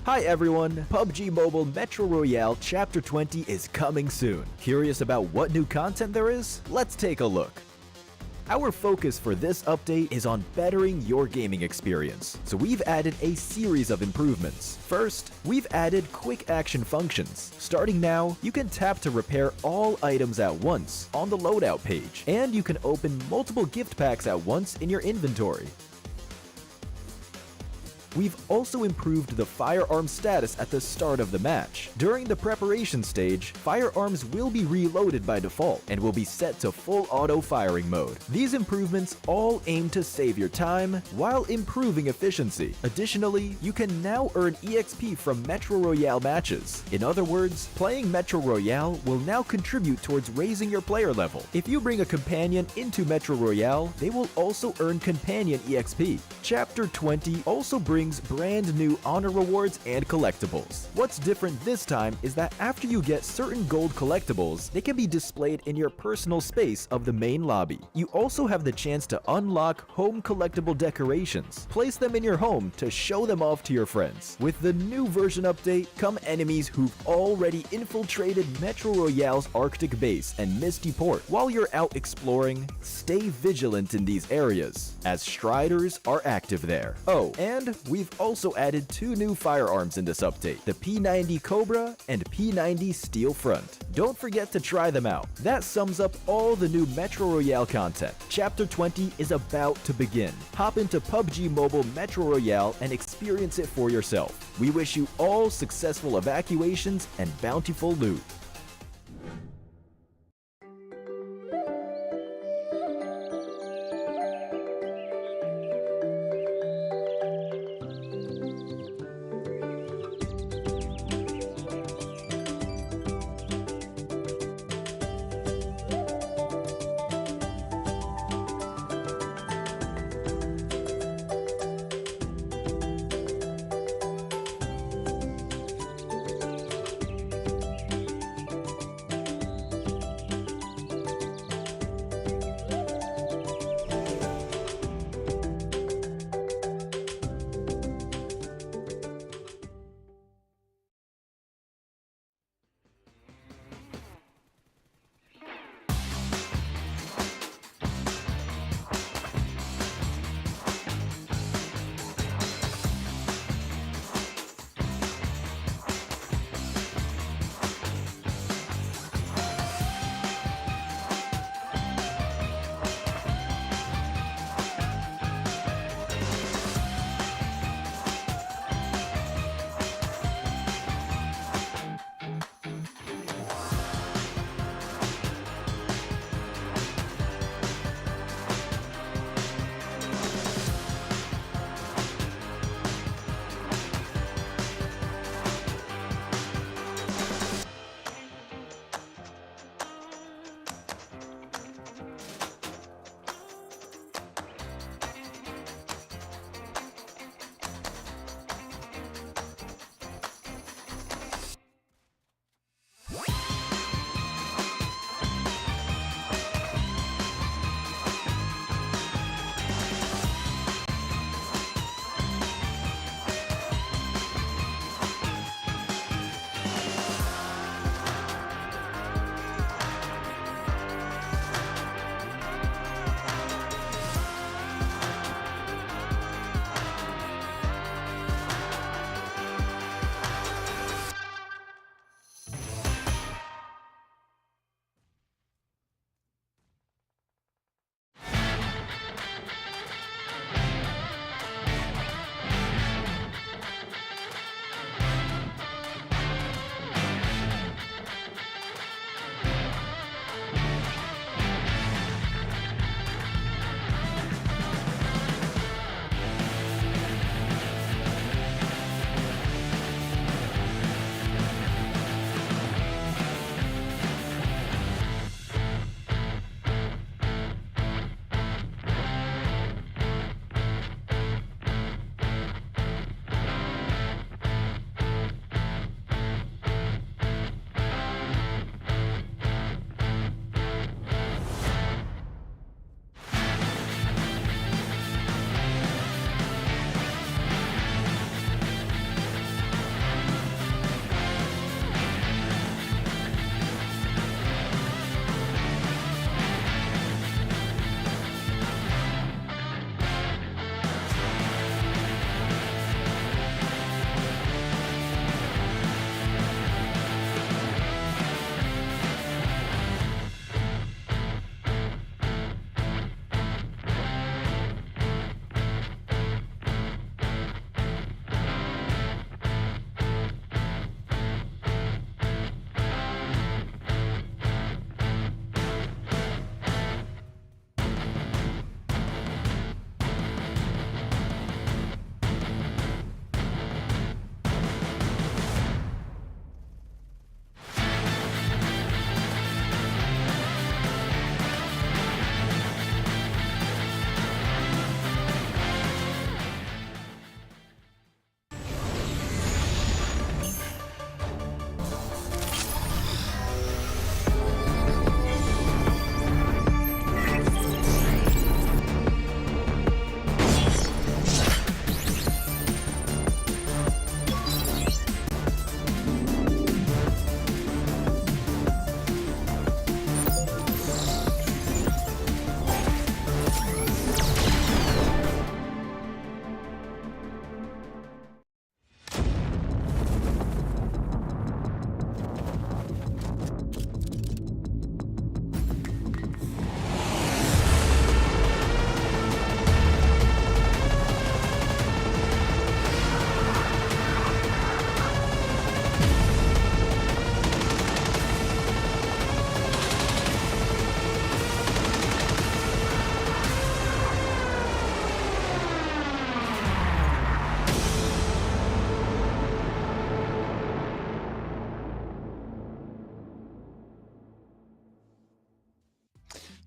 Hi everyone, PUBG Mobile Metro Royale Chapter 20 is coming soon. Curious about what new content there is? Let's take a look. Our focus for this update is on bettering your gaming experience, so we've added a series of improvements. First, we've added quick action functions. Starting now, you can tap to repair all items at once on the loadout page, and you can open multiple gift packs at once in your inventory. We've also improved the firearm status at the start of the match. During the preparation stage, firearms will be reloaded by default and will be set to full auto firing mode. These improvements all aim to save your time while improving efficiency. Additionally, you can now earn EXP from Metro Royale matches. In other words, playing Metro Royale will now contribute towards raising your player level. If you bring a companion into Metro Royale, they will also earn companion EXP. Chapter 20 also brings brand new honor rewards and collectibles. What's different this time is that after you get certain gold collectibles, they can be displayed in your personal space of the main lobby. You also have the chance to unlock home collectible decorations. Place them in your home to show them off to your friends. With the new version update come enemies who've already infiltrated Metro Royale's Arctic base and Misty Port. While you're out exploring, stay vigilant in these areas, as Striders are active there. Oh, and we've also added two new firearms in this update, the P90 Cobra and P90 Steel Front. Don't forget to try them out. That sums up all the new Metro Royale content. Chapter 20 is about to begin. Hop into PUBG Mobile Metro Royale and experience it for yourself. We wish you all successful evacuations and bountiful loot.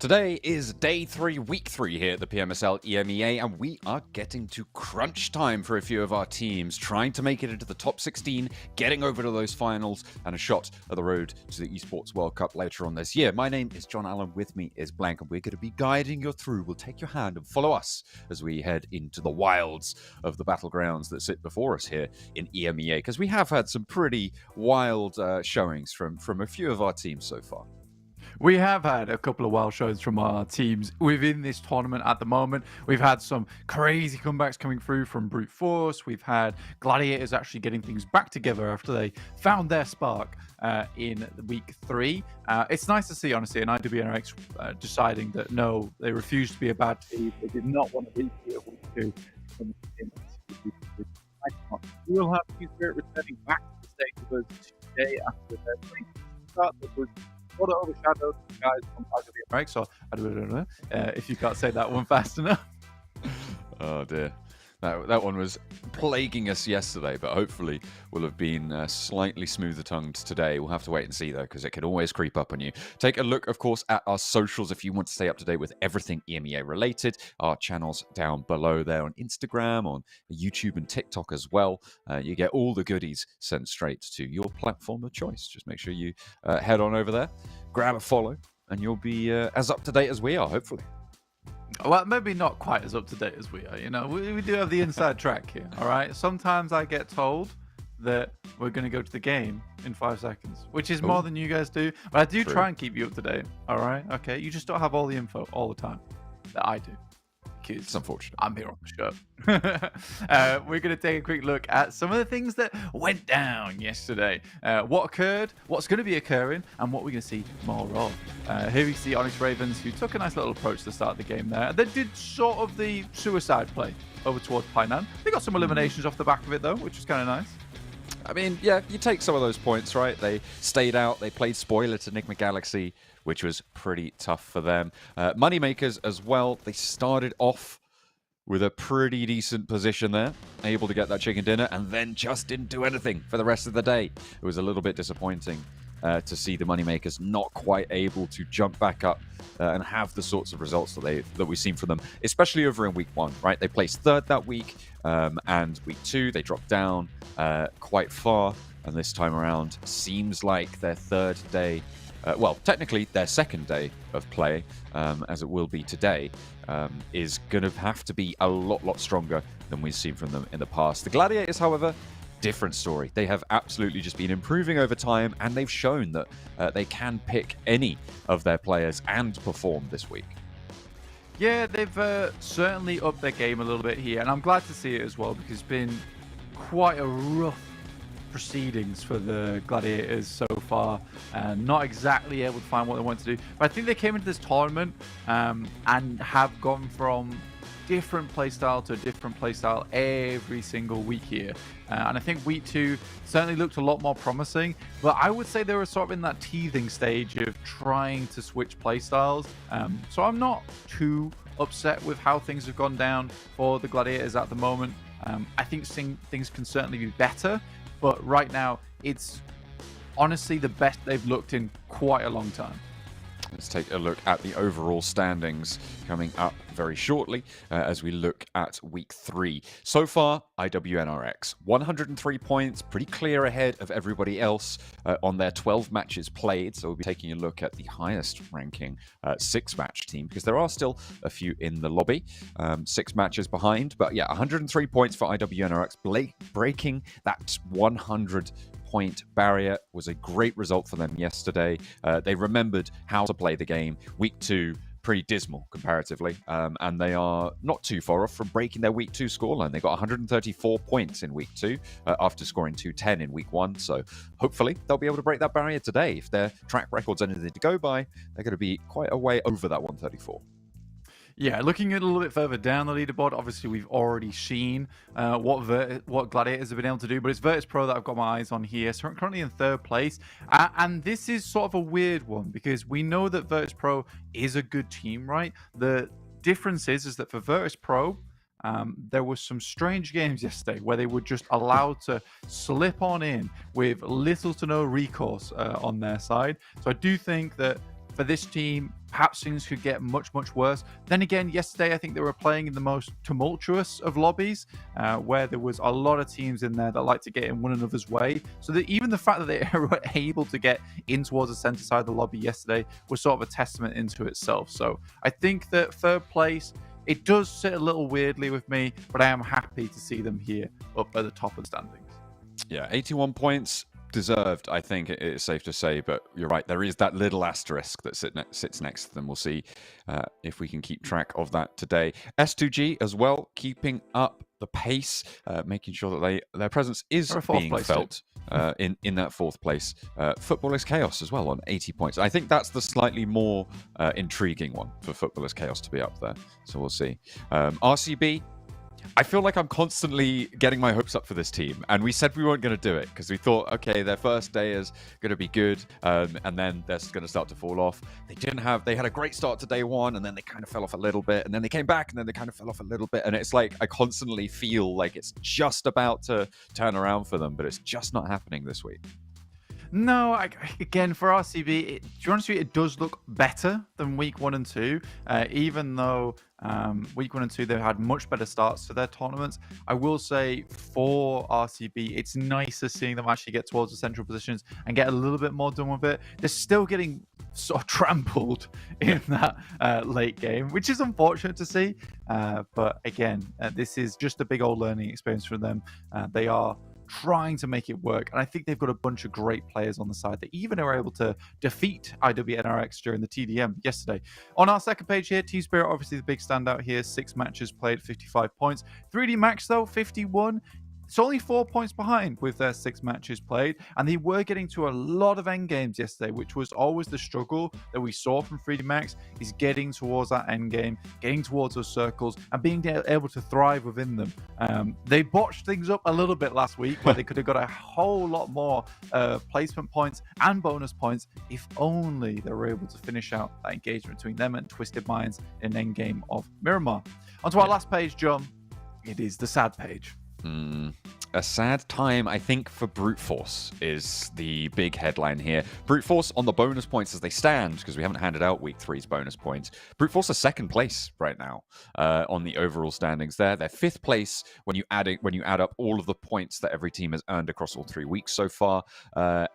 Today is day 3, week 3 here at the PMSL EMEA, and we are getting to crunch time for a few of our teams, trying to make it into the top 16, getting over to those finals, and a shot at the road to the Esports World Cup later on this year. My name is John Allen, with me is Blank, and we're going to be guiding you through. We'll take your hand and follow us as we head into the wilds of the battlegrounds that sit before us here in EMEA, because we have had some pretty wild showings from a few of our teams so far. We have had a couple of wild shows from our teams within this tournament at the moment. We've had some crazy comebacks coming through from Brute Force. We've had Gladiators actually getting things back together after they found their spark in week 3. It's nice to see, honestly, an IWNRX deciding that no, they refused to be a bad team. They did not want to repeat of week 2. We will have VINCERE returning back to the stage with us today after their playing start that was sort of overshadowed guys from IWNRX, so I don't know if you can't say that one fast enough. Oh dear. That one was plaguing us yesterday, but hopefully will have been slightly smoother tongued today. We'll have to wait and see, though, because it can always creep up on you. Take a look, of course, at our socials if you want to stay up to date with everything EMEA related. Our channels down below there on Instagram, on YouTube and TikTok as well. You get all the goodies sent straight to your platform of choice. Just make sure you head on over there, grab a follow, and you'll be as up to date as we are, hopefully. Well, maybe not quite as up to date as we are. You know, we do have the inside track here. All right. Sometimes I get told that we're going to go to the game in 5 seconds, which is more than you guys do. But I do try and keep you up to date. All right. Okay. You just don't have all the info all the time that I do. It's unfortunate. I'm here on the show. We're going to take a quick look at some of the things that went down yesterday. What occurred, what's going to be occurring, and what we're going to see more of. Here we see Onyx Ravens, who took a nice little approach to the start of the game there. They did sort of the suicide play over towards Painan. They got some eliminations off the back of it, though, which was kind of nice. I mean, yeah, you take some of those points, right? They stayed out. They played spoiler to NIGMA Galaxy, which was pretty tough for them. Moneymakers as well. They started off with a pretty decent position there, able to get that chicken dinner, and then just didn't do anything for the rest of the day. It was a little bit disappointing to see the Moneymakers not quite able to jump back up and have the sorts of results that we've seen from them, especially over in week 1, right? They placed 3rd that week, and week 2 they dropped down quite far, and this time around seems like their 3rd day, well, technically their 2nd day of play, as it will be today, is going to have to be a lot stronger than we've seen from them in the past. The Gladiators, however, different story. They have absolutely just been improving over time, and they've shown that they can pick any of their players and perform this week. Yeah, they've certainly upped their game a little bit here, and I'm glad to see it as well, because it's been quite a rough proceedings for the Gladiators so far, not exactly able to find what they want to do. But I think they came into this tournament and have gone from different playstyle to a different playstyle every single week here. And I think week 2 certainly looked a lot more promising, but I would say they were sort of in that teething stage of trying to switch playstyles. So I'm not too upset with how things have gone down for the Gladiators at the moment. I think things can certainly be better, but right now it's honestly the best they've looked in quite a long time. Let's take a look at the overall standings coming up very shortly as we look at week 3. So far, IWNRX, 103 points, pretty clear ahead of everybody else on their 12 matches played. So we'll be taking a look at the highest ranking 6-match team, because there are still a few in the lobby, 6 matches behind. But yeah, 103 points for IWNRX, breaking that 100 point barrier was a great result for them yesterday. They remembered how to play the game. Week 2, pretty dismal comparatively, and they are not too far off from breaking their week 2 scoreline. They got 134 points in week 2 after scoring 210 in week 1, so hopefully they'll be able to break that barrier today. If their track record's anything to go by, they're going to be quite a way over that 134. Yeah, looking at a little bit further down the leaderboard, obviously we've already seen what Gladiators have been able to do, but it's Virtus.pro that I've got my eyes on here. So I'm currently in 3rd place, and this is sort of a weird one, because we know that Virtus.pro is a good team, right? The difference is that for Virtus.pro, there was some strange games yesterday where they were just allowed to slip on in with little to no recourse on their side. So I do think that for this team, perhaps things could get much, much worse. Then again, yesterday, I think they were playing in the most tumultuous of lobbies, where there was a lot of teams in there that like to get in one another's way. So that even the fact that they were able to get in towards the center side of the lobby yesterday was sort of a testament into itself. So I think that third place, it does sit a little weirdly with me, but I am happy to see them here up at the top of the standings. Yeah, 81 points. Deserved, I think it's safe to say, but you're right. There is that little asterisk that sits next to them. We'll see if we can keep track of that today. S2G as well, keeping up the pace, making sure that their presence is being felt in that fourth place. Footballers Chaos as well on 80 points. I think that's the slightly more intriguing one for Footballers Chaos to be up there. So we'll see. RCB. I feel like I'm constantly getting my hopes up for this team, and we said we weren't going to do it because we thought, okay, their first day is going to be good, and then they're going to start to fall off. They had a great start to day one, and then they kind of fell off a little bit, and then they came back, and then they kind of fell off a little bit, and it's like I constantly feel like it's just about to turn around for them, but it's just not happening this week. No, again, for RCB, to be honest with you, it does look better than week 1 and 2, even though week 1 and 2, they've had much better starts to their tournaments. I will say for RCB, it's nicer seeing them actually get towards the central positions and get a little bit more done with it. They're still getting sort of trampled in that late game, which is unfortunate to see. But again, this is just a big old learning experience for them. They are trying to make it work, and I think they've got a bunch of great players on the side that even are able to defeat IWNRX during the TDM yesterday. On our second page here, Team Spirit, obviously the big standout here, 6 matches played, 55 points. 3D Max though, 51. It's only 4 points behind with their 6 matches played, and they were getting to a lot of end games yesterday, which was always the struggle that we saw from 3D Max, is getting towards that end game, getting towards those circles, and being able to thrive within them. They botched things up a little bit last week, where they could have got a whole lot more placement points and bonus points if only they were able to finish out that engagement between them and Twisted Minds in an end game of Miramar. Onto our last page, John. It is the sad page. A sad time, I think, for Brute Force is the big headline here. Brute Force on the bonus points as they stand, because we haven't handed out week 3's bonus points. Brute Force are second place right now on the overall standings there. They're 5th place when you add up all of the points that every team has earned across all 3 weeks so far.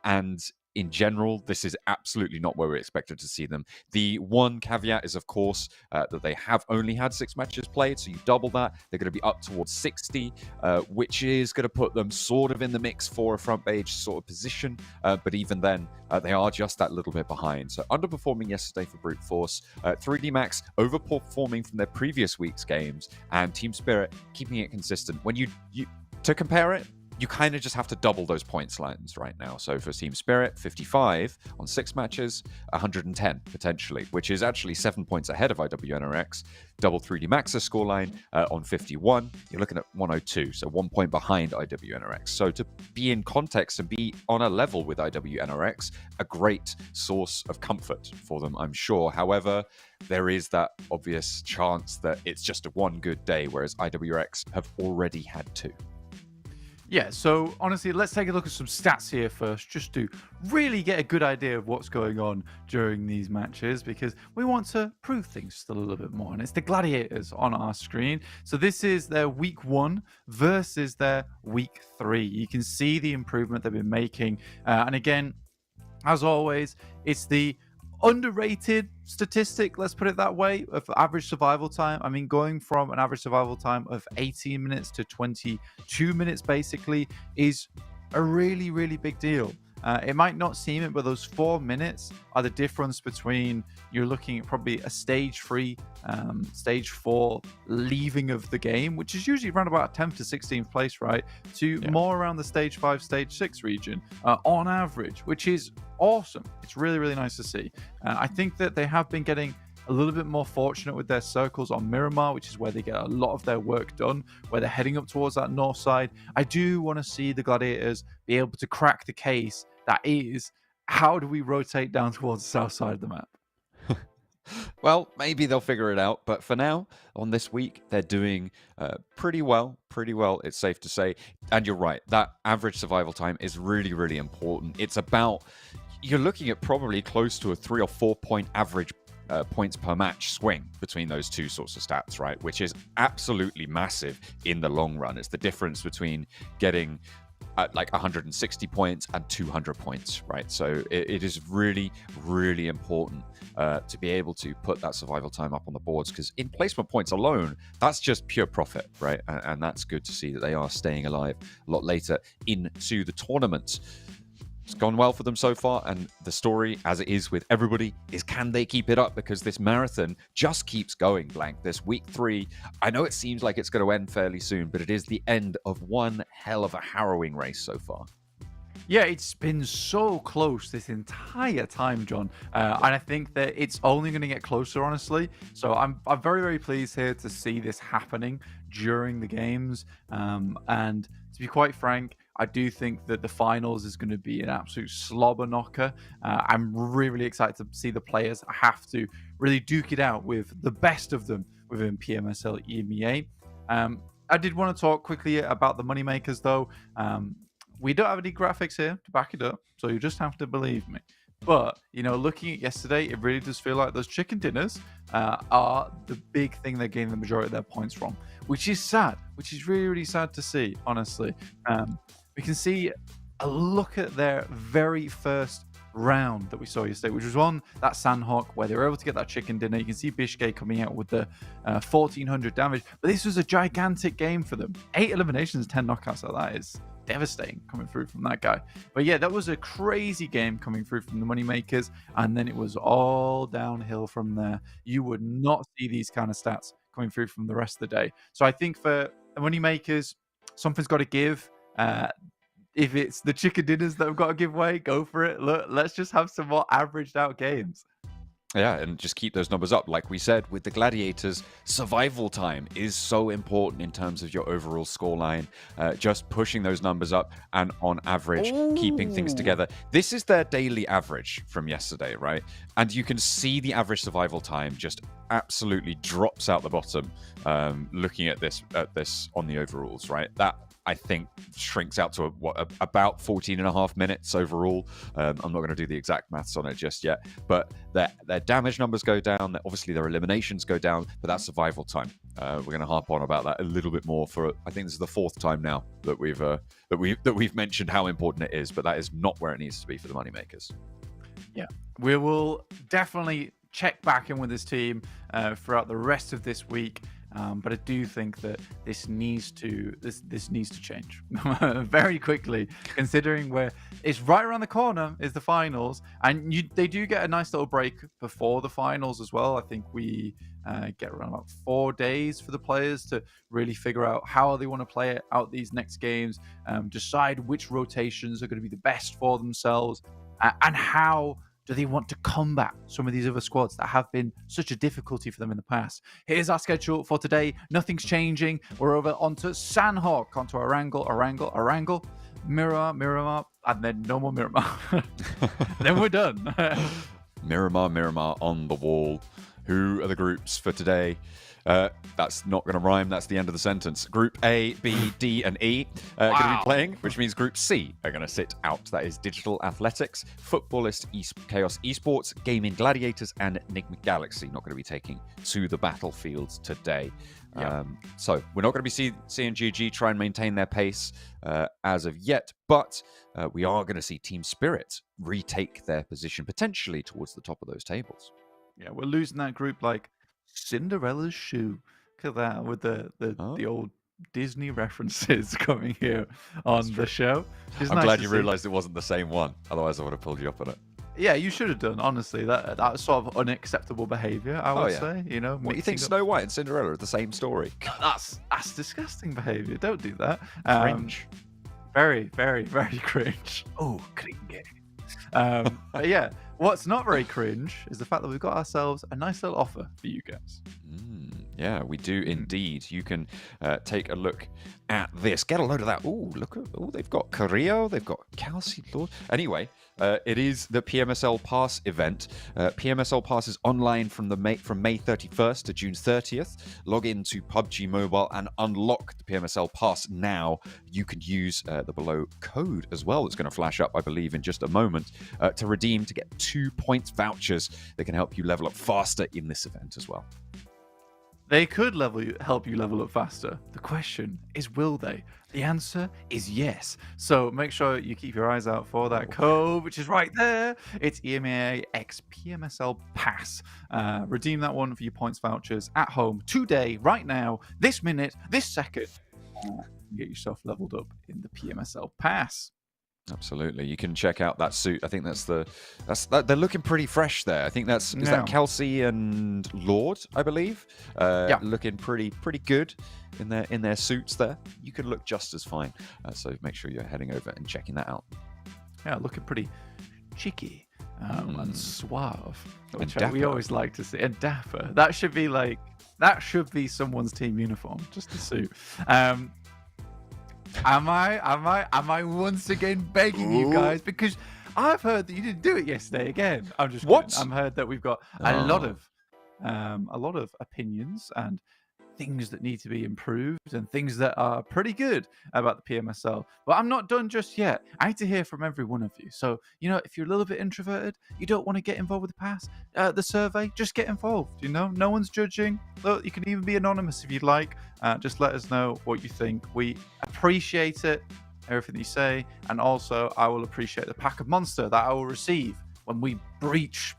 And in general, this is absolutely not where we expected to see them. The one caveat is, of course, that they have only had 6 matches played, so you double that. They're going to be up towards 60, which is going to put them sort of in the mix for a front page sort of position. But even then, they are just that little bit behind. So underperforming yesterday for Brute Force. 3D Max overperforming from their previous week's games, and Team Spirit keeping it consistent. When you to compare it, you kind of just have to double those points lines right now. So for Team Spirit, 55 on 6 matches, 110 potentially, which is actually 7 points ahead of IWNRX. Double 3D Max's scoreline on 51, you're looking at 102, so 1 point behind IWNRX. So to be in context and be on a level with IWNRX, a great source of comfort for them, I'm sure. However, there is that obvious chance that it's just a one good day, whereas IWRX have already had 2. Yeah, so honestly, let's take a look at some stats here first, just to really get a good idea of what's going on during these matches, because we want to prove things still a little bit more. And it's the Gladiators on our screen. So this is their week 1 versus their week 3. You can see the improvement they've been making. And again, as always, it's the underrated statistic, let's put it that way, of average survival time. I mean, going from an average survival time of 18 minutes to 22 minutes basically is a really, really big deal. It might not seem it, but those 4 minutes are the difference between you're looking at probably a stage 3, stage 4 leaving of the game, which is usually around about 10th to 16th place, right? To more around the stage 5, stage 6 region on average, which is awesome. It's really, really nice to see. I think that they have been getting a little bit more fortunate with their circles on Miramar, which is where they get a lot of their work done, where they're heading up towards that north side. I do want to see the Gladiators be able to crack the case that is, how do we rotate down towards the south side of the map? Well, maybe they'll figure it out, but for now, on this week, they're doing pretty well, it's safe to say. And you're right, that average survival time is really, really important. It's about, you're looking at probably close to a 3 or 4 point average points per match swing between those two sorts of stats, right? Which is absolutely massive in the long run. It's the difference between getting like 160 points and 200 points, right? So it is really, really important to be able to put that survival time up on the boards, because in placement points alone, that's just pure profit, right? And that's good to see that they are staying alive a lot later into the tournament. It's gone well for them so far, and the story, as it is with everybody, is can they keep it up? Because this marathon just keeps going, Blank. This week 3, I know it seems like it's going to end fairly soon, but it is the end of one hell of a harrowing race so far. Yeah, it's been so close this entire time, John, and I think that it's only going to get closer, honestly. So I'm very, very pleased here to see this happening during the games, and to be quite frank, I do think that the finals is going to be an absolute slobber knocker. I'm really, really excited to see the players have to really duke it out with the best of them within PMSL EMEA. I did want to talk quickly about the moneymakers, though. We don't have any graphics here to back it up, so you just have to believe me. But, you know, looking at yesterday, it really does feel like those chicken dinners are the big thing they're getting the majority of their points from, which is sad, which is really, really sad to see, honestly. We can see a look at their very first round that we saw yesterday, which was on that Sandhawk, where they were able to get that chicken dinner. You can see BEŞİKTAŞ coming out with the 1400 damage, but this was a gigantic game for them. 8 eliminations, 10 knockouts, so that is devastating coming through from that guy. But yeah, that was a crazy game coming through from the moneymakers, and then it was all downhill from there. You would not see these kind of stats coming through from the rest of the day. So I think for the moneymakers, something's got to give. If it's the chicken dinners that have got to give way, go for it. Look, let's just have some more averaged out games. Yeah, and just keep those numbers up. Like we said, with the Gladiators, survival time is so important in terms of your overall scoreline. Just pushing those numbers up and on average, keeping things together. This is their daily average from yesterday, right? And you can see the average survival time just absolutely drops out the bottom looking at this on the overalls, right? That, I think, shrinks out to about 14 and a half minutes overall. I'm not going to do the exact maths on it just yet, but their damage numbers go down. Obviously, their eliminations go down, but that's survival time. We're going to harp on about that a little bit more. For I think this is the 4th time now that we've mentioned how important it is, but that is not where it needs to be for the moneymakers. Yeah, we will definitely check back in with this team throughout the rest of this week. But I do think that this needs to change very quickly, considering where it's right around the corner is the finals, and they do get a nice little break before the finals as well. I think we get around about 4 days for the players to really figure out how they want to play out these next games, decide which rotations are going to be the best for themselves, and how do they want to combat some of these other squads that have been such a difficulty for them in the past? Here's our schedule for today. Nothing's changing. We're over onto Sandhawk, onto Arangle, Miramar, and then no more Miramar. Then we're done. Miramar on the wall. Who are the groups for today? That's not going to rhyme. That's the end of the sentence. Group A, B, D, and E are going to be playing, which means Group C are going to sit out. That is Digital Athletics, Footballist, KAOS Esports, Gaming Gladiators, and NIGMA Galaxy not going to be taking to the battlefields today. Yep. So we're not going to be seeing GG try and maintain their pace as of yet, but we are going to see Team Spirit retake their position potentially towards the top of those tables. Yeah, we're losing that group like Cinderella's shoe. Look at that with the old Disney references coming here on the show. I'm glad you realized it wasn't the same one. Otherwise, I would have pulled you up on it. Yeah, you should have done. Honestly, that's sort of unacceptable behavior. I would say. You know, what, you think Snow White and Cinderella are the same story? That's disgusting behavior. Don't do that. Cringe. Very, very, very cringe. Oh, cringe. But yeah, what's not very cringe is the fact that we've got ourselves a nice little offer for you guys. Yeah, we do indeed. You can take a look at this. Get a load of that. Oh, look at they've got Carrillo, they've got Kelsey Lord. Anyway, it is the PMSL Pass event. PMSL Pass is online from May 31st to June 30th. Log into PUBG Mobile and unlock the PMSL Pass now. You can use the below code as well. It's going to flash up, I believe, in just a moment to redeem to get 2 points vouchers that can help you level up faster in this event as well. They could help you level up faster. The question is, will they? The answer is yes. So make sure you keep your eyes out for that code, which is right there. It's EMEA X PMSL Pass. Redeem that one for your points vouchers at home today, right now, this minute, this second. Get yourself leveled up in the PMSL Pass. Absolutely, you can check out that suit. I think they're looking pretty fresh there. I think is that Kelsey and Lord, I believe. Looking pretty good in their suits there. You can look just as fine. So make sure you're heading over and checking that out. Yeah, looking pretty cheeky and suave, which and we always like to see. And dapper. That should be someone's team uniform, just the suit. Am I once again begging you guys? Because I've heard that you didn't do it yesterday again. I'm just what? Kidding. I've heard that we've got a lot of opinions and things that need to be improved and things that are pretty good about the PMSL. But I'm not done just yet. I need to hear from every one of you. So, if you're a little bit introverted, you don't want to get involved with the survey, just get involved. No one's judging. Look, you can even be anonymous if you'd like. Just let us know what you think. We appreciate it, everything you say. And also, I will appreciate the pack of Monster that I will receive when we breach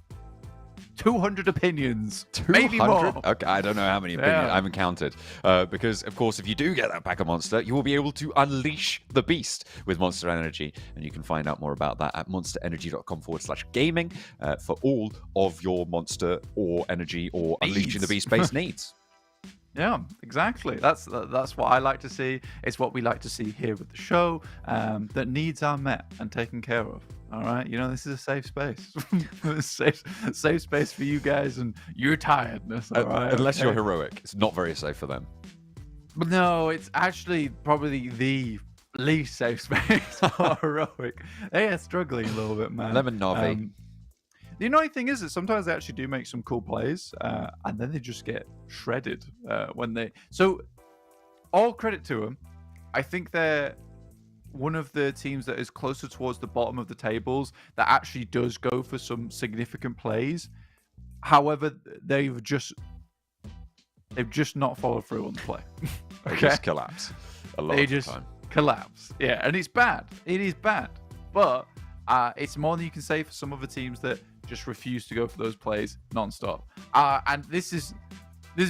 200 opinions, 200? Maybe more. Okay, I don't know how many opinions. I haven't counted. Because, of course, if you do get that pack of Monster, you will be able to unleash the beast with Monster Energy. And you can find out more about that at monsterenergy.com/gaming for all of your Monster or Energy or Unleashing the Beast based needs. Yeah, exactly. That's what I like to see. It's what we like to see here with the show. That needs are met and taken care of. All right, this is a safe space. safe space for you guys and your tiredness. All right, unless you're heroic, it's not very safe for them. But no, it's actually probably the least safe space for heroic. They are struggling a little bit, man. Lemon Navi. The annoying thing is that sometimes they actually do make some cool plays, and then they just get shredded when they. So, all credit to them. I think they're one of the teams that is closer towards the bottom of the tables that actually does go for some significant plays. However, they've just not followed through on the play. They just collapse a lot of the time. Collapse. Yeah, and it's bad. It is bad. But it's more than you can say for some other teams that just refuse to go for those plays nonstop. And this is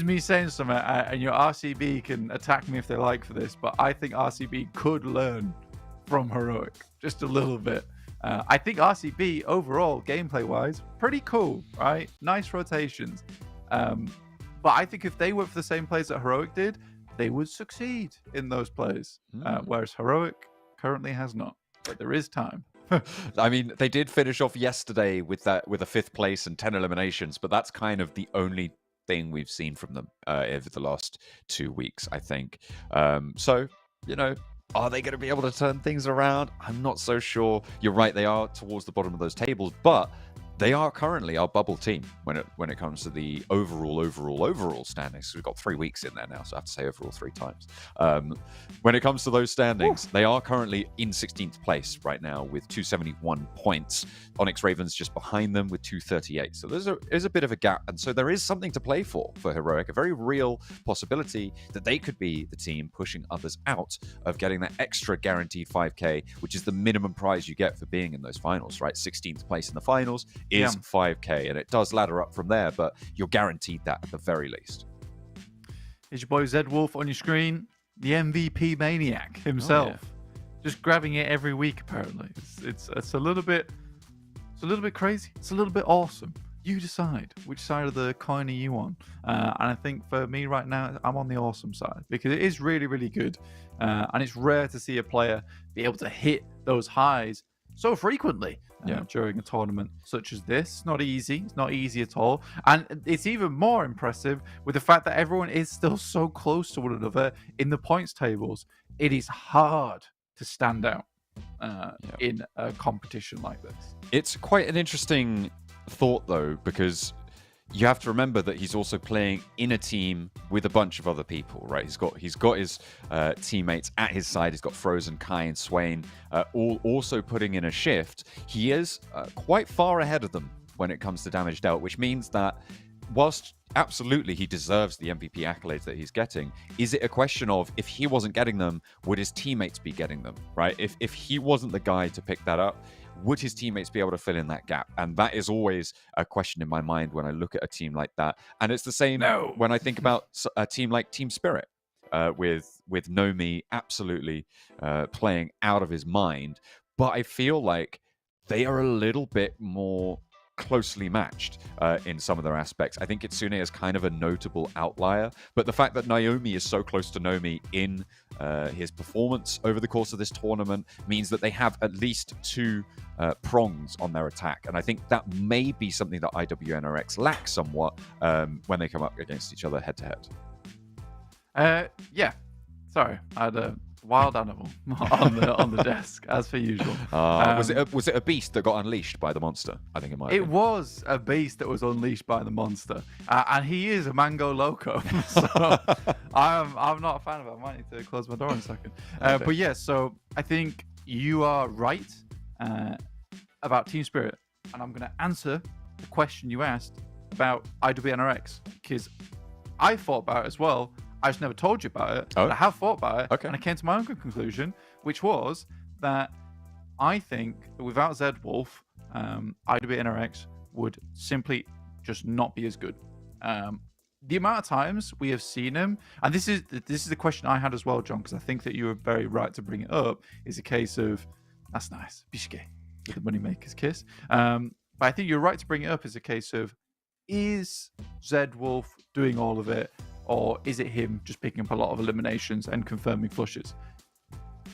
me saying something, and your RCB can attack me if they like for this, but I think RCB could learn from Heroic just a little bit. I think RCB overall, gameplay-wise, pretty cool, right? Nice rotations. But I think if they went for the same plays that Heroic did, they would succeed in those plays. Whereas Heroic currently has not. But there is time. I mean, they did finish off yesterday with a 5th place and 10 eliminations, but that's kind of the only thing we've seen from them over the last 2 weeks, I think. So, are they going to be able to turn things around? I'm not so sure. You're right, they are towards the bottom of those tables, but they are currently our bubble team when it comes to the overall standings. We've got 3 weeks in there now, so I have to say overall 3 times. When it comes to those standings, they are currently in 16th place right now with 271 points. Onyx Ravens just behind them with 238. So there's a bit of a gap, and so there is something to play for Heroic, a very real possibility that they could be the team pushing others out of getting that extra guaranteed 5K, which is the minimum prize you get for being in those finals, right? 16th place in the finals is 5K, and it does ladder up from there, but you're guaranteed that at the very least. Is your boy Zed Wolf on your screen? The MVP maniac himself, just grabbing it every week. Apparently, it's a little bit crazy. It's a little bit awesome. You decide which side of the coin are you on. And I think for me right now, I'm on the awesome side because it is really, really good, and it's rare to see a player be able to hit those highs so frequently. during a tournament such as this. It's not easy. It's not easy at all. And it's even more impressive with the fact that everyone is still so close to one another in the points tables. It is hard to stand out in a competition like this. It's quite an interesting thought, though, because you have to remember that he's also playing in a team with a bunch of other people, right? He's got his teammates at his side. He's got Frozen, Kai, and Swain, all also putting in a shift. He is quite far ahead of them when it comes to damage dealt, which means that whilst absolutely he deserves the MVP accolades that he's getting, is it a question of, if he wasn't getting them, would his teammates be getting them, right? If he wasn't the guy to pick that up, would his teammates be able to fill in that gap? And that is always a question in my mind when I look at a team like that. And it's the same when I think about a team like Team Spirit, with Nomi absolutely playing out of his mind. But I feel like they are a little bit more closely matched in some of their aspects. I think Kitsune is kind of a notable outlier, but the fact that Naomi is so close to Nomi in his performance over the course of this tournament means that they have at least two prongs on their attack, and I think that may be something that IWNRX lacks somewhat when they come up against each other head to head. Yeah, sorry, I had a wild animal on the desk as per usual. Was it a beast that got unleashed by the monster? I think it might. It was a beast that was unleashed by the monster, and he is a mango loco. So I'm not a fan of it. I might need to close my door in a second. Okay. But yeah, so I think you are right about Team Spirit, and I'm going to answer the question you asked about IWNRX, because I thought about it as well. I just never told you about it. But I have thought about it, and I came to my own conclusion, which was that I think that without Zed Wolf, IWNRX would simply just not be as good. The amount of times we have seen him, and this is the question I had as well, John, because I think that you were very right to bring it up, is a case of, that's nice, Bishke, with the Moneymaker's kiss. But I think you're right to bring it up as a case of, is Zed Wolf doing all of it, or is it him just picking up a lot of eliminations and confirming flushes?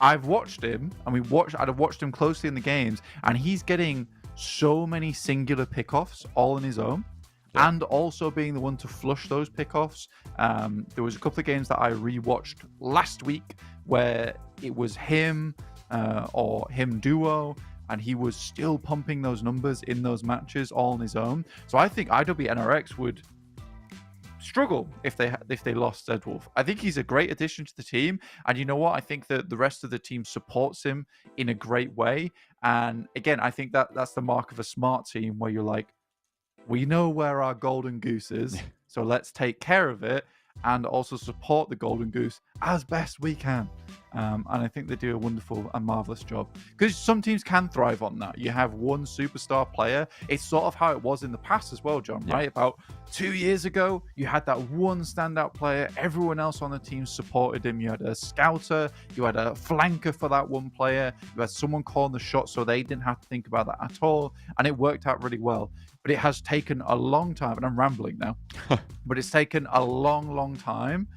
I've watched him, and I've watched him closely in the games, and he's getting so many singular pickoffs all on his own, and also being the one to flush those pickoffs. There was a couple of games that I rewatched last week where it was him or him duo, and he was still pumping those numbers in those matches all on his own. So I think IWNRX would struggle if they lost Zed Wolf. I think he's a great addition to the team, and you know what? I think that the rest of the team supports him in a great way. And again, I think that that's the mark of a smart team, where you're like, we know where our golden goose is, so let's take care of it and also support the golden goose as best we can. And I think they do a wonderful and marvelous job, because some teams can thrive on that. You have one superstar player. It's sort of how it was in the past as well, John, right? About 2 years ago, you had that one standout player. Everyone else on the team supported him. You had a scouter, you had a flanker for that one player, you had someone calling the shot, so they didn't have to think about that at all, and it worked out really well. But it has taken a long time, and I'm rambling now, but it's taken a long time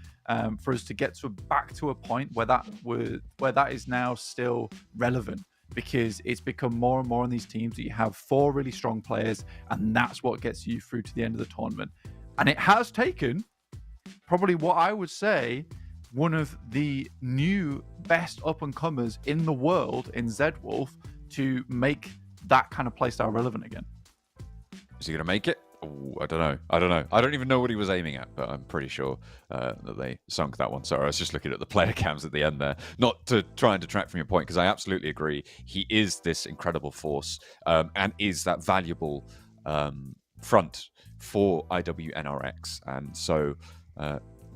for us to get back to a point where that is now still relevant, because it's become more and more on these teams that you have 4 really strong players, and that's what gets you through to the end of the tournament. And it has taken probably what I would say one of the new best up-and-comers in the world in Zed Wolf to make that kind of playstyle relevant again. Is he going to make it? Ooh, I don't know. I don't even know what he was aiming at, but I'm pretty sure that they sunk that one. Sorry, I was just looking at the player cams at the end there. Not to try and detract from your point, because I absolutely agree. He is this incredible force and is that valuable front for IWNRX. And so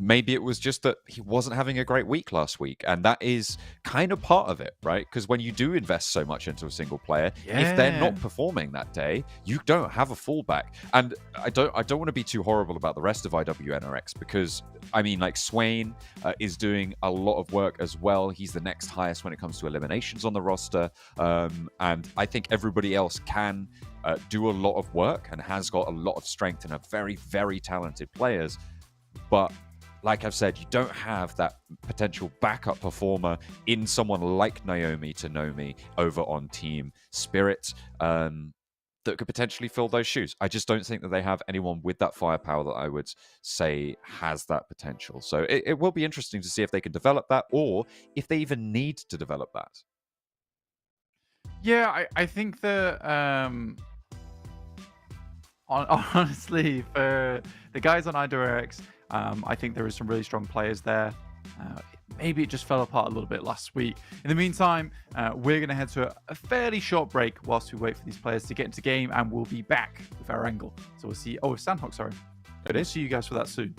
maybe it was just that he wasn't having a great week last week, and that is kind of part of it, right? Because when you do invest so much into a single player, if they're not performing that day, you don't have a fallback. And I don't want to be too horrible about the rest of IWNRX, because I mean, like, Swain is doing a lot of work as well. He's the next highest when it comes to eliminations on the roster, and I think everybody else can do a lot of work and has got a lot of strength and are very, very talented players. But like I've said, you don't have that potential backup performer in someone like Naomi to Nomi over on Team Spirit that could potentially fill those shoes. I just don't think that they have anyone with that firepower that I would say has that potential. So it will be interesting to see if they can develop that or if they even need to develop that. Yeah, I think that honestly, for the guys on iDurex, I think there is some really strong players there. Maybe it just fell apart a little bit last week. In the meantime, we're going to head to a fairly short break whilst we wait for these players to get into game, and we'll be back with our angle. So we'll see. Oh, Sandhawk, sorry. We'll see you guys for that soon.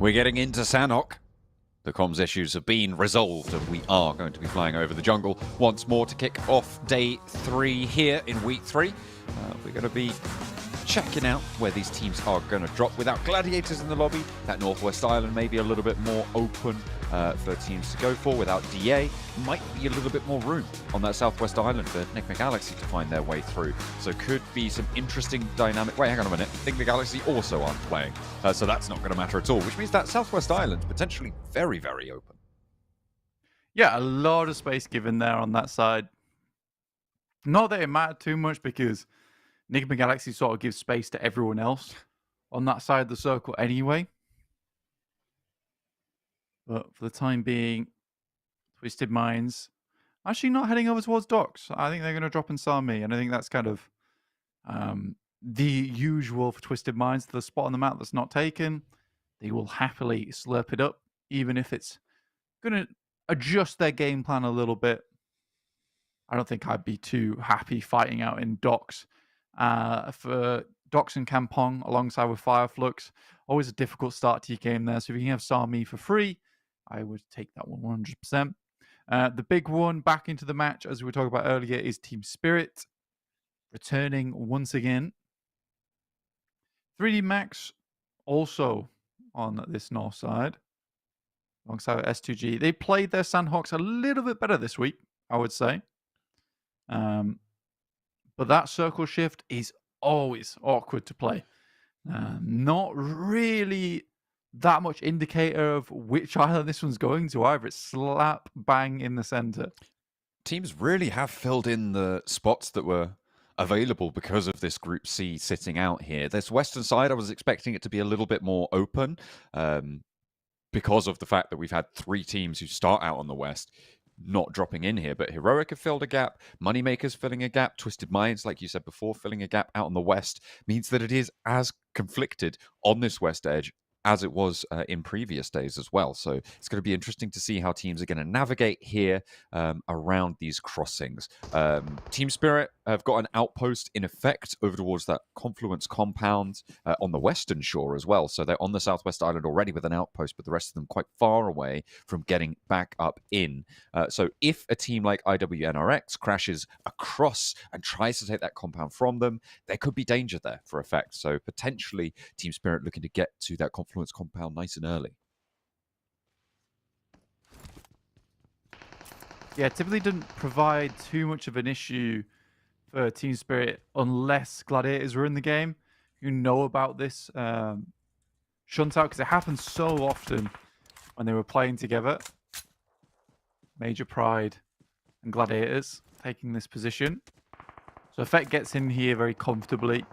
We're getting into Sanhok. The comms issues have been resolved and we are going to be flying over the jungle once more to kick off day 3 here in week 3. We're going to be checking out where these teams are going to drop. Without Gladiators in the lobby, that Northwest Island may be a little bit more open for teams to go for. Without DA, might be a little bit more room on that Southwest Island for NIGMA Galaxy to find their way through. So could be some interesting dynamic. Wait, hang on a minute. NIGMA Galaxy also aren't playing, so that's not going to matter at all, which means that Southwest Island potentially very, very open. Yeah, a lot of space given there on that side. Not that it mattered too much because NIGMA Galaxy sort of gives space to everyone else on that side of the circle anyway. But for the time being, Twisted Minds actually not heading over towards docks. I think they're going to drop in Sami, and I think that's kind of the usual for Twisted Minds. The spot on the map that's not taken, they will happily slurp it up, even if it's going to adjust their game plan a little bit. I don't think I'd be too happy fighting out in docks. For docks and Kampong alongside with FLUX, always a difficult start to your game there. So if you can have Sami for free, I would take that one 100%. The big one back into the match, as we were talking about earlier, is Team Spirit returning once again. 3D Max also on this north side alongside S2G. They played their Sandhawks a little bit better this week, I would say. But that circle shift is always awkward to play. Not really that much indicator of which island this one's going to either. It's slap bang in the center. Teams really have filled in the spots that were available because of this Group C sitting out here. This western side, I was expecting it to be a little bit more open because of the fact that we've had 3 teams who start out on the west not dropping in here, but Heroic have filled a gap, Moneymakers filling a gap, Twisted Minds, like you said before, filling a gap out on the west, means that it is as conflicted on this west edge as it was in previous days as well. So it's going to be interesting to see how teams are going to navigate here around these crossings. Team Spirit have got an outpost in effect over towards that Confluence compound on the western shore as well. So they're on the Southwest Island already with an outpost, but the rest of them quite far away from getting back up in. So if a team like IWNRX crashes across and tries to take that compound from them, there could be danger there for effect. So potentially Team Spirit looking to get to that Confluence compound nice and early. Yeah, typically doesn't provide too much of an issue for Team Spirit unless Gladiators were in the game. You know about this shunt out because it happens so often when they were playing together. Major Pride and Gladiators taking this position. So Effect gets in here very comfortably.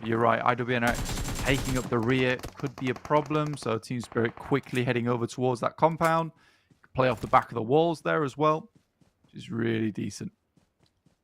You're right, IWNX taking up the rear could be a problem. So Team Spirit quickly heading over towards that compound. Play off the back of the walls there as well, which is really decent.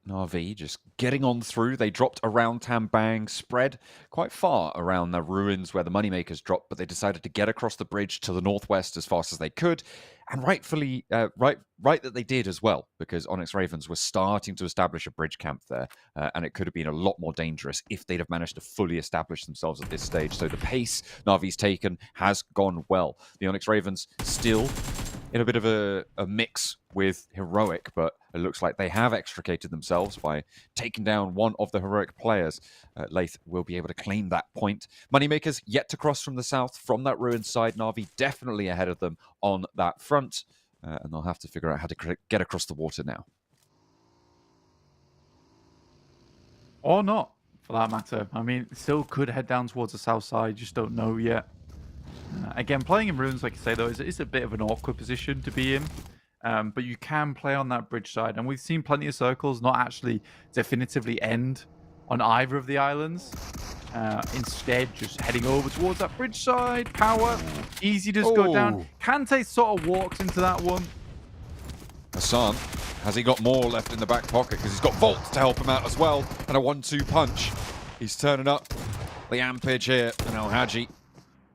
Na'Vi just getting on through. They dropped around Tambang, spread quite far around the ruins where the Moneymakers dropped, but they decided to get across the bridge to the northwest as fast as they could. And rightfully, right that they did as well, because Onyx Ravens were starting to establish a bridge camp there, and it could have been a lot more dangerous if they'd have managed to fully establish themselves at this stage. So the pace Na'Vi's taken has gone well. The Onyx Ravens still in a bit of a mix with Heroic, but it looks like they have extricated themselves by taking down one of the Heroic players. Lath will be able to claim that point. Moneymakers yet to cross from the south, from that ruined side. Na'Vi definitely ahead of them on that front, and they'll have to figure out how to get across the water now. Or not, for that matter. I mean, still could head down towards the south side, just don't know yet. Again, playing in ruins, like I say, though, is a bit of an awkward position to be in. But you can play on that bridge side. And we've seen plenty of circles not actually definitively end on either of the islands. Instead, just heading over towards that bridge side. Power. Easy to just go down. Kante sort of walks into that one. Hassan, has he got more left in the back pocket? Because he's got Volt to help him out as well. And a 1-2 punch. He's turning up the Ampage here. And Al Haji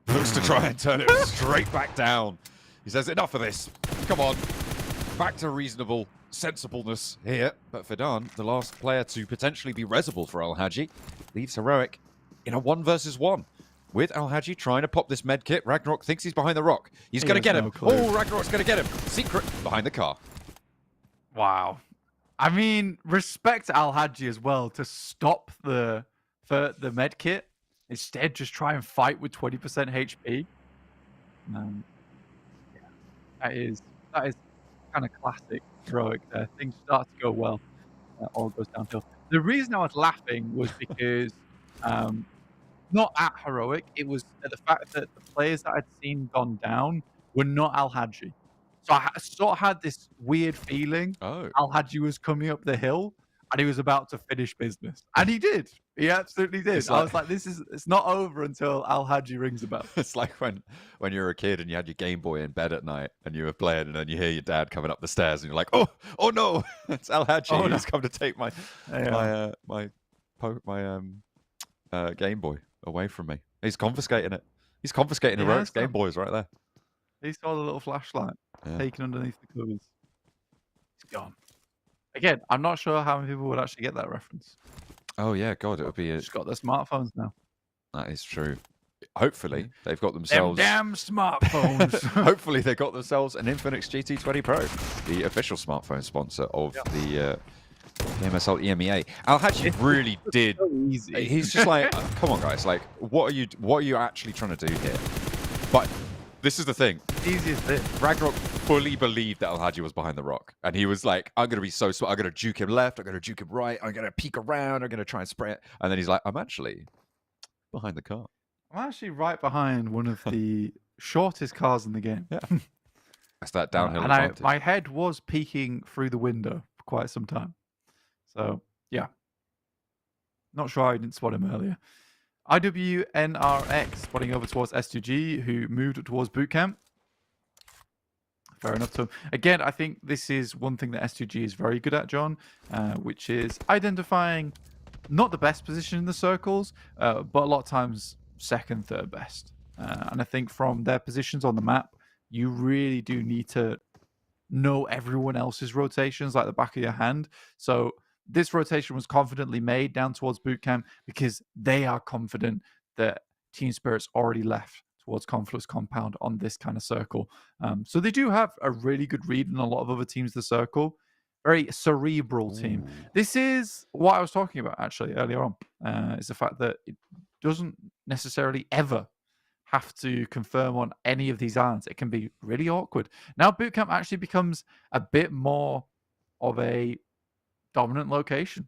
looks to try and turn it straight back down. He says, enough of this. Come on. Back to reasonable sensibleness here. But Fidan, the last player to potentially be resible for Al Haji, leaves Heroic in a 1 versus 1. With Al Haji trying to pop this med kit. Ragnarok thinks he's behind the rock. He's going to get him. Oh, Ragnarok's going to get him. Secret behind the car. Wow. I mean, respect Al Haji as well to stop the for the med kit. Instead, just try and fight with 20% HP. Yeah, that is kind of classic heroic there. Things start to go well, all goes downhill. The reason I was laughing was because not at heroic, it was at the fact that the players that I'd seen gone down were not Al-Hadji. So I sort of had this weird feeling Oh, Al-Hadji was coming up the hill and he was about to finish business. And he did. He absolutely did. It's I like- was like, it's not over until Al-Hadji rings a bell. it's like when you were a kid and you had your Game Boy in bed at night and you were playing, and then you hear your dad coming up the stairs and you're like, oh no, it's Al-Hadji. Oh, no. He's come to take my Yeah. Game Boy away from me. He's confiscating it. He's confiscating He Heroic's has Game done. Boys right there. He saw the little flashlight Yeah. taken underneath the covers. It's gone. Again, I'm not sure how many people would actually get that reference. Oh yeah, God, it would be. Just got their smartphones now. That is true. Hopefully, they've got Them themselves. damn smartphones. Hopefully, they got themselves an INFINIX GT20 Pro, the official smartphone sponsor of the PMSL EMEA. Al-Hadji really did. So easy. He's just like, come on, guys. Like, what are you actually trying to do here? But this is the thing. Easiest bit. Ragnarok fully believed that Al-Hadji was behind the rock, and he was like, "I'm gonna be so smart. I'm gonna juke him left. I'm gonna juke him right. I'm gonna peek around. I'm gonna try and spray it." And then he's like, "I'm actually behind the car." I'm actually right behind one of the shortest cars in the game. Yeah. That's that downhill and advantage. my head was peeking through the window for quite some time. So, yeah. Not sure I didn't spot him earlier. IWNRX spotting over towards S2G, who moved up towards bootcamp. Fair enough to him. Again, I think this is one thing that S2G is very good at, John, which is identifying not the best position in the circles, but a lot of times second, third best. And I think from their positions on the map, you really do need to know everyone else's rotations like the back of your hand. So this rotation was confidently made down towards bootcamp because they are confident that Team Spirit's already left towards Conflux compound on this kind of circle. So they do have a really good read on a lot of other teams the circle. Very cerebral team. Ooh. This is what I was talking about actually earlier on. Is the fact that it doesn't necessarily ever have to confirm on any of these islands. It can be really awkward. Now bootcamp actually becomes a bit more of a dominant location.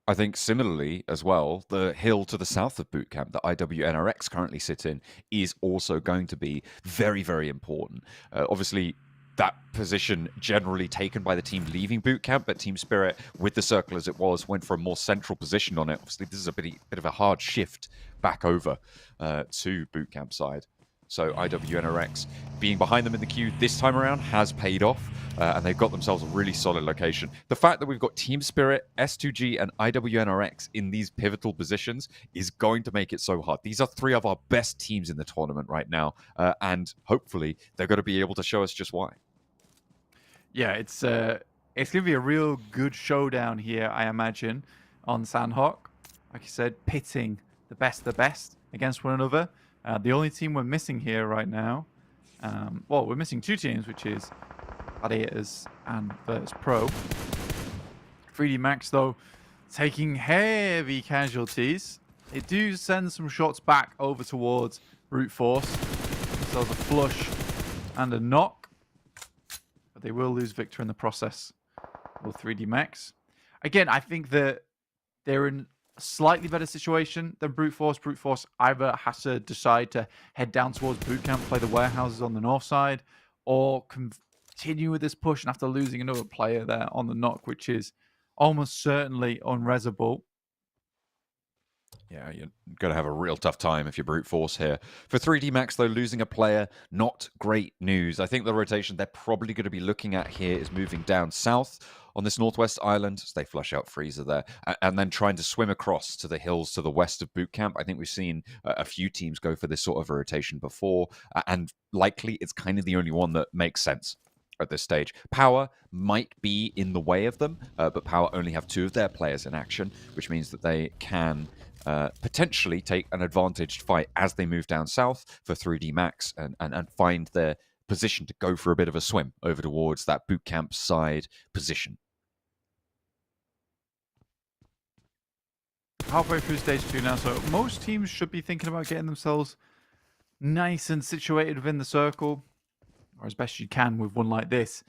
I think similarly as well, the hill to the south of bootcamp that IWNRX currently sit in is also going to be very, very important. Obviously, that position generally taken by the team leaving bootcamp, but Team Spirit, with the circle as it was, went for a more central position on it. Obviously, this is a bit of a hard shift back over to bootcamp side. So IWNRX being behind them in the queue this time around has paid off, and they've got themselves a really solid location. The fact that we've got Team Spirit, S2G, and IWNRX in these pivotal positions is going to make it so hard. These are three of our best teams in the tournament right now, and hopefully they're going to be able to show us just why. Yeah, it's going to be a real good showdown here, I imagine, on Sandhawk. Like you said, pitting the best against one another. The only team we're missing here right now, well, we're missing two teams, which is Gladiators and Virtus Pro. 3D Max, though, taking heavy casualties. They do send some shots back over towards Brute Force. So there's a flush and a knock. But they will lose Victor in the process. Will 3D Max. Again, I think that they're in a slightly better situation than Brute Force. Brute Force either has to decide to head down towards bootcamp, play the warehouses on the north side, or continue with this push and after losing another player there on the knock, which is almost certainly unresable. Yeah, you're going to have a real tough time if you're Brute Force here. For 3D Max, though, losing a player, not great news. I think the rotation they're probably going to be looking at here is moving down south on this northwest island, as they flush out Freezer there, and then trying to swim across to the hills to the west of Bootcamp. I think we've seen a few teams go for this sort of a rotation before, and likely it's kind of the only one that makes sense at this stage. Power might be in the way of them, but Power only have two of their players in action, which means that they can potentially take an advantaged fight as they move down south for 3D Max and find their position to go for a bit of a swim over towards that bootcamp side position. halfway through stage 2 now, so most teams should be thinking about getting themselves nice and situated within the circle, or as best you can with one like this.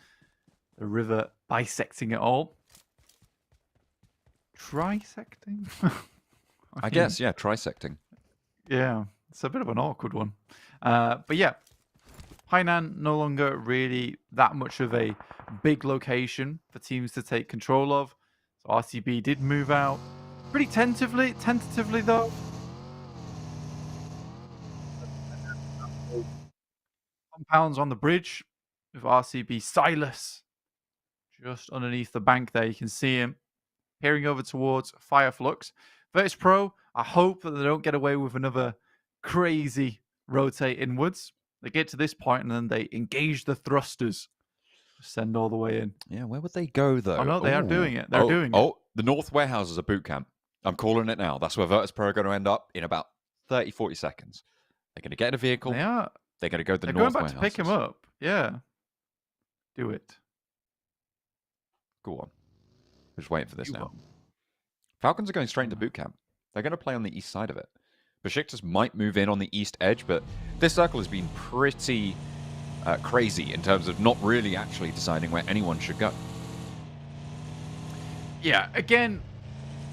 The river bisecting it all. Trisecting? I guess, yeah, trisecting. Yeah, it's a bit of an awkward one. But yeah, Hainan no longer really that much of a big location for teams to take control of. So RCB did move out pretty tentatively though. Compounds on the bridge with RCB Silas just underneath the bank there. You can see him peering over towards FLUX. Virtus Pro, I hope that they don't get away with another crazy rotate inwards. They get to this point and then they engage the thrusters. Send all the way in. Yeah, where would they go, though? Oh, no, they are doing it. They're doing it. Oh, the North Warehouse is a boot camp. I'm calling it now. That's where Virtus Pro are going to end up in about 30, 40 seconds. They're going to get in a vehicle. They are. They're going to go to the They're North going back Warehouses. to pick him up. Yeah. Do it. Go on. We're just waiting for this You now. will. Falcons are going straight into boot camp. They're going to play on the east side of it. BEŞİKTAŞ might move in on the east edge, but this circle has been pretty crazy in terms of not really actually deciding where anyone should go. Yeah, again,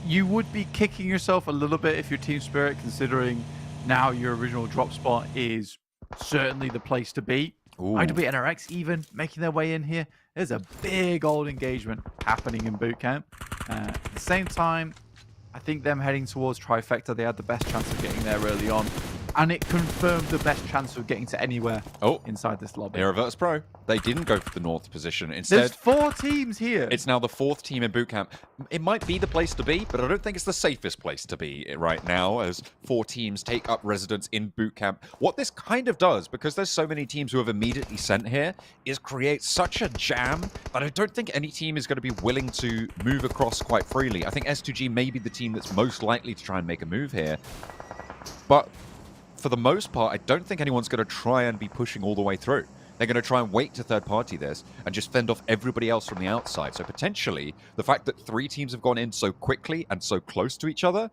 you would be kicking yourself a little bit if your team spirit, considering now your original drop spot is certainly the place to be. Ooh. IW NRX even making their way in here. There's a big old engagement happening in boot camp. At the same time, I think them heading towards Trifecta, they had the best chance of getting there early on. And it confirmed the best chance of getting to anywhere inside this lobby. Here are Virtus Pro. They didn't go for the north position. Instead, there's 4 teams here. It's now the 4th team in boot camp. It might be the place to be, but I don't think it's the safest place to be right now as 4 teams take up residence in boot camp. What this kind of does, because there's so many teams who have immediately sent here, is create such a jam that I don't think any team is going to be willing to move across quite freely. I think S2G may be the team that's most likely to try and make a move here. But for the most part, I don't think anyone's going to try and be pushing all the way through. They're going to try and wait to third-party this and just fend off everybody else from the outside. So potentially, the fact that 3 teams have gone in so quickly and so close to each other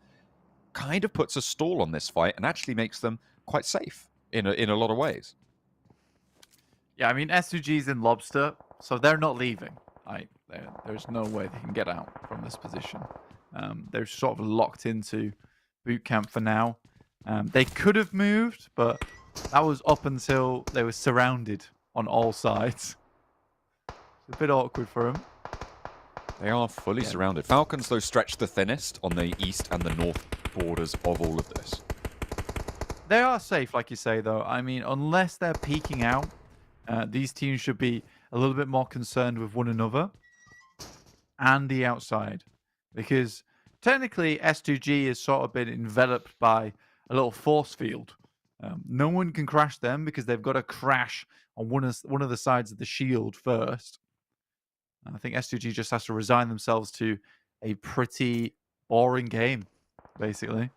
kind of puts a stall on this fight and actually makes them quite safe in a lot of ways. Yeah, I mean, S2G's in Lobster, so they're not leaving. There's no way they can get out from this position. They're sort of locked into boot camp for now. They could have moved, but that was up until they were surrounded on all sides. It's a bit awkward for them. They are fully surrounded. Falcons, though, stretch the thinnest on the east and the north borders of all of this. They are safe, like you say, though. I mean, unless they're peeking out, these teams should be a little bit more concerned with one another and the outside. Because technically, S2G has sort of been enveloped by a little force field. No one can crash them because they've got to crash on one of the sides of the shield first. I think S2G just has to resign themselves to a pretty boring game, basically.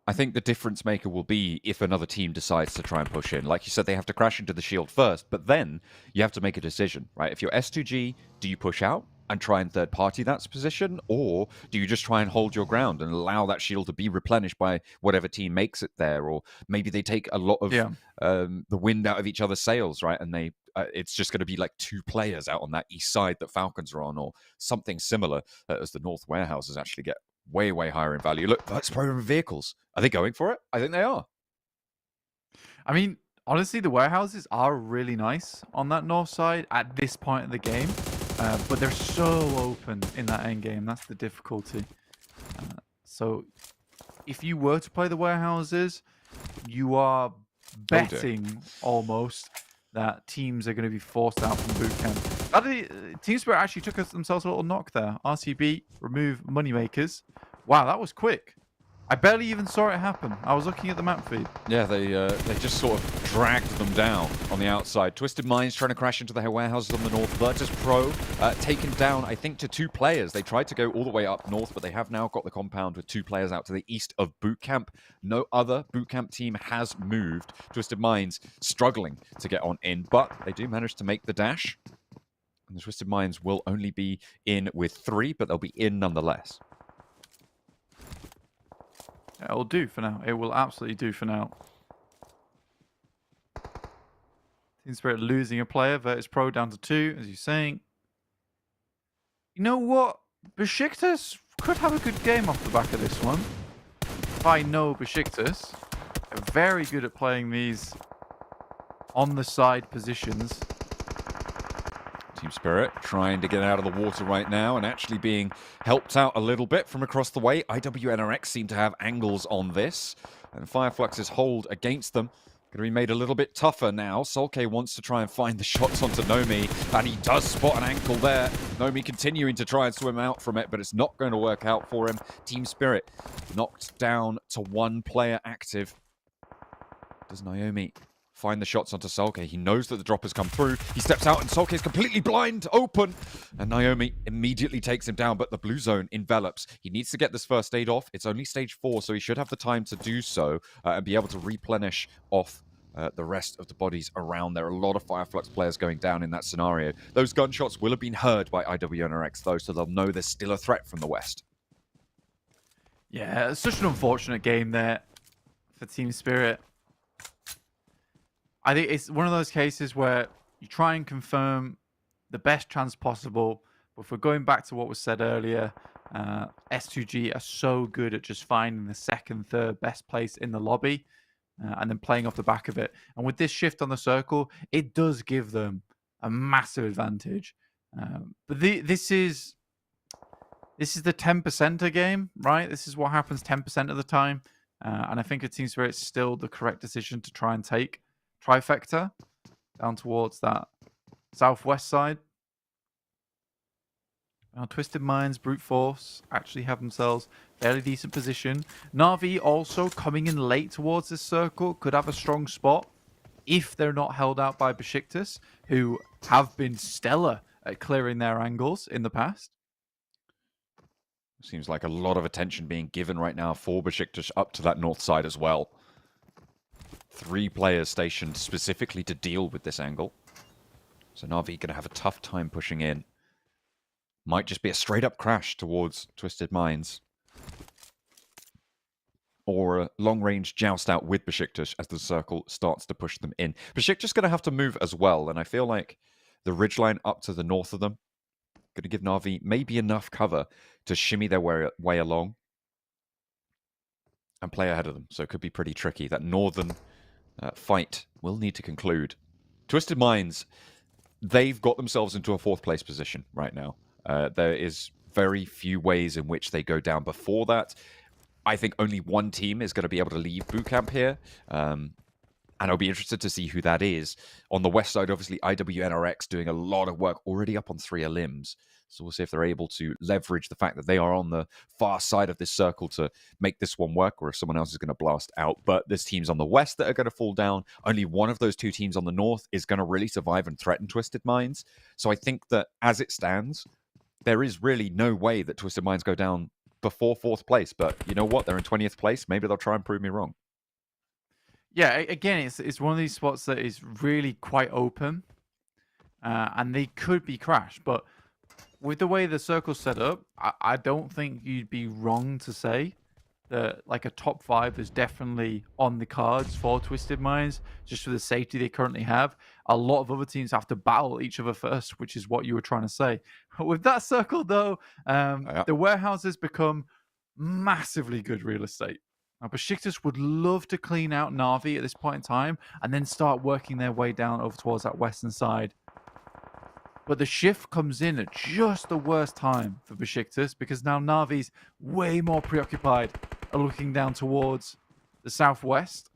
I think the difference maker will be if another team decides to try and push in. Like you said, they have to crash into the shield first, but then you have to make a decision, right? If you're S2G, do you push out and try and third-party that position, or do you just try and hold your ground and allow that shield to be replenished by whatever team makes it there? Or maybe they take a lot of the wind out of each other's sails, right? And they it's just going to be like 2 players out on that east side that Falcons are on, or something similar as the North Warehouses actually get way, way higher in value. Look, that's program vehicles. Are they going for it? I think they are. I mean, honestly, the warehouses are really nice on that north side at this point of the game. But they're so open in that end game. That's the difficulty. So if you were to play the warehouses, you are betting almost that teams are going to be forced out from boot camp. Team Spirit actually took themselves a little knock there. RCB remove moneymakers. Wow, that was quick. I barely even saw it happen. I was looking at the map feed. Yeah, they just sort of dragged them down on the outside. Twisted Minds trying to crash into the warehouses on the north. Virtus Pro taken down, I think, to 2 players. They tried to go all the way up north, but they have now got the compound with 2 players out to the east of boot camp. No other boot camp team has moved. Twisted Minds struggling to get on in, but they do manage to make the dash. And the Twisted Minds will only be in with 3, but they'll be in nonetheless. It'll do for now. It will absolutely do for now. Team Spirit losing a player. Virtus Pro down to 2, as you're saying. You know what? Besiktas could have a good game off the back of this one. If I know Besiktas, they're very good at playing these on the side positions. Team Spirit trying to get out of the water right now and actually being helped out a little bit from across the way. IWNRX seem to have angles on this, and FLUX's hold against them going to be made a little bit tougher now. Solke wants to try and find the shots onto Nomi, and he does spot an ankle there. Nomi continuing to try and swim out from it, but it's not going to work out for him. Team Spirit knocked down to 1 player active. Does Naomi find the shots onto Solke? He knows that the drop has come through. He steps out and Solke is completely blind, open. And Naomi immediately takes him down, but the blue zone envelops. He needs to get this first aid off. It's only stage 4, so he should have the time to do so and be able to replenish off the rest of the bodies around. There are a lot of FLUX players going down in that scenario. Those gunshots will have been heard by IWNRX, though, so they'll know there's still a threat from the west. Yeah, it's such an unfortunate game there for Team Spirit. I think it's one of those cases where you try and confirm the best chance possible. But if we're going back to what was said earlier, S2G are so good at just finding the second, third best place in the lobby and then playing off the back of it. And with this shift on the circle, it does give them a massive advantage. But this is the 10%er game, right? This is what happens 10% of the time. And I think a Team Spirit's still the correct decision to try and take trifecta down towards that southwest side. Now, Twisted Minds, Brute Force actually have themselves fairly decent position. Na'Vi also coming in late towards this circle could have a strong spot if they're not held out by Besiktas, who have been stellar at clearing their angles in the past. Seems like a lot of attention being given right now for Besiktas up to that north side as well. 3 players stationed specifically to deal with this angle. So Na'Vi going to have a tough time pushing in. Might just be a straight-up crash towards Twisted Minds. Or a long-range joust out with Besiktas as the circle starts to push them in. Besiktas going to have to move as well, and I feel like the ridgeline up to the north of them going to give Na'Vi maybe enough cover to shimmy their way along and play ahead of them. So it could be pretty tricky. That northern fight will need to conclude. Twisted Minds, they've got themselves into a 4th place position right now. There is very few ways in which they go down before that. I think only one team is going to be able to leave boot camp here. And I'll be interested to see who that is. On the west side, obviously, IWNRX doing a lot of work already up on 3 limbs. So we'll see if they're able to leverage the fact that they are on the far side of this circle to make this one work, or if someone else is going to blast out. But there's teams on the west that are going to fall down. Only one of those 2 teams on the north is going to really survive and threaten Twisted Minds. So I think that as it stands, there is really no way that Twisted Minds go down before 4th place. But you know what? They're in 20th place. Maybe they'll try and prove me wrong. Yeah, again, it's one of these spots that is really quite open. And they could be crashed. But with the way the circle's set up, I don't think you'd be wrong to say that like a top 5 is definitely on the cards for Twisted Minds, just for the safety they currently have. A lot of other teams have to battle each other first, which is what you were trying to say. But with that circle, though, the warehouses become massively good real estate. Now, Besiktas would love to clean out Na'Vi at this point in time and then start working their way down over towards that western side. But the shift comes in at just the worst time for Besiktas, because now Na'Vi's way more preoccupied at looking down towards the southwest.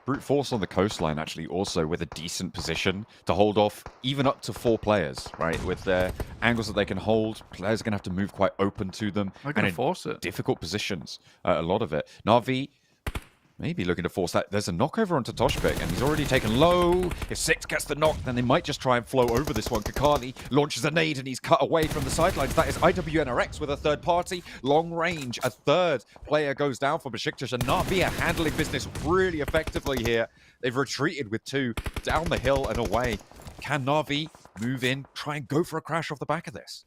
Brute Force on the coastline actually also with a decent position to hold off even up to 4 players, right? With their angles that they can hold, players are going to have to move quite open to them. They're going to force it. Difficult positions, a lot of it. Na'Vi maybe looking to force that. There's a knockover onto Toshbek, and he's already taken low. If 6 gets the knock, then they might just try and flow over this one. Kakali launches a nade, and he's cut away from the sidelines. That is IWNRX with a 3rd party. Long range, a 3rd player goes down for Besiktas, and Na'Vi are handling business really effectively here. They've retreated with 2 down the hill and away. Can Na'Vi move in, try and go for a crash off the back of this?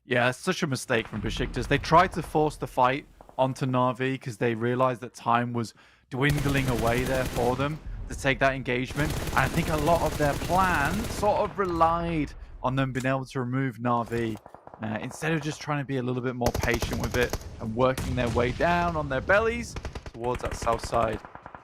Yeah, it's such a mistake from BEŞİKTAŞ. They tried to force the fight onto Na'Vi because they realized that time was dwindling away there for them to take that engagement. And I think a lot of their plan sort of relied on them being able to remove Na'Vi instead of just trying to be a little bit more patient with it and working their way down on their bellies towards that south side.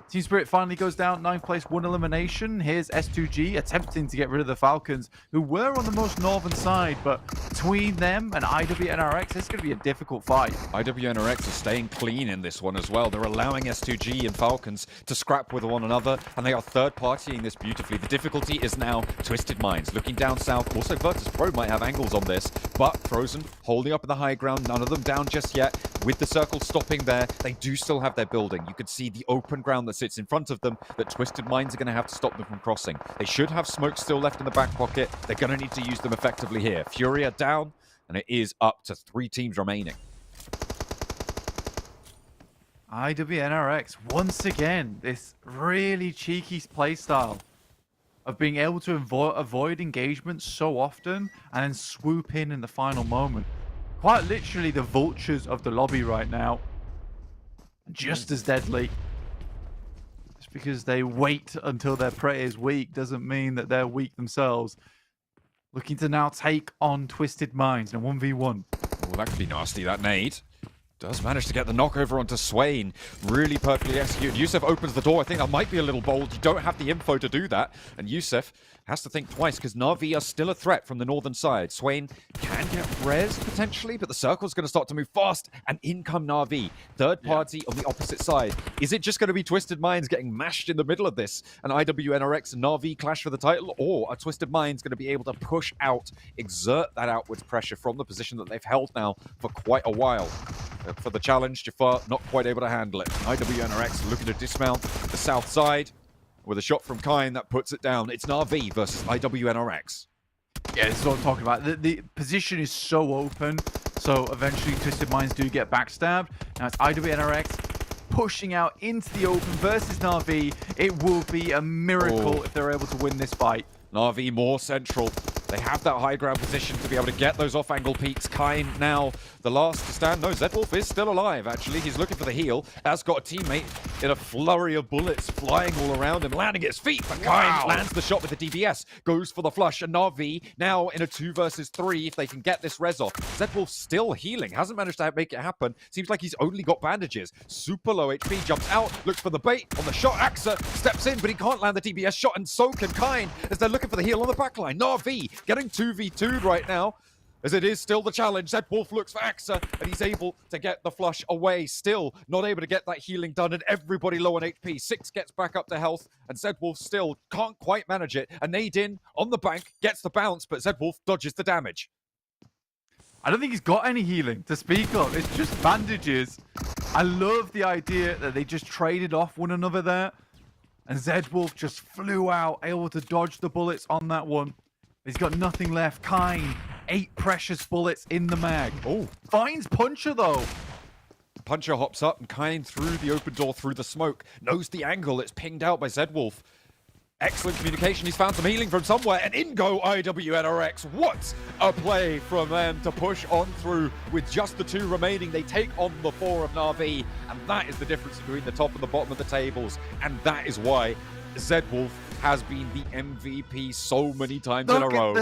Team Spirit finally goes down 9th place, 1 elimination. Here's S2G attempting to get rid of the Falcons, who were on the most northern side, but between them and IWNRX, it's going to be a difficult fight. IWNRX are staying clean in this one as well. They're allowing S2G and Falcons to scrap with one another, and they are third-partying this beautifully. The difficulty is now Twisted Minds looking down south. Also, Virtus Pro might have angles on this, but Frozen holding up in the high ground. None of them down just yet. With the circle stopping there, they do still have their building. You can see the open ground that sits in front of them that Twisted Minds are going to have to stop them from crossing. They should have smoke still left in the back pocket. They're going to need to use them effectively here. Fury are down, and it is up to 3 teams remaining. IWNRX, once again, this really cheeky playstyle of being able to avoid engagement so often and then swoop in the final moment. Quite literally the vultures of the lobby right now. Just as deadly. Just because they wait until their prey is weak doesn't mean that they're weak themselves. Looking to now take on Twisted Minds in a 1v1. Oh, that could be nasty, that nade. Does manage to get the knockover onto Swain. Really perfectly executed. Yusuf opens the door. I think that might be a little bold. You don't have the info to do that. And Yusuf has to think twice because Na'Vi are still a threat from the northern side. Swain can get res potentially, but the circle's going to start to move fast. And in come Na'Vi. Third party on the opposite side. Is it just going to be Twisted Minds getting mashed in the middle of this? An IWNRX and Na'Vi clash for the title? Or are Twisted Minds going to be able to push out, exert that outwards pressure from the position that they've held now for quite a while? For the challenge, Jafar not quite able to handle it. IWNRX looking to dismount the south side with a shot from Kine that puts it down. It's Na'Vi versus IWNRX. Yeah, this is what I'm talking about. The position is so open, so eventually Twisted Minds do get backstabbed. Now it's IWNRX pushing out into the open versus Na'Vi. It will be a miracle if they're able to win this fight. Na'Vi more central. They have that high ground position to be able to get those off-angle peaks. Kine now the last to stand. No, Zedwolf is still alive, actually. He's looking for the heal. Has got a teammate in a flurry of bullets flying all around him, landing at his feet. But Kine lands the shot with the DBS, goes for the flush. And Na'Vi now in a 2 versus 3 if they can get this res off. Zedwolf still healing. Hasn't managed to make it happen. Seems like he's only got bandages. Super low HP. Jumps out, looks for the bait on the shot. Axa steps in, but he can't land the DBS shot. And so can Kine as they're looking for the heal on the backline. Na'Vi getting 2v2'd right now, as it is still the challenge. Zedwolf looks for Axa, and he's able to get the flush away. Still not able to get that healing done, and everybody low on HP. 6 gets back up to health, and Zedwolf still can't quite manage it. A nade in on the bank, gets the bounce, but Zedwolf dodges the damage. I don't think he's got any healing to speak of. It's just bandages. I love the idea that they just traded off one another there, and Zedwolf just flew out, able to dodge the bullets on that one. He's got nothing left. Kine, 8 precious bullets in the mag. Oh, finds Puncher though. Puncher hops up and Kine through the open door, through the smoke. Knows the angle. It's pinged out by Zedwolf. Excellent communication. He's found some healing from somewhere. And in go IWNRX. What a play from them to push on through with just the 2 remaining. They take on the 4 of Na'Vi. And that is the difference between the top and the bottom of the tables. And that is why Zedwolf has been the MVP so many times in a row.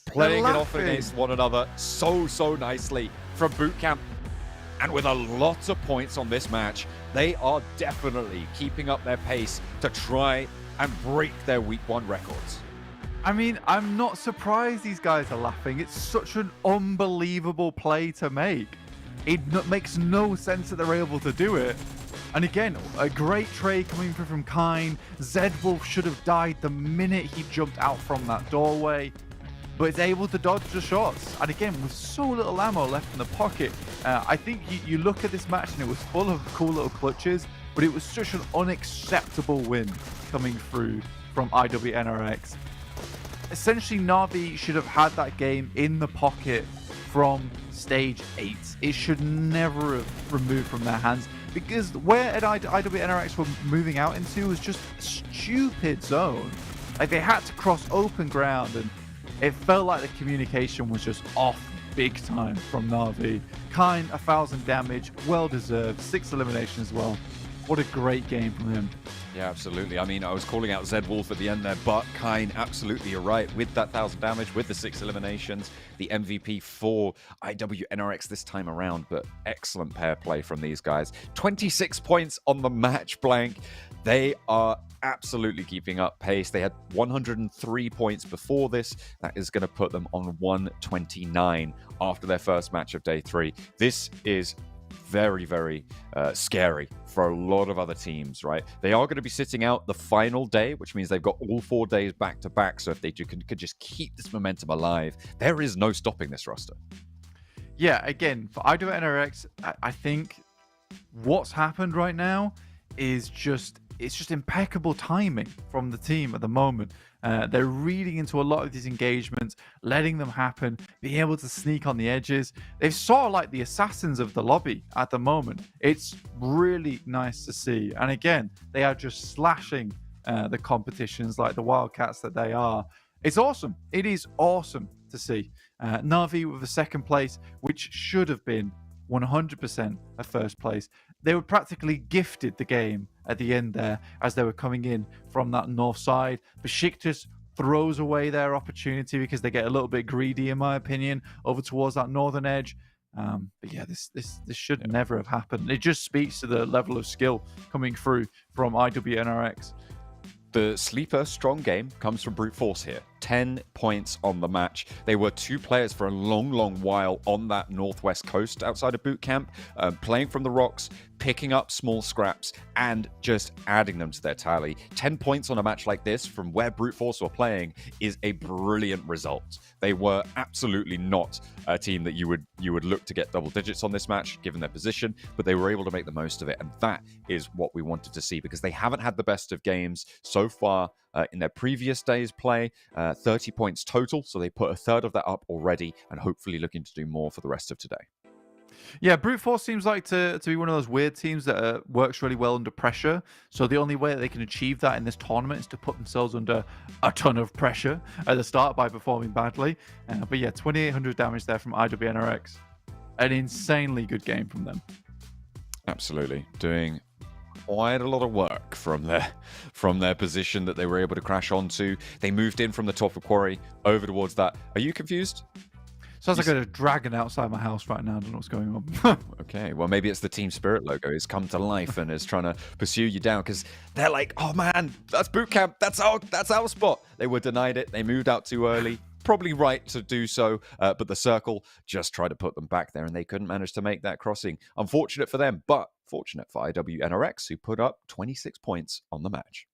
Playing it off against one another so nicely from boot camp. And with a lot of points on this match, they are definitely keeping up their pace to try and break their week 1 records. I mean, I'm not surprised these guys are laughing. It's such an unbelievable play to make. It makes no sense that they're able to do it. And again, a great trade coming through from Kine. Zedwolf should have died the minute he jumped out from that doorway, but is able to dodge the shots. And again, with so little ammo left in the pocket, I think you look at this match and it was full of cool little clutches, but it was such an unacceptable win coming through from IWNRX. Essentially, Na'Vi should have had that game in the pocket from stage 8. It should never have removed from their hands, because where IWNRX were moving out into was just a stupid zone. Like, they had to cross open ground, and it felt like the communication was just off big time from Na'Vi. Kine, 1,000 damage, well deserved, 6 elimination as well. What a great game from him. Yeah, absolutely. I mean, I was calling out Zed Wolf at the end there, but Kine, absolutely, you're right. With that 1,000 damage, with the 6 eliminations, the MVP for IWNRX this time around, but excellent pair play from these guys. 26 points on the match blank. They are absolutely keeping up pace. They had 103 points before this. That is going to put them on 129 after their first match of day 3. This is very, very scary for a lot of other teams, right? They are going to be sitting out the final day, which means they've got all 4 days back to back. So if they could just keep this momentum alive, there is no stopping this roster. Yeah, again, for IWNRX, I think what's happened right now is it's just impeccable timing from the team at the moment. They're reading into a lot of these engagements, letting them happen, being able to sneak on the edges. They've sort of like the assassins of the lobby at the moment. It's really nice to see. And again, they are just slashing the competitions like the Wildcats that they are. It's awesome. It is awesome to see. Na'Vi with a second place, which should have been 100% a first place. They were practically gifted the game at the end there as they were coming in from that north side. BEŞİKTAŞ throws away their opportunity because they get a little bit greedy, in my opinion, over towards that northern edge. But yeah, this should never have happened. It just speaks to the level of skill coming through from IWNRX. The sleeper strong game comes from Brute Force here. 10 points on the match. They were 2 players for a long, long while on that northwest coast outside of boot camp, playing from the rocks, picking up small scraps, and just adding them to their tally. 10 points on a match like this from where Brute Force were playing is a brilliant result. They were absolutely not a team that you would look to get double digits on this match, given their position, but they were able to make the most of it, and that is what we wanted to see, because they haven't had the best of games so far in their previous day's play. 30 points total, so they put a third of that up already, and hopefully looking to do more for the rest of today. Yeah, Brute Force seems like to be one of those weird teams that works really well under pressure. So the only way that they can achieve that in this tournament is to put themselves under a ton of pressure at the start by performing badly. But yeah, 2,800 damage there from IWNRX. An insanely good game from them. Absolutely. Doing quite a lot of work from their position that they were able to crash onto. They moved in from the top of quarry over towards that. Are you confused? Sounds like a dragon outside my house right now. I don't know what's going on. Okay, well, maybe it's the Team Spirit logo. It's come to life and is trying to pursue you down, because they're like, oh man, that's boot camp. That's our spot. They were denied it. They moved out too early. Probably right to do so, but the circle just tried to put them back there, and they couldn't manage to make that crossing. Unfortunate for them, but fortunate for IWNRX, who put up 26 points on the match.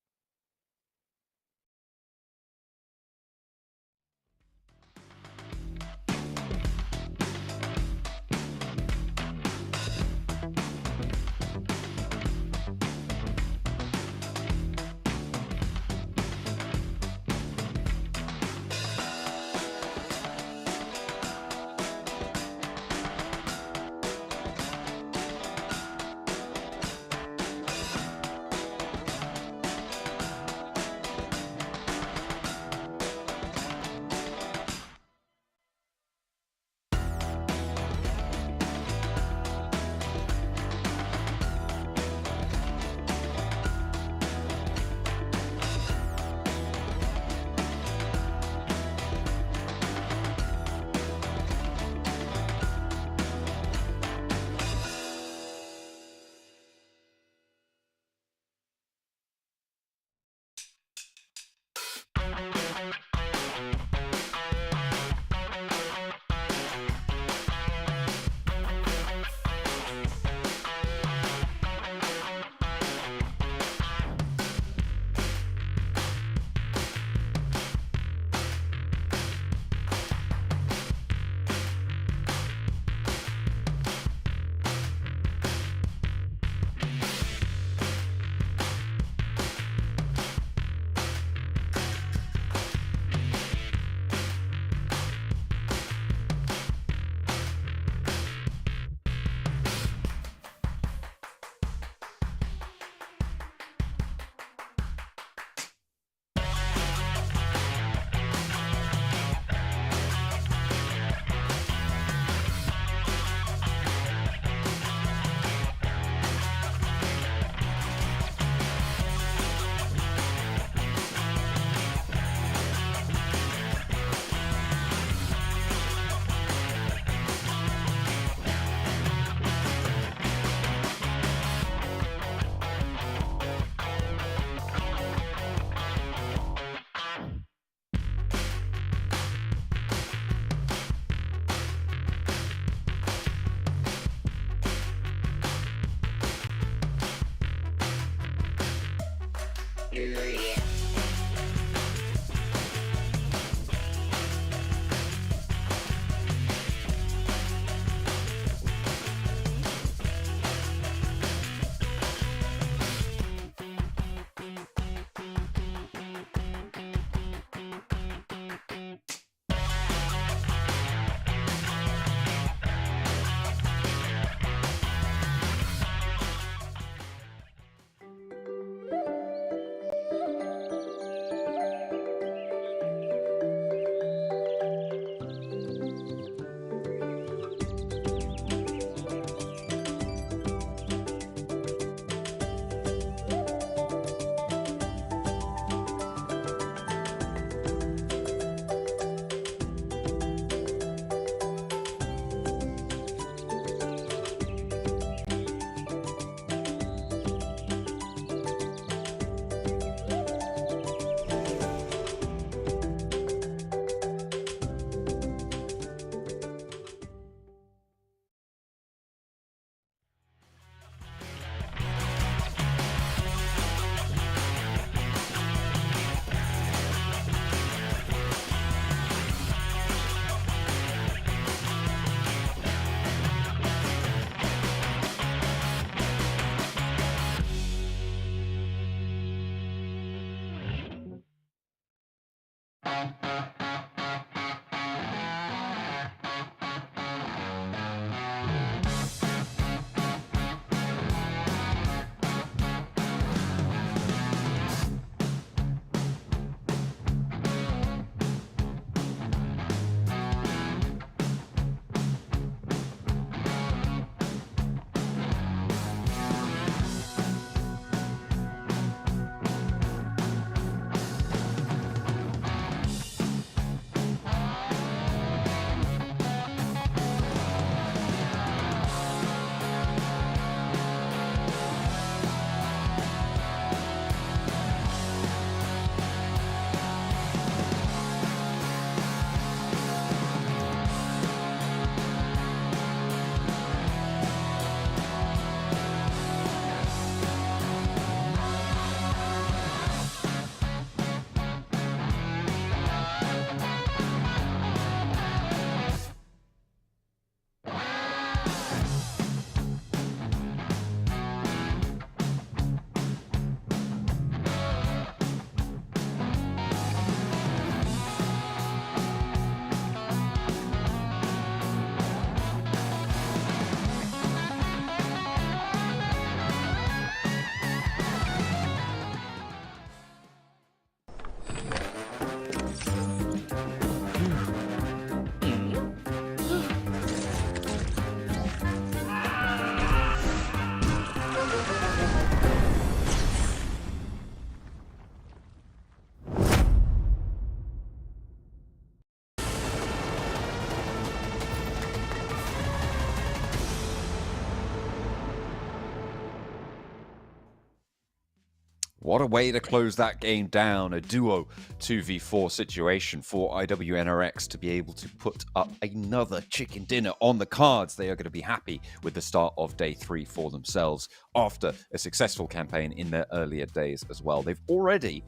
What a way to close that game down. A duo 2v4 situation for IWNRX to be able to put up another chicken dinner on the cards. They are going to be happy with the start of day 3 for themselves after a successful campaign in their earlier days as well. They've already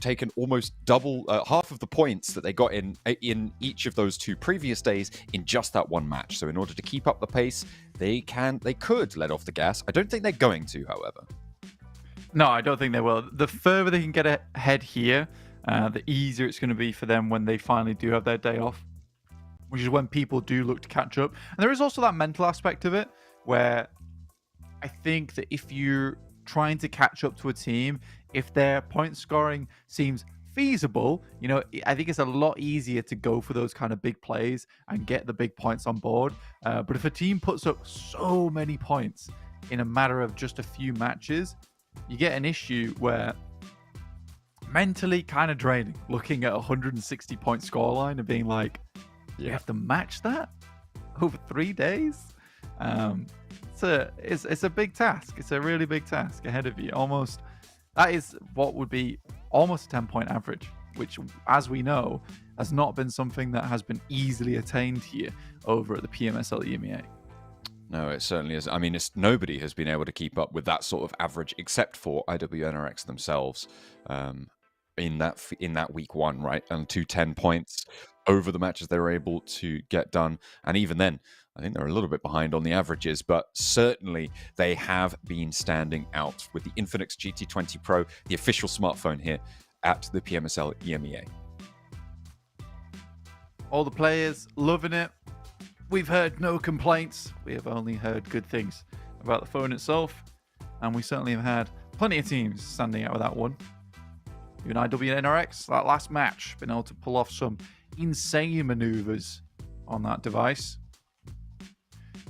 taken almost double, half of the points that they got in each of those 2 previous days in just that one match. So in order to keep up the pace, they could let off the gas. I don't think they're going to, however. No, I don't think they will. The further they can get ahead here, the easier it's going to be for them when they finally do have their day off, which is when people do look to catch up. And there is also that mental aspect of it, where I think that if you're trying to catch up to a team, if their point scoring seems feasible, you know, I think it's a lot easier to go for those kind of big plays and get the big points on board. But if a team puts up so many points in a matter of just a few matches, you get an issue where mentally kind of draining, looking at a 160 point scoreline and being like, you have to match that over 3 days. It's a big task. It's a really big task ahead of you. Almost, that is what would be almost a 10-point average, which, as we know, has not been something that has been easily attained here over at the PMSL EMEA. No, it certainly is. I mean, nobody has been able to keep up with that sort of average except for IWNRX themselves in that week 1, right? And 210 points over the matches they were able to get done. And even then, I think they're a little bit behind on the averages, but certainly they have been standing out with the INFINIX GT20 Pro, the official smartphone here at the PMSL EMEA. All the players loving it. We've heard no complaints. We have only heard good things about the phone itself. And we certainly have had plenty of teams standing out with that one. Even IWNRX, that last match, been able to pull off some insane maneuvers on that device.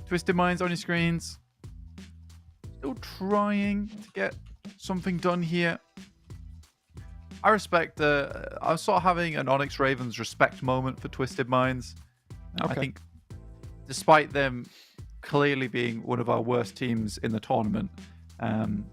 Twisted Minds on your screens. Still trying to get something done here. I respect, I'm sort of having an Onyx Ravens respect moment for Twisted Minds. Okay. I think despite them clearly being one of our worst teams in the tournament, I don't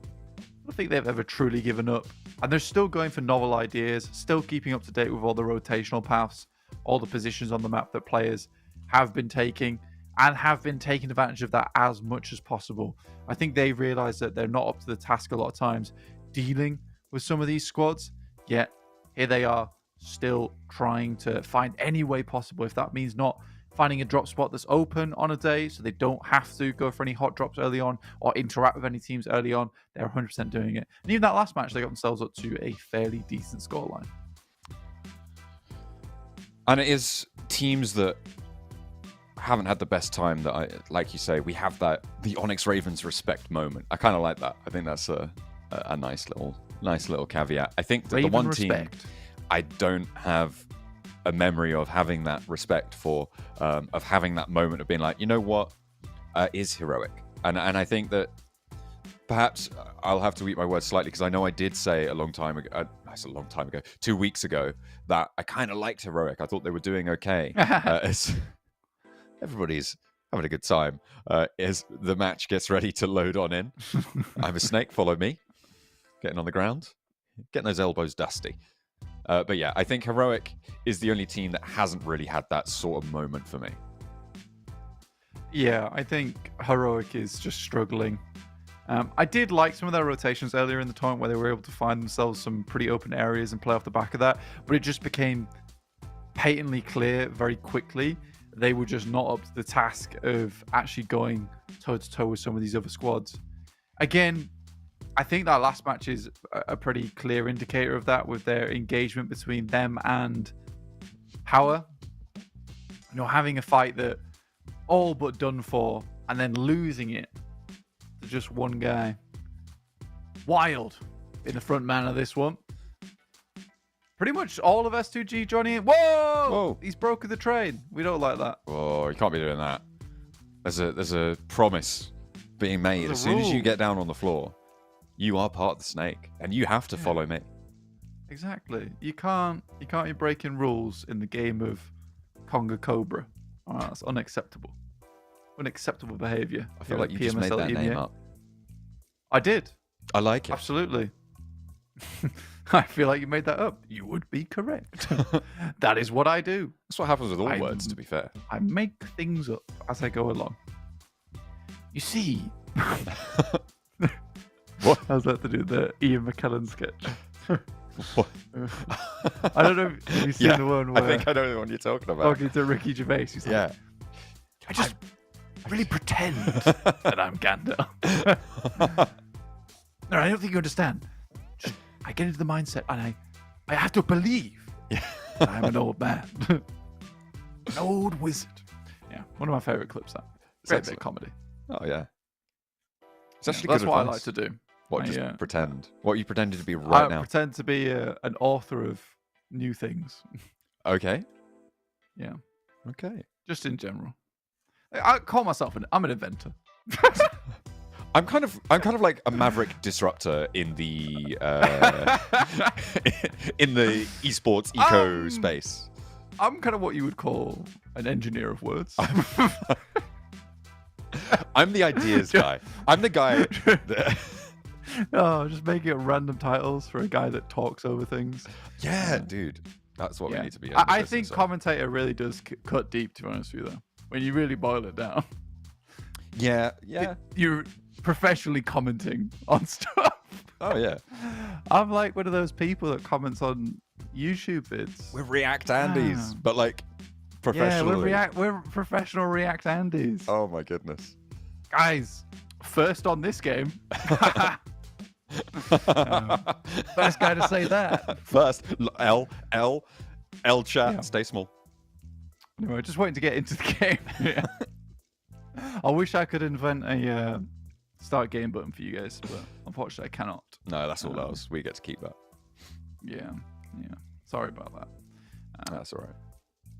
think they've ever truly given up. And they're still going for novel ideas, still keeping up to date with all the rotational paths, all the positions on the map that players have been taking, and have been taking advantage of that as much as possible. I think they realize that they're not up to the task a lot of times dealing with some of these squads, yet here they are still trying to find any way possible, if that means not finding a drop spot that's open on a day so they don't have to go for any hot drops early on or interact with any teams early on. They're 100% doing it. And even that last match, they got themselves up to a fairly decent scoreline. And it is teams that haven't had the best time that like you say, we have the Onyx Ravens respect moment. I kind of like that. I think that's a nice little caveat. I think that Raven the one respect. team I don't have a memory of having that respect for, of having that moment of being like, you know what, is Heroic. And I think that perhaps I'll have to eat my words slightly, because I know I did say a long time ago, 2 weeks ago, that I kind of liked Heroic. I thought they were doing okay. Everybody's having a good time as the match gets ready to load on in. I'm a snake, follow me. Getting on the ground, getting those elbows dusty. But yeah, I think Heroic is the only team that hasn't really had that sort of moment for me. Yeah, I think Heroic is just struggling. I did like some of their rotations earlier in the tournament where they were able to find themselves some pretty open areas and play off the back of that, but it just became patently clear very quickly they were just not up to the task of actually going toe-to-toe with some of these other squads. Again, I think that last match is a pretty clear indicator of that, with their engagement between them and Power. You know, having a fight that all but done for and then losing it to just one guy. Wild in the front man of this one. Pretty much all of S2G joining in. Whoa! He's broken the train. We don't like that. Oh, you can't be doing that. There's a promise being made. As soon as you get down on the floor, you are part of the snake, and you have to follow me. Exactly. You can't be breaking rules in the game of Conga Cobra. Oh, that's unacceptable. Unacceptable behavior. I feel like you just made that name up. I did. I like it. Absolutely. I feel like you made that up. You would be correct. That is what I do. That's what happens with all words, to be fair. I make things up as I go along. You see... What? How's that to do with the Ian McKellen sketch? What? I don't know if you've seen the one where... I think I know the one you're talking about. Talking to Ricky Gervais. He's like, I just really pretend that I'm Gandalf. No, I don't think you understand. Just, I get into the mindset and I have to believe that I'm an old man. An old wizard. Yeah, one of my favourite clips, that. Great bit of comedy. Oh, yeah. It's actually That's good what advice. I like to do. What, just pretend? What are you pretending to be right now? I pretend to be an author of new things. Okay. Yeah. Okay. Just in general. I call myself I'm an inventor. I'm kind of like a maverick disruptor in the in the esports eco space. I'm kind of what you would call an engineer of words. I'm the ideas guy. I'm the guy that... Oh, just making up random titles for a guy that talks over things. Yeah, dude. That's what we need to be. I think commentator really does cut deep, to be honest with you, though. When you really boil it down. Yeah. You're professionally commenting on stuff. Oh, yeah. I'm like one of those people that comments on YouTube vids. We're React Andes, but like professionally. Yeah, we're professional React Andes. Oh, my goodness. Guys, first on this game. First guy to say that. First, L chat, Yeah. stay small. Anyway, just waiting to get into the game. Yeah. I wish I could invent a start game button for you guys, but unfortunately I cannot. No, that's all ours. We get to keep that. Yeah. Sorry about that. That's all right.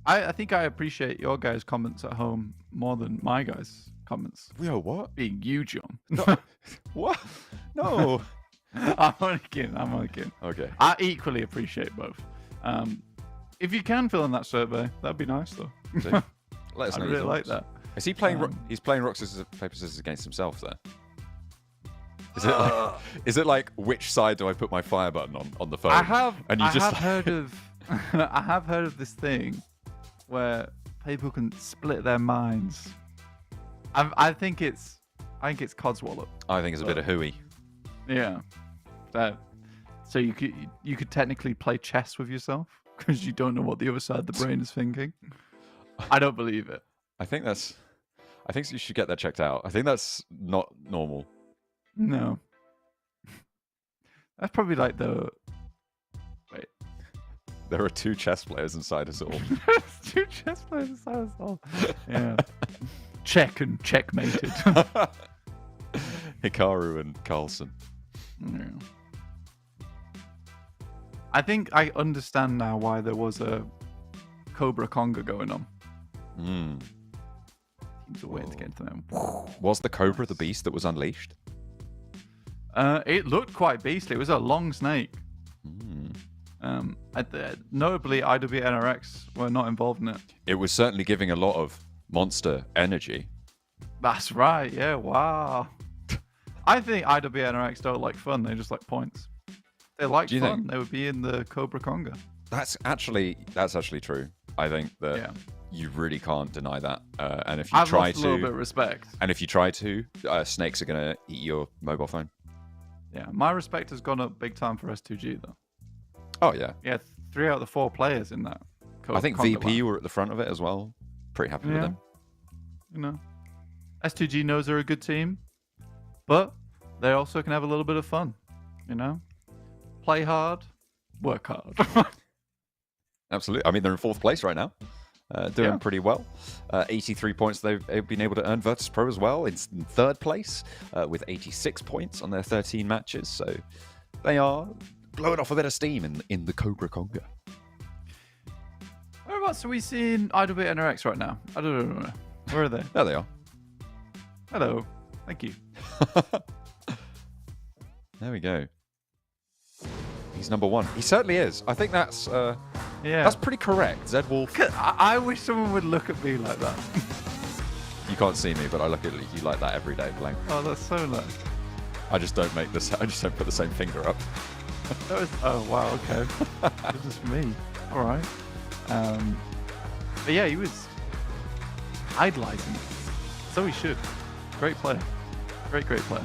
I think I appreciate your guys' comments at home more than my guys' comments. Yo, what? Being you, John. No. What? No. I'm only kidding. Okay. I equally appreciate both. If you can fill in that survey, that'd be nice, though. Let us I know. really like that. Is he playing? He's playing rock scissors paper scissors against himself there. Is it like? Is it like which side do I put my fire button on the phone? I have heard of. I have heard of this thing where people can split their minds. I think it's Codswallop. I think it's a bit of hooey. Yeah. So you could technically play chess with yourself because you don't know what the other side of the brain is thinking. I don't believe it. I think you should get that checked out. I think that's not normal. No. That's probably like the... Wait. There are 2 chess players inside us all. There's 2 chess players inside us all. Yeah. Check and checkmated. Hikaru and Carlson. Yeah. I think I understand now why there was a Cobra Conga going on. Seems a way to get into them. Was the Cobra the beast that was unleashed? It looked quite beastly. It was a long snake. Notably, IWNRX were not involved in it. It was certainly giving a lot of monster energy. That's right. Yeah. Wow. I think IWNRX don't like fun. They just like points. They like fun. Think? They would be in the Cobra Conga. That's actually true. I think that you really can't deny that. And if you I've try lost a little bit of respect. And if you try to, snakes are gonna eat your mobile phone. Yeah, my respect has gone up big time for S2G though. Oh yeah. Yeah, 3 out of the 4 players in that. I think Conga VP line. were at the front of it as well. Pretty happy with them. You know, S2G knows they're a good team, but they also can have a little bit of fun. You know, play hard, work hard. Absolutely. I mean, they're in 4th place right now. Doing pretty well. 83 points they've been able to earn. Virtus Pro as well in 3rd place with 86 points on their 13 matches. So they are blowing off a bit of steam in the Cobra Conga. Whereabouts are we seeing IWNRX right now? I don't know. Where are they? There they are. Hello. Thank you. There we go. He's number 1. He certainly is. I think that's pretty correct. Zed Wolf. I wish someone would look at me like that. You can't see me, but I look at you like that every day, Blank. Oh, that's so nice. I just don't put the same finger up. Oh wow, okay. This is for me. All right. But yeah, he was idolizing it. So he should. Great player. Great player.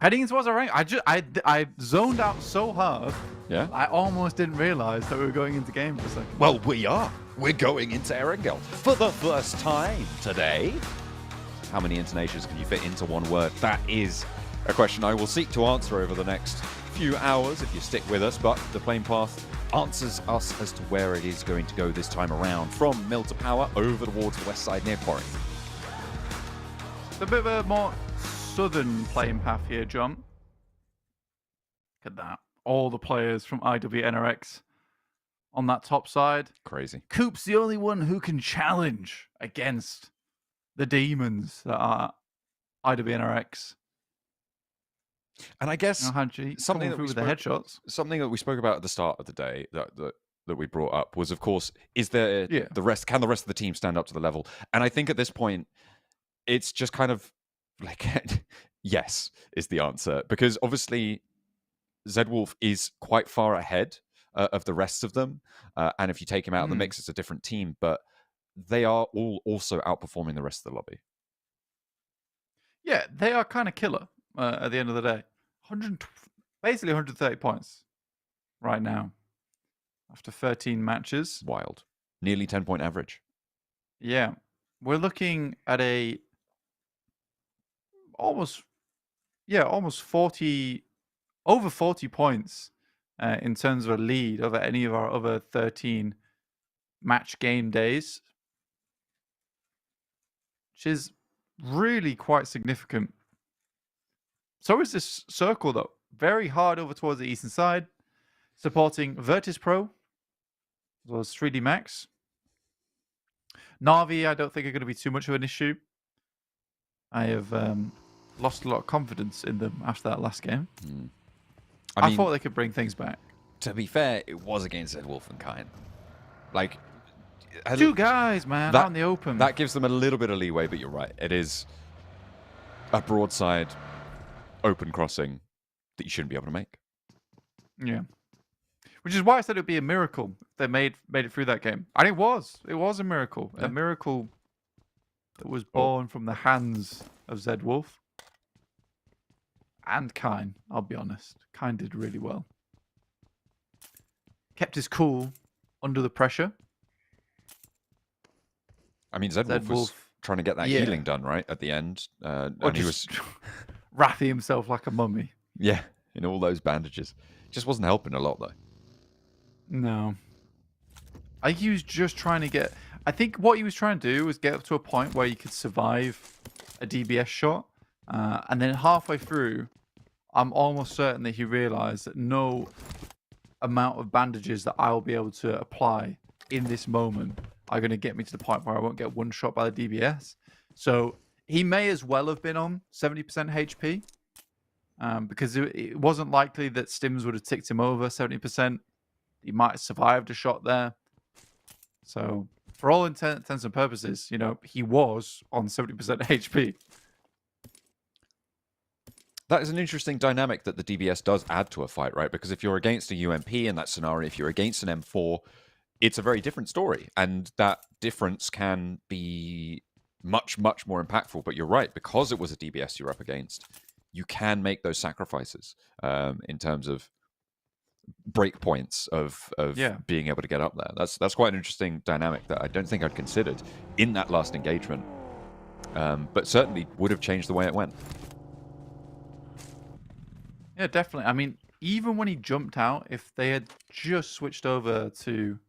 Heading into what's our rank, I zoned out so hard. Yeah. I almost didn't realize that we were going into game for a second. Well, we are. We're going into Erangel for the first time today. How many intonations can you fit into one word? That is a question I will seek to answer over the next few hours if you stick with us, but the playing path answers us as to where it is going to go this time around, from Mill to Power over towards the west side near Quarry. It's a bit of a more southern playing path here, John. Look at that. All the players from IWNRX on that top side. Crazy. Coop's the only one who can challenge against the demons that are IWNRX. And I guess something that with the headshots. Something that we spoke about at the start of the day that we brought up was, of course, is there the rest? Can the rest of the team stand up to the level? And I think at this point, it's just kind of like yes is the answer, because obviously Zedwolf is quite far ahead of the rest of them, and if you take him out of the mix, it's a different team. But they are all also outperforming the rest of the lobby. Yeah, they are kind of killer at the end of the day. Basically 130 points right now after 13 matches. Wild. Nearly 10-point average. Yeah. We're looking at almost 40, over 40 points in terms of a lead over any of our other 13 match game days, which is really quite significant. So is this circle, though. Very hard over towards the eastern side, supporting Virtus Pro, as well as 3D Max. Na'Vi, I don't think are going to be too much of an issue. I have lost a lot of confidence in them after that last game. I mean, thought they could bring things back. To be fair, it was against Zedwolf and Kine. Like, two guys, man, out in the open. That gives them a little bit of leeway, but you're right. It is a broadside open crossing that you shouldn't be able to make. Yeah. Which is why I said it would be a miracle if they made it through that game. And it was. It was a miracle. Yeah. A miracle that was born from the hands of Zedwolf. And Kine, I'll be honest. Kine did really well. Kept his cool under the pressure. I mean, Zedwolf was trying to get that healing done, right, at the end. And he was wrapping himself like a mummy. Yeah, in all those bandages. Just wasn't helping a lot, though. No. I think he was just trying to get... I think what he was trying to do was get up to a point where you could survive a DBS shot. And then halfway through, I'm almost certain that he realized that no amount of bandages that I'll be able to apply in this moment are going to get me to the point where I won't get one shot by the DBS. So he may as well have been on 70% HP. Because it wasn't likely that Stims would have ticked him over 70%. He might have survived a shot there. So, for all intents and purposes, you know, he was on 70% HP. That is an interesting dynamic that the DBS does add to a fight, right? Because if you're against a UMP in that scenario, if you're against an M4, it's a very different story. And that difference can be much, much more impactful. But you're right, because it was a DBS you're up against, you can make those sacrifices in terms of break points of being able to get up there. That's quite an interesting dynamic that I don't think I'd considered in that last engagement, but certainly would have changed the way it went. Yeah, definitely. I mean, even when he jumped out, if they had just switched over to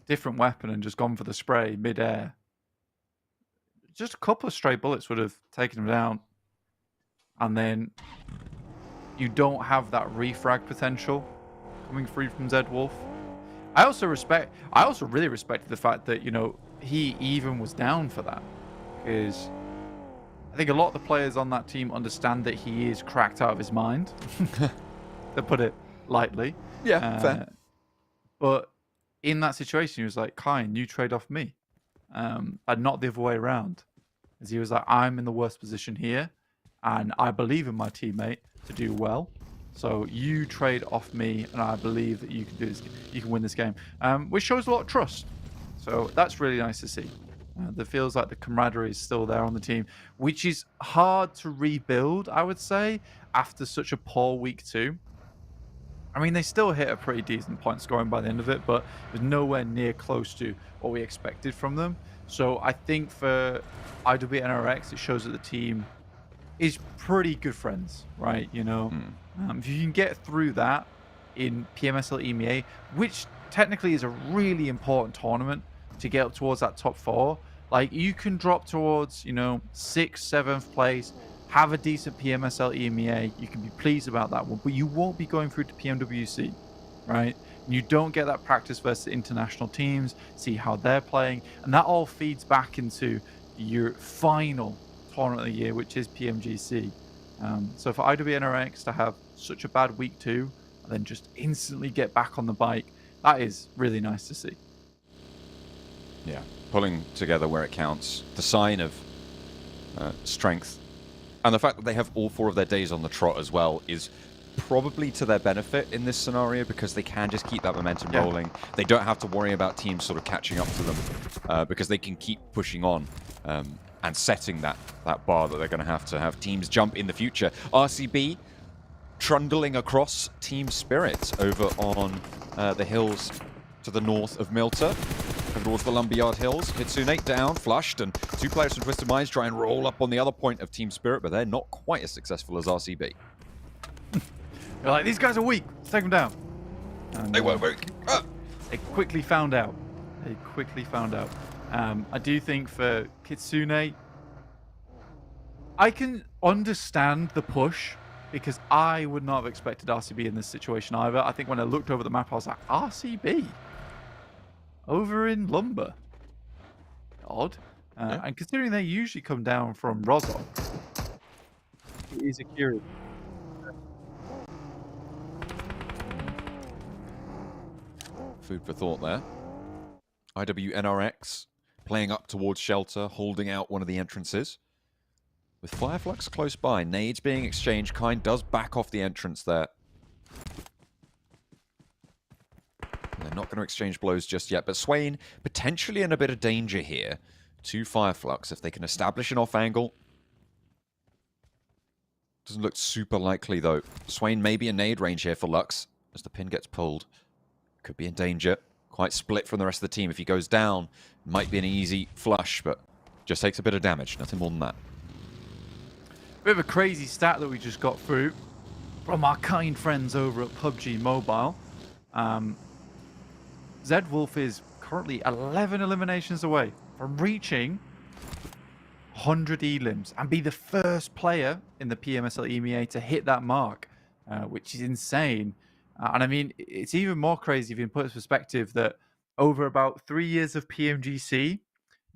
different weapon and just gone for the spray mid-air, just a couple of stray bullets would have taken him down. And then you don't have that refrag potential coming free from Zedwolf. I also really respected the fact that, you know, he even was down for that. Because I think a lot of the players on that team understand that he is cracked out of his mind. To put it lightly. Yeah, fair. But in that situation, he was like, Kine, you trade off me. And not the other way around. As he was like, I'm in the worst position here. and I believe in my teammate to do well. So you trade off me, and I believe that you can do this. You can win this game, which shows a lot of trust. So that's really nice to see. There feels like the camaraderie is still there on the team, which is hard to rebuild, I would say, after such a poor week 2. I mean, they still hit a pretty decent point scoring by the end of it, but it was nowhere near close to what we expected from them. So I think for IWNRX, it shows that the team is pretty good friends, right? You know, if you can get through that in PMSL EMEA, which technically is a really important tournament to get up towards that top 4, like you can drop towards, you know, 6th, 7th place, have a decent PMSL EMEA, you can be pleased about that one, but you won't be going through to PMWC, right? You don't get that practice versus international teams, see how they're playing, and that all feeds back into your final tournament of the year, which is PMGC. So for IWNRX to have such a bad week 2 and then just instantly get back on the bike, that is really nice to see. Yeah, pulling together where it counts, the sign of strength. And the fact that they have all 4 of their days on the trot as well is probably to their benefit in this scenario, because they can just keep that momentum rolling. They don't have to worry about teams sort of catching up to them, because they can keep pushing on and setting that bar that they're going to have teams jump in the future. RCB trundling across Team Spirit over on the hills to the north of Milta, towards the Lumberyard Hills. Kitsune down, flushed, and 2 players from Twisted Minds try and roll up on the other point of Team Spirit, but they're not quite as successful as RCB. They're like, these guys are weak, let's take them down. And, they were weak. They quickly found out. I do think for Kitsune, I can understand the push, because I would not have expected RCB in this situation either. I think when I looked over the map, I was like, RCB? Over in Lumber? Odd. And considering they usually come down from Rozok, it is a curious. Food for thought there. IWNRX playing up towards shelter, holding out one of the entrances. With FLUX close by, nades being exchanged, Kind does back off the entrance there. They're not going to exchange blows just yet, but Swain potentially in a bit of danger here to FLUX if they can establish an off angle. Doesn't look super likely though. Swain may be in nade range here for Lux as the pin gets pulled. Could be in danger. Quite split from the rest of the team. If he goes down, might be an easy flush, but just takes a bit of damage. Nothing more than that. Bit of a crazy stat that we just got through from our kind friends over at PUBG Mobile. Zedwolf is currently 11 eliminations away from reaching 100 elims and be the first player in the PMSL EMEA to hit that mark, which is insane. And I mean, it's even more crazy if you can put it in perspective that over about 3 years of PMGC,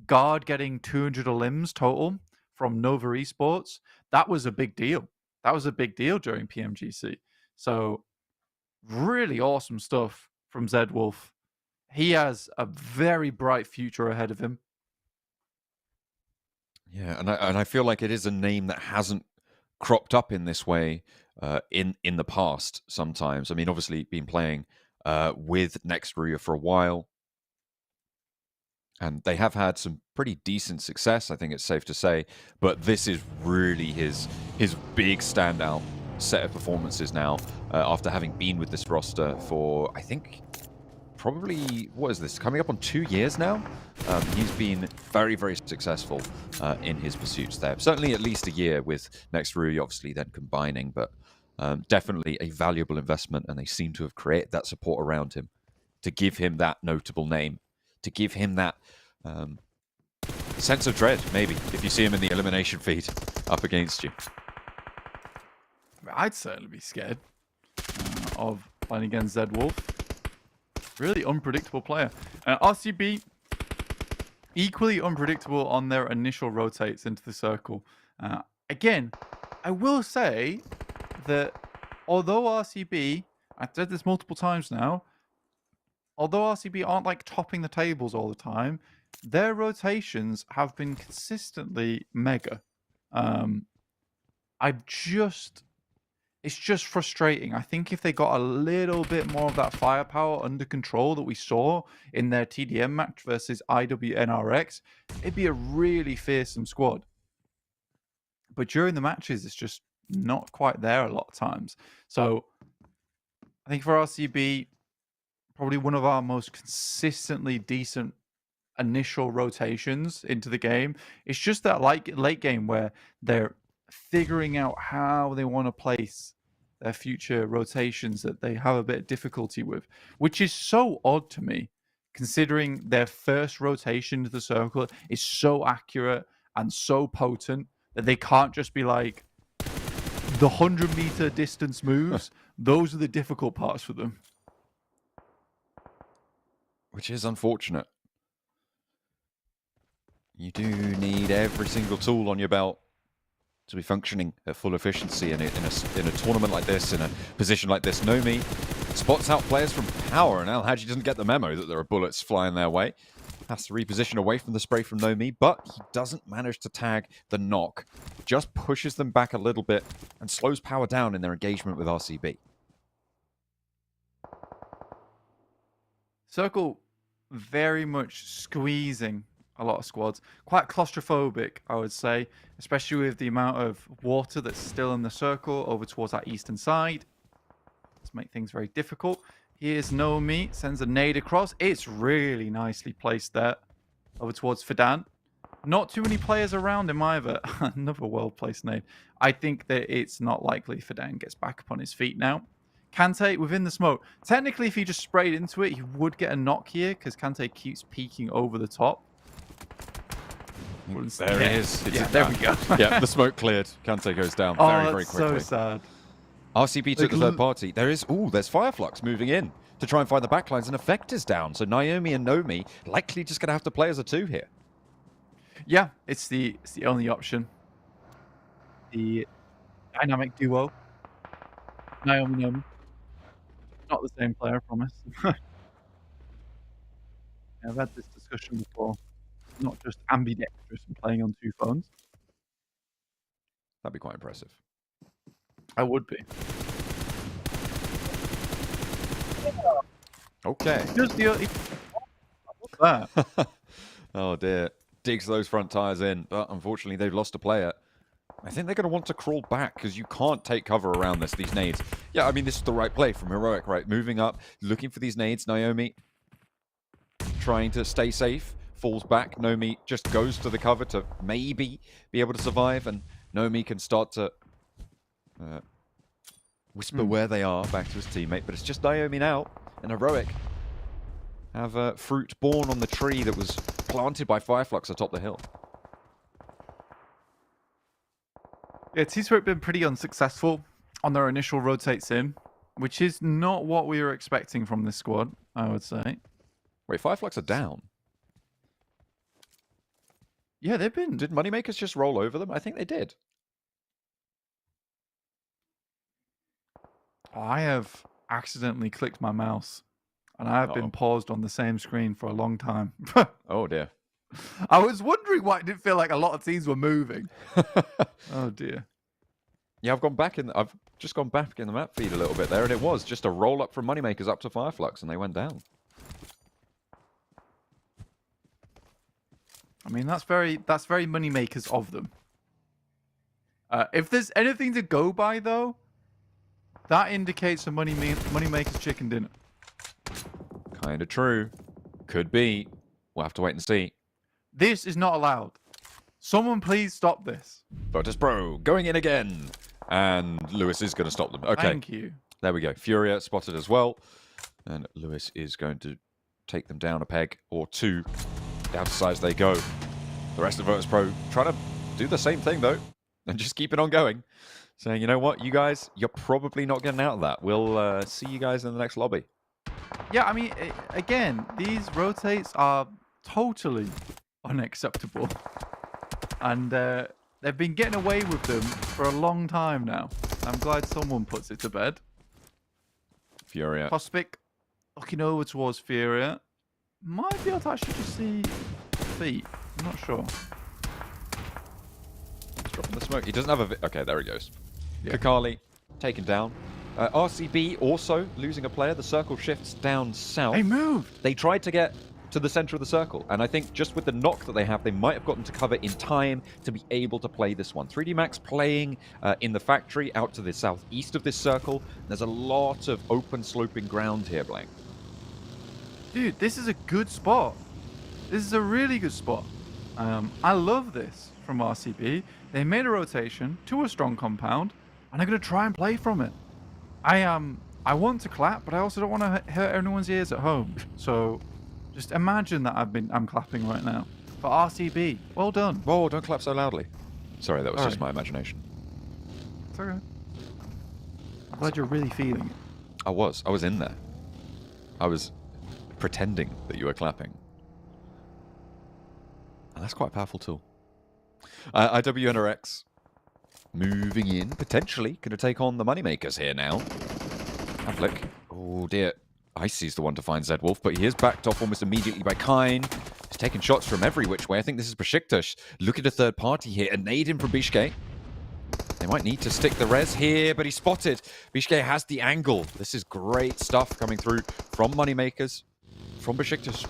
Guard getting 200 elims total from Nova Esports, that was a big deal. That was a big deal during PMGC. So really awesome stuff from Zedwolf. He has a very bright future ahead of him. Yeah, and I feel like it is a name that hasn't cropped up in this way in the past sometimes. I mean, obviously been playing with Nextruya for a while, and they have had some pretty decent success, I think it's safe to say, but this is really his big standout set of performances now, after having been with this roster for, I think, probably, what is this, coming up on 2 years now? He's been very, very successful in his pursuits there. Certainly at least a year with Nextruya, obviously then combining, but definitely a valuable investment, and they seem to have created that support around him to give him that notable name, to give him that sense of dread, maybe, if you see him in the elimination feed up against you. I'd certainly be scared of playing against Zedwolf. Really unpredictable player. RCB, equally unpredictable on their initial rotates into the circle. Again, I will say that although RCB, I've said this multiple times now, although RCB aren't like topping the tables all the time, their rotations have been consistently mega. It's just frustrating. I think if they got a little bit more of that firepower under control that we saw in their TDM match versus IWNRX, it'd be a really fearsome squad. But during the matches, it's just not quite there a lot of times. So I think for RCB, probably one of our most consistently decent initial rotations into the game. It's just that late game where they're figuring out how they want to place their future rotations that they have a bit of difficulty with, which is so odd to me, considering their first rotation to the circle is so accurate and so potent that they can't just be like the 100-meter distance moves. Those are the difficult parts for them. Which is unfortunate. You do need every single tool on your belt to be functioning at full efficiency in a tournament like this, in a position like this. Nomi spots out players from power, and Alhaji doesn't get the memo that there are bullets flying their way. Has to reposition away from the spray from Nomi, but he doesn't manage to tag the knock. Just pushes them back a little bit and slows power down in their engagement with RCB. Circle very much squeezing a lot of squads. Quite claustrophobic, I would say, especially with the amount of water that's still in the circle over towards that eastern side. Let's make things very difficult. Here's Nomi, sends a nade across. It's really nicely placed there over towards Fidan. Not too many players around him either. Another well-placed nade. I think that it's not likely Fidan gets back up on his feet now. Kante within the smoke. Technically, if he just sprayed into it, he would get a knock here because Kante keeps peeking over the top. There it is. Yeah, there we go. Yeah, the smoke cleared. Kante goes down very quickly. So sad. RCB took the third party. There's FLUX moving in to try and find the backlines, and Effect is down. So Naomi and Nomi likely just going to have to play as a 2 here. Yeah, it's the only option. The dynamic duo. Naomi. Not the same player, I promise. Yeah, I've had this discussion before. Not just ambidextrous and playing on 2 phones. That'd be quite impressive. I would be. Okay. Just the what's that? Oh dear. Digs those front tires in, but unfortunately they've lost a player. I think they're going to want to crawl back because you can't take cover around these nades. Yeah, I mean, this is the right play from Heroic, right? Moving up, looking for these nades. Naomi trying to stay safe. Falls back. Nomi just goes to the cover to maybe be able to survive, and Nomi can start to whisper where they are back to his teammate. But it's just Naomi now, and Heroic have fruit born on the tree that was planted by FLUX atop the hill. Yeah, T-Spirit been pretty unsuccessful on their initial rotates in, which is not what we were expecting from this squad, I would say. Wait, FLUX are down? Yeah, they've been... Did Moneymakers just roll over them? I think they did. I have accidentally clicked my mouse, and I have been paused on the same screen for a long time. Oh, dear. I was wondering why it didn't feel like a lot of teams were moving. Oh, dear. Yeah, I've just gone back in the map feed a little bit there, and it was just a roll up from Moneymakers up to FLUX, and they went down. I mean, that's very Moneymakers of them. If there's anything to go by, though, that indicates a Moneymakers chicken dinner. Kind of true. Could be. We'll have to wait and see. This is not allowed. Someone please stop this. Lotus Pro going in again. And Lewis is going to stop them. Okay. Thank you. There we go. Furia spotted as well. And Lewis is going to take them down a peg or 2. Down to size they go. The rest of Lotus Pro trying to do the same thing, though. And just keep it on going. Saying, you know what, you guys, you're probably not getting out of that. We'll see you guys in the next lobby. Yeah, I mean, again, these rotates are totally unacceptable. And they've been getting away with them for a long time now. I'm glad someone puts it to bed. Furia. Prospic looking over towards Furia. Might be able to actually just see feet. I'm not sure. Dropping the smoke. He doesn't have a... Okay, there he goes. Yeah. Kakali taken down. RCB also losing a player. The circle shifts down south. They moved! They tried to get to the center of the circle, and I think just with the knock that they have, they might have gotten to cover in time to be able to play this one. 3D Max playing in the factory out to the southeast of this circle. There's a lot of open sloping ground here, Blank. Dude, this is a good spot. This is a really good spot. I love this from RCB. They made a rotation to a strong compound, and they're going to try and play from it. I want to clap, but I also don't want to hurt anyone's ears at home. So just imagine that I'm clapping right now. For RCB, well done. Whoa, don't clap so loudly. Sorry, that was Sorry. just my imagination. It's okay. I'm glad you're really feeling it. I was in there. I was pretending that you were clapping. And that's quite a powerful tool. IWNRX moving in, potentially going to take on the moneymakers here now. Flick. Oh dear. Icy's the one to find Zedwolf, but he is backed off almost immediately by Kine. He's taking shots from every which way. I think this is BEŞİKTAŞ. Look at a third party here. A nade in from Bishke. They might need to stick the res here, but he's spotted. Bishke has the angle. This is great stuff coming through from moneymakers, from BEŞİKTAŞ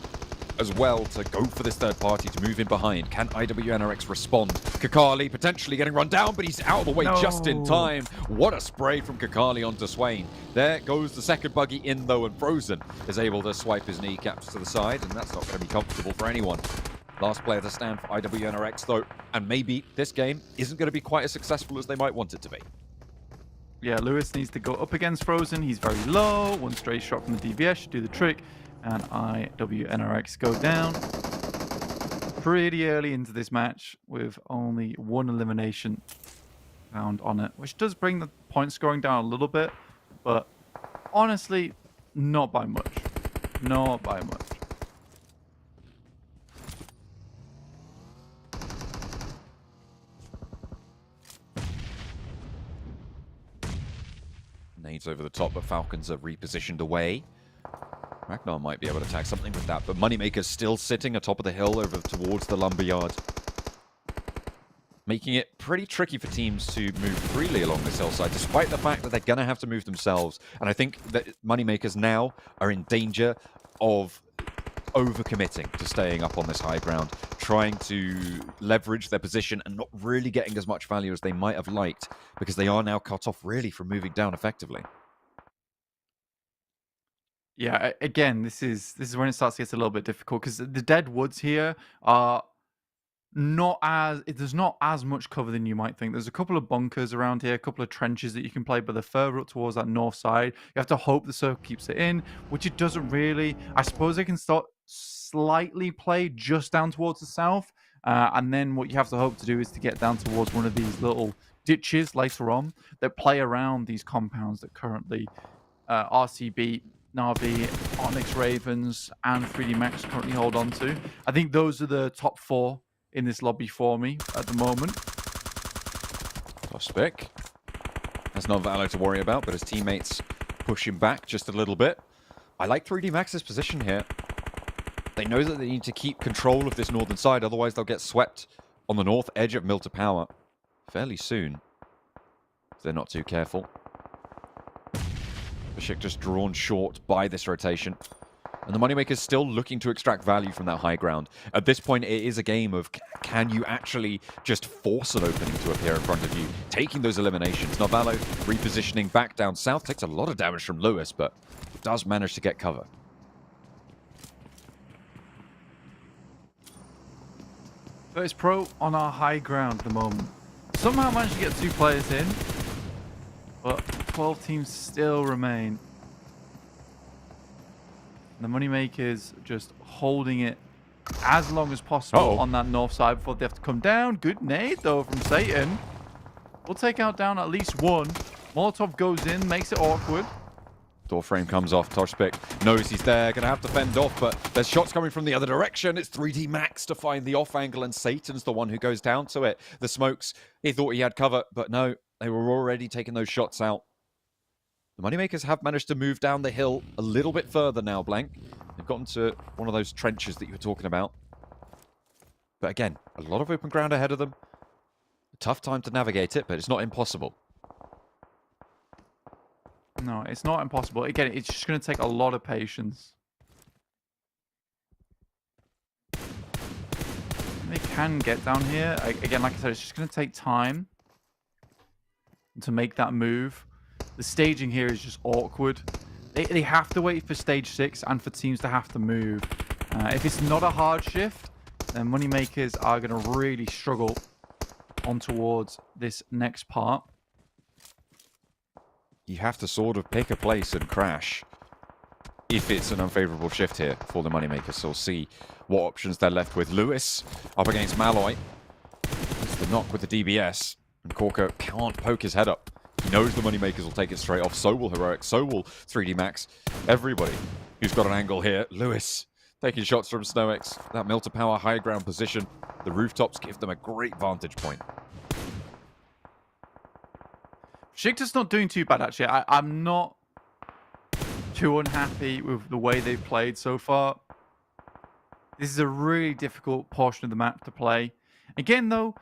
as well, to go for this third party to move in behind. Can IWNRX respond? Kakali potentially getting run down, but he's out of the way just in time. What a spray from Kakali onto Swain. There goes the second buggy in though, and Frozen is able to swipe his kneecaps to the side, and that's not going to be comfortable for anyone. Last player to stand for IWNRX though, and maybe this game isn't going to be quite as successful as they might want it to be. Yeah, Lewis needs to go up against Frozen. He's very low. One straight shot from the DVS should do the trick. And IWNRX go down pretty early into this match with only one elimination found on it, which does bring the point scoring down a little bit, but honestly, not by much. Not by much. Nades over the top, but Falcons are repositioned away. Ragnar might be able to attack something with that, but Moneymaker's still sitting atop of the hill over towards the lumberyard, making it pretty tricky for teams to move freely along this hillside, despite the fact that they're going to have to move themselves. And I think that Moneymakers now are in danger of overcommitting to staying up on this high ground, trying to leverage their position and not really getting as much value as they might have liked, because they are now cut off really from moving down effectively. Yeah, again, this is when it starts to get a little bit difficult, because the dead woods here are there's not as much cover than you might think. There's a couple of bunkers around here, a couple of trenches that you can play, but they're further up towards that north side. You have to hope the circle keeps it in, which it doesn't really. I suppose they can start slightly play just down towards the south, and then what you have to hope to do is to get down towards one of these little ditches later on that play around these compounds that currently RCB, Na'Vi, Onyx Ravens, and 3D Max currently hold on to. I think those are the top four in this lobby for me at the moment. Tospic has not Valo to worry about, but his teammates push him back just a little bit. I like 3D Max's position here. They know that they need to keep control of this northern side, otherwise they'll get swept on the north edge of Milta Power fairly soon, if they're not too careful. BEŞİKTAŞ drawn short by this rotation. And the Moneymaker's still looking to extract value from that high ground. At this point, it is a game of, can you actually just force an opening to appear in front of you? Taking those eliminations. Novalo repositioning back down south. Takes a lot of damage from Lewis, but does manage to get cover. Virtus Pro on our high ground at the moment. Somehow managed to get 2 players in, but 12 teams still remain. The Moneymakers just holding it as long as possible on that north side before they have to come down. Good nade, though, from Satan. We'll take out down at least one. Molotov goes in, makes it awkward. Door frame comes off. Toshpik knows he's there. Going to have to fend off, but there's shots coming from the other direction. It's 3D Max to find the off angle, and Satan's the one who goes down to it. The smokes, he thought he had cover, but no, they were already taking those shots out. The Moneymakers have managed to move down the hill a little bit further now, Blank. They've gotten to one of those trenches that you were talking about. But again, a lot of open ground ahead of them. Tough time to navigate it, but it's not impossible. No, it's not impossible. Again, it's just going to take a lot of patience. They can get down here. Again, like I said, it's just going to take time to make that move. The staging here is just awkward. They have to wait for stage 6 and for teams to have to move. If it's not a hard shift, then Moneymakers are going to really struggle on towards this next part. You have to sort of pick a place and crash if it's an unfavorable shift here for the Moneymakers. So we'll see what options they're left with. Lewis up against Malloy. It's the knock with the DBS. And Corker can't poke his head up. He knows the Moneymakers will take it straight off. So will Heroic. So will 3D Max. Everybody who's got an angle here. Lewis taking shots from SnowX. That Milter Power high ground position. The rooftops give them a great vantage point. BEŞİKTAŞ's not doing too bad, actually. I'm not too unhappy with the way they've played so far. This is a really difficult portion of the map to play. Again, though,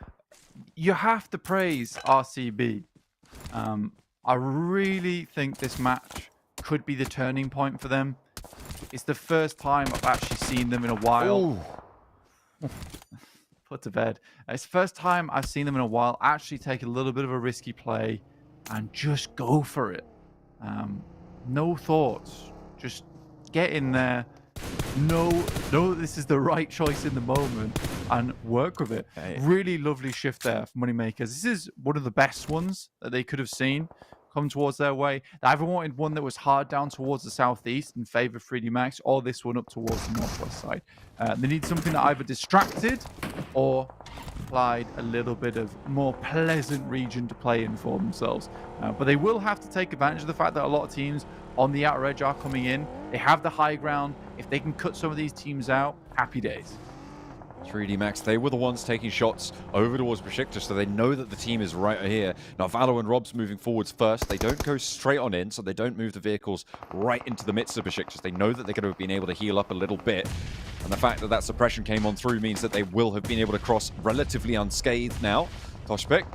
you have to praise RCB. I really think this match could be the turning point for them. It's the first time I've actually seen them in a while. Put to bed. It's the first time I've seen them in a while actually take a little bit of a risky play and just go for it. No thoughts. Just get in there. Know this is the right choice in the moment and work with it. Really lovely shift there for Moneymakers. This is one of the best ones that they could have seen come towards their way. They either wanted one that was hard down towards the southeast in favor of 3D Max, or this one up towards the northwest side. They need something that either distracted or applied a little bit of more pleasant region to play in for themselves. But they will have to take advantage of the fact that a lot of teams on the outer edge are coming in. They have the high ground. If they can cut some of these teams out, happy days. 3D Max, they were the ones taking shots over towards BEŞİKTAŞ, so they know that the team is right here. Now, Valo and Rob's moving forwards first. They don't go straight on in, so they don't move the vehicles right into the midst of BEŞİKTAŞ. They know that they're going to have been able to heal up a little bit. And the fact that that suppression came on through means that they will have been able to cross relatively unscathed now. Toshpik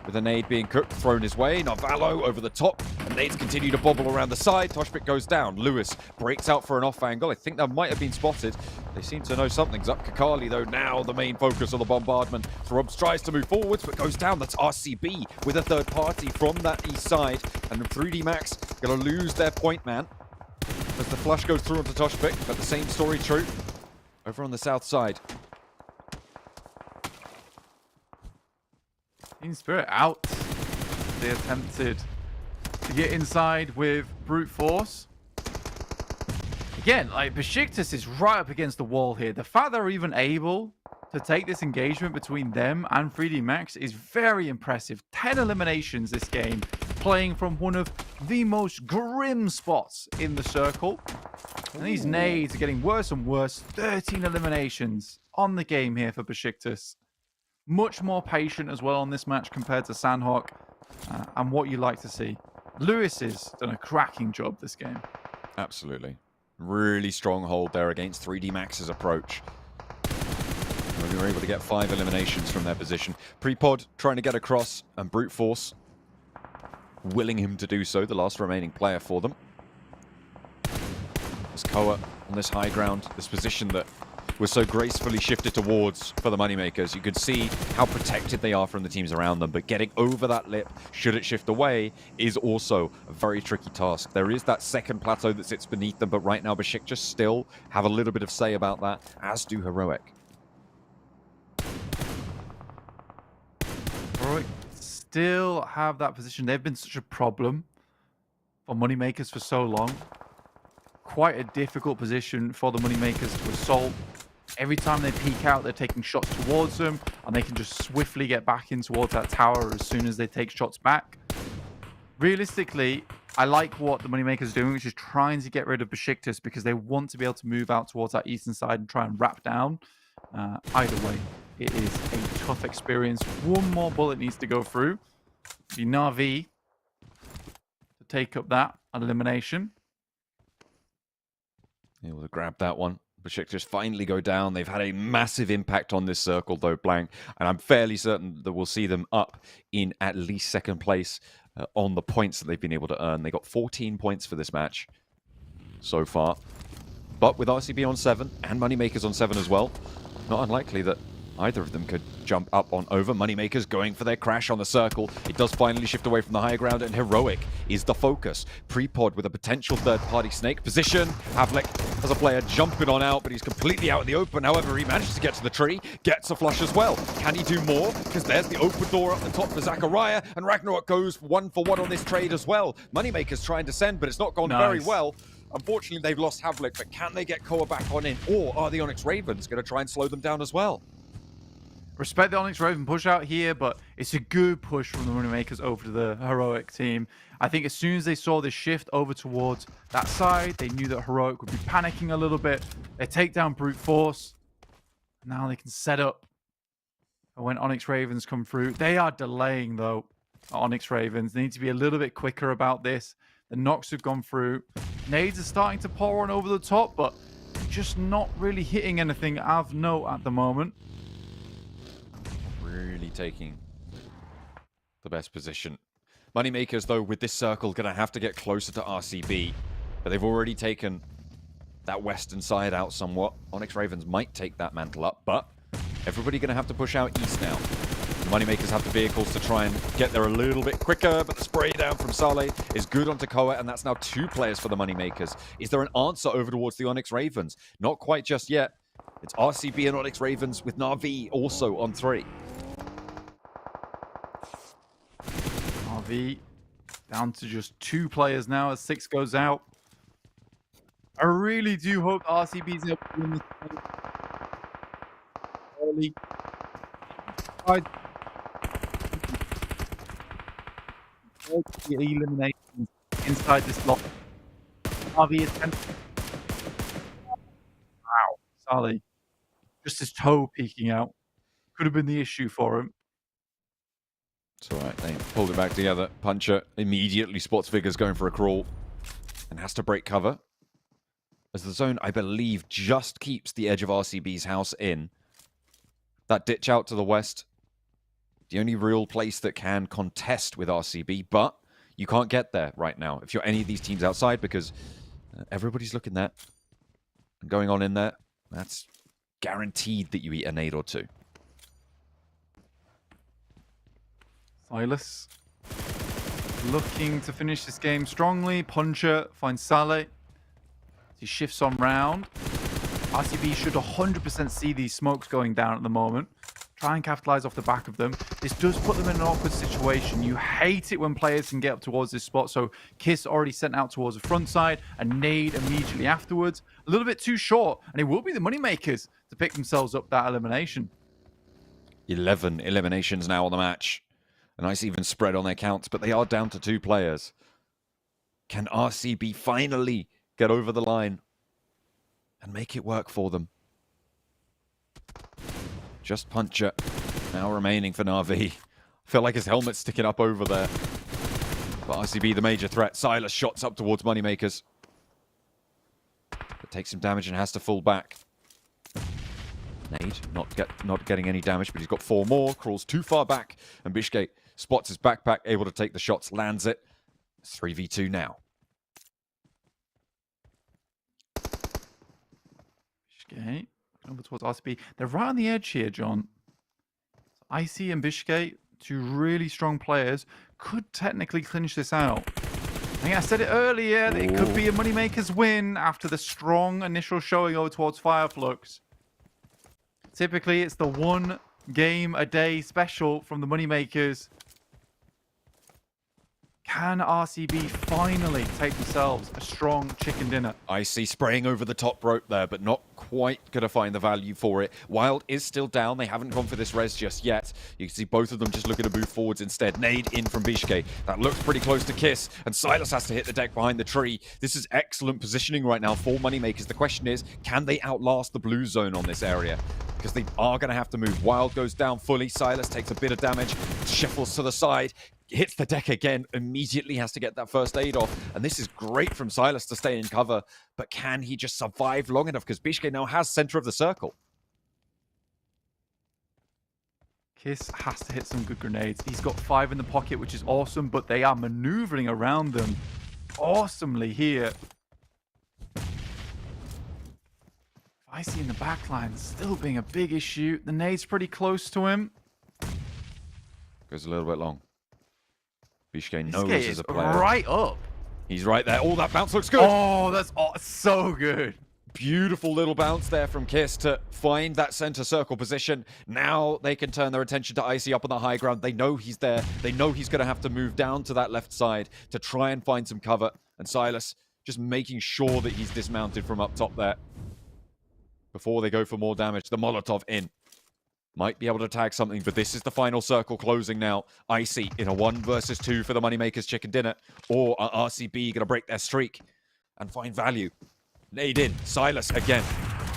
with a nade being cooked, thrown his way. Narvalo over the top. The nades continue to bobble around the side. Toshpik goes down. Lewis breaks out for an off angle. I think that might have been spotted. They seem to know something's up. Kakali, though, now the main focus of the bombardment. Throbs tries to move forwards, but goes down. That's RCB with a third party from that east side. And 3D Max going to lose their point man as the flush goes through onto Toshpik. But the same story true over on the south side. Team Spirit out. They attempted to get inside with brute force. Again, like BEŞİKTAŞ is right up against the wall here. The fact they're even able to take this engagement between them and 3D Max is very impressive. 10 eliminations this game, playing from one of the most grim spots in the circle. And these nades are getting worse and worse. 13 eliminations on the game here for BEŞİKTAŞ. Much more patient as well on this match compared to Sandhawk, and what you like to see. Lewis has done a cracking job this game. Absolutely. Really strong hold there against 3D Max's approach. We were able to get 5 eliminations from their position. Prepod trying to get across, and brute force willing him to do so, the last remaining player for them. There's Koa on this high ground, this position that was so gracefully shifted towards for the Moneymakers. You could see how protected they are from the teams around them, but getting over that lip, should it shift away, is also a very tricky task. There is that second plateau that sits beneath them, but right now BEŞİKTAŞ still have a little bit of say about that, as do Heroic. Heroic still have that position. They've been such a problem for Moneymakers for so long. Quite a difficult position for the Moneymakers to assault. Every time they peek out, they're taking shots towards them, and they can just swiftly get back in towards that tower as soon as they take shots back. Realistically, I like what the Moneymakers are doing, which is trying to get rid of BEŞİKTAŞ because they want to be able to move out towards that eastern side and try and wrap down. Either way, it is a tough experience. One more bullet needs to go through. The Na'Vi to take up that elimination. Able to grab that one. BEŞİKTAŞ finally go down. They've had a massive impact on this circle, though, Blank. And I'm fairly certain that we'll see them up in at least second place on the points that they've been able to earn. They got 14 points for this match so far. But with RCB on 7 and Moneymakers on 7 as well, not unlikely that either of them could jump up on over. Moneymakers going for their crash on the circle. It does finally shift away from the higher ground, and Heroic is the focus. Prepod with a potential third-party snake position. Havlik as a player jumping on out, but he's completely out in the open. However, he manages to get to the tree, gets a flush as well. Can he do more? Because there's the open door up the top for Zachariah, and Ragnarok goes 1-for-1 on this trade as well. Moneymakers trying to send, but it's not gone very well. Unfortunately, they've lost Havlik, but can they get Koa back on in? Or are the Onyx Ravens going to try and slow them down as well? Respect the Onyx Raven push out here, but it's a good push from the Moneymakers over to the Heroic team. I think as soon as they saw this shift over towards that side, they knew that Heroic would be panicking a little bit. They take down Brute Force. Now they can set up for when Onyx Ravens come through. They are delaying, though, Onyx Ravens. They need to be a little bit quicker about this. The knocks have gone through. Nades are starting to pour on over the top, but just not really hitting anything of note at the moment. Really taking the best position. Moneymakers, though, with this circle, going to have to get closer to RCB. But they've already taken that western side out somewhat. Onyx Ravens might take that mantle up, but everybody going to have to push out east now. The Moneymakers have the vehicles to try and get there a little bit quicker, but the spray down from Saleh is good onto Koa, and that's now 2 players for the Moneymakers. Is there an answer over towards the Onyx Ravens? Not quite just yet. It's RCB and Onyx Ravens with Na'Vi also on 3. RV down to just 2 players now as 6 goes out. I really do hope RCB's able to win this game early. The eliminations inside this block. RV is 10. Wow, Saleh. Just his toe peeking out. Could have been the issue for him. It's all right. They pulled it back together. Puncher immediately spots Figures going for a crawl and has to break cover. As the zone, I believe, just keeps the edge of RCB's house in. That ditch out to the west, the only real place that can contest with RCB, but you can't get there right now if you're any of these teams outside, because everybody's looking there and going on in there. That's guaranteed that you eat a nade or 2. Silas looking to finish this game strongly. Puncher finds Saleh. He shifts on round. RCB should 100% see these smokes going down at the moment. Try and capitalize off the back of them. This does put them in an awkward situation. You hate it when players can get up towards this spot. So Kiss already sent out towards the front side and Nade immediately afterwards. A little bit too short. And it will be the Moneymakers to pick themselves up that elimination. 11 eliminations now on the match. A nice even spread on their counts, but they are down to 2 players. Can RCB finally get over the line and make it work for them? Just Puncher now remaining for Na'Vi. I feel like his helmet's sticking up over there. But RCB the major threat. Silas shots up towards Moneymakers. But takes some damage and has to fall back. Nade not getting any damage, but he's got 4 more. Crawls too far back, and BEŞİKTAŞ spots his backpack, able to take the shots, lands it. 3v2 now. BEŞİKTAŞ over towards RCB. They're right on the edge here, John. Icy and BEŞİKTAŞ, 2 really strong players, could technically clinch this out. I think I said it earlier that it could be a Moneymakers win after the strong initial showing over towards FLUX. Typically, it's the 1 game a day special from the Moneymakers. Can RCB finally take themselves a strong chicken dinner? Icy spraying over the top rope there, but not quite going to find the value for it. Wild is still down. They haven't gone for this res just yet. You can see both of them just looking to move forwards instead. Nade in from BEŞİKTAŞ. That looks pretty close to Kiss, and Silas has to hit the deck behind the tree. This is excellent positioning right now for Moneymakers. The question is, can they outlast the blue zone on this area? because they are going to have to move. Wild goes down fully. Silas takes a bit of damage, shuffles to the side, hits the deck again, immediately has to get that first aid off. And this is great from Silas to stay in cover, but can he just survive long enough? Because BEŞİKTAŞ now has center of the circle. Kiss has to hit some good grenades. He's got 5 in the pocket, which is awesome, but they are maneuvering around them awesomely here. Icy in the backline still being a big issue. The nade's pretty close to him. Goes a little bit long. BEŞİKTAŞ knows This as a is player. right up. He's right there. Oh, that bounce looks good. Oh, that's so good. Beautiful little bounce there from Kiss to find that center circle position. Now they can turn their attention to Icy up on the high ground. They know he's there. They know he's going to have to move down to that left side to try and find some cover. And Silas just making sure that he's dismounted from up top there before they go for more damage. The Molotov in. Might be able to tag something, but this is the final circle closing now. Icy in a 1 versus 2 for the Moneymakers Chicken Dinner. Or are RCB going to break their streak and find value? Nade in. Silas again.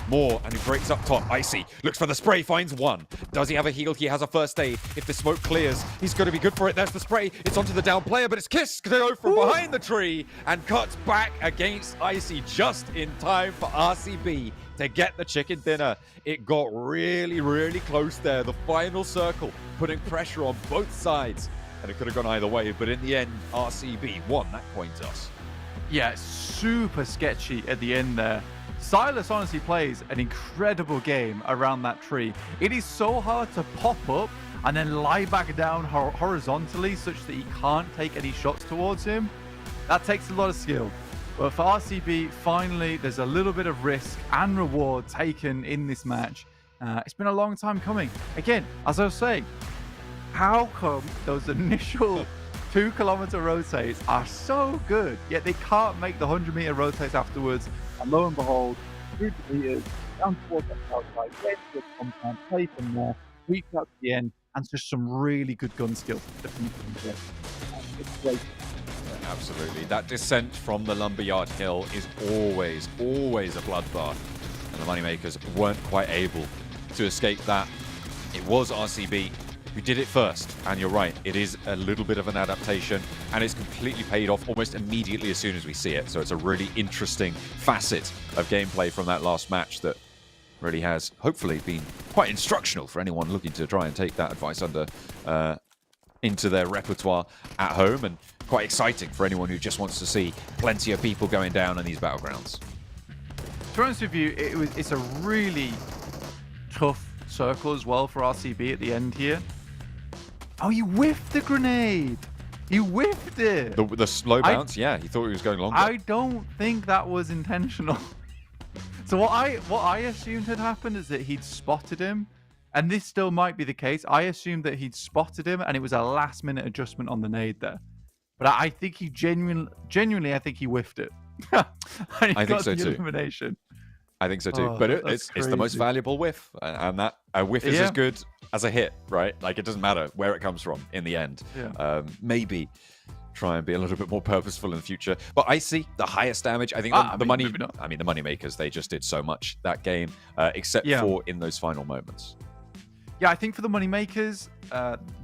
More, and he breaks up top. Icy looks for the spray, finds 1. Does he have a heal? He has a first aid. If the smoke clears, he's going to be good for it. There's the spray. It's onto the down player, but it's Kiss to go from behind the tree and cuts back against Icy just in time for RCB to get the chicken dinner. It got really, really close there. The final circle putting pressure on both sides, and it could have gone either way, but in the end, RCB won that coin toss. Yeah, super sketchy at the end there. Silas honestly plays an incredible game around that tree. It is so hard to pop up and then lie back down horizontally such that he can't take any shots towards him. That takes a lot of skill. But for RCB, finally, there's a little bit of risk and reward taken in this match. It's been a long time coming. Again, as I was saying, how come those initial 2-kilometer rotates are so good, yet they can't make the 100-meter rotates afterwards? And lo and behold, through the meters, down towards that outside, get to the compound, play from there, reach out to the end, and just some really good gun skill. It's great. Absolutely. That descent from the Lumberyard Hill is always, always a bloodbath. And the Moneymakers weren't quite able to escape that. It was RCB who did it first. And you're right, it is a little bit of an adaptation, and it's completely paid off almost immediately as soon as we see it. So it's a really interesting facet of gameplay from that last match that really has hopefully been quite instructional for anyone looking to try and take that advice into their repertoire at home, and quite exciting for anyone who just wants to see plenty of people going down in these battlegrounds. To be honest with you, it's a really tough circle as well for RCB at the end here. Oh, you whiffed the grenade! You whiffed it! The slow bounce, yeah, he thought he was going longer. I don't think that was intentional. So what I assumed had happened is that he'd spotted him, and this still might be the case. I assumed that he'd spotted him, and it was a last-minute adjustment on the nade there. But I think he genuinely, I think he whiffed it. I think so too. Elimination. I think so too. But it's the most valuable whiff, and that a whiff is as good as a hit, right? Like, it doesn't matter where it comes from in the end. Yeah. Maybe try and be a little bit more purposeful in the future. But Icy, the highest damage. I think the Moneymakers, they just did so much that game, except for in those final moments. Yeah, I think for the Moneymakers,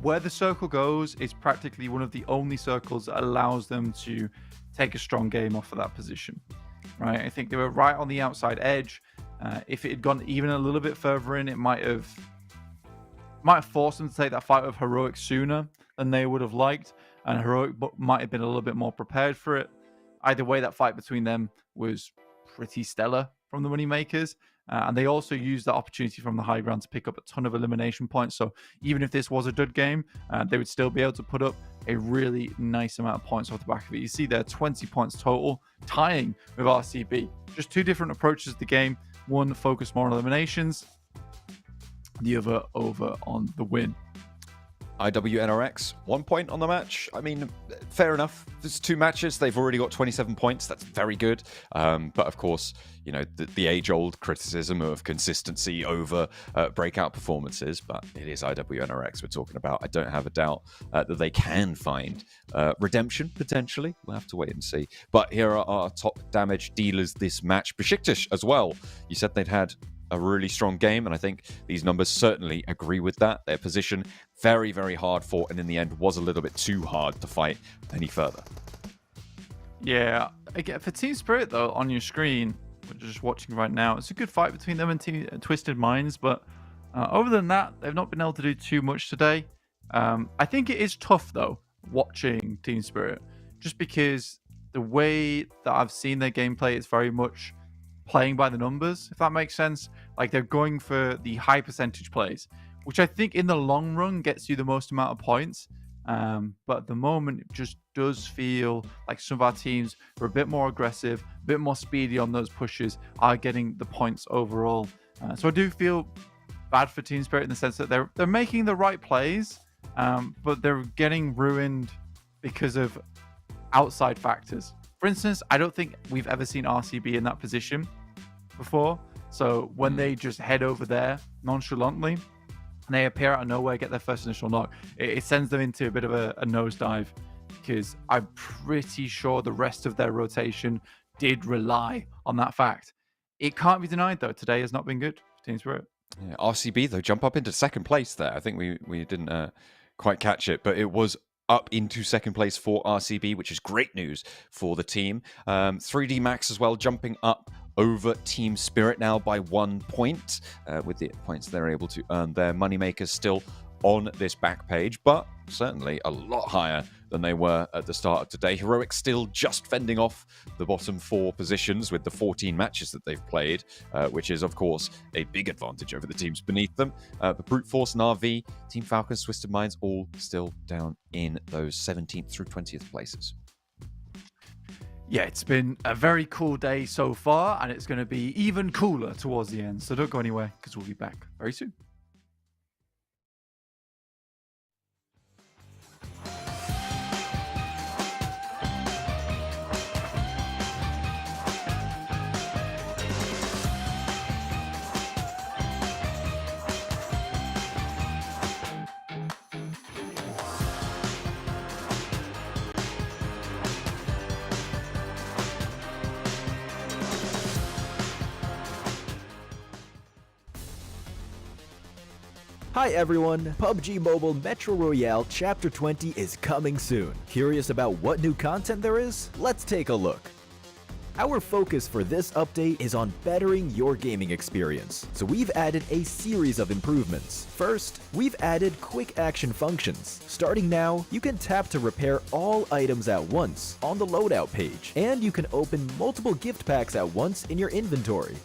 where the circle goes is practically one of the only circles that allows them to take a strong game off of that position. Right? I think they were right on the outside edge. If it had gone even a little bit further in, it might have forced them to take that fight with Heroic sooner than they would have liked, and Heroic might have been a little bit more prepared for it. Either way, that fight between them was pretty stellar from the Moneymakers. And they also used that opportunity from the high ground to pick up a ton of elimination points. So even if this was a dud game, they would still be able to put up a really nice amount of points off the back of it. You see there, 20 points total, tying with RCB. Just two different approaches to the game. One focused more on eliminations, the other over on the win. IWNRX, 1 point on the match. I mean, fair enough. There's 2 matches. They've already got 27 points. That's very good. But of course, you know, the age-old criticism of consistency over breakout performances. But it is IWNRX we're talking about. I don't have a doubt that they can find redemption, potentially. We'll have to wait and see. But here are our top damage dealers this match. BEŞİKTAŞ as well. You said they'd had a really strong game, and I think these numbers certainly agree with that. Their position, very, very hard fought, and in the end was a little bit too hard to fight any further. Yeah, again, for Team Spirit, though, on your screen, which you're just watching right now, it's a good fight between them and Twisted Minds, but other than that, they've not been able to do too much today. I think it is tough, though, watching Team Spirit, just because the way that I've seen their gameplay is very much playing by the numbers, if that makes sense. Like, they're going for the high percentage plays, which I think in the long run gets you the most amount of points. But at the moment, it just does feel like some of our teams are a bit more aggressive, a bit more speedy on those pushes, are getting the points overall. So I do feel bad for Team Spirit in the sense that they're making the right plays, but they're getting ruined because of outside factors. For instance, I don't think we've ever seen RCB in that position before. So when they just head over there nonchalantly, and they appear out of nowhere, get their first initial knock, it sends them into a bit of a nosedive, because I'm pretty sure the rest of their rotation did rely on that fact. It can't be denied, though. Today has not been good for Team Spirit. Yeah, RCB, though, jump up into second place there. I think we didn't quite catch it, but it was up into second place for RCB, which is great news for the team. 3D Max as well, jumping up over Team Spirit now by 1 point. With the points they're able to earn, their moneymakers still on this back page, but certainly a lot higher than they were at the start of today. Heroic still just fending off the bottom 4 positions with the 14 matches that they've played, which is, of course, a big advantage over the teams beneath them. But Brute Force and RV, Team Falcons, Twisted Minds, all still down in those 17th through 20th places. Yeah, it's been a very cool day so far, and it's going to be even cooler towards the end. So don't go anywhere, because we'll be back very soon. Hi everyone, PUBG Mobile Metro Royale Chapter 20 is coming soon. Curious about what new content there is? Let's take a look. Our focus for this update is on bettering your gaming experience, so we've added a series of improvements. First, we've added quick action functions. Starting now, you can tap to repair all items at once on the loadout page, and you can open multiple gift packs at once in your inventory.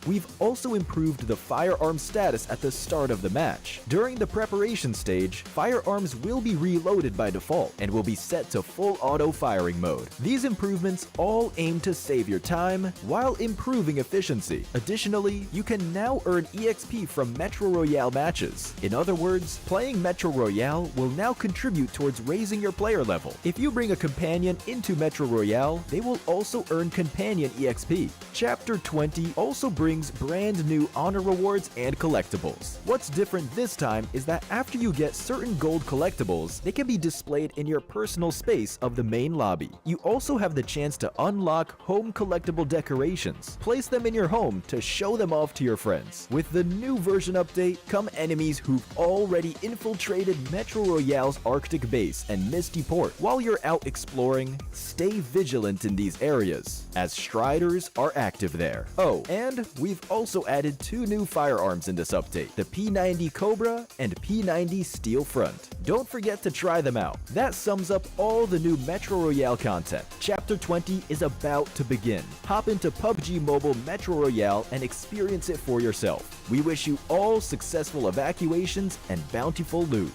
We've also improved the firearm status at the start of the match. During the preparation stage, firearms will be reloaded by default and will be set to full auto firing mode. These improvements all aim to save your time while improving efficiency. Additionally, you can now earn EXP from Metro Royale matches. In other words, playing Metro Royale will now contribute towards raising your player level. If you bring a companion into Metro Royale, they will also earn companion EXP. Chapter 20 also brings brand new honor rewards and collectibles. What's different this time is that after you get certain gold collectibles, they can be displayed in your personal space of the main lobby. You also have the chance to unlock home collectible decorations. Place them in your home to show them off to your friends. With the new version update come enemies who've already infiltrated Metro Royale's Arctic base and Misty Port. While you're out exploring, stay vigilant in these areas, as Striders are active there. Oh, and we've also added 2 new firearms in this update, the P90 Cobra and P90 Steel Front. Don't forget to try them out. That sums up all the new Metro Royale content. Chapter 20 is about to begin. Hop into PUBG Mobile Metro Royale and experience it for yourself. We wish you all successful evacuations and bountiful loot.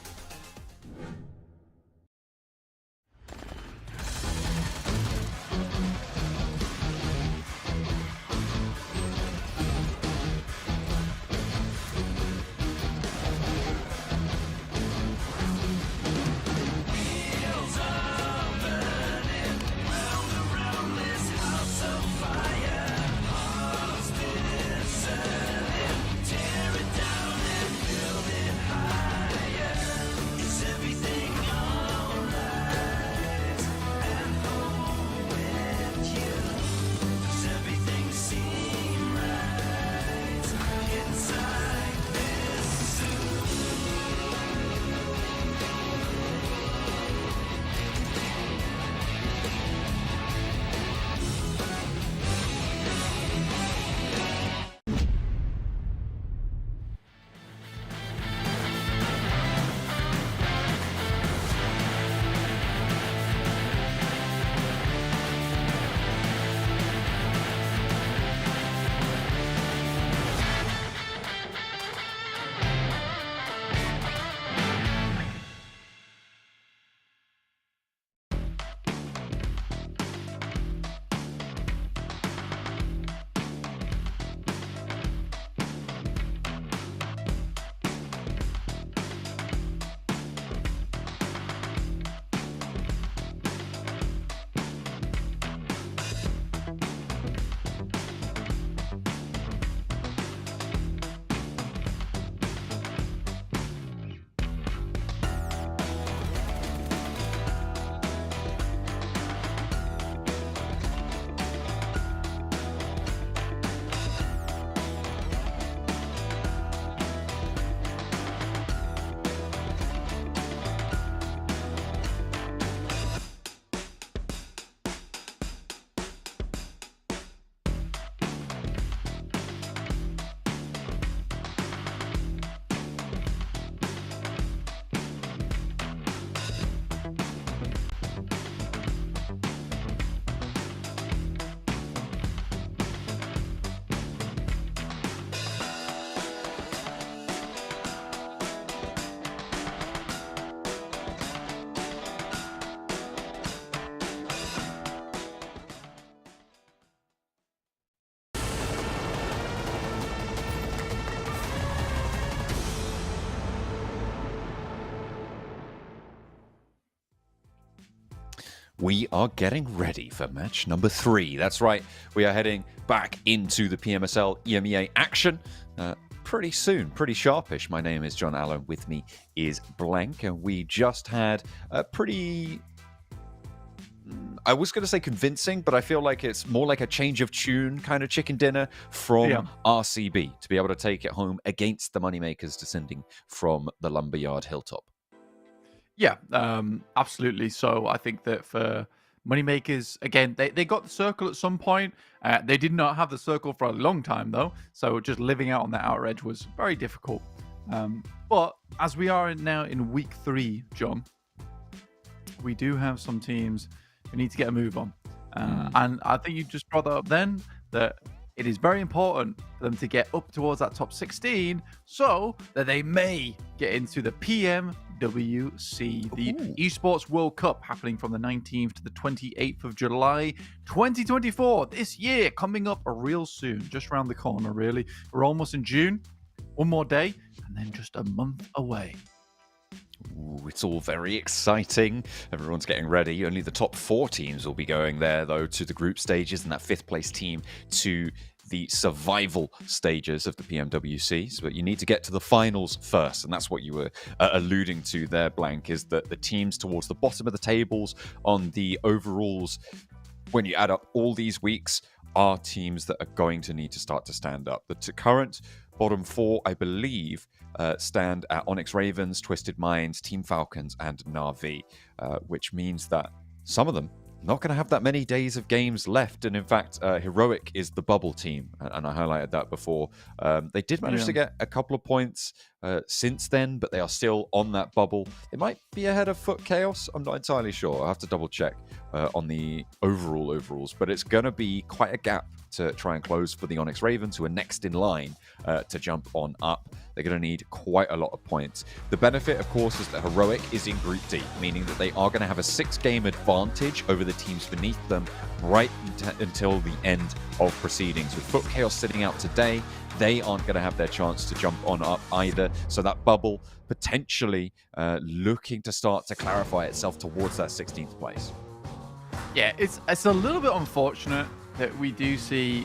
we are getting ready for match number 3. That's right, we are heading back into the PMSL EMEA action pretty soon, pretty sharpish. My name is John Allen, with me is Blank, and we just had a pretty... I was going to say convincing, but I feel like it's more like a change of tune kind of chicken dinner from RCB to be able to take it home against the Moneymakers descending from the Lumberyard Hilltop. Yeah, absolutely. So I think that for Moneymakers, again, they got the circle at some point. They did not have the circle for a long time, though. So just living out on that outer edge was very difficult. But as we are now in week 3, John, we do have some teams who need to get a move on. And I think you just brought that up then, that it is very important for them to get up towards that top 16 so that they may get into the PMWC, the Esports World Cup, happening from the 19th to the 28th of July 2024. This year, coming up real soon, just around the corner, really. We're almost in June. One more day, and then just a month away. Ooh, it's all very exciting. Everyone's getting ready. Only the top 4 teams will be going there, though, to the group stages, and that 5th place team to the survival stages of the PMWC. But you need to get to the finals first, and that's what you were alluding to there, Blank, is that the teams towards the bottom of the tables on the overalls, when you add up all these weeks, are teams that are going to need to start to stand up. The current bottom 4, I believe, stand at Onyx Ravens, Twisted Minds, Team Falcons, and Na'Vi, which means that some of them not going to have that many days of games left. And in fact, Heroic is the bubble team, and I highlighted that before. They did manage to get a couple of points since then, but they are still on that bubble. It might be ahead of FUT KAOS. I'm not entirely sure. I'll have to double check on the overalls, but it's going to be quite a gap to try and close for the Onyx Ravens, who are next in line to jump on up. They're going to need quite a lot of points. The benefit, of course, is that Heroic is in Group D, meaning that they are going to have a 6-game advantage over the teams beneath them right until the end of proceedings. With FUT KAOS sitting out today, they aren't going to have their chance to jump on up either. So that bubble potentially looking to start to clarify itself towards that 16th place. Yeah, it's a little bit unfortunate that we do see,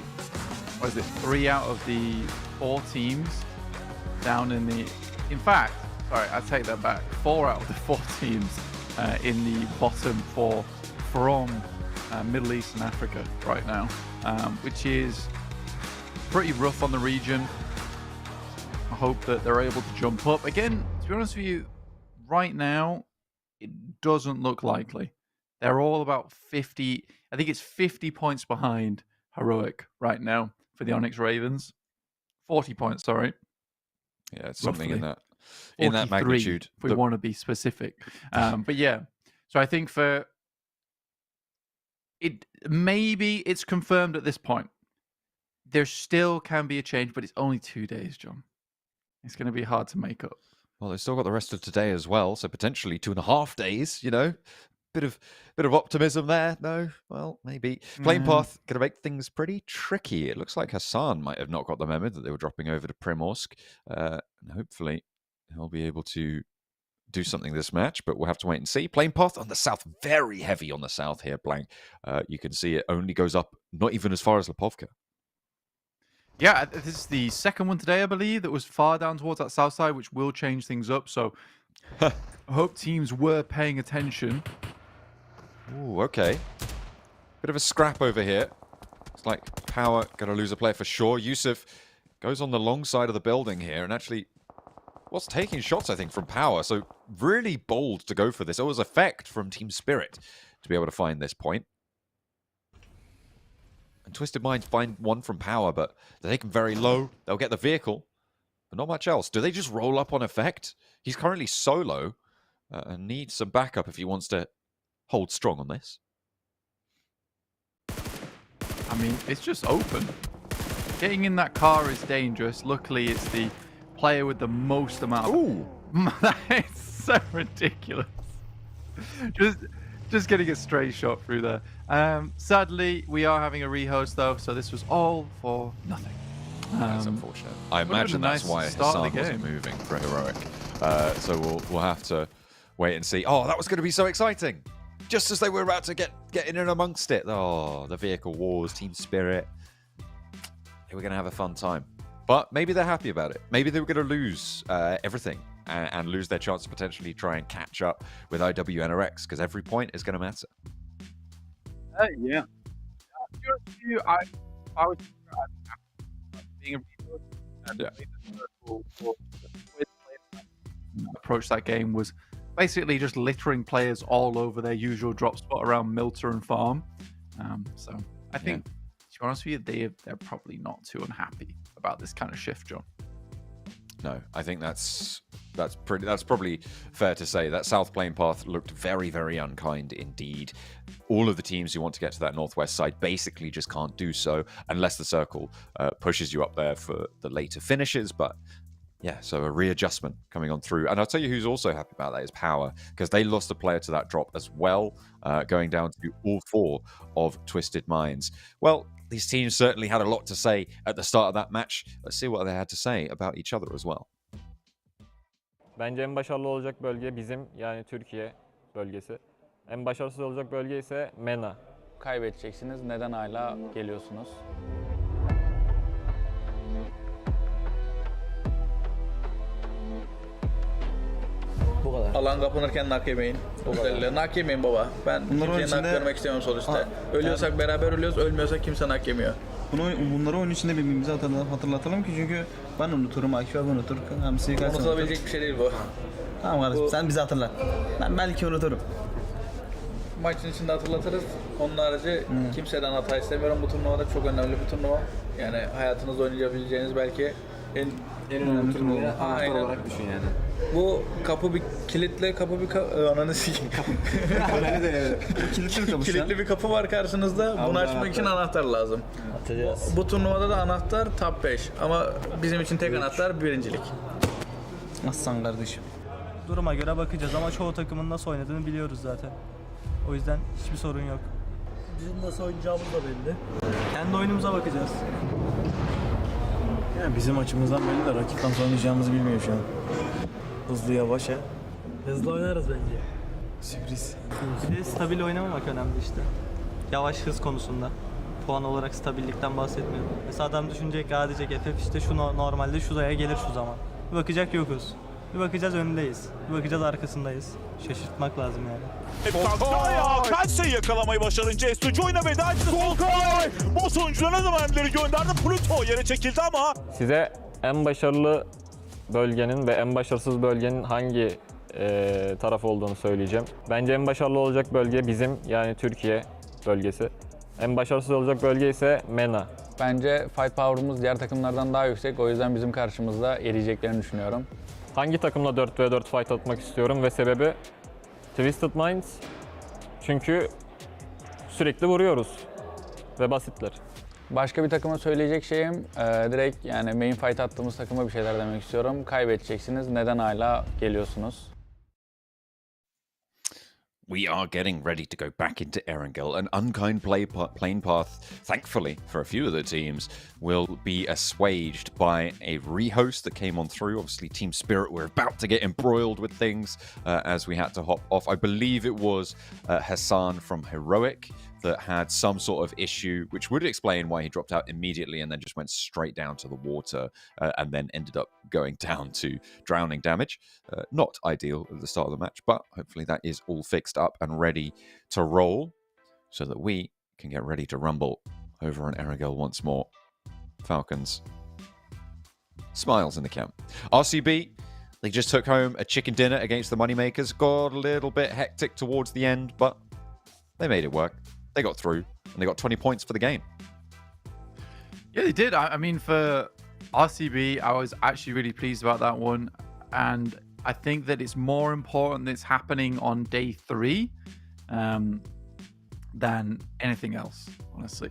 what is it, 3 out of the 4 teams down in the... In fact, sorry, I take that back. 4 out of the 4 teams in the bottom 4 from Middle East and Africa right now, which is pretty rough on the region. I hope that they're able to jump up. Again, to be honest with you, right now, it doesn't look likely. They're all about 50... I think it's 50 points behind Heroic right now for the Onyx Ravens. 40 points, sorry. Yeah, it's something in that 43, magnitude. If we want to be specific. But yeah, so I think for it, maybe it's confirmed at this point. There still can be a change, but it's only 2 days, John. It's going to be hard to make up. Well, they've still got the rest of today as well, so potentially 2.5 days, you know. Bit of optimism there. No, well, maybe. Flame Path going to make things pretty tricky. It looks like Hassan might have not got the memo that they were dropping over to Primorsk. And hopefully he'll be able to do something this match, but we'll have to wait and see. Flame Path on the south, very heavy on the south here, Blank. You can see it only goes up not even as far as Lipovka. Yeah, this is the second one today, I believe, that was far down towards that south side, which will change things up. So I hope teams were paying attention. Ooh, okay. Bit of a scrap over here. It's like Power going to lose a player for sure. Yusuf goes on the long side of the building here and actually was taking shots, I think, from Power. So really bold to go for this. It was effect from Team Spirit to be able to find this point. And Twisted Minds find one from Power, but they take him very low. They'll get the vehicle, but not much else. Do they just roll up on effect? He's currently solo and needs some backup if he wants to hold strong on this. I mean, it's just open. Getting in that car is dangerous. Luckily, it's the player with the most amount of... Ooh! That is so ridiculous. Just getting a stray shot through there. Sadly, we are having a rehost, though, so this was all for nothing. That's unfortunate. I imagine that's why Hassan wasn't moving for Heroic. So we'll have to wait and see. Oh, that was going to be so exciting. just as they were about to get in and amongst it. Oh, the vehicle wars, team spirit. They were going to have a fun time. But maybe they're happy about it. Maybe they were going to lose everything and lose their chance to potentially try and catch up with IWNRX, because every point is going to matter. Yeah. I was being a resource and approach that game was basically just littering players all over their usual drop spot around Milter and Farm. So I think, to be honest with you, they're probably not too unhappy about this kind of shift, John. No, I think that's probably fair to say. That South Plane path looked very, very unkind indeed. All of the teams who want to get to that northwest side basically just can't do so unless the circle pushes you up there for the later finishes. But yeah, so a readjustment coming on through. And I'll tell you who's also happy about that is Power, because they lost a player to that drop as well, going down to all 4 of Twisted Minds. Well, these teams certainly had a lot to say at the start of that match. Let's see what they had to say about each other as well. Bence en başarılı olacak bölge bizim, yani Türkiye bölgesi. En başarısız olacak bölge ise MENA. Kaybedeceksiniz. Neden hala geliyorsunuz? Bu kadar. Alan kapanırken nak yemeyin. Nak yemeyin baba. Ben kimseye nak görmek istemiyorum sonuçta. Ölüyorsak beraber ölüyoruz, ölmüyorsak kimse nak yemiyor. Bunları oyun içinde birbirimize hatırlatalım ki çünkü ben unuturum, Akif abi unutur. Unutulabilecek bir şey değil bu. Tamam kardeşim, sen bizi hatırla. Ben belki unuturum. Maçın içinde hatırlatırız. Onun harici kimseden hata istemiyorum. Bu turnuvada çok önemli bir turnuva. Yani hayatınızda oynayabileceğiniz belki en önemli turnuva. Aynen. Olarak düşün yani. Bu kapı bir kilitle kapı bir ananı sikeyim. Kilitli bir kapı var karşınızda. Bunu açmak için anahtar lazım. Bu turnuvada da anahtar top 5 ama bizim için tek anahtar birincilik. Aslan kardeşim. Duruma göre bakacağız ama çoğu takımın nasıl oynadığını biliyoruz zaten. O yüzden hiçbir sorun yok. Bizim nasıl oynayacağımız da belli. Kendi oyunumuza bakacağız. Yani bizim açımızdan belli de rakip nasıl oynayacağımızı bilmiyor şu an. Hızlı yavaş ya. Hızlı oynarız bence. Sürpriz. Bir de stabil oynamamak önemli işte. Yavaş hız konusunda. Puan olarak stabillikten bahsetmiyorum. Mesela adam düşünecek, diyecek FF işte şu normalde şu zaya gelir şu zaman. Bir bakacak yokuz. Bir bakacağız önündeyiz. Bir bakacağız arkasındayız. Şaşırtmak lazım yani. Kaç sayı yakalamayı başarınca Estucu oyuna veda etti. Solkay! Boss oyuncularına da mermileri gönderdi. Pluto yere çekildi ama. Size en başarılı bölgenin ve en başarısız bölgenin hangi taraf olduğunu söyleyeceğim. Bence en başarılı olacak bölge bizim, yani Türkiye bölgesi. En başarısız olacak bölge ise MENA. Bence fight power'ımız diğer takımlardan daha yüksek. O yüzden bizim karşımızda eriyeceklerini düşünüyorum. Hangi takımla 4v4 fight atmak istiyorum ve sebebi Twisted Minds. Çünkü sürekli vuruyoruz ve basitler. Başka bir takıma söyleyecek şeyim direkt yani main fight attığımız takıma bir şeyler demek istiyorum. Kaybedeceksiniz. Neden hala geliyorsunuz? We are getting ready to go back into Erangel. An unkind plane path, thankfully for a few of the teams, will be assuaged by a rehost that came on through. Obviously, Team Spirit were about to get embroiled with things as we had to hop off. I believe it was Hassan from Heroic that had some sort of issue, which would explain why he dropped out immediately and then just went straight down to the water and then ended up going down to drowning damage. Not ideal at the start of the match, but hopefully that is all fixed up and ready to roll so that we can get ready to rumble over on Erangel once more. Falcons. Smiles in the camp. RCB, they just took home a chicken dinner against the Moneymakers. Got a little bit hectic towards the end, but they made it work. They got through, and they got 20 points for the game. Yeah, they did. I mean, for RCB, I was actually really pleased about that one. And I think that it's more important that it's happening on day 3 than anything else, honestly.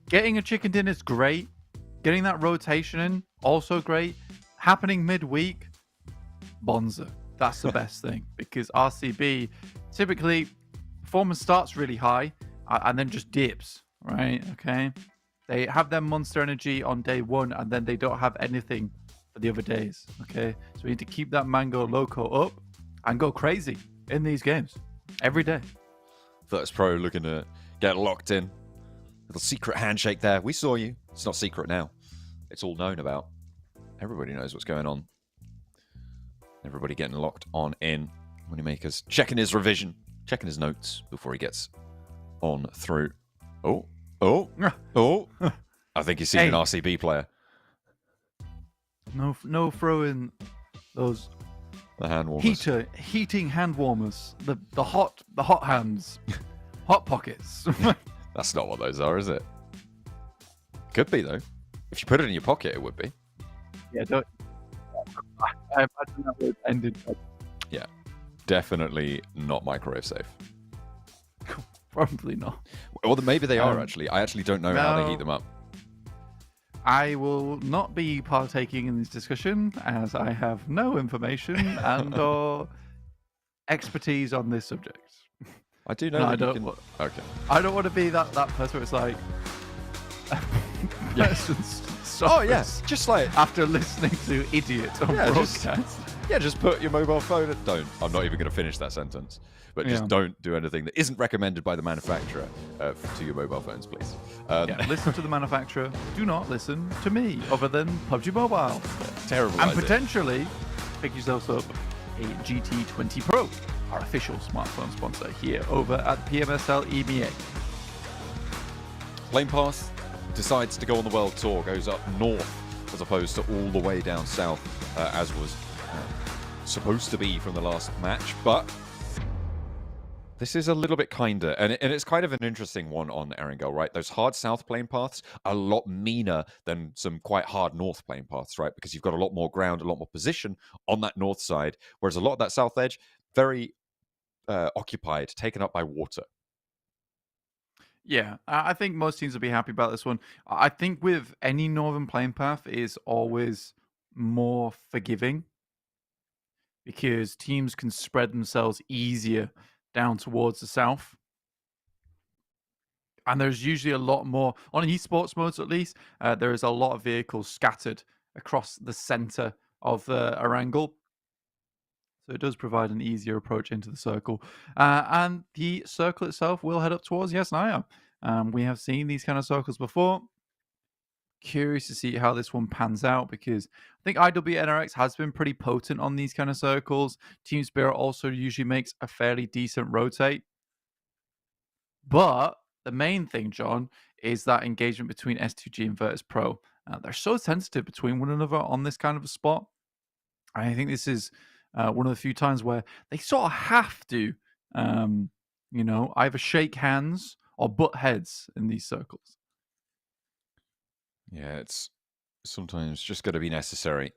Getting a chicken dinner is great. Getting that rotation in, also great. Happening midweek, bonza. That's the best thing. Because RCB, typically, performance starts really high and then just dips, right? Okay. They have their monster energy on day 1 and then they don't have anything for the other days. Okay. So we need to keep that Mango Loco up and go crazy in these games every day. Virtus Pro looking to get locked in. Little secret handshake there. We saw you. It's not secret now. It's all known about. Everybody knows what's going on. Everybody getting locked on in. Moneymakers checking his revision, checking his notes before he gets on through. Oh. I think he's seen an RCB player. No throwing those The hand warmers. heating hand warmers. The hot hands. Hot pockets. That's not what those are, is it? Could be, though. If you put it in your pocket, it would be. Yeah, don't. I imagine that would ended. Yeah. Definitely not microwave safe. Probably not. Well, maybe they are, actually. I actually don't know how they heat them up. I will not be partaking in this discussion as I have no information and or expertise on this subject. I do know No, that I you don't can... wa- Okay. I don't want to be that person where it's like... Oh, yes. Just like... After listening to Idiot on broadcast. Just put your mobile phone... Don't. I'm not even going to finish that sentence. But just don't do anything that isn't recommended by the manufacturer to your mobile phones, please. Listen to the manufacturer. Do not listen to me, other than PUBG Mobile. Terrible And idea. potentially pick yourself up a GT20 Pro, our official smartphone sponsor here over at PMSL EMEA. Lane Path decides to go on the world tour, goes up north as opposed to all the way down south, as was supposed to be from the last match. But this is a little bit kinder, and it's kind of an interesting one on Erangel, right? Those hard south plane paths are a lot meaner than some quite hard north plane paths, right? Because you've got a lot more ground, a lot more position on that north side, whereas a lot of that south edge, very occupied, taken up by water. Yeah, I think most teams will be happy about this one. I think with any northern plane path is always more forgiving because teams can spread themselves easier down towards the south. And there's usually a lot more, on esports modes at least, there is a lot of vehicles scattered across the center of Erangel. So it does provide an easier approach into the circle. And the circle itself will head up towards Yasnaya. We have seen these kind of circles before. Curious to see how this one pans out because I think IWNRX has been pretty potent on these kind of circles. Team Spirit also usually makes a fairly decent rotate. But the main thing, John, is that engagement between S2G and Virtus Pro. They're so sensitive between one another on this kind of a spot. I think this is one of the few times where they sort of have to, either shake hands or butt heads in these circles. Yeah, it's sometimes just got to be necessary.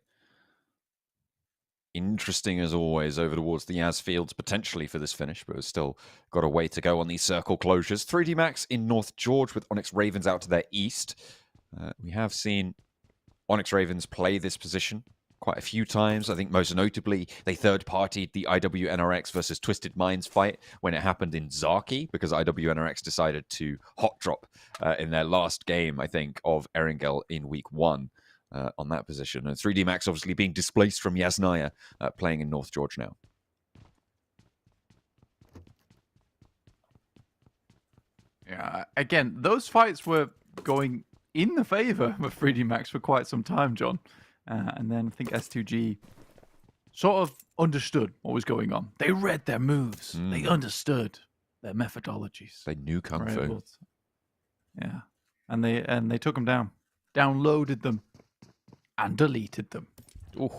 Interesting as always over towards the Yas Fields potentially for this finish, but we've still got a way to go on these circle closures. 3D Max in North George with Onyx Ravens out to their east. We have seen Onyx Ravens play this position quite a few times. I think most notably, they third-partied the IWNRX versus Twisted Minds fight when it happened in Zaki, because IWNRX decided to hot drop in their last game, I think, of Erangel in week 1 on that position. And 3D Max obviously being displaced from Yasnaya, playing in North George now. Yeah, again, those fights were going in the favor of 3D Max for quite some time, John. And then I think S2G sort of understood what was going on. They read their moves. They understood their methodologies. They knew Kung Fu. Yeah. And they took them down. Downloaded them. And deleted them. Ooh.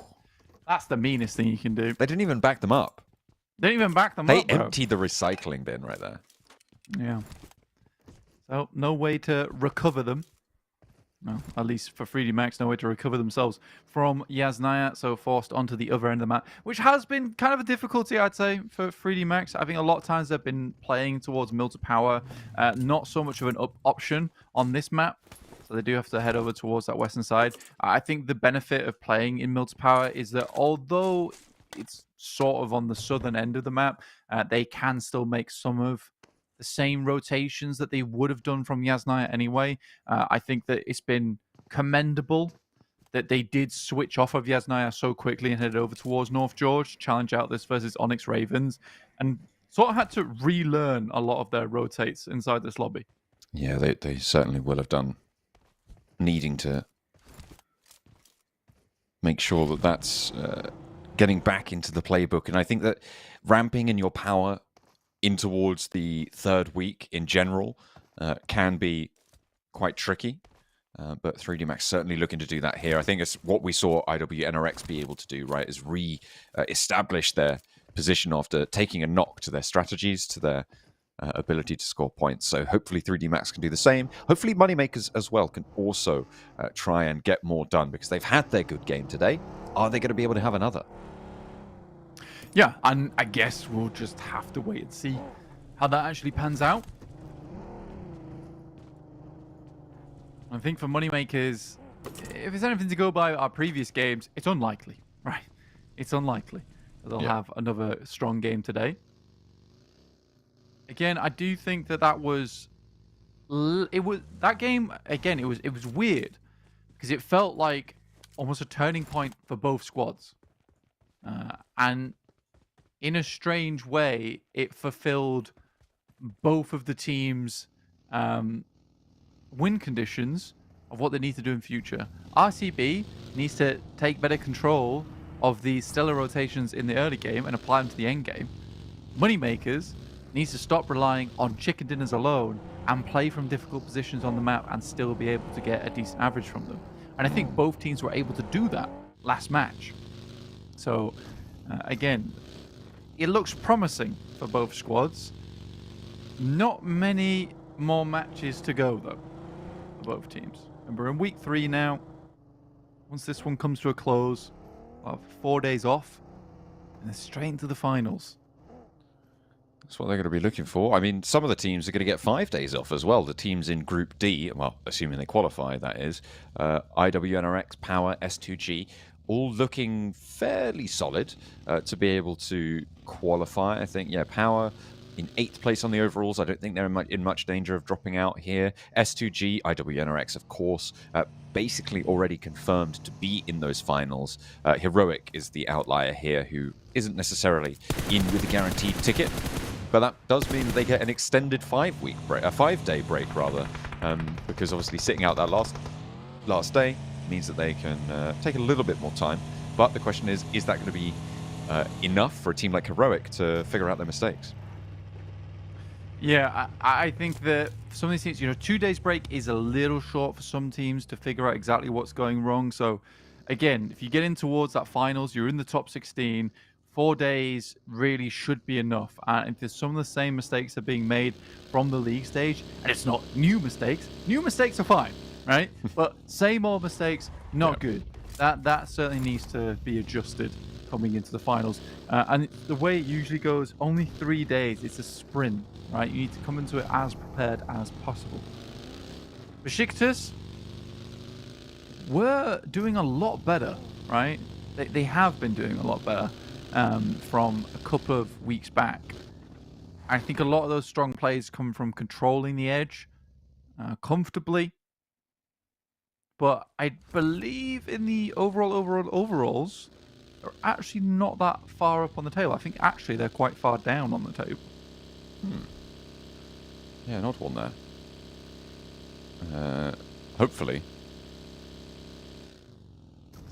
That's the meanest thing you can do. They didn't even back them up. They didn't even back them They up, bro. emptied the recycling bin right there. Yeah. So, no way to recover them. No, at least for 3D Max, no way to recover themselves from Yasnaya, so forced onto the other end of the map, which has been kind of a difficulty, I'd say, for 3D Max. I think a lot of times they've been playing towards mill to power, not so much of an option on this map, so they do have to head over towards that western side. I think the benefit of playing in mill to power is that although it's sort of on the southern end of the map, they can still make some of the same rotations that they would have done from Yasnaya anyway. I think that it's been commendable that they did switch off of Yasnaya so quickly and headed over towards North George, challenge out this versus Onyx Ravens, and sort of had to relearn a lot of their rotates inside this lobby. Yeah, they certainly will have done, needing to make sure that that's getting back into the playbook. And I think that ramping in your power in towards the third week in general can be quite tricky. But 3D Max certainly looking to do that here. I think it's what we saw IWNRX be able to do, right, is re-establish their position after taking a knock to their strategies, to their ability to score points. So hopefully 3D Max can do the same. Hopefully Moneymakers as well can also try and get more done, because they've had their good game today. Are they going to be able to have another? Yeah, and I guess we'll just have to wait and see how that actually pans out. I think for Moneymakers, if there's anything to go by our previous games, it's unlikely, right? It's unlikely that they'll have another strong game today. Again, I do think that was that game again. It was weird because it felt like almost a turning point for both squads, and in a strange way, it fulfilled both of the teams' win conditions of what they need to do in future. RCB needs to take better control of the stellar rotations in the early game and apply them to the end game. Moneymakers needs to stop relying on chicken dinners alone and play from difficult positions on the map and still be able to get a decent average from them. And I think both teams were able to do that last match. So, again, it looks promising for both squads. Not many more matches to go, though, for both teams. And we're in week 3 now. Once this one comes to a close, we'll have 4 days off, and then straight into the finals. That's what they're going to be looking for. I mean, some of the teams are going to get 5 days off as well. The teams in Group D, well, assuming they qualify, that is, IWNRX, Power, S2G, all looking fairly solid to be able to qualify. I think, yeah, Power in 8th place on the overalls. I don't think they're in much danger of dropping out here. S2G, IWNRX, of course, basically already confirmed to be in those finals. Heroic is the outlier here, who isn't necessarily in with a guaranteed ticket. But that does mean that they get an extended 5-week break, a 5-day break rather, because obviously sitting out that last day means that they can take a little bit more time. But the question is that going to be enough for a team like Heroic to figure out their mistakes? Yeah, I think that for some of these teams, 2 days break is a little short for some teams to figure out exactly what's going wrong. So, again, if you get in towards that finals, you're in the top 16. 4 days really should be enough. And if there's some of the same mistakes are being made from the league stage, and it's not new mistakes are fine, right? But same old mistakes, not good. That certainly needs to be adjusted coming into the finals. And the way it usually goes, only 3 days. It's a sprint, right? You need to come into it as prepared as possible. BEŞİKTAŞ were doing a lot better, right? They have been doing a lot better from a couple of weeks back. I think a lot of those strong plays come from controlling the edge comfortably. But I believe in the overalls, they're actually not that far up on the table. I think actually they're quite far down on the table. Yeah, an odd one there. Hopefully,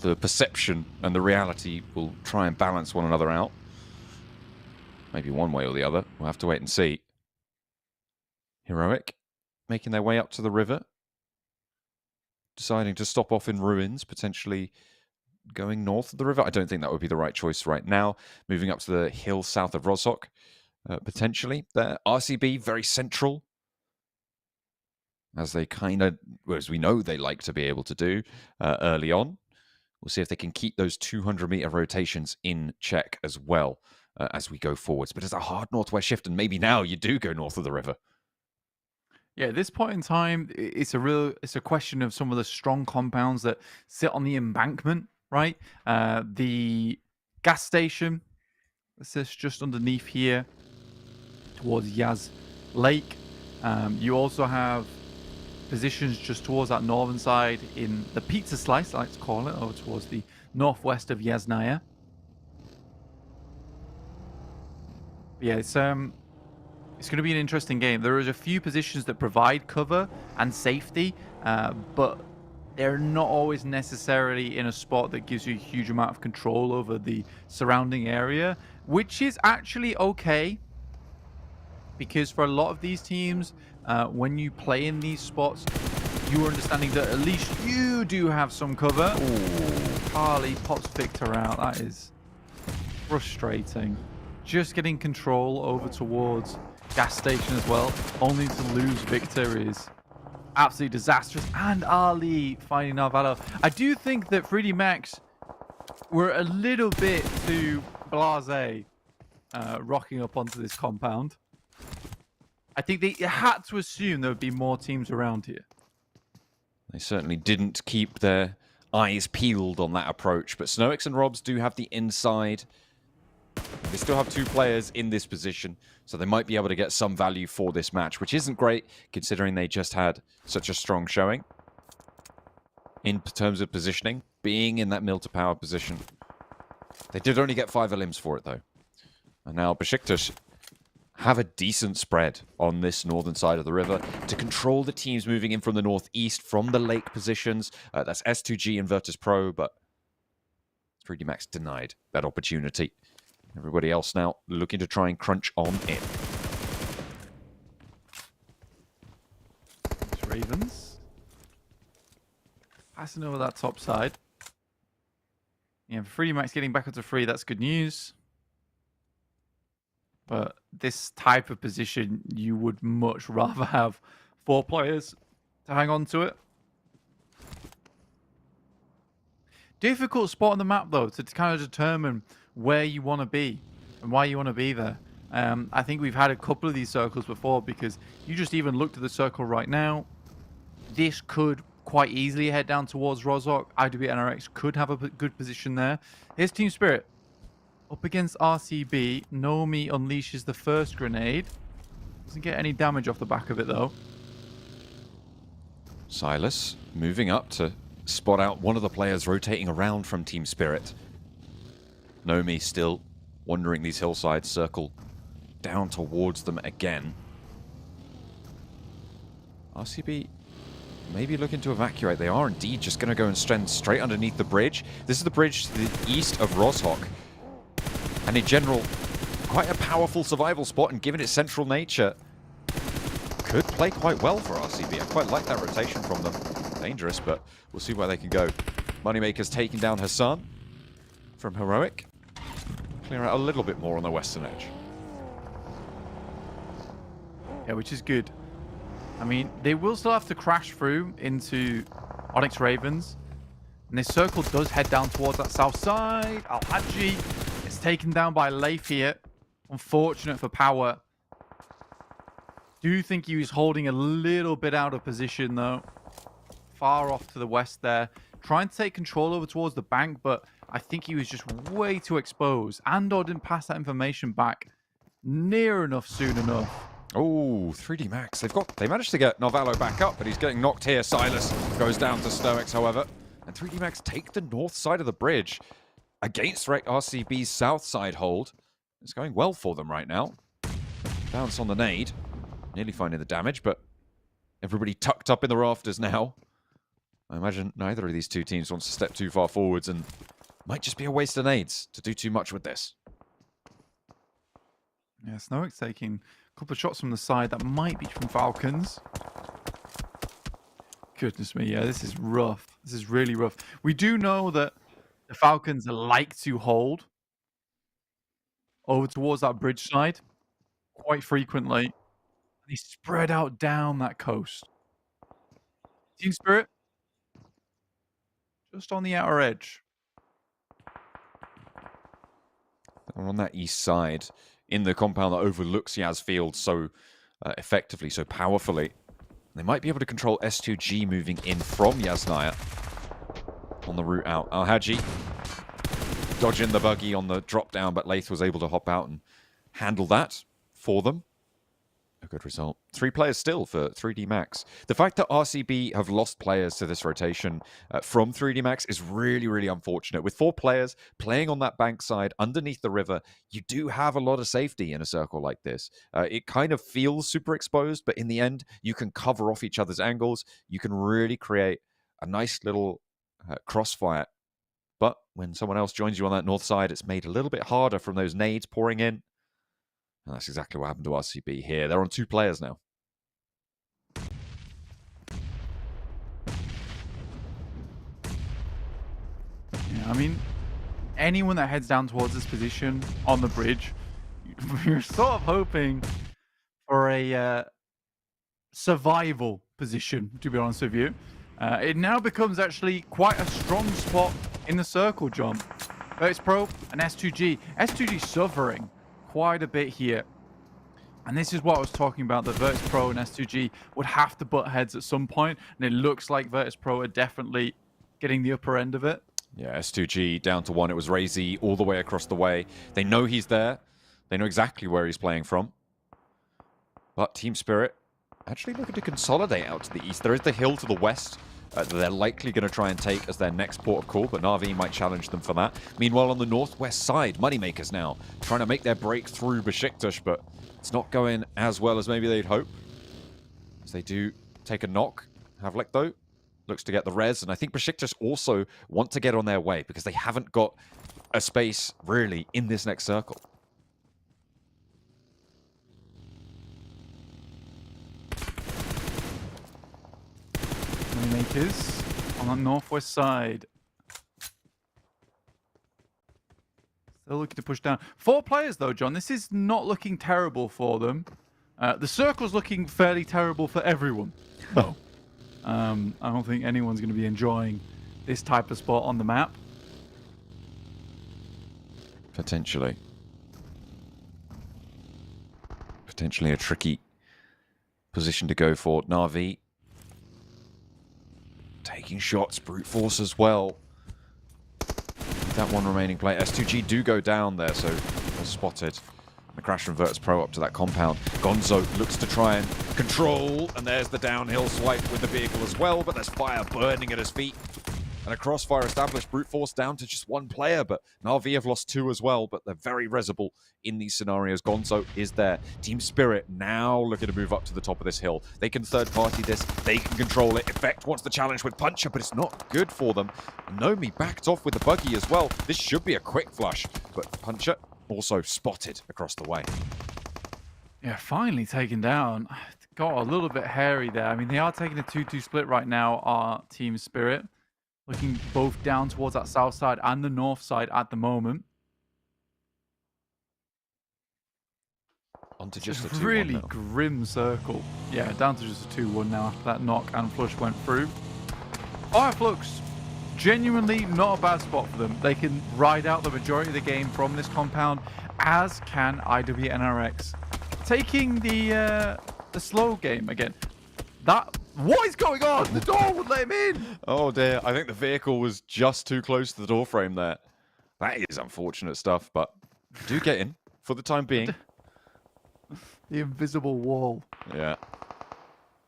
the perception and the reality will try and balance one another out. Maybe one way or the other. We'll have to wait and see. Heroic making their way up to the river. Deciding to stop off in ruins, potentially going north of the river. I don't think that would be the right choice right now. Moving up to the hill south of Rozhok, potentially. There, RCB, very central. As they as we know they like to be able to do early on. We'll see if they can keep those 200-meter rotations in check as well as we go forwards. But it's a hard northwest shift, and maybe now you do go north of the river. Yeah, at this point in time, it's a question of some of the strong compounds that sit on the embankment, right? The gas station sits just underneath here towards Yaz Lake. You also have positions just towards that northern side in the pizza slice, I like to call it, or towards the northwest of Yasnaya. Yeah, it's going to be an interesting game. There is a few positions that provide cover and safety, but they're not always necessarily in a spot that gives you a huge amount of control over the surrounding area, which is actually okay. Because for a lot of these teams, when you play in these spots, you are understanding that at least you do have some cover. Ooh, Carly pops Victor out. That is frustrating. Just getting control over towards gas station as well, only to lose Victor is absolutely disastrous. And Ali finding Narvalo. I do think that 3D Max were a little bit too blasé rocking up onto this compound. I think they had to assume there would be more teams around here. They certainly didn't keep their eyes peeled on that approach, but Snowix and Robs do have the inside. They still have 2 players in this position, so they might be able to get some value for this match, which isn't great considering they just had such a strong showing in terms of positioning, being in that mill to power position. They did only get 5 elims for it though. And now BEŞİKTAŞ have a decent spread on this northern side of the river to control the teams moving in from the northeast, from the lake positions. That's S2G and Virtus Pro, but 3D Max denied that opportunity. Everybody else now looking to try and crunch on in. It's Ravens. Passing over that top side. Yeah, 3D Max getting back up to 3, that's good news. But this type of position, you would much rather have 4 players to hang on to it. Difficult spot on the map, though, to kind of determine where you want to be and why you want to be there. I think we've had a couple of these circles before because you just even looked at the circle right now. This could quite easily head down towards Rozhok. IW NRX could have a good position there. Here's Team Spirit. Up against RCB, Nomi unleashes the first grenade. Doesn't get any damage off the back of it, though. Silas moving up to spot out one of the players rotating around from Team Spirit. Nomi still wandering these hillsides, circle down towards them again. RCB maybe looking to evacuate. They are indeed just going to go and stand straight underneath the bridge. This is the bridge to the east of Rozhok. And in general, quite a powerful survival spot, and given its central nature, could play quite well for RCB. I quite like that rotation from them. Dangerous, but we'll see where they can go. Moneymaker's taking down Hassan from Heroic. Clear out a little bit more on the western edge. Yeah, which is good. I mean, they will still have to crash through into Onyx Ravens. And this circle does head down towards that south side. Al-Haji is taken down by Leif here. Unfortunate for Power. Do think he was holding a little bit out of position, though. Far off to the west there. Trying to take control over towards the bank, but I think he was just way too exposed. Andor didn't pass that information back near enough soon enough. Oh, 3D Max. They managed to get Narvalo back up, but he's getting knocked here. Silas goes down to Stoics, however. And 3D Max take the north side of the bridge against RCB's south side hold. It's going well for them right now. Bounce on the nade. Nearly finding the damage, but everybody tucked up in the rafters now. I imagine neither of these two teams wants to step too far forwards, and might just be a waste of nades to do too much with this. Yeah, Snowick's taking a couple of shots from the side. That might be from Falcons. Goodness me, yeah, this is rough. This is really rough. We do know that the Falcons like to hold over towards that bridge side quite frequently. They spread out down that coast. Team Spirit, just on the outer edge. They're on that east side, in the compound that overlooks Yaz Field so effectively, so powerfully. They might be able to control S2G moving in from Yasnaya on the route out. Al-Haji dodging the buggy on the drop down, but Lath was able to hop out and handle that for them. A good result. 3 players still for 3D Max. The fact that RCB have lost players to this rotation from 3D Max is really, really unfortunate. With 4 players playing on that bank side underneath the river, you do have a lot of safety in a circle like this. It kind of feels super exposed, but in the end, you can cover off each other's angles. You can really create a nice little crossfire. But when someone else joins you on that north side, it's made a little bit harder from those nades pouring in. And that's exactly what happened to RCB here. They're on 2 players now. Yeah, I mean, anyone that heads down towards this position on the bridge, you're sort of hoping for a survival position, to be honest with you. It now becomes actually quite a strong spot in the circle, John. Virtus Pro and S2G. S2G suffering quite a bit here. And this is what I was talking about, that Virtus Pro and S2G would have to butt heads at some point, and it looks like Virtus Pro are definitely getting the upper end of it. Yeah, S2G down to 1. It was Razy all the way across the way. They know he's there. They know exactly where he's playing from. But Team Spirit actually looking to consolidate out to the east. There is the hill to the west that they're likely going to try and take as their next port of call, but Na'Vi might challenge them for that. Meanwhile, on the northwest side, Moneymakers now trying to make their break through BEŞİKTAŞ, but it's not going as well as maybe they'd hope. As they do take a knock. Havlik, though, looks to get the res, and I think BEŞİKTAŞ also want to get on their way because they haven't got a space, really, in this next circle. Moneymakers on the northwest side. Still looking to push down. 4 players, though, John. This is not looking terrible for them. The circle's looking fairly terrible for everyone, though. I don't think anyone's going to be enjoying this type of spot on the map. Potentially. Potentially a tricky position to go for Na'Vi. Taking shots, brute force as well. That one remaining player. S2G do go down there, so they're spotted. The crash from Virtus Pro up to that compound. Gonzo looks to try and control, and there's the downhill swipe with the vehicle as well, but there's fire burning at his feet. And a crossfire established, brute force down to just 1 player, but Na'Vi have lost 2 as well, but they're very resible in these scenarios. Gonzo is there. Team Spirit now looking to move up to the top of this hill. They can third-party this. They can control it. Effect wants the challenge with Puncher, but it's not good for them. Nomi backed off with the buggy as well. This should be a quick flush, but Puncher also spotted across the way. Yeah, finally taken down. Got a little bit hairy there. I mean, they are taking a 2-2 split right now, our Team Spirit. Looking both down towards that south side and the north side at the moment. On to just a 2-1 really now. grim circle. Yeah, down to just a 2-1 now after that knock and flush went through. FLUX, genuinely not a bad spot for them. They can ride out the majority of the game from this compound, as can IWNRX. Taking the slow game again. What is going on? The door would let him in. Oh dear, I think the vehicle was just too close to the door frame there. That is unfortunate stuff, but do get in for the time being. The invisible wall. Yeah,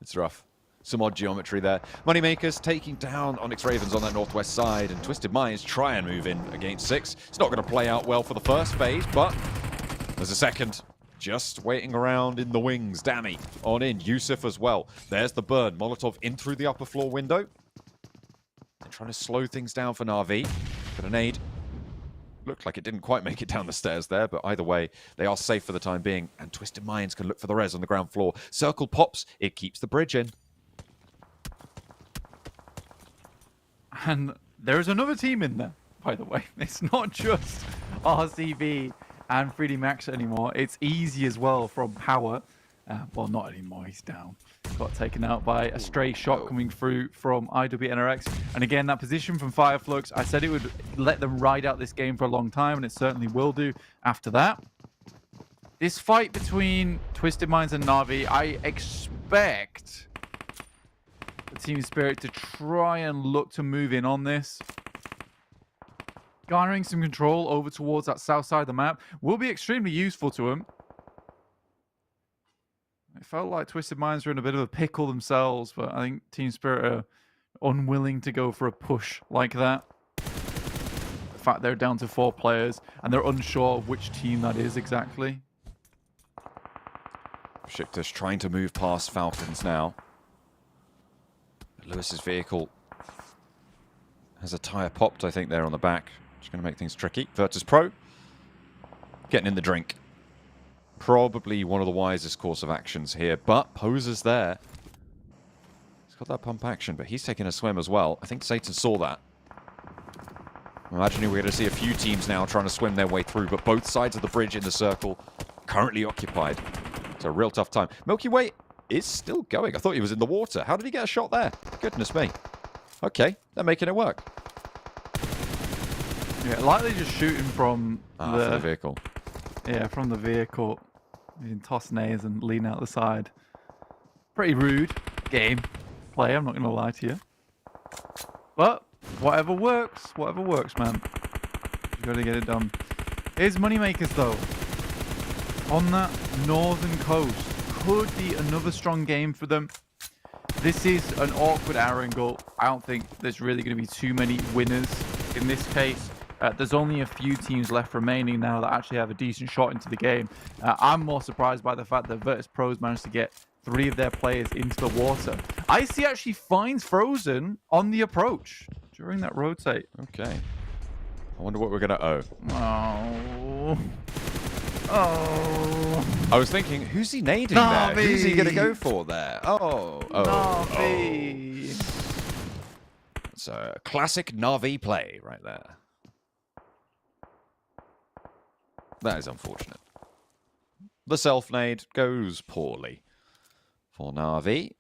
it's rough. Some odd geometry there. Moneymakers taking down Onyx Ravens on that northwest side, and Twisted Minds try and move in against 6. It's not going to play out well for the first phase, but there's a second. Just waiting around in the wings. Dammy on in. Yusuf as well. There's the burn. Molotov in through the upper floor window. They're trying to slow things down for Na'Vi. Grenade. Looked like it didn't quite make it down the stairs there, but either way, they are safe for the time being. And Twisted Minds can look for the res on the ground floor. Circle pops. It keeps the bridge in. And there is another team in there, by the way. It's not just RCB and 3D Max anymore. It's easy as well from Power. Well, not anymore. He's down. Got taken out by a stray shot coming through from IWNRX. And again, that position from FLUX, I said it would let them ride out this game for a long time, and it certainly will do after that. This fight between Twisted Minds and Na'Vi, I expect the Team Spirit to try and look to move in on this. Garnering some control over towards that south side of the map will be extremely useful to him. It felt like Twisted Minds were in a bit of a pickle themselves, but I think Team Spirit are unwilling to go for a push like that. The fact they're down to 4 players and they're unsure of which team that is exactly. BEŞİKTAŞ trying to move past Falcons now. Lewis's vehicle has a tyre popped, I think, there on the back. Just going to make things tricky. Virtus Pro getting in the drink. Probably one of the wisest course of actions here, but Poser's there. He's got that pump action, but he's taking a swim as well. I think Satan saw that. I'm imagining we're going to see a few teams now trying to swim their way through, but both sides of the bridge in the circle currently occupied. It's a real tough time. Milky Way is still going. I thought he was in the water. How did he get a shot there? Goodness me. Okay, they're making it work. Yeah, like they're just shooting from the vehicle. Yeah, from the vehicle. You can toss nades and lean out the side. Pretty rude game play, I'm not going to lie to you. But whatever works, man. You got to get it done. Here's Moneymakers, though. On that northern coast, could be another strong game for them. This is an awkward angle. I don't think there's really going to be too many winners in this case. There's only a few teams left remaining now that actually have a decent shot into the game. I'm more surprised by the fact that Virtus Pros managed to get 3 of their players into the water. IC actually finds Frozen on the approach during that rotate. Okay. I wonder what we're going to owe. Oh. Oh. I was thinking, who's he nading there? Who's he going to go for there? Navi. It's a classic Navi play right there. That is unfortunate. The self-nade goes poorly for Navi,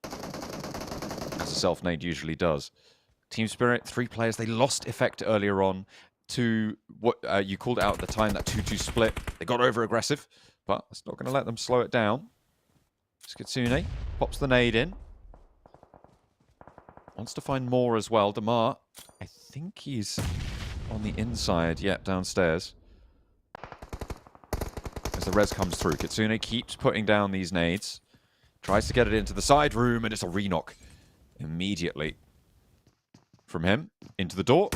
as a self-nade usually does. Team Spirit, 3 players. They lost effect earlier on to what you called it out at the time, that 2-2 split. They got over-aggressive, but it's not going to let them slow it down. Skitsune pops the nade in. Wants to find more as well. Damar, I think he's on the inside. Yep, downstairs. As the res comes through, Kitsune keeps putting down these nades. Tries to get it into the side room, and it's a re-knock immediately from him into the door.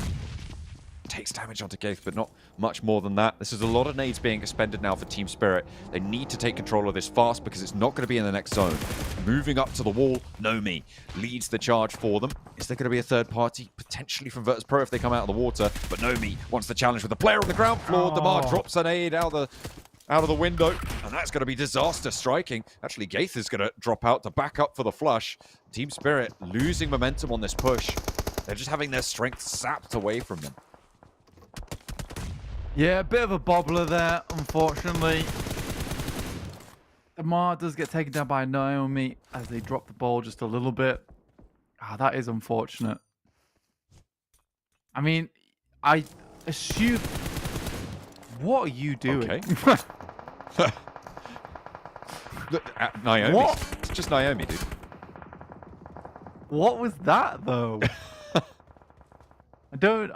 Takes damage onto Gaith, but not much more than that. This is a lot of nades being expended now for Team Spirit. They need to take control of this fast because it's not going to be in the next zone. Moving up to the wall, Nomi leads the charge for them. Is there going to be a third party? Potentially from Virtus Pro if they come out of the water, but Nomi wants the challenge with the player on the ground floor. Damar drops a nade out of the window, and that's going to be disaster striking. Actually, Gaith is going to drop out to back up for the flush. Team Spirit losing momentum on this push. They're just having their strength sapped away from them. Yeah, a bit of a bobbler there, unfortunately. Damar does get taken down by Naomi as they drop the ball just a little bit. That is unfortunate. I mean, I assume... What are you doing? Okay. Naomi. What? It's just Naomi, dude. What was that, though? I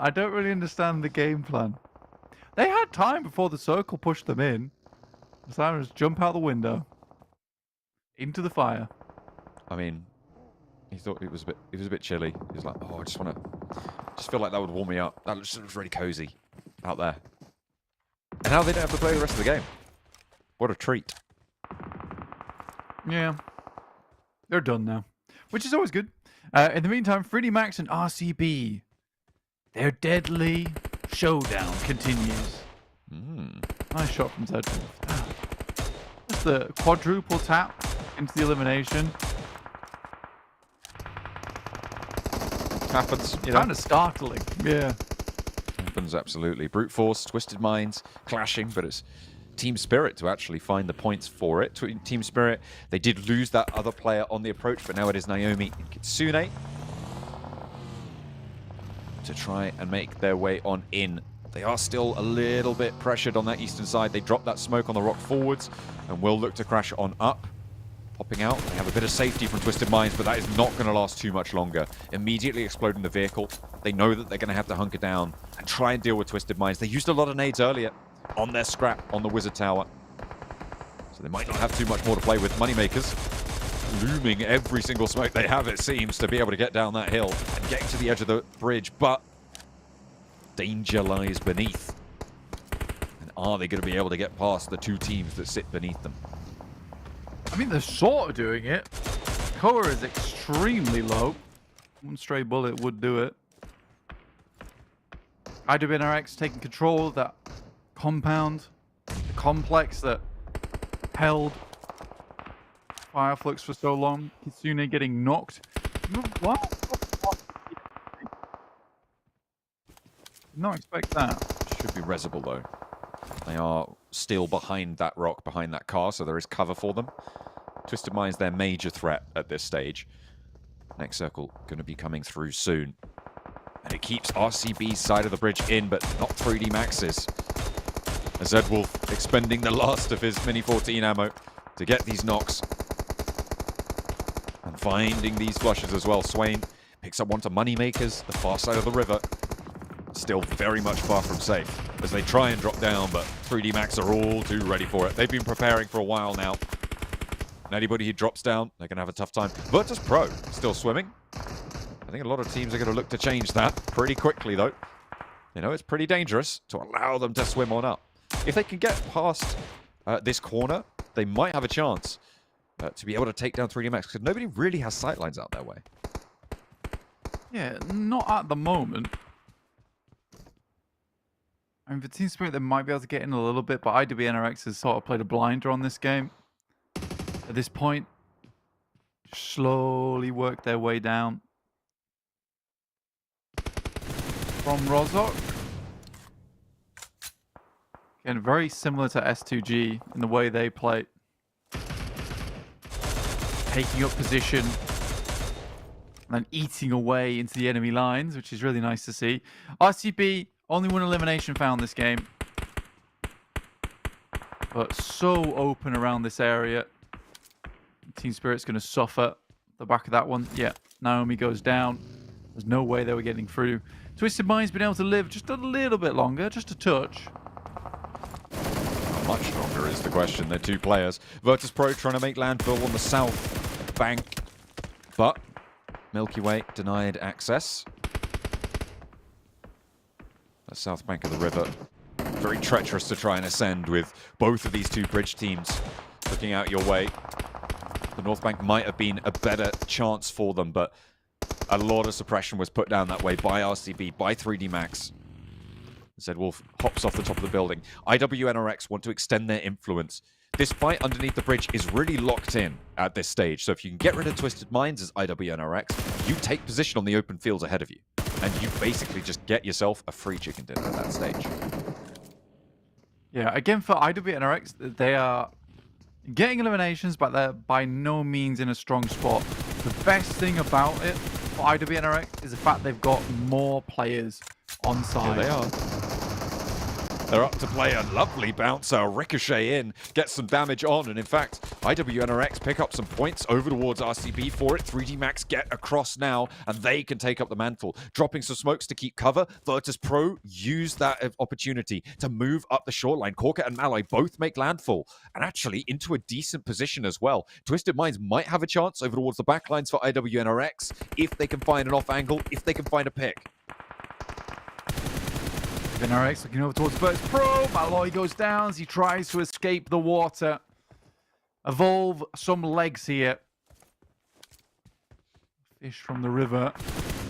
don't really understand the game plan. They had time before the circle pushed them in. Simon just jump out the window into the fire. I mean, he thought it was a bit chilly. He was like, "Oh, I just feel like that would warm me up. That looks really cozy out there." And now they don't have to play the rest of the game. What a treat. Yeah. They're done now, which is always good. In the meantime, 3D Max and RCB, their deadly showdown continues. Nice shot from Zed. Just the quadruple tap into the elimination. Happens. Kind of startling. Yeah. Happens, absolutely. Brute Force, Twisted Minds, clashing, but it's Team Spirit to actually find the points for it. Team Spirit, they did lose that other player on the approach, but now it is Naomi and Kitsune to try and make their way on in. They are still a little bit pressured on that eastern side. They dropped that smoke on the rock forwards and will look to crash on up. Popping out, they have a bit of safety from Twisted Minds, but that is not going to last too much longer. Immediately exploding the vehicle. They know that they're going to have to hunker down and try and deal with Twisted Minds. They used a lot of nades earlier on their scrap on the Wizard Tower. So they might not have too much more to play with. Moneymakers looming every single smoke they have, it seems, to be able to get down that hill and getting to the edge of the bridge, but danger lies beneath. And are they going to be able to get past the two teams that sit beneath them? I mean, they're sort of doing it. Koa is extremely low. One stray bullet would do it. IWNRX taking control of that compound, the complex that held FLUX for so long. Kitsune getting knocked. What? Did not expect that. Should be resible though. They are still behind that rock, behind that car, so there is cover for them. Twisted Mind's their major threat at this stage. Next circle going to be coming through soon. And it keeps RCB's side of the bridge in, but not 3D Max's. As Zedwolf expending the last of his Mini 14 ammo to get these knocks. And finding these flushes as well. Swain picks up one to Moneymakers, the far side of the river. Still very much far from safe as they try and drop down, but 3D Max are all too ready for it. They've been preparing for a while now. And anybody who drops down, they're going to have a tough time. Virtus Pro still swimming. I think a lot of teams are going to look to change that pretty quickly, though. You know, it's pretty dangerous to allow them to swim on up. If they can get past this corner, they might have a chance to be able to take down 3D Max, because nobody really has sightlines out their way. Yeah, not at the moment. I mean, for Team Spirit, they might be able to get in a little bit, but IWNRX has sort of played a blinder on this game. At this point, slowly work their way down. From Rozok. Again, very similar to S2G in the way they play. Taking up position and then eating away into the enemy lines, which is really nice to see. RCB, only one elimination found this game. But so open around this area. Team Spirit's going to suffer the back of that one. Yeah, Naomi goes down. There's no way they were getting through. Twisted Mind's been able to live just a little bit longer, just a touch. How much longer is the question? They're two players. Virtus Pro trying to make landfall on the south bank, but Milky Way denied access. The south bank of the river, very treacherous to try and ascend with both of these two bridge teams looking out your way. The north bank might have been a better chance for them, but a lot of suppression was put down that way by RCB, by 3D Max. Zedwolf hops off the top of the building. IWNRX want to extend their influence. This fight underneath the bridge is really locked in at this stage, so if you can get rid of Twisted Minds as IWNRX, you take position on the open fields ahead of you. And you basically just get yourself a free chicken dinner at that stage. Yeah, again, for IWNRX, they are getting eliminations, but they're by no means in a strong spot. The best thing about it for IWNRX is the fact they've got more players on side. Here they are. They're up to play a lovely bouncer, ricochet in, get some damage on, and in fact, IWNRX pick up some points over towards RCB for it. 3D Max get across now, and they can take up the mantle. Dropping some smokes to keep cover. Virtus Pro use that opportunity to move up the shoreline. Corka and Malloy both make landfall, and actually into a decent position as well. Twisted Minds might have a chance over towards the backlines for IWNRX if they can find an off angle, if they can find a pick. IWNRX looking over towards Virtus Pro. Malloy goes down as he tries to escape the water. Evolve some legs here. Fish from the river.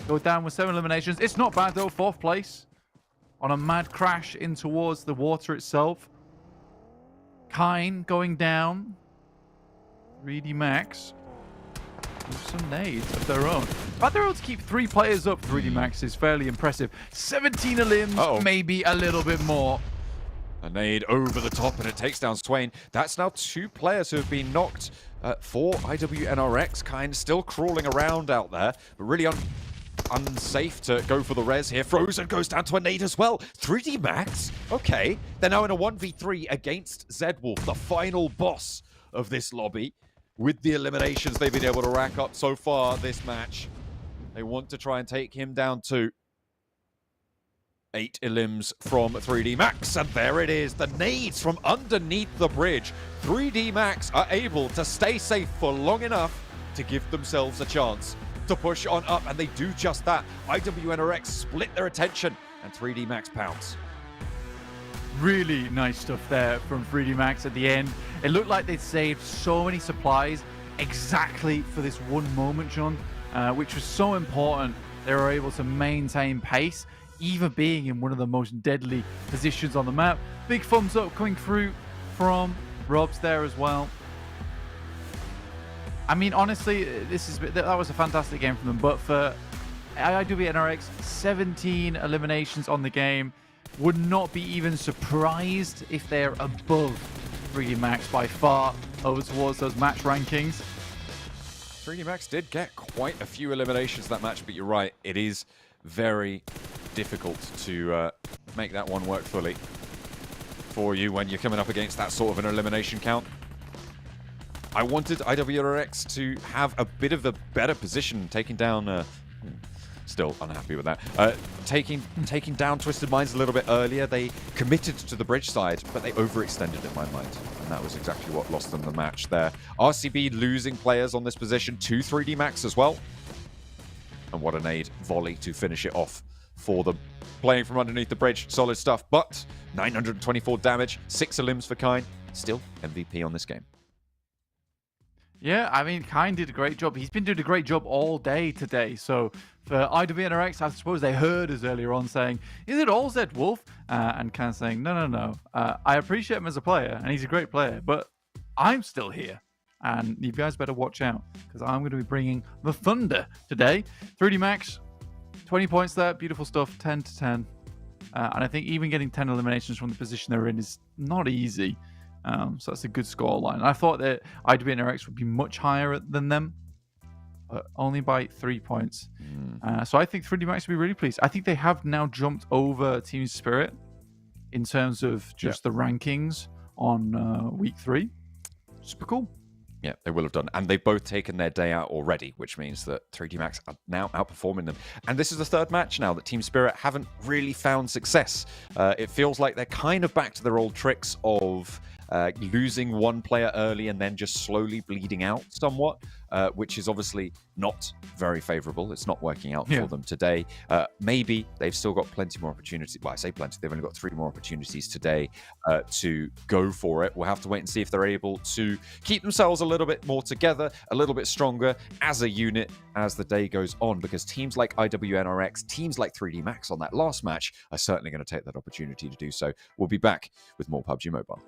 Go down with 7 eliminations. It's not bad though, 4th place. On a mad crash in towards the water itself. Kine going down. 3D Max. With some nades of their own. But they're able to keep 3 players up. 3D Max is fairly impressive. 17 elims, maybe a little bit more. A nade over the top, and it takes down Swain. That's now 2 players who have been knocked for IWNRX. Kind still crawling around out there, but really unsafe to go for the res here. Frozen goes down to a nade as well. 3D Max, okay. They're now in a 1v3 against Zedwolf, the final boss of this lobby. With the eliminations they've been able to rack up so far this match. They want to try and take him down too. 8 elims from 3D Max, and there it is, the nades from underneath the bridge. 3D Max are able to stay safe for long enough to give themselves a chance to push on up, and they do just that. IWNRX split their attention, and 3D Max pounds. Really nice stuff there from 3D Max at the end. It looked like they'd saved so many supplies exactly for this one moment, John, which was so important. They were able to maintain pace, even being in one of the most deadly positions on the map. Big thumbs up coming through from Robs there as well. I mean, honestly, that was a fantastic game from them. But for IWNRX, 17 eliminations on the game. Would not be even surprised if they're above 3D Max by far over towards those match rankings. 3D Max did get quite a few eliminations that match, but you're right, it is very difficult to make that one work fully for you when you're coming up against that sort of an elimination count. I wanted IWRX to have a bit of a better position, taking down... Still unhappy with that. Taking down Twisted Minds a little bit earlier. They committed to the bridge side, but they overextended in my mind. And that was exactly what lost them the match there. RCB losing players on this position to 3D Max as well. And what a nade volley to finish it off for them. Playing from underneath the bridge, solid stuff. But 924 damage, 6 elims for Kine. Still MVP on this game. Yeah, I mean, Kine did a great job. He's been doing a great job all day today. So for IWNRX, I suppose they heard us earlier on saying, is it all Zed Wolf? And Kine saying, no. I appreciate him as a player, and he's a great player, but I'm still here. And you guys better watch out, because I'm going to be bringing the Thunder today. 3D Max, 20 points there. Beautiful stuff, 10 to 10. And I think even getting 10 eliminations from the position they're in is not easy. So that's a good score line. I thought that IWNRX would be much higher than them, but only by 3 points. So I think 3D Max will be really pleased. I think they have now jumped over Team Spirit in terms of just the rankings on week 3. Super cool. Yeah, they will have done. And they've both taken their day out already, which means that 3D Max are now outperforming them. And this is the third match now that Team Spirit haven't really found success. It feels like they're kind of back to their old tricks of losing one player early and then just slowly bleeding out somewhat, which is obviously not very favorable. It's not working out for them today. Maybe they've still got plenty more opportunities. Well, I say plenty. They've only got 3 more opportunities today to go for it. We'll have to wait and see if they're able to keep themselves a little bit more together, a little bit stronger as a unit as the day goes on, because teams like IWNRX, teams like 3D Max on that last match are certainly going to take that opportunity to do so. We'll be back with more PUBG Mobile.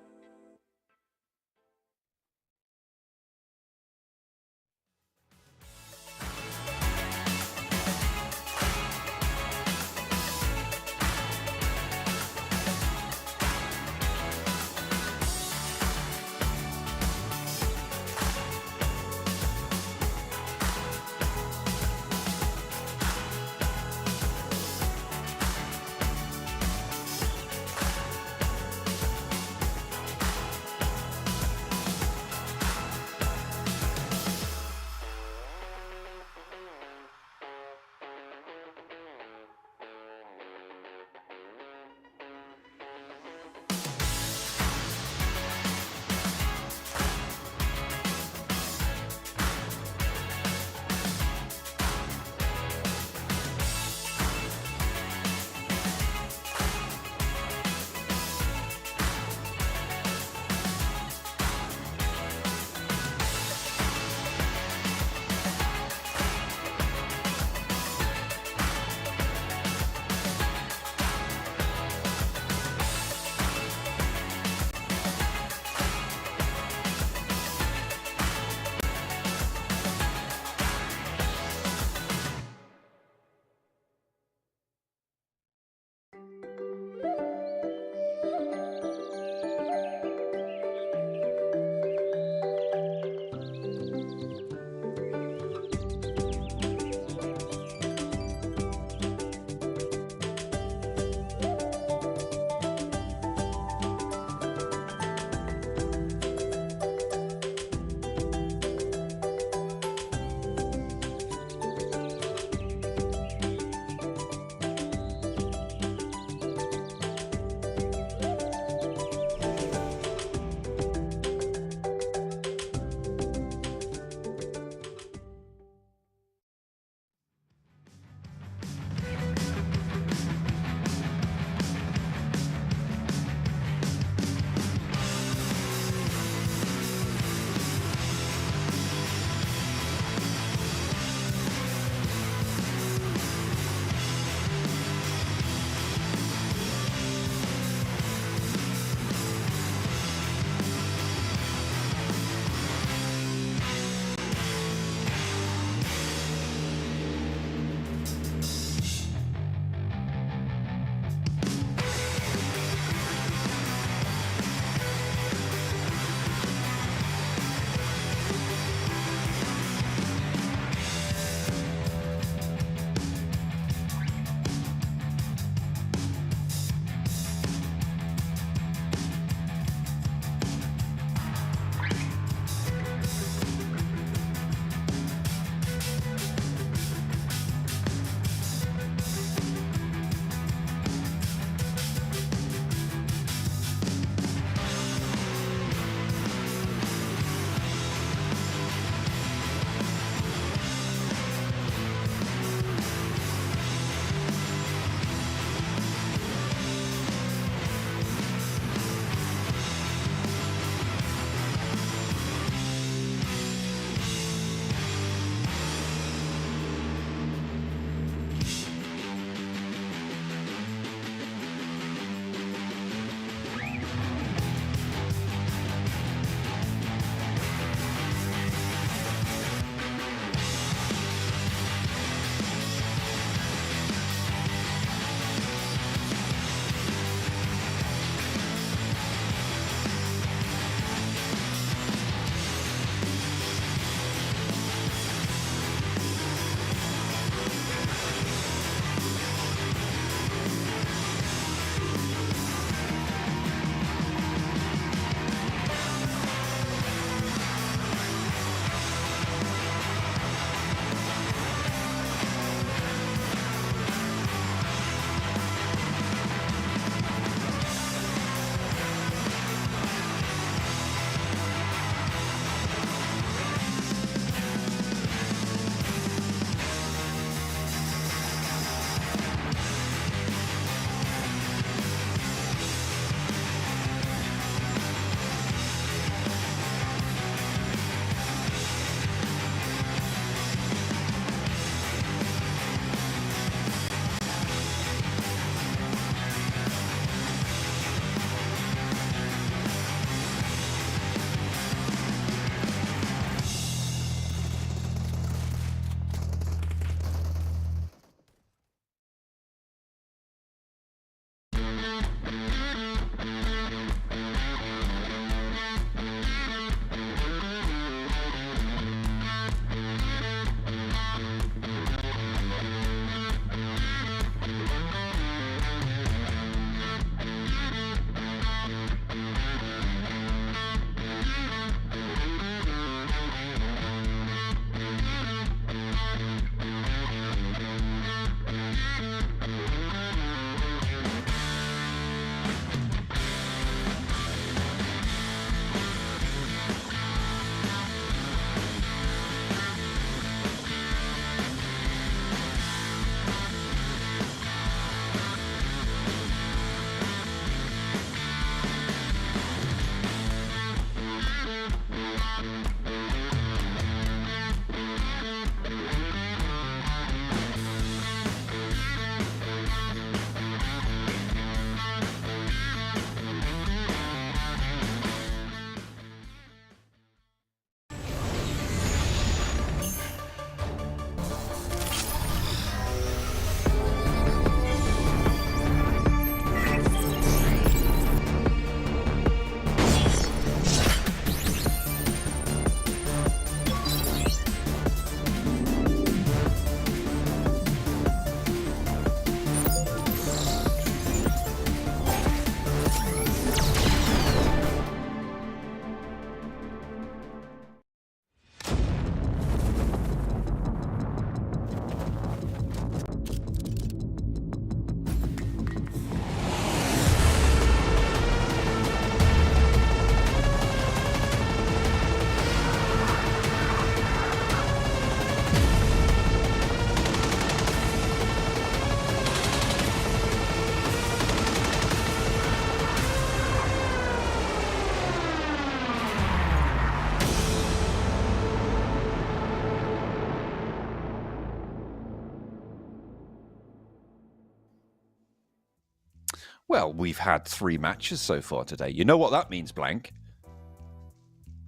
Well, we've had 3 matches so far today. You know what that means, Blank?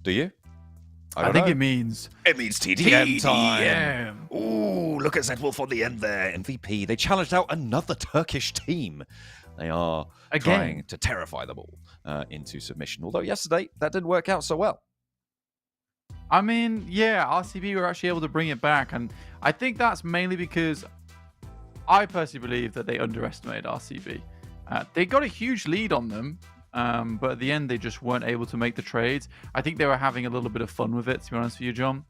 Do you? I think it means TDM time. Ooh, look at Z-Wolf on the end there. MVP. They challenged out another Turkish team. They are trying to terrify them all into submission. Although yesterday, that didn't work out so well. I mean, yeah, RCB were actually able to bring it back. And I think that's mainly because I personally believe that they underestimated RCB. They got a huge lead on them, but at the end, they just weren't able to make the trades. I think they were having a little bit of fun with it, to be honest with you, John.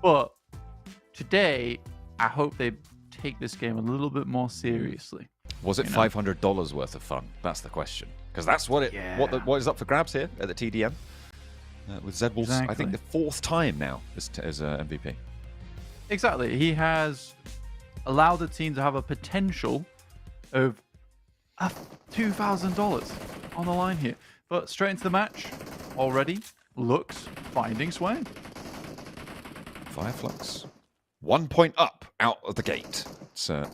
But today, I hope they take this game a little bit more seriously. Was it $500 worth of fun? That's the question. Because that's what what is up for grabs here at the TDM. With Z-Wolf, I think the 4th time now as MVP. Exactly. He has allowed the team to have a potential of $2,000 on the line here. But straight into the match already. Lux finding Swain. FLUX. 1 point up out of the gate. It's, I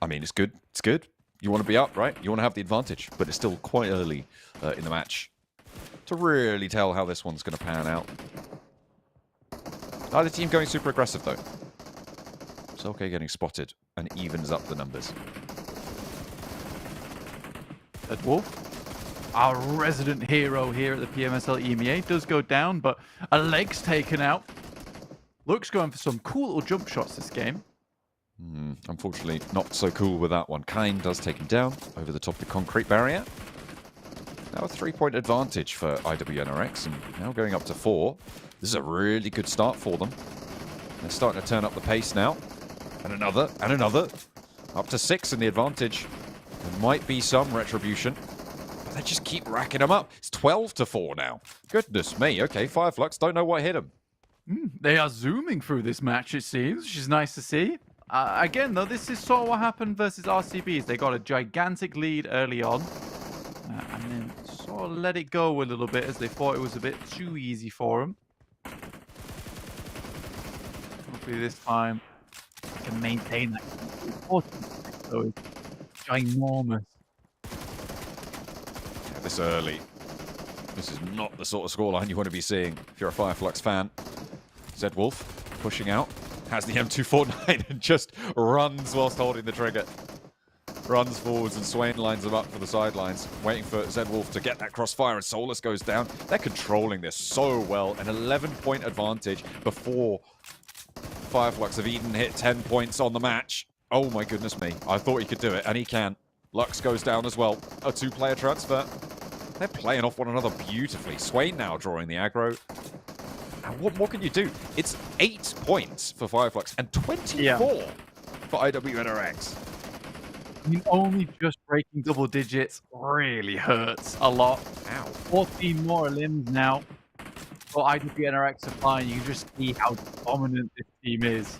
mean, it's good. It's good. You want to be up, right? You want to have the advantage. But it's still quite early in the match to really tell how this one's going to pan out. Neither team going super aggressive, though. It's okay getting spotted and evens up the numbers. Z-Wolf, our resident hero here at the PMSL EMEA, does go down, but a leg's taken out. Lux going for some cool little jump shots this game. Unfortunately, not so cool with that one. Kine does take him down over the top of the concrete barrier. Now a 3-point advantage for IWNRX, and now going up to 4. This is a really good start for them. They're starting to turn up the pace now. And another, and another. Up to 6 in the advantage. There might be some retribution, but they just keep racking them up. It's 12-4 now. Goodness me. Okay, FLUX don't know what hit them. They are zooming through this match, it seems, which is nice to see. Again, though, this is sort of what happened versus RCBs. They got a gigantic lead early on, and then sort of let it go a little bit as they thought it was a bit too easy for them. Hopefully this time they can maintain that. So it's ginormous. Yeah, this early. This is not the sort of scoreline you want to be seeing if you're a FLUX fan. Z-Wolf pushing out. Has the M249 and just runs whilst holding the trigger. Runs forwards and Swain lines him up for the sidelines, waiting for Z-Wolf to get that crossfire, and Solus goes down. They're controlling this so well. An 11-point advantage before FLUX have even hit 10 points on the match. Oh my goodness me. I thought he could do it, and he can. Lux goes down as well. A 2-player transfer. They're playing off one another beautifully. Swain now drawing the aggro. And what more can you do? It's 8 points for FLUX and 24 for IWNRX. I mean, only just breaking double digits really hurts a lot. Ow. 14 more limbs now for IWNRX supply. You can just see how dominant this team is.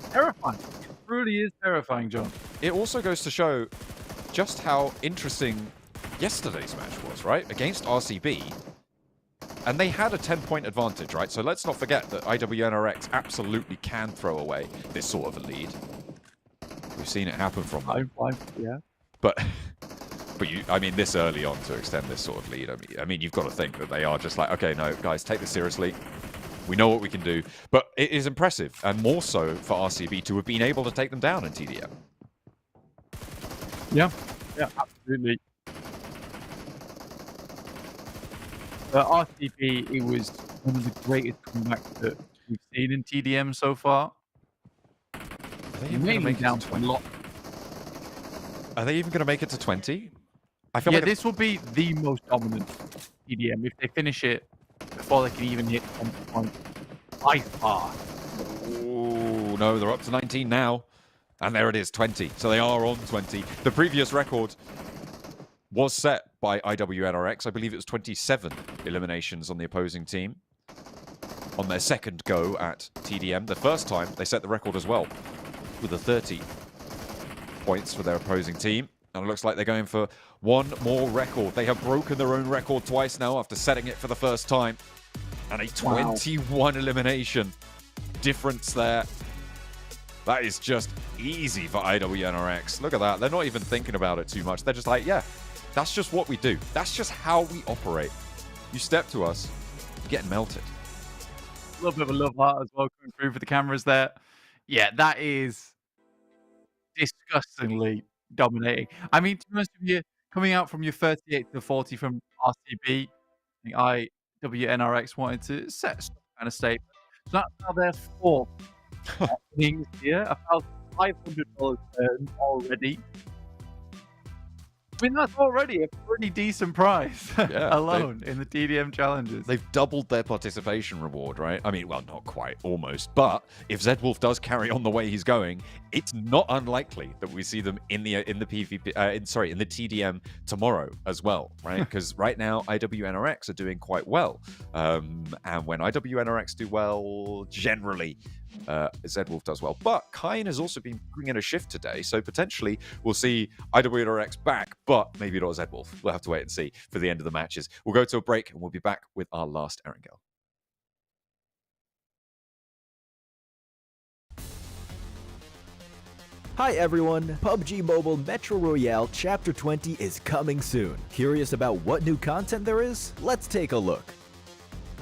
Terrifying. It really is terrifying, John. It also goes to show just how interesting yesterday's match was, right? Against RCB. And they had a 10-point advantage, right? So let's not forget that IWNRX absolutely can throw away this sort of a lead. We've seen it happen from them. Yeah. But I mean, this early on to extend this sort of lead, I mean, you've got to think that they are just like, okay, no, guys, take this seriously. We know what we can do. But it is impressive, and more so for RCB to have been able to take them down in TDM. Yeah, absolutely. RCB, it was one of the greatest comebacks that we've seen in TDM so far. Are they even going to make it to 20? Are they even going to make it to 20? I feel like this will be the most dominant TDM if they finish it before they can even hit 20 points. By far. Ooh, no, they're up to 19 now. And there it is, 20. So they are on 20. The previous record was set by IWNRX. I believe it was 27 eliminations on the opposing team on their second go at TDM. The first time, they set the record as well with the 30 points for their opposing team. And it looks like they're going for one more record. They have broken their own record twice now after setting it for the first time. And a 21 elimination difference there. That is just easy for IWNRX. Look at that. They're not even thinking about it too much. They're just like, yeah, that's just what we do. That's just how we operate. You step to us, you get melted. A little bit of a love heart as well coming through for the cameras there. Yeah, that is disgustingly dominating. I mean, to be honest with you, coming out from your 38 to 40 from RCB, I think IWNRX wanted to set some kind of statement. So that's now their fourth innings here. $1,500 earned already. I mean, that's already a pretty decent prize alone in the TDM challenges. They've doubled their participation reward, right? I mean, well, not quite, almost. But if Zedwolf does carry on the way he's going, it's not unlikely that we see them in the PvP, in the TDM tomorrow as well, right? Because right now IWNRX are doing quite well, and when IWNRX do well, generally Zedwolf does well. But Kine has also been bringing a shift today, so potentially we'll see IWNRX back, but maybe not Zedwolf. We'll have to wait and see for the end of the matches. We'll go to a break and we'll be back with our last Erangel. Hi everyone, PUBG Mobile Metro Royale Chapter 20 is coming soon. Curious about what new content there is? Let's take a look.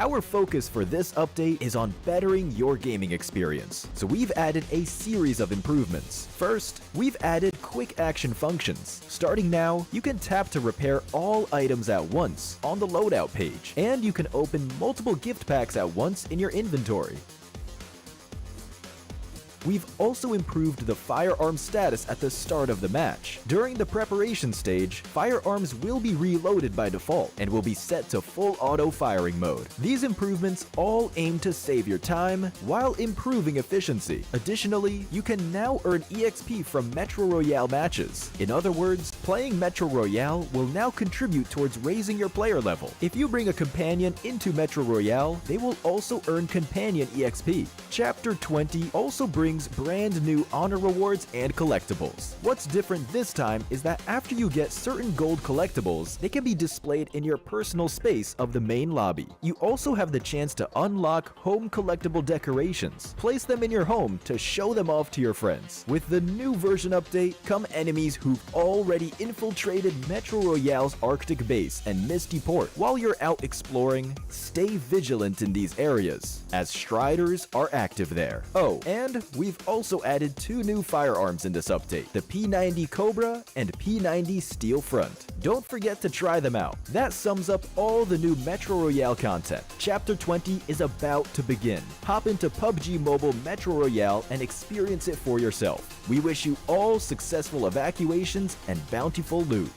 Our focus for this update is on bettering your gaming experience, so we've added a series of improvements. First, we've added quick action functions. Starting now, you can tap to repair all items at once on the loadout page, and you can open multiple gift packs at once in your inventory. We've also improved the firearm status at the start of the match. During the preparation stage, firearms will be reloaded by default and will be set to full auto firing mode. These improvements all aim to save your time while improving efficiency. Additionally, you can now earn EXP from Metro Royale matches. In other words, playing Metro Royale will now contribute towards raising your player level. If you bring a companion into Metro Royale, they will also earn companion EXP. Chapter 20 also brings brand new honor rewards and collectibles. What's different this time is that after you get certain gold collectibles, they can be displayed in your personal space of the main lobby. You also have the chance to unlock home collectible decorations. Place them in your home to show them off to your friends. With the new version update come enemies who've already infiltrated Metro Royale's Arctic base and Misty Port. While you're out exploring, stay vigilant in these areas, as Striders are active there. Oh, and we've also added two new firearms in this update, the P90 Cobra and P90 Steel Front. Don't forget to try them out. That sums up all the new Metro Royale content. Chapter 20 is about to begin. Hop into PUBG Mobile Metro Royale and experience it for yourself. We wish you all successful evacuations and bountiful loot.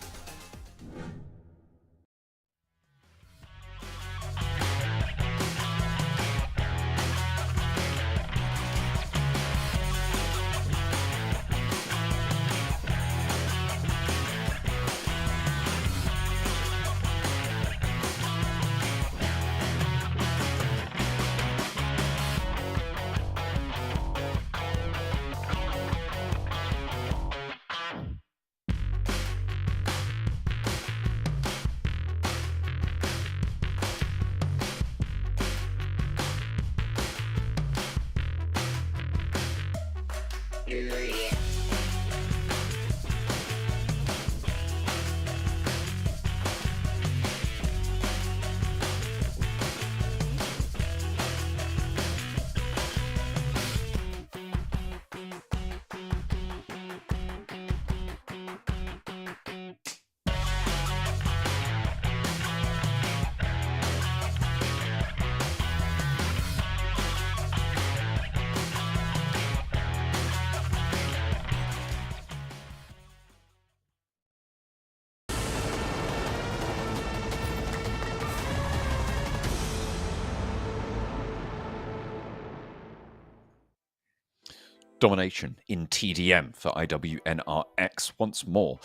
Domination in TDM for IWNRX once more,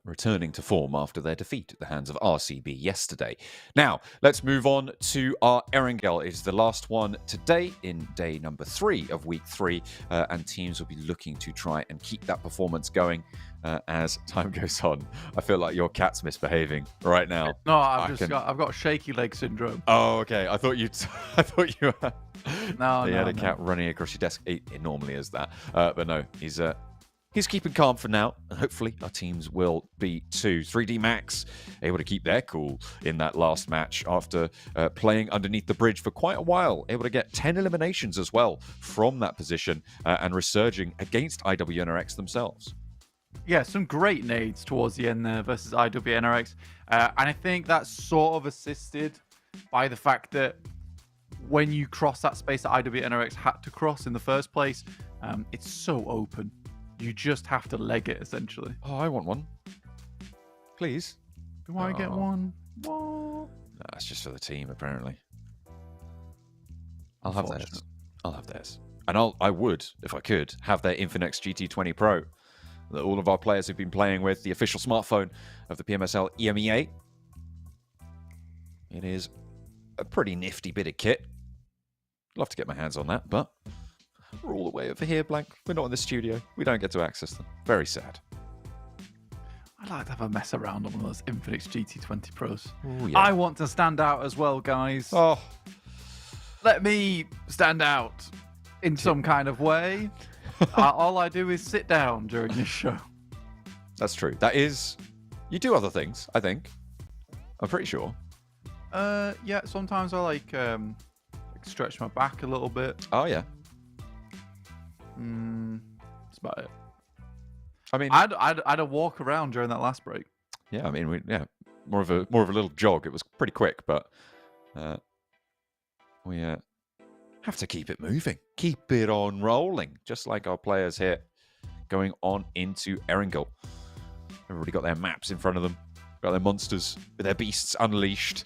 returning to form after their defeat at the hands of RCB yesterday. Now, let's move on to our Erangel. It is the last one today in day number 3 of week 3, and teams will be looking to try and keep that performance going as time goes on. I feel like your cat's misbehaving right now. No, I've got shaky leg syndrome. Oh, okay. I thought you. I thought you. No, you no, had a no. cat running across your desk. It normally is that, but no, he's keeping calm for now, and hopefully our teams will be too. 3D Max able to keep their cool in that last match after playing underneath the bridge for quite a while, able to get 10 eliminations as well from that position and resurging against IWNRX themselves. Yeah, some great nades towards the end there versus IWNRX. And I think that's sort of assisted by the fact that when you cross that space that IWNRX had to cross in the first place, it's so open. You just have to leg it, essentially. Oh, I want one. Please. Do I get one? What? No, that's just for the team, apparently. I'll have theirs. I'll have theirs. And I would, if I could, have their INFINIX GT20 Pro that all of our players have been playing with, the official smartphone of the PMSL EMEA. It is a pretty nifty bit of kit. Love to get my hands on that, but we're all the way over here, Blank. We're not in the studio. We don't get to access them. Very sad. I'd like to have a mess around on one of those INFINIX GT20 Pros. Ooh, yeah. I want to stand out as well, guys. Oh. Let me stand out in some kind of way. All I do is sit down during this show. That's true. That is... You do other things, I think. I'm pretty sure. Yeah, sometimes I like stretch my back a little bit. Oh, yeah. That's about it. I mean... I'd a walk around during that last break. Yeah, I mean, more of a little jog. It was pretty quick, but we have to keep it moving, keep it on rolling, just like our players here, going on into Erangel. Everybody got their maps in front of them, got their monsters with their beasts unleashed,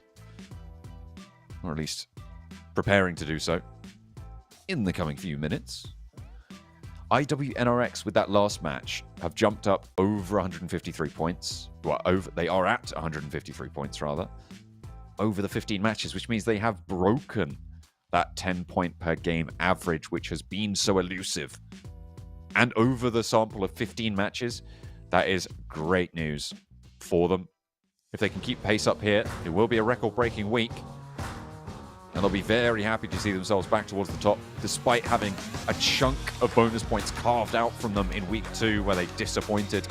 or at least preparing to do so in the coming few minutes. IWNRX with that last match have jumped up over 153 points. Well, they are at 153 points rather, over the 15 matches, which means they have broken that 10-point per game average, which has been so elusive. And over the sample of 15 matches, that is great news for them. If they can keep pace up here, it will be a record-breaking week. And they'll be very happy to see themselves back towards the top, despite having a chunk of bonus points carved out from them in week 2, where they disappointed.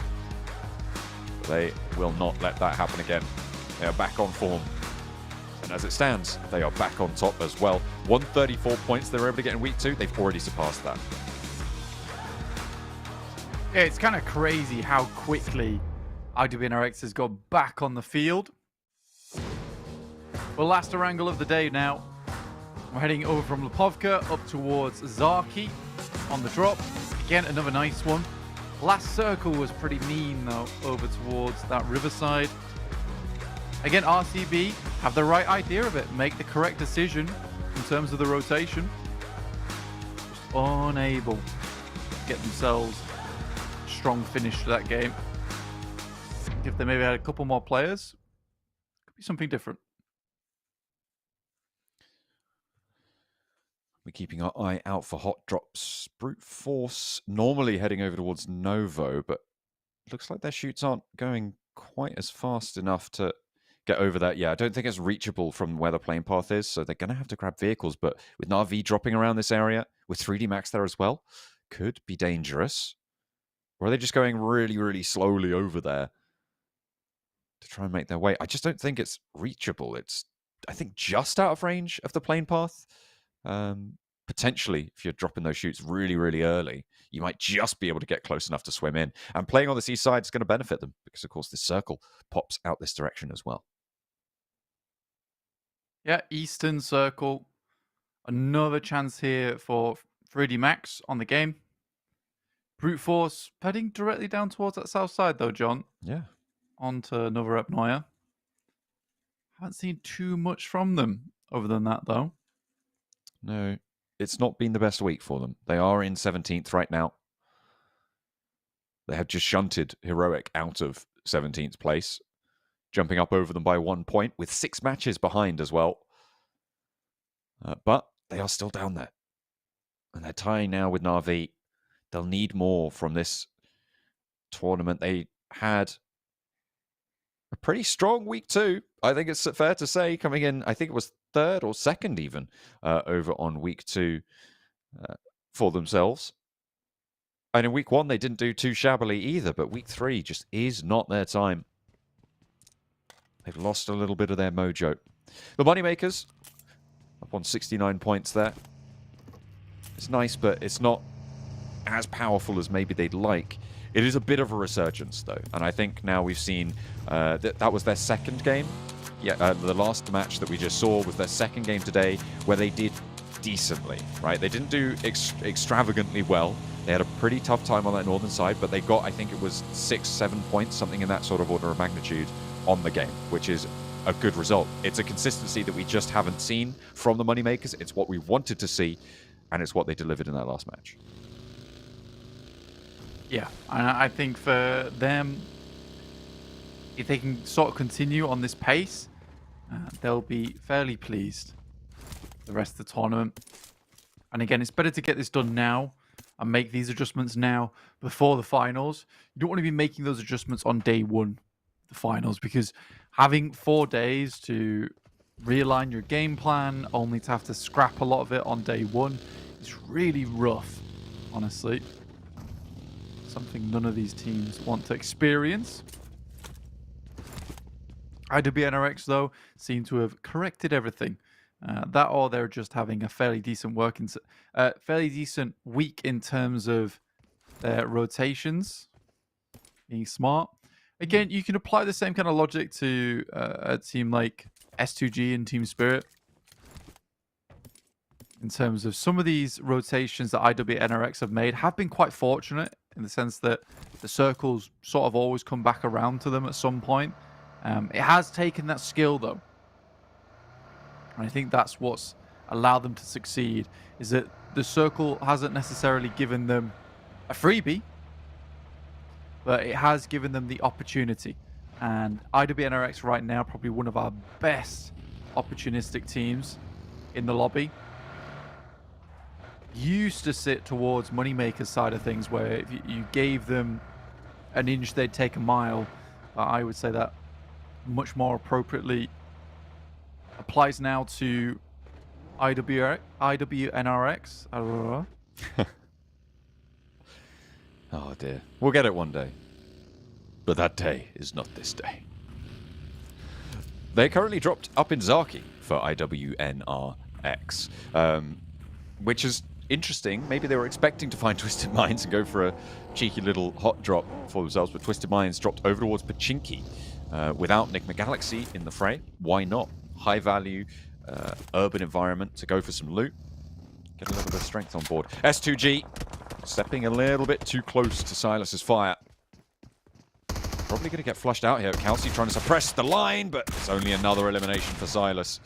They will not let that happen again. They are back on form. And as it stands, they are back on top as well. 134 points they were able to get in week 2. They've already surpassed that. Yeah, it's kind of crazy how quickly IWNRX has gone back on the field. Well, last Erangel of the day now. We're heading over from Lipovka up towards Zaki on the drop. Again, another nice one. Last circle was pretty mean, though, over towards that riverside. Again, RCB have the right idea of it. Make the correct decision in terms of the rotation. Just unable to get themselves a strong finish to that game. If they maybe had a couple more players, could be something different. We're keeping our eye out for hot drops. Brute Force normally heading over towards Novo, but looks like their shoots aren't going quite as fast enough to get over that. Yeah, I don't think it's reachable from where the plane path is, so they're going to have to grab vehicles. But with Na'Vi dropping around this area, with 3D Max there as well, could be dangerous. Or are they just going really, really slowly over there to try and make their way? I just don't think it's reachable. It's, I think, just out of range of the plane path. Potentially, if you're dropping those shoots really, really early, you might just be able to get close enough to swim in. And playing on the seaside is going to benefit them because, of course, this circle pops out this direction as well. Yeah, Eastern Circle. Another chance here for 3D Max on the game. Brute Force heading directly down towards that south side, though, John. Yeah. Onto Novorepnoye. Haven't seen too much from them other than that, though. No, it's not been the best week for them. They are in 17th right now. They have just shunted Heroic out of 17th place, jumping up over them by 1 point with 6 matches behind as well. But they are still down there. And they're tying now with Na'Vi. They'll need more from this tournament. They had a pretty strong week 2. I think it's fair to say, coming in, I think it was 3rd or 2nd even, over on week 2 for themselves. And in week 1, they didn't do too shabbily either, but week 3 just is not their time. They've lost a little bit of their mojo. The Moneymakers, up on 69 points there. It's nice, but it's not as powerful as maybe they'd like. It is a bit of a resurgence, though, and I think now we've seen that was their 2nd game. Yeah, the last match that we just saw was their 2nd game today, where they did decently, right? They didn't do extravagantly well. They had a pretty tough time on that northern side, but they got, I think it was 6-7 points, something in that sort of order of magnitude on the game, which is a good result. It's a consistency that we just haven't seen from the Moneymakers. It's what we wanted to see, and it's what they delivered in that last match. Yeah, and I think for them, if they can sort of continue on this pace, they'll be fairly pleased the rest of the tournament. And again, it's better to get this done now and make these adjustments now before the finals. You don't want to be making those adjustments on day 1, the finals, because having 4 days to realign your game plan, only to have to scrap a lot of it on day 1, is really rough, honestly. Something none of these teams want to experience. IWNRX, though, seem to have corrected everything. That, or they're just having a fairly decent week in terms of their rotations, being smart. Again, you can apply the same kind of logic to a team like S2G and Team Spirit. In terms of some of these rotations that IWNRX have made have been quite fortunate in the sense that the circles sort of always come back around to them at some point. It has taken that skill, though. And I think that's what's allowed them to succeed, is that the circle hasn't necessarily given them a freebie, but it has given them the opportunity. And IWNRX right now, probably one of our best opportunistic teams in the lobby. Used to sit towards Moneymaker's side of things, where if you gave them an inch, they'd take a mile. I would say that much more appropriately applies now to IWNRX. Oh dear. We'll get it one day. But that day is not this day. They currently dropped up in Zaki for IWNRX, which is interesting. Maybe they were expecting to find Twisted Minds and go for a cheeky little hot drop for themselves, but Twisted Minds dropped over towards Pachinki without NIGMA Galaxy in the fray. Why not? High value, urban environment to go for some loot. Get a little bit of strength on board. S2G stepping a little bit too close to Silas's fire. Probably going to get flushed out here. Kelsey trying to suppress the line, but it's only another elimination for Silas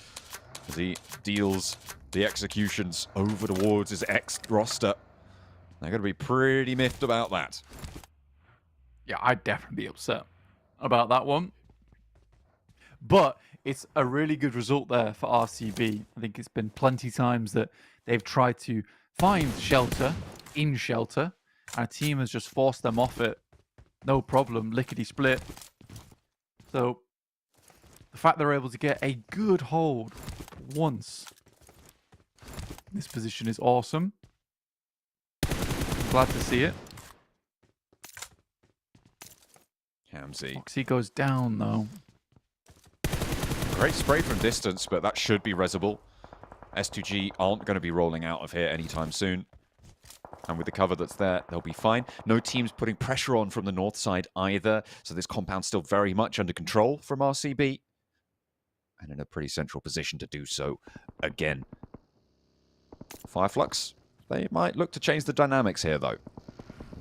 as he deals the executions over towards his ex-roster. They're going to be pretty miffed about that. Yeah, I'd definitely be upset about that one. But it's a really good result there for RCB. I think it's been plenty times that they've tried to find shelter in shelter, and a team has just forced them off it. No problem, lickety-split. So the fact they're able to get a good hold once in this position is awesome. I'm glad to see it. Hamzy. Foxy goes down, though. Great spray from distance, but that should be resible. S2G aren't going to be rolling out of here anytime soon. And with the cover that's there, they'll be fine. No teams putting pressure on from the north side either. So this compound's still very much under control from RCB. And in a pretty central position to do so again. FLUX, they might look to change the dynamics here, though.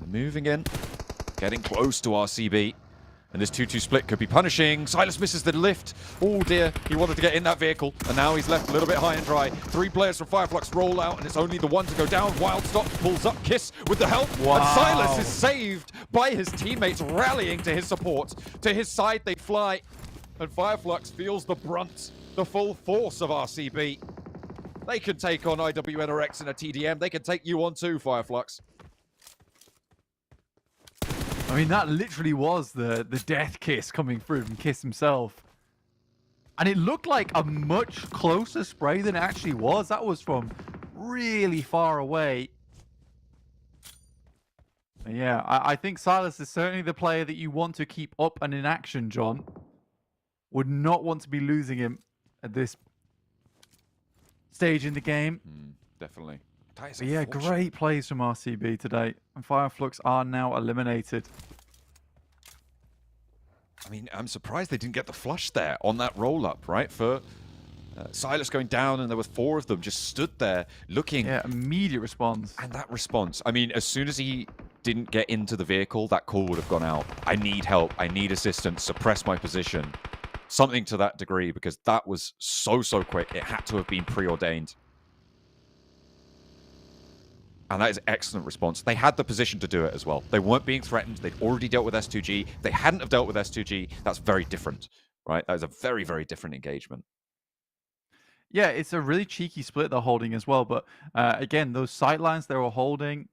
Moving in, getting close to RCB. And this 2-2 split could be punishing. Silas misses the lift. Oh dear, he wanted to get in that vehicle. And now he's left a little bit high and dry. 3 players from FLUX roll out, and it's only the one to go down. Wild stops, pulls up, Kiss with the help. Wow. And Silas is saved by his teammates rallying to his support. To his side they fly. And FLUX feels the brunt, the full force of RCB. They can take on IWNRX in a TDM. They can take you on too, FLUX. I mean, that literally was the death kiss coming through from Kiss himself. And it looked like a much closer spray than it actually was. That was from really far away. Yeah, I think Silas is certainly the player that you want to keep up and in action, John. Would not want to be losing him at this stage in the game. Definitely. But yeah, great plays from RCB today. And FLUX are now eliminated. I mean, I'm surprised they didn't get the flush there on that roll-up, right? For Silas going down, and there were 4 of them just stood there looking. Yeah, immediate response. And that response, I mean, as soon as he didn't get into the vehicle, that call would have gone out. I need help. I need assistance. Suppress my position. Something to that degree, because that was so quick. It had to have been preordained. And that is an excellent response. They had the position to do it as well. They weren't being threatened. They'd already dealt with S2G. If they hadn't have dealt with S2G, that's very different, right? That is a very, very different engagement. Yeah, it's a really cheeky split they're holding as well. But again, those sightlines they were holding,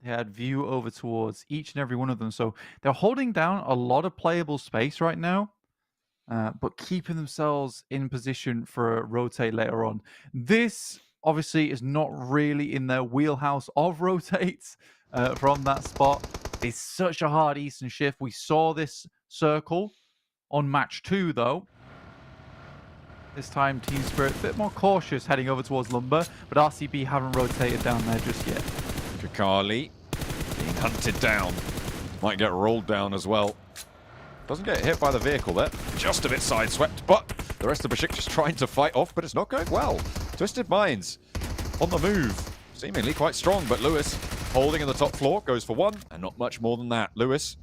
they had view over towards each and every one of them. So they're holding down a lot of playable space right now, but keeping themselves in position for a rotate later on. This obviously is not really in their wheelhouse of rotates from that spot. It's such a hard Eastern shift. We saw this circle on match 2, though. This time, Team Spirit a bit more cautious heading over towards Lumber, but RCB haven't rotated down there just yet. Kakali being hunted down. Might get rolled down as well. Doesn't get hit by the vehicle there. Just a bit sideswept, but the rest of BEŞİKTAŞ trying to fight off, but it's not going well. Twisted Minds on the move. Seemingly quite strong, but Lewis holding in the top floor goes for 1, and not much more than that. Lewis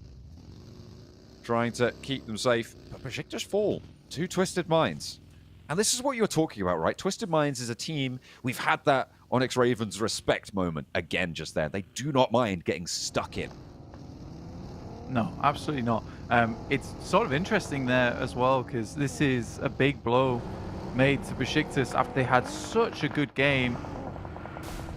trying to keep them safe, but BEŞİKTAŞ fall to Twisted Minds. And this is what you're talking about, right? Twisted Minds is a team, we've had that Onyx Ravens respect moment again just there. They do not mind getting stuck in. No, absolutely not. It's sort of interesting there as well, because this is a big blow made to BEŞİKTAŞ after they had such a good game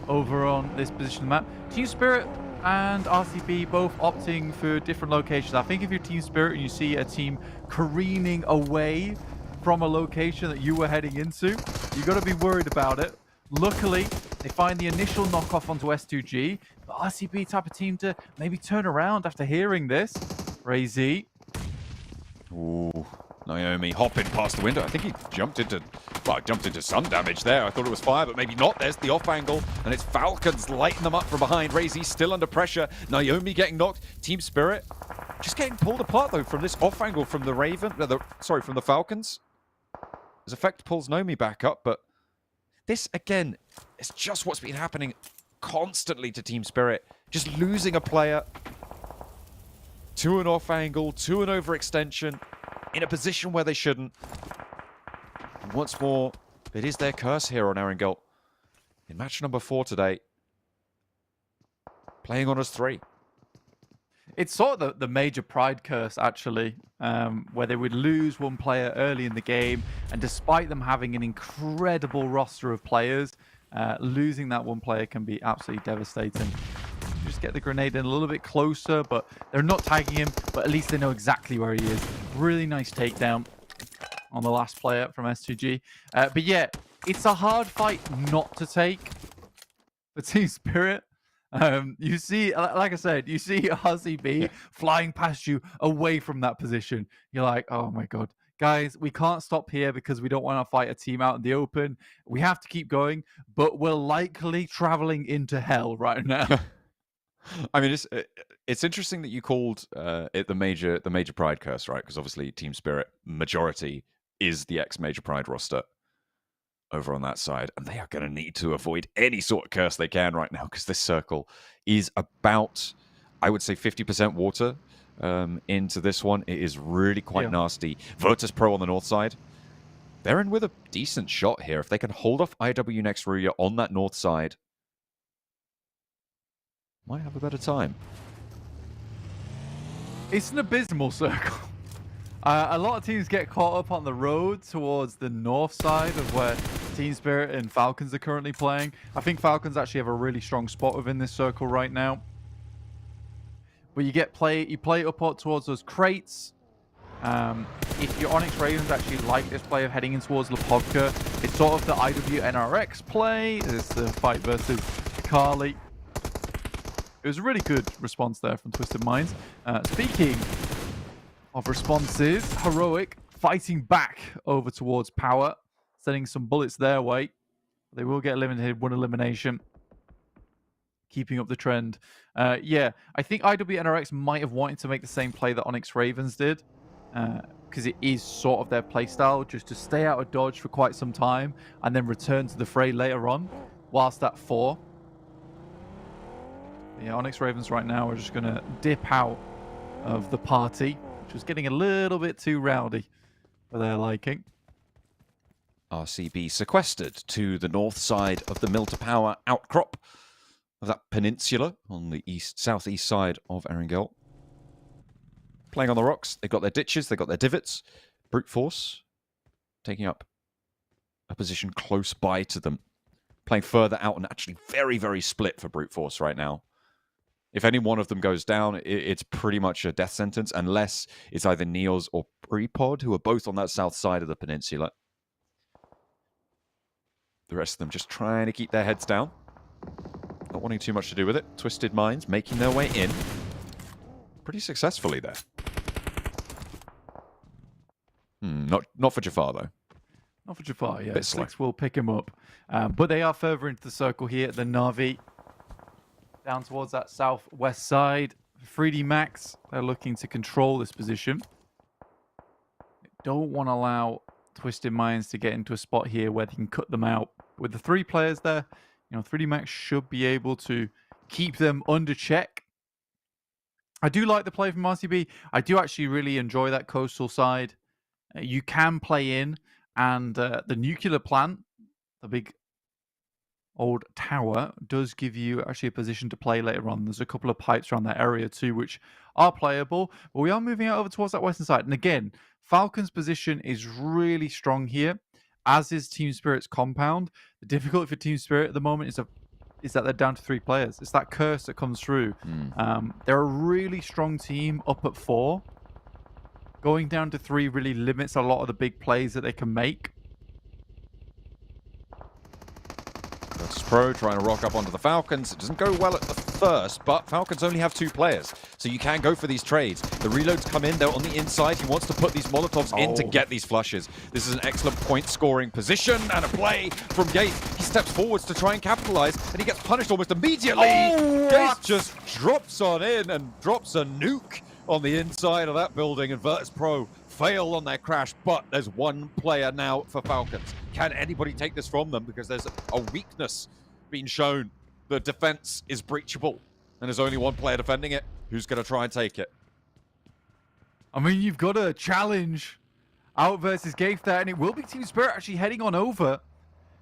over on this position of the map. Team Spirit and RCB both opting for different locations. I think if you're Team Spirit and you see a team careening away from a location that you were heading into, you got to be worried about it. Luckily, they find the initial knockoff onto S2G, but RCB type of team to maybe turn around after hearing this. Ray-Z. Ooh, Naomi hopping past the window. I think he jumped into some damage there. I thought it was fire, but maybe not. There's the off angle, and it's Falcons lighting them up from behind. Ray-Z still under pressure. Naomi getting knocked. Team Spirit just getting pulled apart, though, from this off angle from the from the Falcons. His effect pulls Naomi back up, but this, again, is just what's been happening constantly to Team Spirit. Just losing a player to an off angle, to an overextension, in a position where they shouldn't. And once more, it is their curse here on Erangel. In match number 4 today, playing on us 3. It's sort of the major pride curse, actually, where they would lose one player early in the game, and despite them having an incredible roster of players, losing that one player can be absolutely devastating. Just get the grenade in a little bit closer, but they're not tagging him, but at least they know exactly where he is. Really nice takedown on the last player from S2G. But yeah, it's a hard fight not to take for Team Spirit. You see, like I said, you see RCB flying past you away from that position. You're like, oh my God, guys, we can't stop here because we don't want to fight a team out in the open. We have to keep going, but we're likely traveling into hell right now. I mean, it's interesting that you called it the major pride curse, right? Because obviously Team Spirit majority is the ex-Major Pride roster over on that side, and they are going to need to avoid any sort of curse they can right now, because this circle is about, I would say, 50% water into this one. It is really quite nasty. Virtus Pro on the north side, they're in with a decent shot here. If they can hold off IW next Ruya on that north side, might have a better time. It's an abysmal circle. A lot of teams get caught up on the road towards the north side of where Team Spirit and Falcons are currently playing. I think Falcons actually have a really strong spot within this circle right now. but you play it up towards those crates. If your Onyx Ravens actually like this play of heading in towards Lepovka, it's sort of the IWNRX play. It's the fight versus Carly. It was a really good response there from Twisted Minds. Speaking of responses, Heroic fighting back over towards Power, sending some bullets their way. They will get eliminated, one elimination. Keeping up the trend. Yeah, I think IWNRX might have wanted to make the same play that Onyx Ravens did. Because it is sort of their playstyle, just to stay out of dodge for quite some time and then return to the fray later on, whilst at 4. Yeah, Onyx Ravens right now are just going to dip out of the party, which was getting a little bit too rowdy for their liking. RCB sequestered to the north side of the Mill to Power outcrop of that peninsula on the southeast side of Erangel. Playing on the rocks, they've got their ditches, they've got their divots. Brute Force taking up a position close by to them. Playing further out and actually very, very split for Brute Force right now. If any one of them goes down, it's pretty much a death sentence, unless it's either Neos or Prepod, who are both on that south side of the peninsula. The rest of them just trying to keep their heads down. Not wanting too much to do with it. Twisted Minds making their way in. Pretty successfully there. Not for Jafar, though. Not for Jafar, yeah. Six will pick him up. But they are further into the circle here. The Na'Vi down towards that southwest side. 3D Max, they're looking to control this position. They don't want to allow Twisted Minds to get into a spot here where they can cut them out. With the 3 players there, 3D Max should be able to keep them under check. I do like the play from RCB. I do actually really enjoy that coastal side. You can play in, and the nuclear plant, the big old tower, does give you actually a position to play later on. There's a couple of pipes around that area too, which are playable. But we are moving out over towards that western side. And again, Falcon's position is really strong here, as is Team Spirit's compound. The difficulty for Team Spirit at the moment is that they're down to 3 players. It's that curse that comes through. They're a really strong team up at 4. Going down to 3 really limits a lot of the big plays that they can make. Virtus Pro trying to rock up onto the Falcons. It doesn't go well at the first, but Falcons only have 2 players. So you can go for these trades. The reloads come in, they're on the inside. He wants to put these Molotovs in to get these flushes. This is an excellent point scoring position and a play from Gate. He steps forwards to try and capitalize, and he gets punished almost immediately. Gate just drops on in and drops a nuke on the inside of that building, and Virtus Pro fail on their crash, but there's 1 player now for Falcons. Can anybody take this from them? Because there's a weakness being shown. The defense is breachable, and there's only 1 player defending it. Who's going to try and take it? I mean, you've got a challenge out versus Gafe there, and it will be Team Spirit actually heading on over.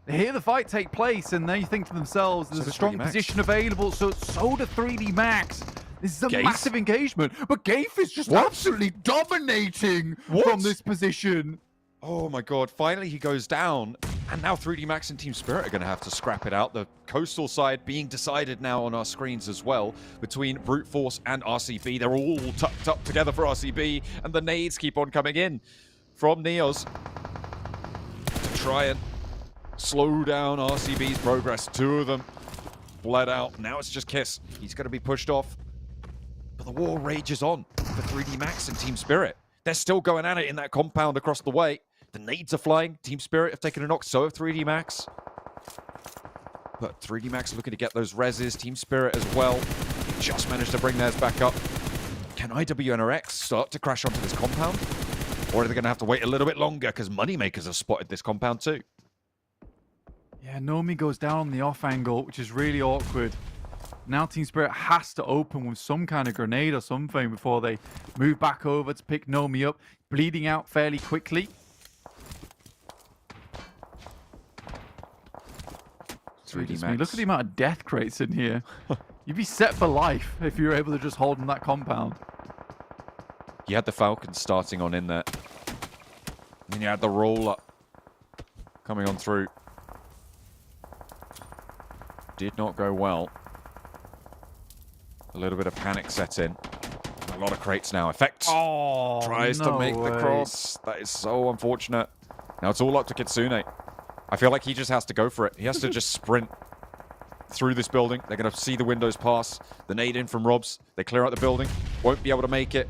They hear the fight take place, and they think to themselves, there's a strong position available, so do 3D Max. This is a massive engagement, but Gafe is just absolutely dominating from this position. Oh my god, finally he goes down, and now 3D Max and Team Spirit are going to have to scrap it out. The coastal side being decided now on our screens as well, between Brute Force and RCB. They're all tucked up together for RCB, and the nades keep on coming in from Neos to try and slow down RCB's progress. 2 of them bled out. Now it's just Kiss. He's going to be pushed off. But the war rages on for 3D Max and Team Spirit. They're still going at it in that compound across the way. The nades are flying. Team Spirit have taken a knock, so have 3D Max. But 3D Max looking to get those reses. Team Spirit as well. Just managed to bring theirs back up. Can IWNRX start to crash onto this compound? Or are they going to have to wait a little bit longer because Moneymakers have spotted this compound too? Yeah, Nomi goes down on the off angle, which is really awkward. Now Team Spirit has to open with some kind of grenade or something before they move back over to pick Nomi up. Bleeding out fairly quickly. 3D Max. Look at the amount of death crates in here. You'd be set for life if you were able to just hold in that compound. You had the Falcons starting on in there. And then you had the roller coming on through. Did not go well. A little bit of panic set in. lot of crates now. Effect tries to make the cross. That is so unfortunate. Now it's all up to Kitsune. I feel like he just has to go for it. He has to just sprint through this building. They're going to see the windows pass. The nade in from Robs. They clear out the building. Won't be able to make it.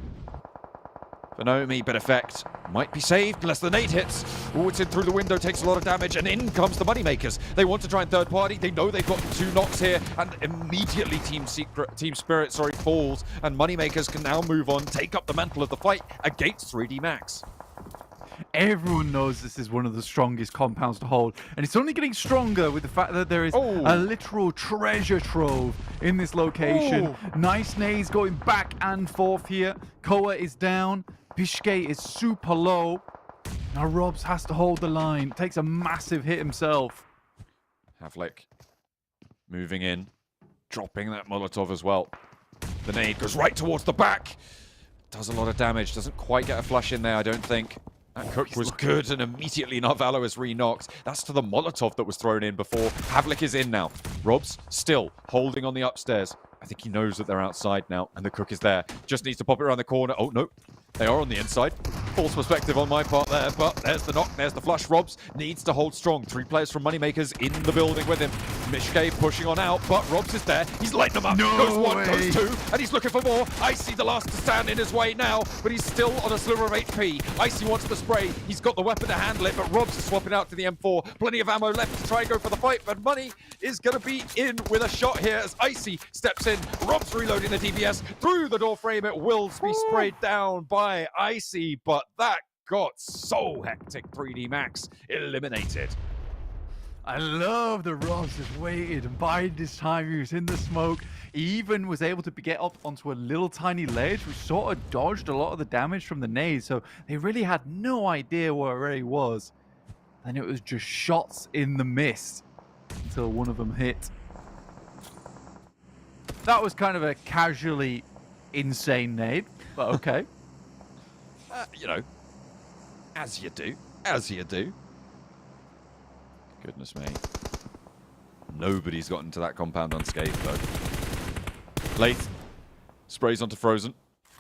For Naomi, but Effect might be saved unless the nade hits. Oh, it's in through the window, takes a lot of damage, and in comes the Moneymakers. They want to try and third party. They know they've got 2 knocks here, and immediately Team Spirit falls, and Moneymakers can now move on, take up the mantle of the fight against 3D Max. Everyone knows this is one of the strongest compounds to hold, and it's only getting stronger with the fact that there is a literal treasure trove in this location. Nice nades going back and forth here. Koa is down. Bishke is super low. Now Robs has to hold the line. Takes a massive hit himself. Havlik moving in, dropping that Molotov as well. The nade goes right towards the back. Does a lot of damage. Doesn't quite get a flush in there, I don't think. That Cook was good, and immediately Narvalo is re-knocked. That's to the Molotov that was thrown in before. Havlik is in now. Robs still holding on the upstairs. I think he knows that they're outside now, and the Cook is there. Just needs to pop it around the corner. Oh, no. They are on the inside. False perspective on my part there, but there's the knock, there's the flush. Robs needs to hold strong. 3 players from Moneymakers in the building with him. Mishke pushing on out, but Robs is there. He's lighting them up. Goes 1, goes 2, and he's looking for more. Icy the last to stand in his way now, but he's still on a sliver of HP. Icy wants to spray. He's got the weapon to handle it, but Robs is swapping out to the M4. Plenty of ammo left to try and go for the fight, but Money is going to be in with a shot here as Icy steps in. Robs reloading the DBS through the door frame. It will be sprayed down by Icy, but that got so hectic. 3D Max eliminated. I love the Robs just waited and bided his time. He was in the smoke. He even was able to get up onto a little tiny ledge, which sort of dodged a lot of the damage from the nade. So they really had no idea where he was. And it was just shots in the mist until one of them hit. That was kind of a casually insane nade, but okay. You know, as you do. As you do. Goodness me. Nobody's gotten to that compound unscathed, though. Late. Sprays onto Frozen.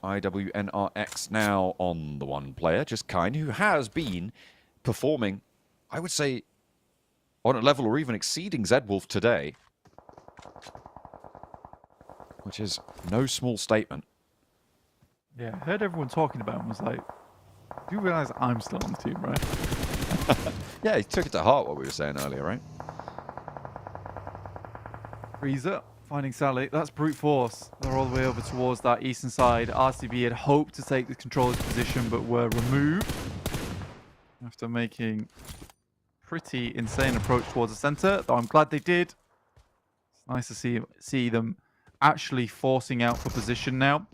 IWNRX now on the 1 player, just Kine, who has been performing, I would say, on a level or even exceeding Zedwolf today. Which is no small statement. Yeah, I heard everyone talking about him. Was like, do you realize I'm still on the team, right? Yeah, he took it to heart what we were saying earlier, right? Freezer finding Sally. That's brute force. They're all the way over towards that eastern side. RCB had hoped to take the controller's position, but were removed after making pretty insane approach towards the center. Though I'm glad they did. It's nice to see them actually forcing out for position now.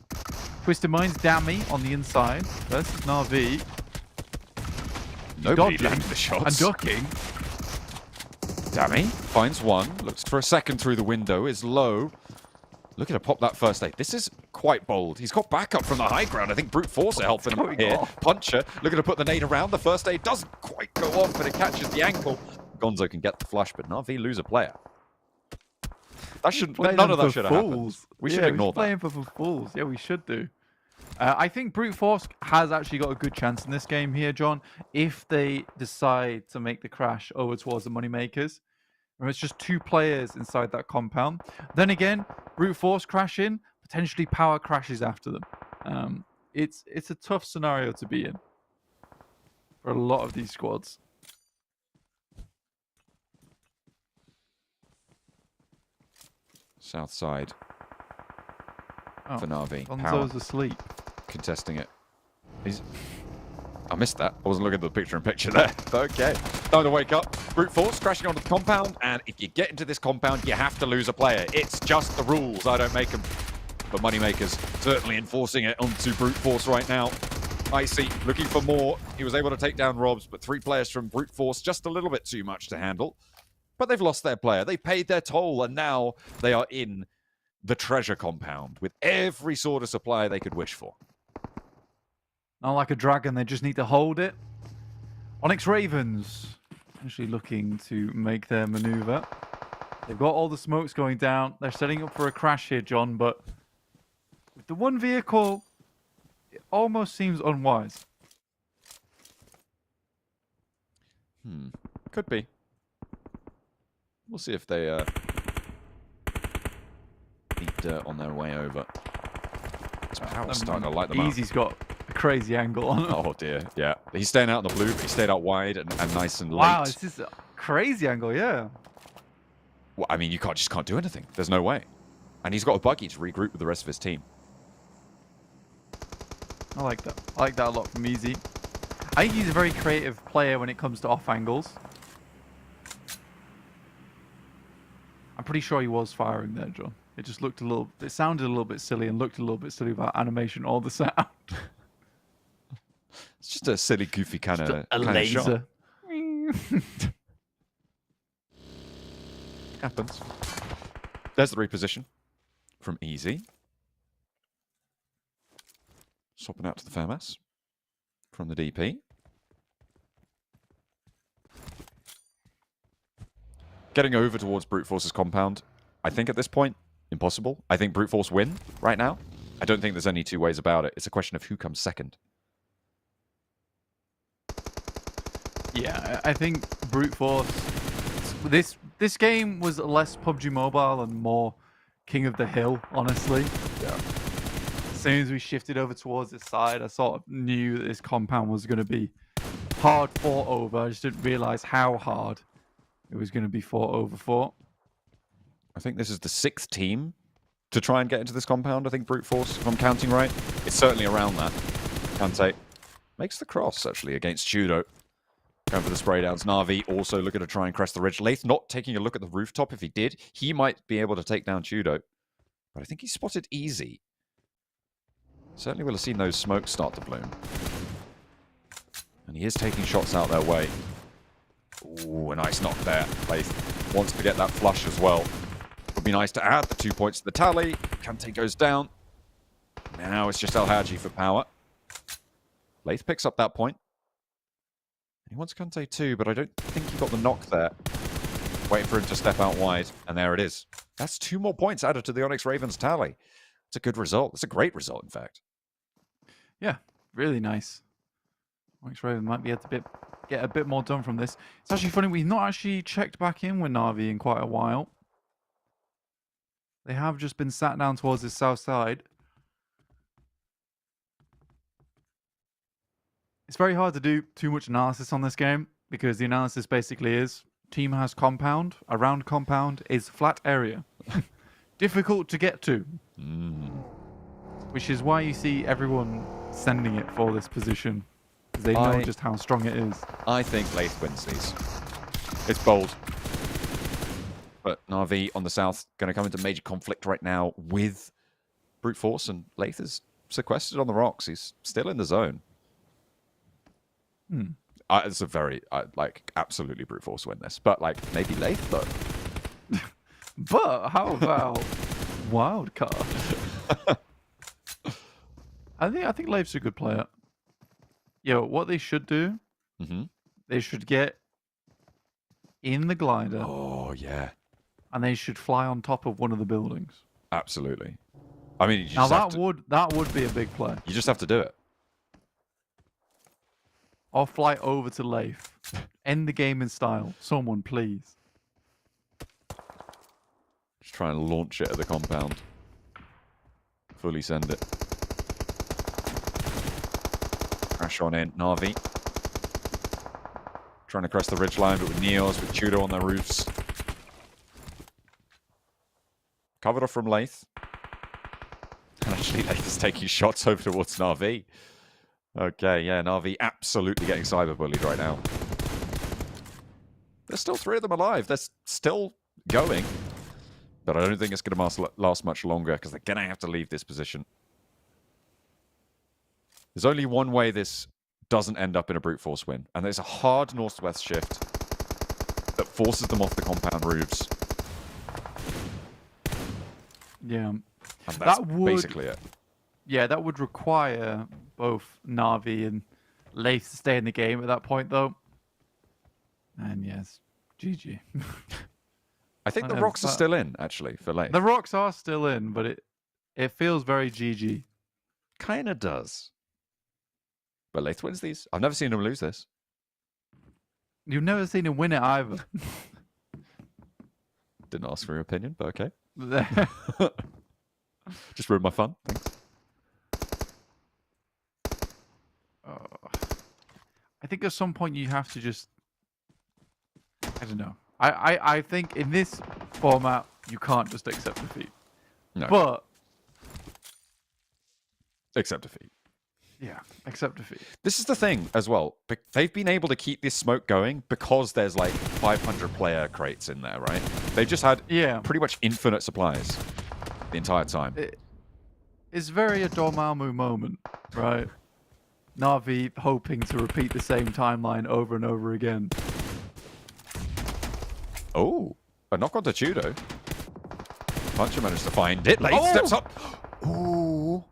Twisted Minds, Dammy on the inside versus Na'Vi. Nobody landed the shots. And ducking. Dammy finds one, looks for a second through the window, is low. Looking to pop that first aid. This is quite bold. He's got backup from the high ground. I think brute force are helping him here. Puncher looking to put the nade around. The first aid doesn't quite go off, but it catches the ankle. Gonzo can get the flush, but Na'Vi lose a player. That shouldn't. None of that should have happened. We should ignore that. Playing for fools. Yeah, we should do. I think brute force has actually got a good chance in this game here, John, if they decide to make the crash over towards the Moneymakers. Remember, it's just 2 players inside that compound. Then again, brute force crash in, potentially power crashes after them. It's a tough scenario to be in for a lot of these squads. South side for Na'Vi. Gonzo's asleep. Contesting it. I missed that. I wasn't looking at the picture-in-picture there. But okay. Time to wake up. Brute force crashing onto the compound. And if you get into this compound, you have to lose a player. It's just the rules. I don't make them. But Moneymakers certainly enforcing it onto brute force right now. Icy looking for more. He was able to take down Robs, but 3 players from brute force, just a little bit too much to handle. But they've lost their player. They paid their toll, and now they are in the treasure compound with every sort of supply they could wish for. Not like a dragon, they just need to hold it. Onyx Ravens actually looking to make their maneuver. They've got all the smokes going down. They're setting up for a crash here, John, but with the 1 vehicle it almost seems unwise. Could be. We'll see if they eat dirt on their way over. Power's starting to light them up. Easy's got a crazy angle on him. Oh dear, yeah. He's staying out in the blue, but he stayed out wide and nice and late. Wow, this is a crazy angle, yeah. Well, I mean, you just can't do anything. There's no way. And he's got a buggy to regroup with the rest of his team. I like that. I like that a lot from Easy. I think he's a very creative player when it comes to off angles. I'm pretty sure he was firing there, John. It just looked it sounded a little bit silly and looked a little bit silly about animation all the sound. It's just a silly, goofy kind of laser. Happens. There's the reposition from Easy. Swapping out to the FMS from the DP. Getting over towards Brute Force's compound, I think at this point, impossible. I think Brute Force win right now. I don't think there's any two ways about it. It's a question of who comes second. Yeah, I think Brute Force. This game was less PUBG Mobile and more King of the Hill, honestly. Yeah. As soon as we shifted over towards this side, I sort of knew that this compound was going to be hard fought over. I just didn't realize how hard it was going to be fought over for. I think this is the 6th team to try and get into this compound. I think Brute Force, if I'm counting right. It's certainly around that. Kante makes the cross, actually, against Judo. Going for the spray downs. Na'Vi also looking to try and crest the ridge. Lathe not taking a look at the rooftop. If he did, he might be able to take down Judo. But I think he spotted Easy. Certainly will have seen those smokes start to bloom. And he is taking shots out their way. Ooh, a nice knock there. Lathe wants to get that flush as well. Would be nice to add the 2 points to the tally. Kante goes down. Now it's just El Hadji for power. Lathe picks up that point. He wants Kante too, but I don't think he got the knock there. Waiting for him to step out wide, and there it is. That's 2 more points added to the Onyx Ravens tally. It's a good result. It's a great result, in fact. Yeah, really nice. Onyx Raven might be able to get a bit more done from this. It's actually funny, we've not actually checked back in with Na'Vi in quite a while. They have just been sat down towards the south side. It's very hard to do too much analysis on this game because the analysis basically is team has compound, around compound is flat area. Difficult to get to. Which is why you see everyone sending it for this position. Because they know just how strong it is. I think Lathe wins these. It's bold. But Na'Vi on the south going to come into major conflict right now with Brute Force, and Lathe is sequestered on the rocks. He's still in the zone. It's a very, absolutely Brute Force win this. But, maybe Lathe, though. But how about wild card? I think Lathe's a good player. Yeah, what they should do, they should get in the glider. Oh, yeah. And they should fly on top of one of the buildings. Absolutely. I mean, now that would be a big play. You just have to do it. Or fly over to Lathe. End the game in style. Someone, please. Just try and launch it at the compound. Fully send it. Crash on in. Na'Vi. Trying to crest the ridgeline, but with Neos, with Judo on their roofs. Covered off from Lathe. And actually, Lathe is taking shots over towards Na'Vi. Okay, yeah, Na'Vi absolutely getting cyberbullied right now. There's still 3 of them alive. They're still going. But I don't think it's going to last much longer because they're going to have to leave this position. There's only one way this doesn't end up in a Brute Force win. And there's a hard northwest shift that forces them off the compound roofs. Yeah. And that's basically it. Yeah, that would require both Na'Vi and Lathe to stay in the game at that point, though. And yes, GG. I think the rocks are still in, actually, for Lathe. The rocks are still in, but it feels very GG. Kind of does. But Leith wins these. I've never seen him lose this. You've never seen him win it either. Didn't ask for your opinion, but okay. Just ruined my fun. Thanks. I think at some point you have to just... I don't know. I think in this format, you can't just accept defeat. No. But... Accept defeat. Yeah, accept defeat. This is the thing as well. They've been able to keep this smoke going because there's like 500 player crates in there, right? They've just had pretty much infinite supplies the entire time. It's very a Dormammu moment, right? Na'Vi hoping to repeat the same timeline over and over again. Oh, a knock onto Chudo. Puncher managed to find it. Late steps up. Ooh.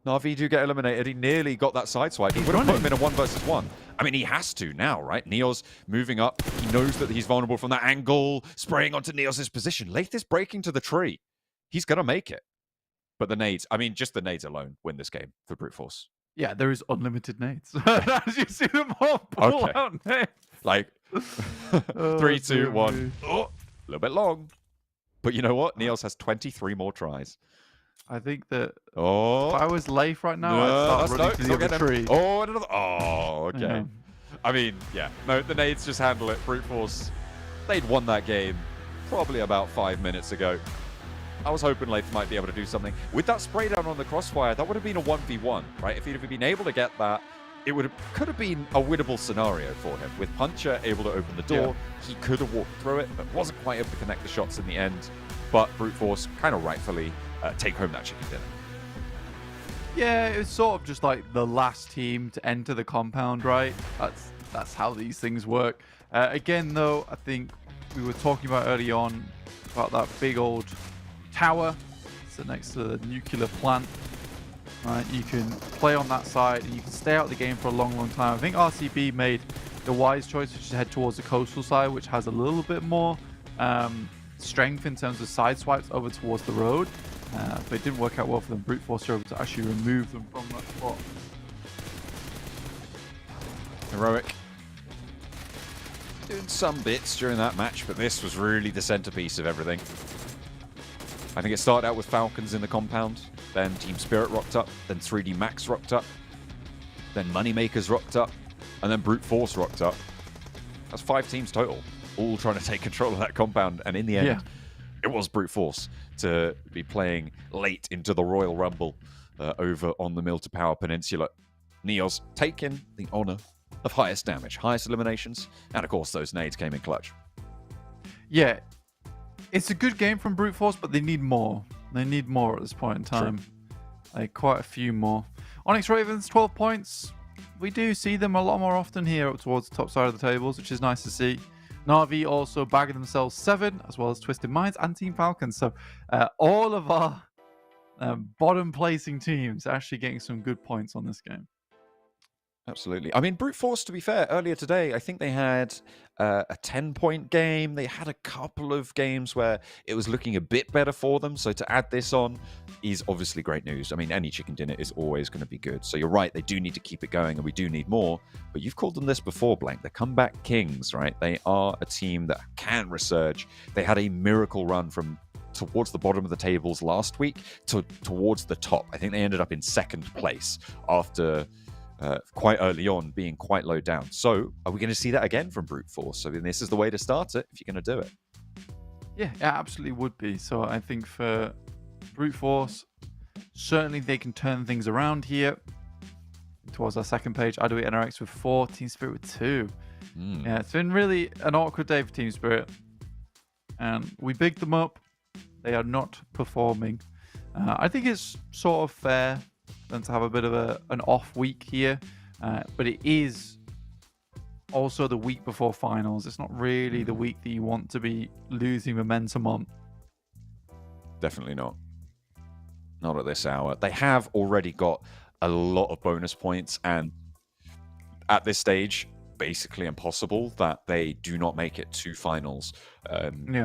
Na'Vi do get eliminated. He nearly got that side swipe. He would have put him in a 1 versus 1. I mean, he has to now, right? Neos moving up. He knows that he's vulnerable from that angle. Spraying onto Neos' position. Leith is breaking to the tree. He's going to make it. But the nades, I mean, just the nades alone win this game for Brute Force. Yeah, there is unlimited nades. As you see them all pull out nades. Like, 3, 2, 1. Oh, a little bit long. But you know what? Neos has 23 more tries. I think that if Oh, I was Leif right now, I'd start running to the other tree. oh, another. Oh, okay. I mean, yeah. No, the nades just handle it. Brute Force, they'd won that game probably about 5 minutes ago. I was hoping Leith might be able to do something. With that spray down on the crossfire, that would have been a 1v1, right? If he'd have been able to get that, it could have been a winnable scenario for him. With Puncher able to open the door, he could have walked through it, but wasn't quite able to connect the shots in the end. But Brute Force kind of rightfully take home that chicken dinner. Yeah, it's sort of just like the last team to enter the compound, right? That's how these things work. Again, though, I think we were talking about early on about that big old tower so next to the nuclear plant. Right, you can play on that side and you can stay out of the game for a long, long time. I think RCB made the wise choice, which is to head towards the coastal side, which has a little bit more strength in terms of side swipes over towards the road. But it didn't work out well for them. Brute Force were able to actually remove them from that spot. Heroic. Doing some bits during that match, but this was really the centerpiece of everything. I think it started out with Falcons in the compound, then Team Spirit rocked up, then 3D Max rocked up, then Moneymakers rocked up, and then Brute Force rocked up. That's 5 teams total, all trying to take control of that compound, and in the end, it was Brute Force to be playing late into the Royal Rumble over on the Mill to Power Peninsula. Neos taking the honor of highest damage, highest eliminations, and of course those nades came in clutch. Yeah, it's a good game from Brute Force, but they need more. They need more at this point in time. Like quite a few more. Onyx Ravens, 12 points. We do see them a lot more often here up towards the top side of the tables, which is nice to see. Na'Vi also bagging themselves 7, as well as Twisted Minds and Team Falcons. So all of our bottom placing teams actually getting some good points on this game. Absolutely. I mean, Brute Force, to be fair, earlier today, I think they had a 10-point game. They had a couple of games where it was looking a bit better for them. So to add this on is obviously great news. I mean, any chicken dinner is always going to be good. So you're right, they do need to keep it going and we do need more. But you've called them this before, Blank. The comeback kings, right? They are a team that can resurge. They had a miracle run from towards the bottom of the tables last week towards the top. I think they ended up in 2nd place after... quite early on, being quite low down. So, are we going to see that again from Brute Force? I mean, this is the way to start it if you're going to do it. Yeah, it absolutely would be. So, I think for Brute Force, certainly they can turn things around here. Towards our second page, IW NRX with 4, Team Spirit with 2. Yeah, it's been really an awkward day for Team Spirit. And we bigged them up. They are not performing. I think it's sort of fair than to have a bit of an off week here, but it is also the week before finals. It's not really the week that you want to be losing momentum on. Definitely not. Not at this hour. They have already got a lot of bonus points, and at this stage, basically impossible that they do not make it to finals,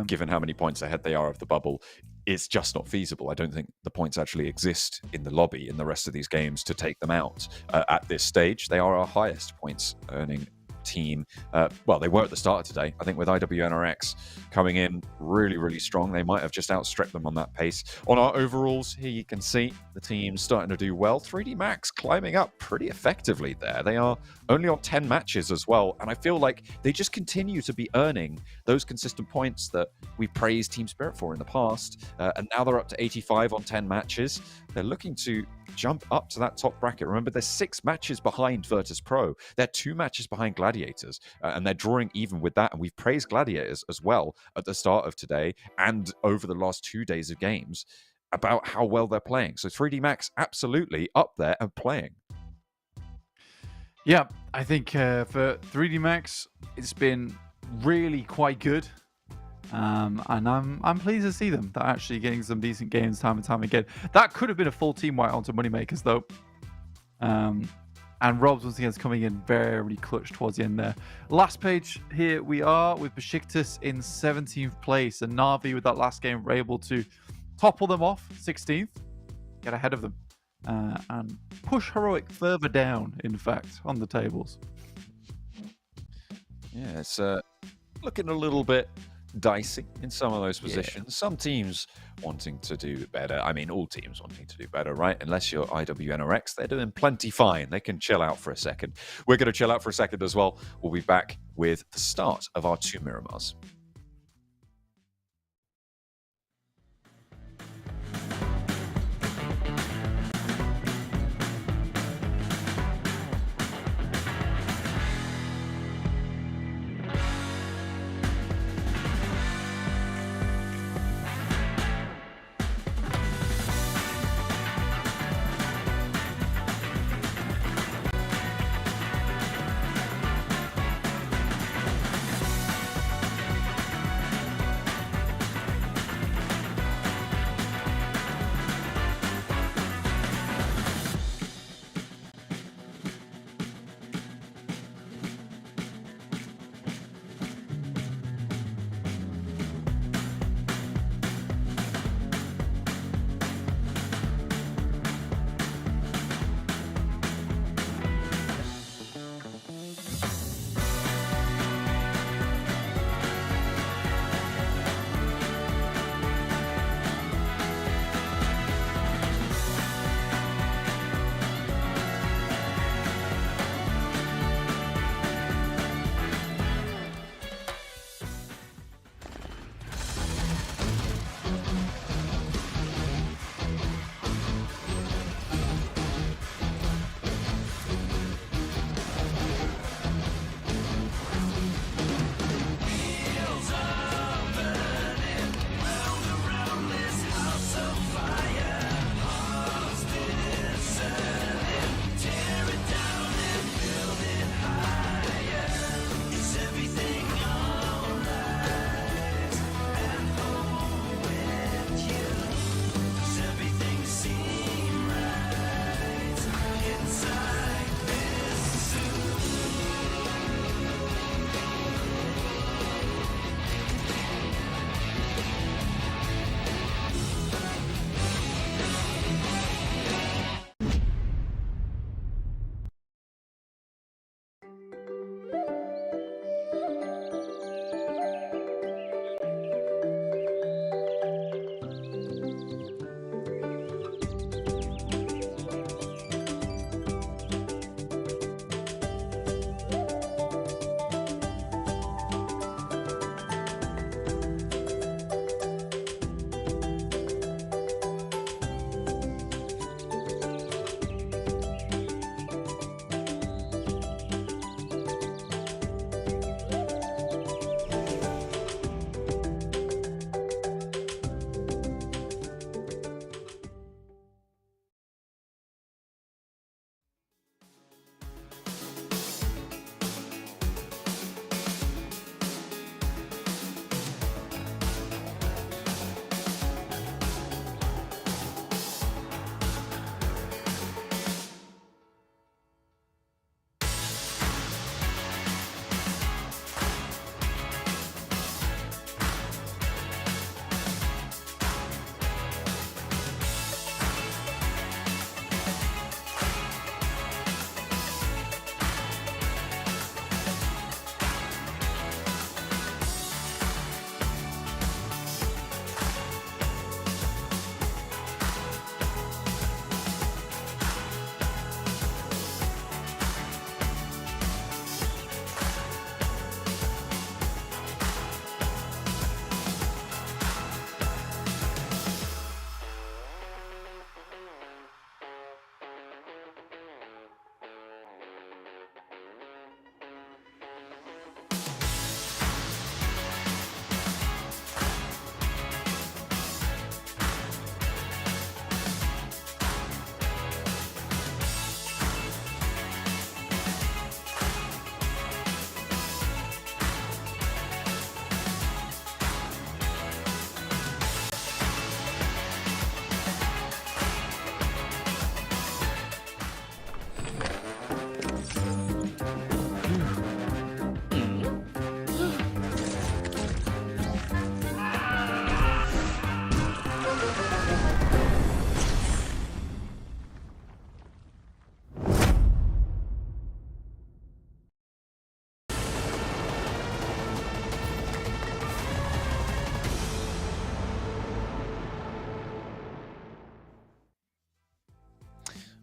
given how many points ahead they are of the bubble. it's just not feasible. I don't think the points actually exist in the lobby in the rest of these games to take them out. At this stage, they are our highest points earning team. Well, they were at the start of today. I think with IWNRX coming in really, really strong, they might have just outstripped them on that pace. On our overalls, here you can see the team starting to do well. 3D Max climbing up pretty effectively there. They are only on 10 matches as well, and I feel like they just continue to be earning those consistent points that we praised Team Spirit for in the past, and now they're up to 85 on 10 matches. They're looking to jump up to that top bracket. Remember, they're 6 matches behind Virtus Pro. They're 2 matches behind Gladiators, and they're drawing even with that. And we've praised Gladiators as well at the start of today and over the last 2 days of games about how well they're playing. So 3D Max absolutely up there and playing. Yeah, I think for 3D Max, it's been really quite good. And I'm pleased to see them. They're actually getting some decent games time and time again. That could have been a full team wipe onto Moneymakers, though. And Rob's once again is coming in very clutch towards the end there. Last page, here we are with BEŞİKTAŞ in 17th place. And Na'Vi with that last game were able to topple them off, 16th, get ahead of them, and push Heroic further down, in fact, on the tables. Yeah, it's looking a little bit dicey in some of those positions. Yeah. Some teams wanting to do better. I mean, all teams wanting to do better, right? Unless you're IWNRX, they're doing plenty fine. They can chill out for a second. We're going to chill out for a second as well. We'll be back with the start of our 2 Miramars.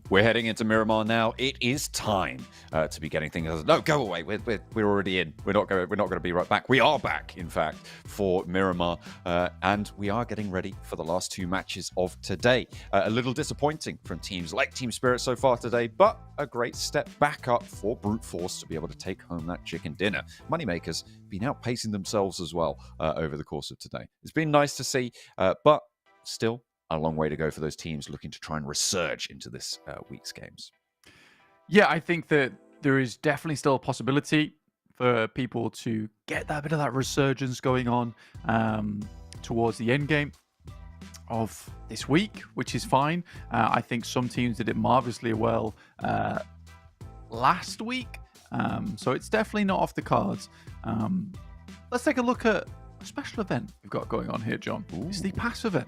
We're heading into Miramar now. It is time to be getting things. No, go away. We're already in. We're not going to be right back. We are back, in fact, for Miramar, and we are getting ready for the last two matches of today. A little disappointing from teams like Team Spirit so far today, but a great step back up for Brute Force to be able to take home that chicken dinner. Moneymakers been outpacing themselves as well over the course of today. It's been nice to see, but still a long way to go for those teams looking to try and resurge into this week's games. Yeah, I think that there is definitely still a possibility for people to get that bit of that resurgence going on towards the end game of this week, which is fine. I think some teams did it marvelously well last week, so it's definitely not off the cards. Let's take a look at a special event we've got going on here, John. Ooh. It's the PASS event.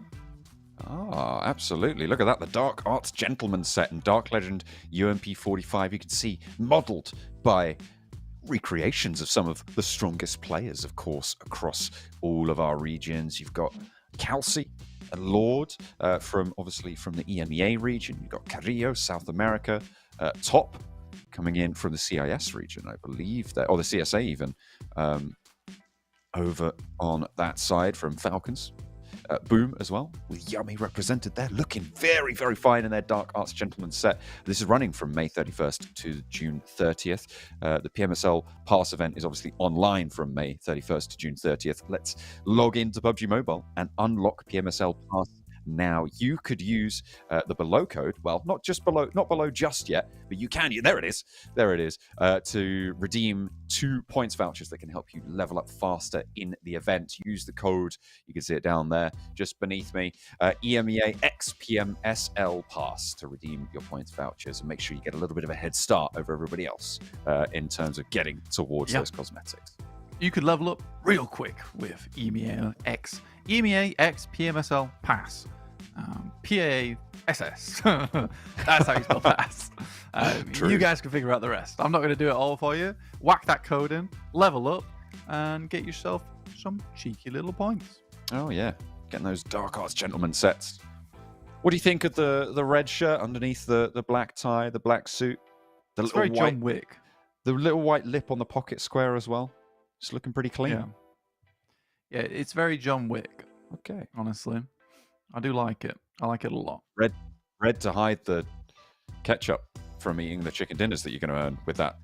Oh, absolutely. Look at that. The Dark Arts Gentleman set and Dark Legend UMP 45. You can see modeled by recreations of some of the strongest players, of course, across all of our regions. You've got Kelsey, a Lord from the EMEA region. You've got Carrillo, South America. Top coming in from the CIS region, I believe, or the CSA even, over on that side from Falcons. Boom as well, with Yummy represented there, looking very, very fine in their Dark Arts Gentleman set. This is running from May 31st to June 30th. The PMSL Pass event is obviously online from May 31st to June 30th. Let's log into PUBG Mobile and unlock PMSL Pass now. You could use the below code, well, not below just yet, but you can, there it is, to redeem 2 points vouchers that can help you level up faster in the event. Use the code, you can see it down there, just beneath me, EMEA PMSL Pass to redeem your points vouchers and make sure you get a little bit of a head start over everybody else in terms of getting towards those cosmetics. You could level up real quick with EMEA X PMSL Pass. PASS. That's how you spell pass. You guys can figure out the rest. I'm not going to do it all for you. Whack that code in, level up, and get yourself some cheeky little points. Oh, yeah. Getting those Dark Arts Gentleman sets. What do you think of the red shirt underneath the black tie, the black suit? It's very John Wick. The little white lip on the pocket square as well. It's looking pretty clean. Yeah, it's very John Wick. Okay. Honestly, I do like it. I like it a lot. Red to hide the ketchup from eating the chicken dinners that you're going to earn with that.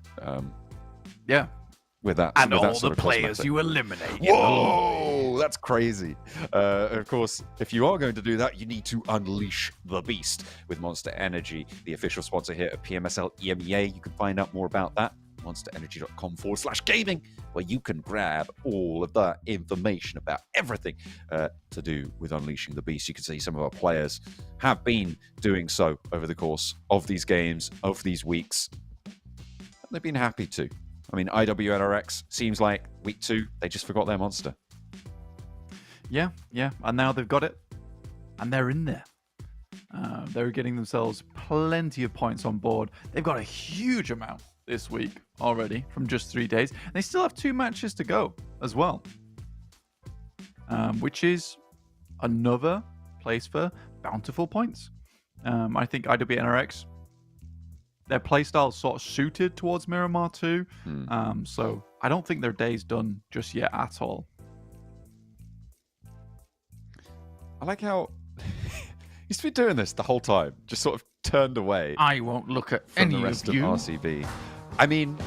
With that. And with all that sort the of players cosmetic. you eliminate. Whoa, that's crazy. Of course, if you are going to do that, you need to unleash the beast with Monster Energy, the official sponsor here at PMSL EMEA. You can find out more about that. monsterenergy.com/gaming, where you can grab all of that information about everything to do with unleashing the beast. You can see some of our players have been doing so over the course of these games, of these weeks. They've been happy to. I mean, IWNRX seems like week 2, they just forgot their monster. Yeah, and now they've got it, and they're in there. They're getting themselves plenty of points on board. They've got a huge amount this week already from just 3 days. And they still have 2 matches to go as well, which is another place for bountiful points. I think IWNRX, their playstyle is sort of suited towards Miramar too. So I don't think their day's done just yet at all. I like how he's been doing this the whole time, just sort of turned away. I won't look at from any the rest of you. RCB. I mean,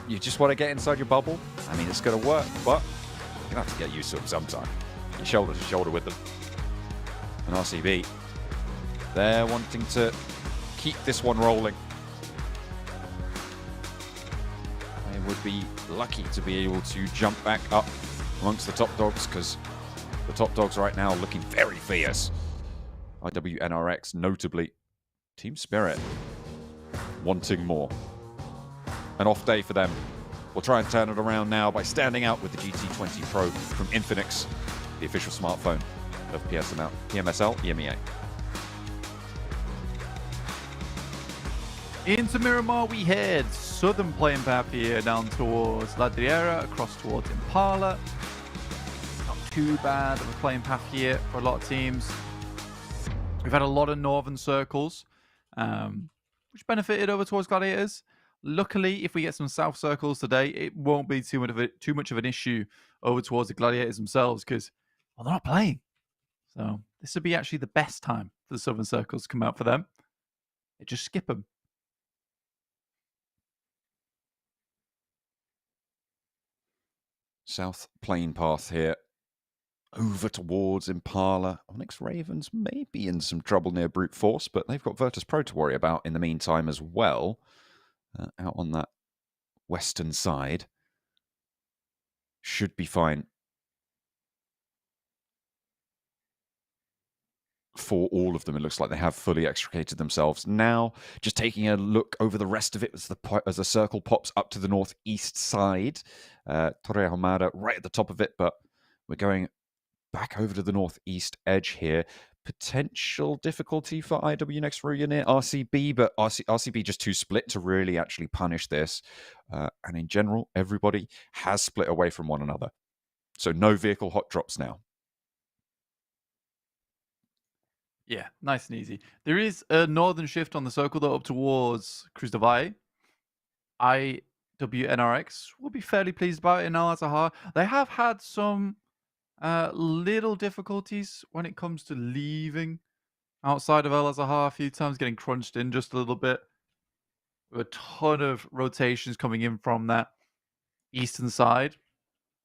you just want to get inside your bubble. I mean, it's going to work, but you're going to have to get used to them sometime. You're shoulder to shoulder with them. And RCB, they're wanting to keep this one rolling. They would be lucky to be able to jump back up amongst the top dogs, because the top dogs right now are looking very fierce. IWNRX, notably. Team Spirit, wanting more. An off day for them. We'll try and turn it around now by standing out with the GT20 Pro from INFINIX, the official smartphone of PMSL EMEA. Into Miramar we head. Southern playing path here down towards La Driera, across towards Impala. Not too bad of a playing path here for a lot of teams. We've had a lot of northern circles which benefited over towards Gladiators. Luckily, if we get some south circles today, it won't be too much of an issue over towards the Gladiators themselves because, well, they're not playing. So this would be actually the best time for the southern circles to come out for them. They just skip them. South plane path here. Over towards Impala. Onyx Ravens may be in some trouble near Brute Force, but they've got Virtus Pro to worry about in the meantime as well. Out on that western side. Should be fine for all of them. It looks like they have fully extricated themselves. Now, just taking a look over the rest of it as the circle pops up to the northeast side. Torre Ahumada right at the top of it, but we're going back over to the northeast edge here. Potential difficulty for IW next near RCB, but RCB just too split to really actually punish this. And in general, everybody has split away from one another. So no vehicle hot drops now. Yeah, nice and easy. There is a northern shift on the circle, though, up towards Cruz de Valle. IWNRX will be fairly pleased about it in Al Azhar. They have had some little difficulties when it comes to leaving outside of Al Azhar a few times, getting crunched in just a little bit. A ton of rotations coming in from that eastern side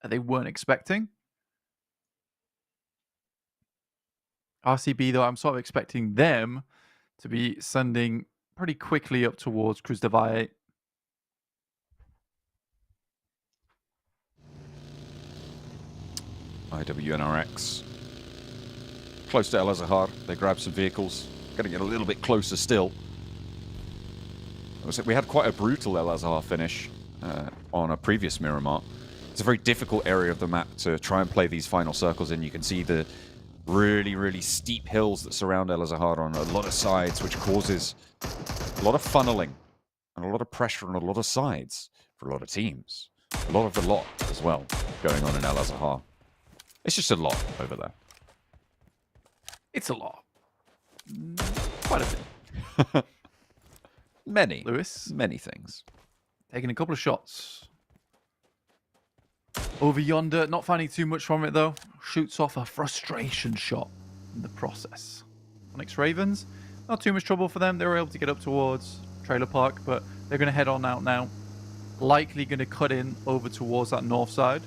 that they weren't expecting. RCB, though, I'm sort of expecting them to be sending pretty quickly up towards Cruz de Valle. IWNRX. Close to El Azhar. They grabbed some vehicles. Getting it a little bit closer still. We had quite a brutal El Azhar finish on a previous Miramar. It's a very difficult area of the map to try and play these final circles in. You can see the really, really steep hills that surround El Azhar on a lot of sides, which causes a lot of funneling and a lot of pressure on a lot of sides for a lot of teams. A lot of the lot as well going on in El Azhar. It's just a lot over there. It's a lot. Quite a bit. Many. Lewis. Many things. Taking a couple of shots. Over yonder, not finding too much from it though. Shoots off a frustration shot in the process. Onyx Ravens, not too much trouble for them. They were able to get up towards Trailer Park, but they're going to head on out now. Likely going to cut in over towards that north side.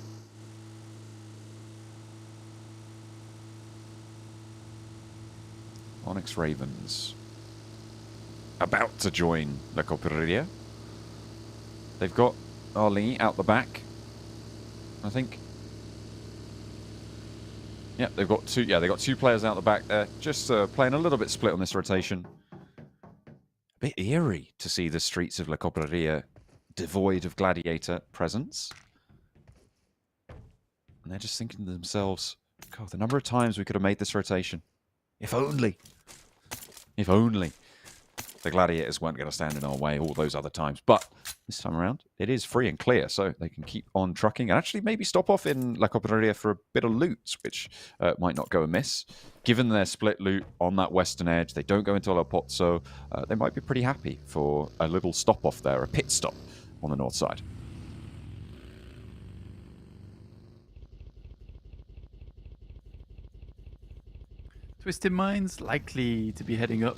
Onyx Ravens about to join La Copereria. They've got Ali out the back, I think. Yeah, they've got two. Yeah, they've got two players out the back there, just playing a little bit split on this rotation. A bit eerie to see the streets of La Copereria devoid of gladiator presence. And they're just thinking to themselves, God, the number of times we could have made this rotation. If only. If only. The gladiators weren't going to stand in our way all those other times. But this time around, it is free and clear, so they can keep on trucking and actually maybe stop off in La Copereria for a bit of loot, which might not go amiss. Given their split loot on that western edge, they don't go into El Pozzo, they might be pretty happy for a little stop off there, a pit stop on the north side. Twisted Minds likely to be heading up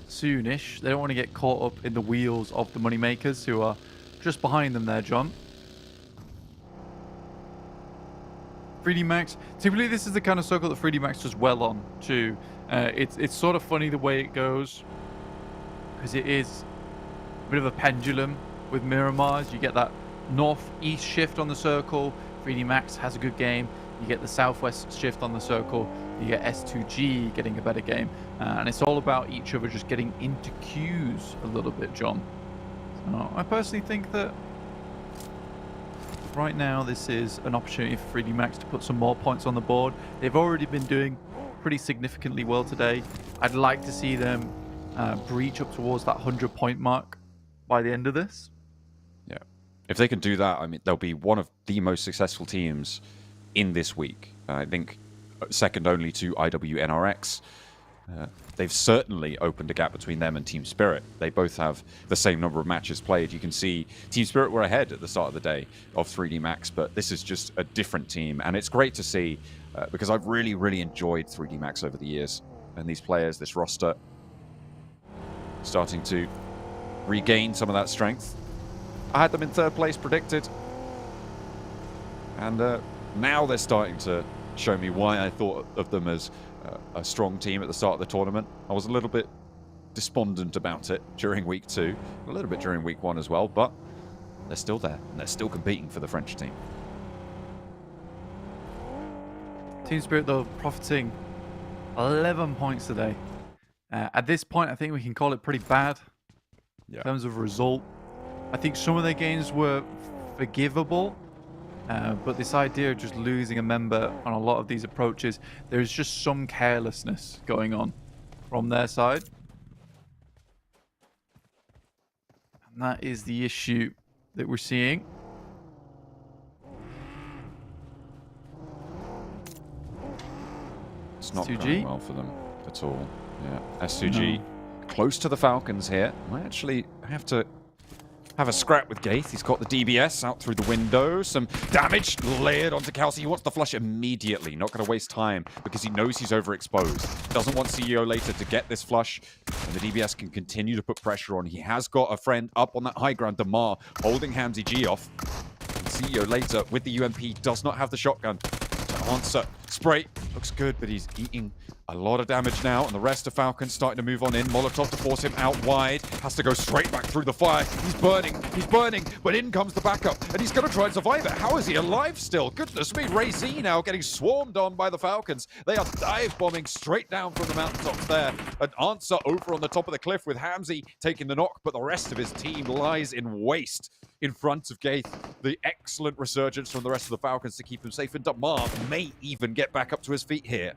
soonish. They don't want to get caught up in the wheels of the moneymakers who are just behind them there, John. 3D Max. Typically, this is the kind of circle that 3D Max does well on, too. It's sort of funny the way it goes, because it is a bit of a pendulum with Miramars. You get that north-east shift on the circle. 3D Max has a good game. You get the southwest shift on the circle. You get S2G getting a better game. And it's all about each other just getting into queues a little bit, John. So I personally think that right now this is an opportunity for 3D Max to put some more points on the board. They've already been doing pretty significantly well today. I'd like to see them breach up towards that 100-point mark by the end of this. Yeah. If they can do that, I mean, they'll be one of the most successful teams in this week. I think second only to IWNRX. they've certainly opened a gap between them and Team Spirit. They both have the same number of matches played. You can see Team Spirit were ahead at the start of the day of 3D Max, but this is just a different team. And it's great to see because I've really, really enjoyed 3D Max over the years. And these players, this roster, starting to regain some of that strength. I had them in 3rd place predicted. And now they're starting to show me why I thought of them as a strong team at the start of the tournament. I was a little bit despondent about it during week 2, a little bit during week 1 as well, but they're still there and they're still competing for the French team. Team Spirit, though, profiting 11 points today. At this point, I think we can call it pretty bad in terms of result. I think some of their games were forgivable, but this idea of just losing a member on a lot of these approaches, there's just some carelessness going on from their side. And that is the issue that we're seeing. It's not S2G going well for them at all. Yeah, S2G close to the Falcons here. Might actually have to have a scrap with Gaith. He's got the DBS out through the window. Some damage layered onto Kelsey. He wants the flush immediately. Not going to waste time because he knows he's overexposed. Doesn't want CEO later to get this flush. And the DBS can continue to put pressure on. He has got a friend up on that high ground. Damar holding Hamzy G off. And CEO later with the UMP does not have the shotgun to answer. Spray looks good, but he's eating a lot of damage now, and the rest of Falcons starting to move on in. Molotov to force him out wide. Has to go straight back through the fire. He's burning, but in comes the backup, and he's going to try and survive it. How is he alive still? Goodness me, Ray Z now getting swarmed on by the Falcons. They are dive bombing straight down from the mountaintops there. An answer over on the top of the cliff with Hamzy taking the knock, but the rest of his team lies in waste in front of Gaith. The excellent resurgence from the rest of the Falcons to keep him safe, and Damar may even get back up to his feet here.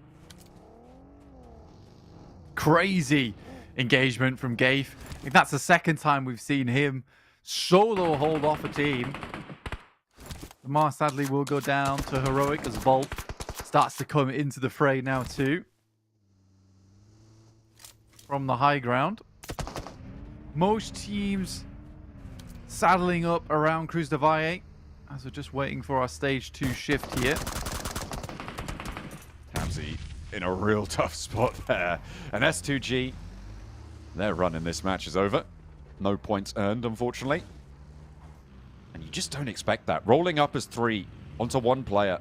Crazy engagement from Gaith. I think that's the second time we've seen him solo hold off a team. Damar sadly will go down to heroic as Volt starts to come into the fray now too. From the high ground. Most teams saddling up around Cruz de Valle as we're just waiting for our stage 2 shift here. Hamzy in a real tough spot there. And S2G, their run in this match is over. No points earned, unfortunately. And you just don't expect that. Rolling up as 3 onto 1 player.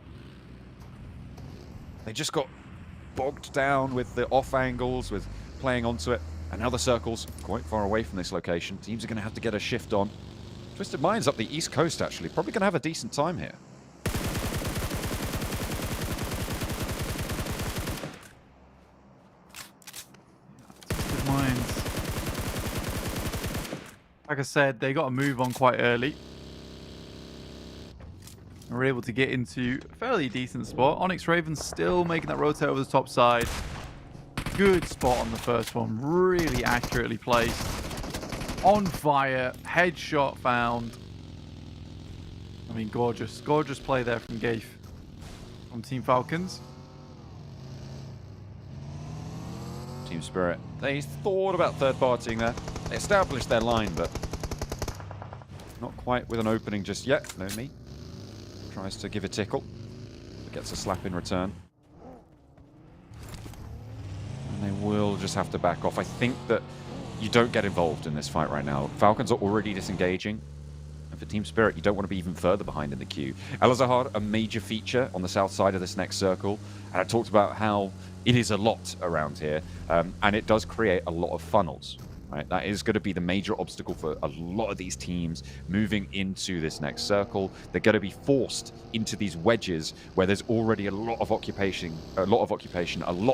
They just got bogged down with the off angles, with playing onto it. And now the circle's quite far away from this location. Teams are going to have to get a shift on. Twisted Minds up the East Coast, actually. Probably going to have a decent time here. Like I said, they got to move on quite early. And we're able to get into a fairly decent spot. Onyx Ravens still making that rotate over the top side. Good spot on the first one. Really accurately placed. On fire. Headshot found. I mean, gorgeous. Gorgeous play there from Gaith. From Team Falcons. Team Spirit, they thought about third-partying there. They established their line, but not quite with an opening just yet. No me. Tries to give a tickle. Gets a slap in return. And they will just have to back off. I think that you don't get involved in this fight right now. Falcons are already disengaging. And for Team Spirit, you don't want to be even further behind in the queue. El-Azhar, a major feature on the south side of this next circle. And I talked about how it is a lot around here. And it does create a lot of funnels. Right? That is going to be the major obstacle for a lot of these teams moving into this next circle. They're going to be forced into these wedges where there's already a lot of occupation, a lot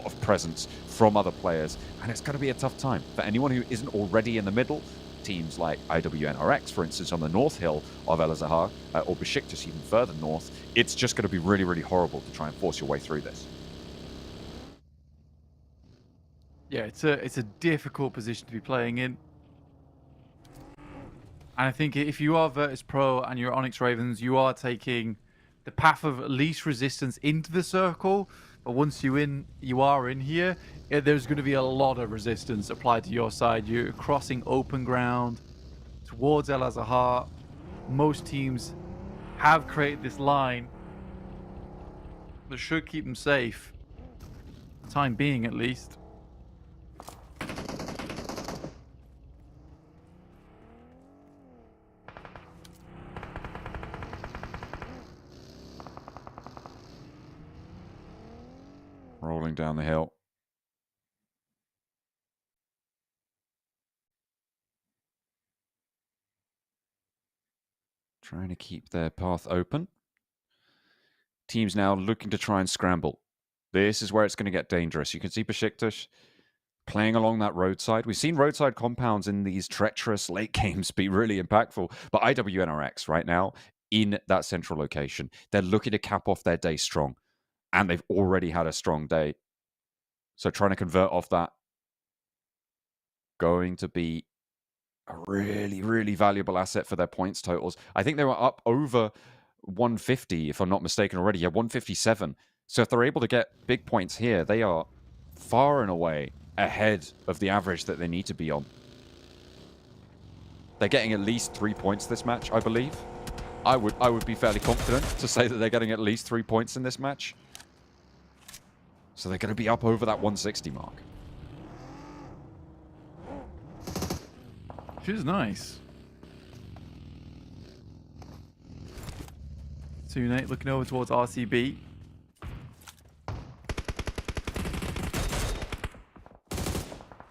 of presence from other players, and it's going to be a tough time for anyone who isn't already in the middle. Teams like IWNRX, for instance, on the north hill of El-Azhar, or BEŞİKTAŞ even further north. It's just going to be really, really horrible to try and force your way through this. Yeah, it's a difficult position to be playing in. And I think if you are Virtus Pro and you're Onyx Ravens, you are taking the path of least resistance into the circle But once you are in here, there's going to be a lot of resistance applied to your side. You're crossing open ground towards El Azahar. Most teams have created this line that should keep them safe, for the time being at least. Rolling down the hill. Trying to keep their path open. Teams now looking to try and scramble. This is where it's going to get dangerous. You can see BEŞİKTAŞ playing along that roadside. We've seen roadside compounds in these treacherous late games be really impactful. But IWNRX right now in that central location. They're looking to cap off their day strong. And they've already had a strong day. So trying to convert off that. Going to be a really, really valuable asset for their points totals. I think they were up over 150, if I'm not mistaken already. Yeah, 157. So if they're able to get big points here, they are far and away ahead of the average that they need to be on. They're getting at least 3 points this match, I believe. I would be fairly confident to say that they're getting at least 3 points in this match. So they're going to be up over that 160 mark. Which is nice. Nate looking over towards RCB.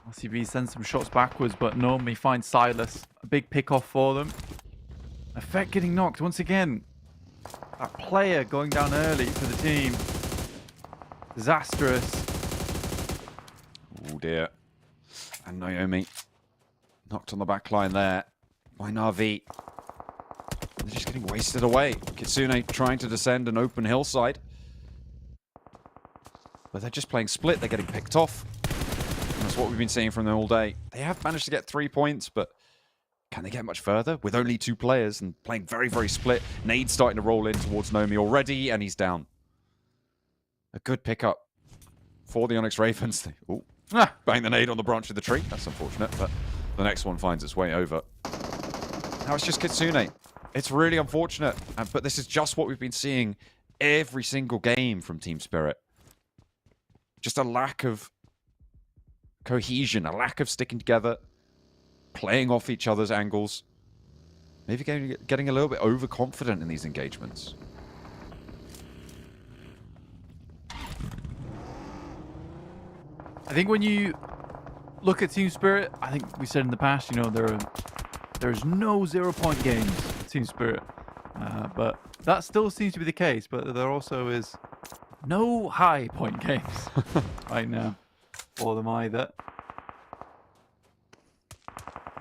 RCB sends some shots backwards, but normally finds Silas. A big pick off for them. Effect getting knocked once again. That player going down early for the team. Disastrous. Oh dear. And Naomi knocked on the back line there by Na'Vi. They're just getting wasted away. Kitsune trying to descend an open hillside. But they're just playing split. They're getting picked off. And that's what we've been seeing from them all day. They have managed to get 3 points, but can they get much further? With only 2 players and playing very, very split. Nade's starting to roll in towards Nomi already, and he's down. A good pickup for the Onyx Ravens. Oh, bang the nade on the branch of the tree. That's unfortunate, but the next one finds its way over. Now it's just Kitsune. It's really unfortunate, but this is just what we've been seeing every single game from Team Spirit. Just a lack of cohesion, a lack of sticking together, playing off each other's angles. Maybe getting a little bit overconfident in these engagements. I think when you look at Team Spirit, I think we said in the past, you know, there's no 0-point games for Team Spirit. But that still seems to be the case, but there also is no high-point games right now for them either.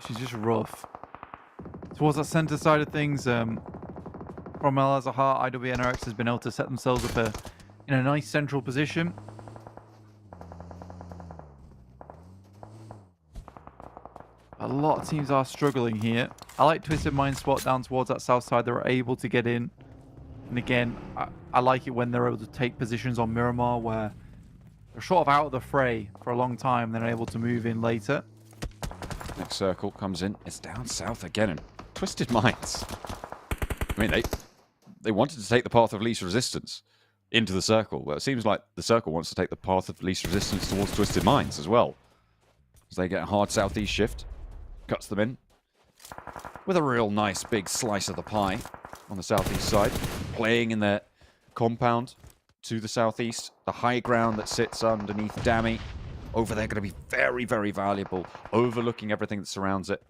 She's just rough. Towards that center side of things, from El Azahar, IWNRX has been able to set themselves up in a nice central position. A lot of teams are struggling here. I like Twisted Mind spot down towards that south side. They're able to get in. And again, I like it when they're able to take positions on Miramar where they're sort of out of the fray for a long time. Then able to move in later. Next circle comes in. It's down south again. And Twisted Minds. I mean, they wanted to take the path of least resistance into the circle. Well, it seems like the circle wants to take the path of least resistance towards Twisted Minds as well. As they get a hard southeast shift. Cuts them in with a real nice big slice of the pie on the southeast side, playing in their compound to the southeast. The high ground that sits underneath Dami over there going to be very, very valuable, overlooking everything that surrounds it.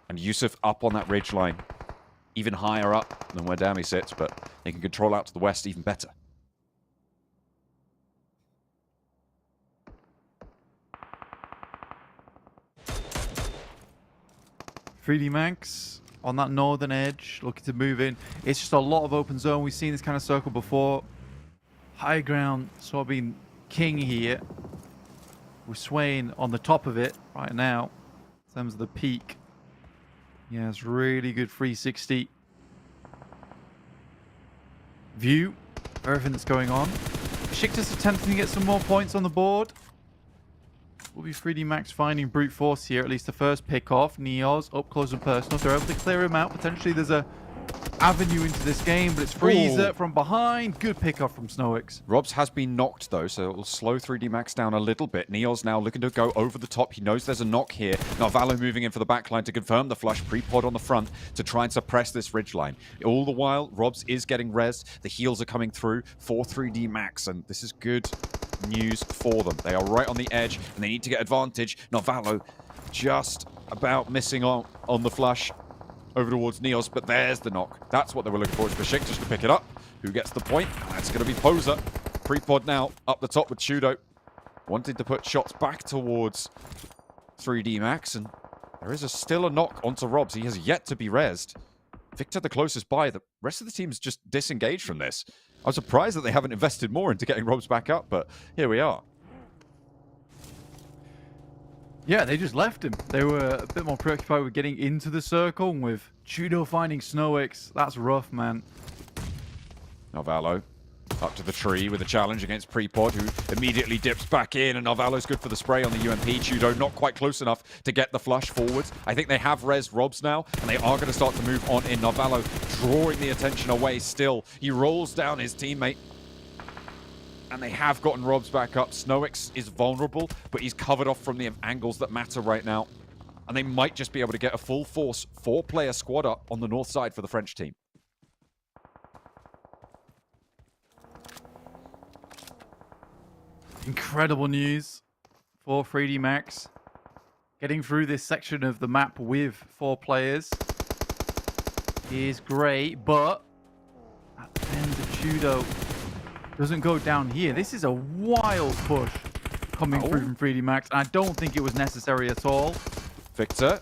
And Yusuf up on that ridge line, even higher up than where Dami sits, but they can control out to the west even better. 3D Max on that northern edge, looking to move in. It's just a lot of open zone. We've seen this kind of circle before. High ground sort of being king here. We're swaying on the top of it right now in terms of the peak. Yeah, it's really good 360 view of everything that's going on. BEŞİKTAŞ attempting to get some more points on the board. Will be 3D Max finding brute force here, at least the first pick off. Neos up close and personal. If they're able to clear him out, potentially there's a avenue into this game, but it's Freezer from behind. Good pick off from Snowix. Robs has been knocked though, so it will slow 3D Max down a little bit. Neos now looking to go over the top. He knows there's a knock here. Now Valo moving in for the backline to confirm the flush. Pre-pod on the front to try and suppress this ridgeline. All the while, Robs is getting rezzed. The heals are coming through for 3D Max, and this is good news for them. They are right on the edge, and they need to get advantage. Valo just about missing on the flush over towards Neos, but there's the knock. That's what they were looking for. It's BEŞİKTAŞ to pick it up. Who gets the point? That's going to be Poser. Pre-pod now up the top with Chudo. Wanted to put shots back towards 3D Max, and there is still a knock onto Robs. He has yet to be rezzed. Victor the closest by. The rest of the team's just disengaged from this. I'm surprised that they haven't invested more into getting Robs back up, but here we are. Yeah, they just left him. They were a bit more preoccupied with getting into the circle, and with Chudo finding Snowix. That's rough, man. Now Valo up to the tree with a challenge against Pre-pod, who immediately dips back in, and Valo's good for the spray on the UMP. Chudo not quite close enough to get the flush forwards. I think they have rezzed Robs now, and they are going to start to move on in. Valo drawing the attention away still. He rolls down his teammate, and they have gotten Robs back up. Snowix is vulnerable, but he's covered off from the angles that matter right now. And they might just be able to get a full force 4-player squad up on the north side for the French team. Incredible news for 3D Max. Getting through this section of the map with 4 players is great, but at the end of Chudo doesn't go down here. This is a wild push coming through from 3D Max, and I don't think it was necessary at all. Victor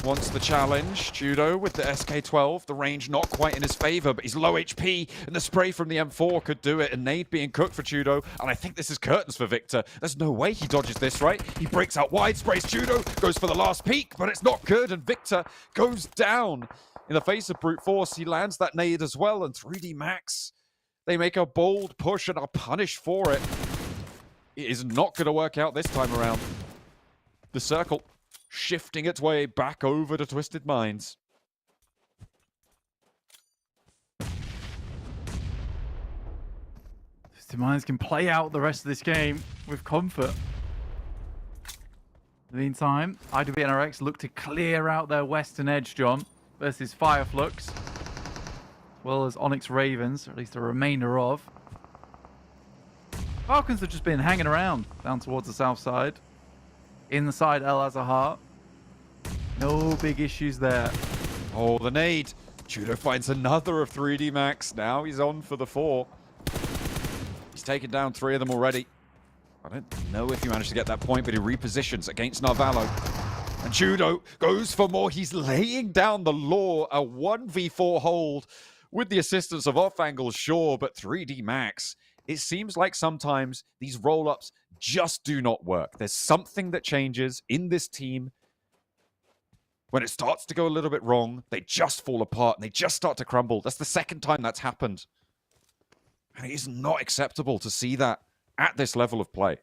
wants the challenge. Chudo with the SK-12. The range not quite in his favor, but he's low HP, and the spray from the M4 could do it. A nade being cooked for Chudo, and I think this is curtains for Victor. There's no way he dodges this, right? He breaks out wide, sprays Chudo, goes for the last peek, but it's not good, and Victor goes down in the face of brute force. He lands that nade as well, and 3D Max, they make a bold push and are punished for it. It is not going to work out this time around. The circle shifting its way back over to Twisted Minds. Twisted Minds can play out the rest of this game with comfort. In the meantime, IWNRX look to clear out their western edge, John, versus FLUX, as well as Onyx Ravens, or at least a remainder of. Falcons have just been hanging around down towards the south side. Inside El Azahar. No big issues there. Oh, the nade. Chudo finds another of 3D Max. Now he's on for the 4. He's taken down 3 of them already. I don't know if he managed to get that point, but he repositions against Valo. And Chudo goes for more. He's laying down the law. A 1v4 hold with the assistance of off-angle, sure, but 3D Max. It seems like sometimes these roll-ups just do not work. There's something that changes in this team. When it starts to go a little bit wrong, they just fall apart and they just start to crumble. That's the second time that's happened. And it is not acceptable to see that at this level of play.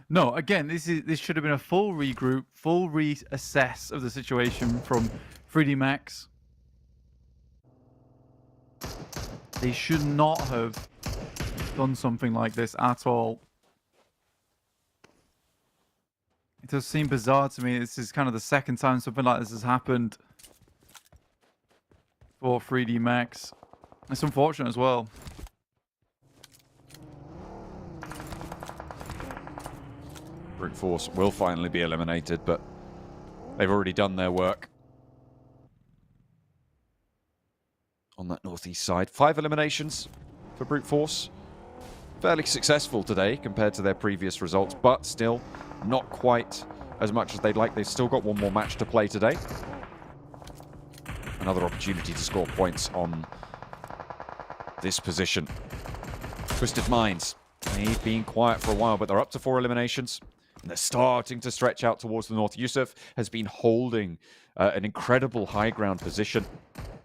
No, again, this should have been a full regroup, full reassess of the situation from 3D Max. They should not have done something like this at all. It does seem bizarre to me. This is kind of the second time something like this has happened for 3D Max. It's unfortunate as well. Brute Force will finally be eliminated, but they've already done their work on that northeast side. 5 eliminations for Brute Force. Fairly successful today compared to their previous results, but still not quite as much as they'd like. They've still got one more match to play today. Another opportunity to score points on this position. Twisted Minds, they've been quiet for a while, but they're up to 4 eliminations. And they're starting to stretch out towards the north. Yusuf has been holding an incredible high ground position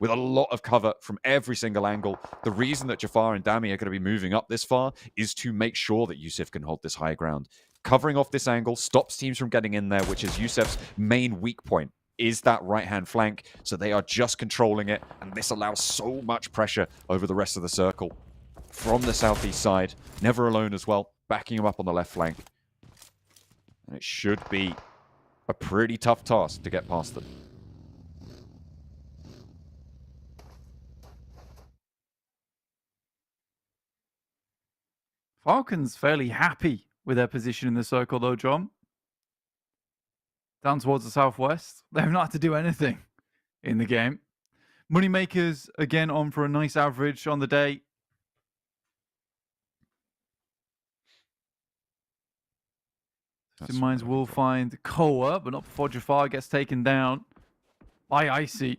with a lot of cover from every single angle. The reason that Jafar and Dami are going to be moving up this far is to make sure that Yusuf can hold this high ground. Covering off this angle stops teams from getting in there, which is Yusuf's main weak point, is that right-hand flank. So they are just controlling it, and this allows so much pressure over the rest of the circle. From the southeast side, never alone as well, backing him up on the left flank. And it should be a pretty tough task to get past them. Falcons fairly happy with their position in the circle, though, John. Down towards the southwest. They've not had to do anything in the game. Moneymakers, again, on for a nice average on the day. Mines will find Koa, but not before Jafar gets taken down by Icy.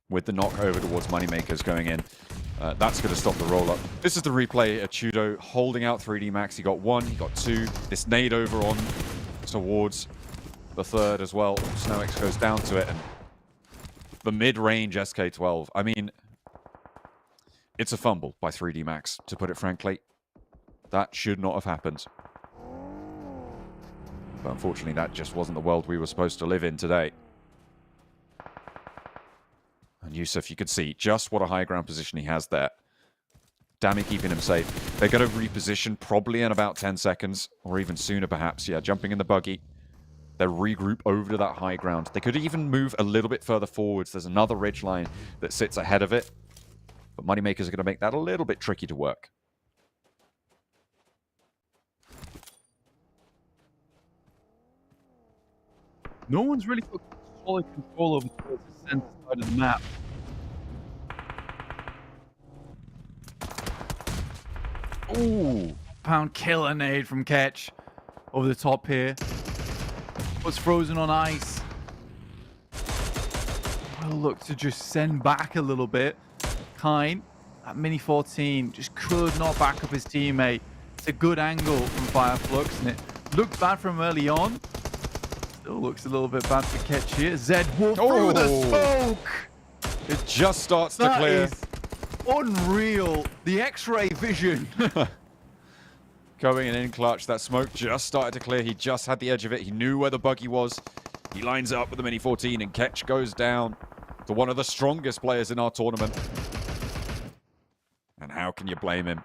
With the knock over towards Moneymakers going in. That's going to stop the roll-up. This is the replay. Chudo holding out 3D Max. He got 1, he got 2. This nade over on towards the third as well. SnowX goes down to it. And the mid-range SK-12. I mean, it's a fumble by 3D Max, to put it frankly. That should not have happened. But unfortunately, that just wasn't the world we were supposed to live in today. And Yusuf, you could see just what a high ground position he has there. Dami keeping him safe. They're going to reposition probably in about 10 seconds, or even sooner perhaps. Yeah, jumping in the buggy. They regroup over to that high ground. They could even move a little bit further forwards. There's another ridge line that sits ahead of it. But Moneymakers are going to make that a little bit tricky to work. No one's really got solid control over towards the center side of the map. Ooh, pound killer nade from Ketch over the top here. Was frozen on ice. Well, look to just send back a little bit. Kine at mini 14 just could not back up his teammate. It's a good angle from FLUX, and it looked bad from early on. Still looks a little bit bad for Ketch here. Zed Wolf through the smoke. It just starts to clear. That is unreal. The X-ray vision. Going in clutch. That smoke just started to clear. He just had the edge of it. He knew where the buggy was. He lines up with the mini 14, and Ketch goes down to one of the strongest players in our tournament. And how can you blame him?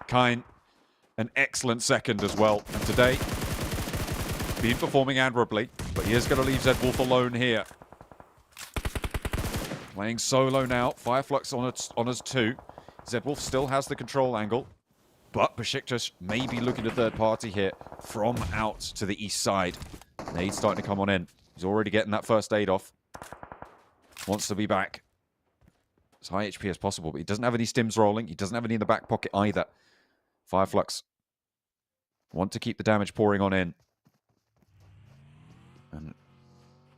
Kine, an excellent second as well. And today, been performing admirably, but he is going to leave Zed Wolf alone here. Playing solo now. FLUX on us too. Zed Wolf still has the control angle, but BEŞİKTAŞ may be looking to third party here from out to the east side. Nade's starting to come on in. He's already getting that first aid off. Wants to be back as high HP as possible, but he doesn't have any stims rolling. He doesn't have any in the back pocket either. FLUX want to keep the damage pouring on in. And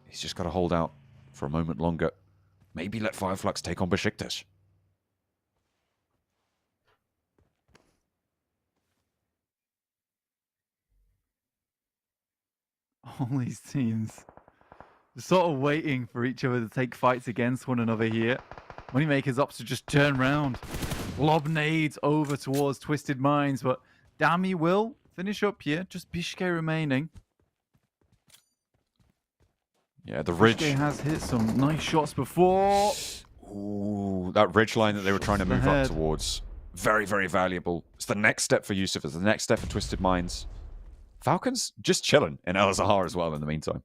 he's just got to hold out for a moment longer. Maybe let FLUX take on BEŞİKTAŞ. All these teams sort of waiting for each other to take fights against one another here. Moneymakers opts to just turn around. Lob nades over towards Twisted Minds, but Dami will finish up here. Just Bishke remaining. Yeah, the ridge has hit some nice shots before. Ooh, that ridge line that they were trying to move up towards. Very, very valuable. It's the next step for Yusuf. It's the next step for Twisted Minds. Falcons just chilling in El Zahar as well in the meantime.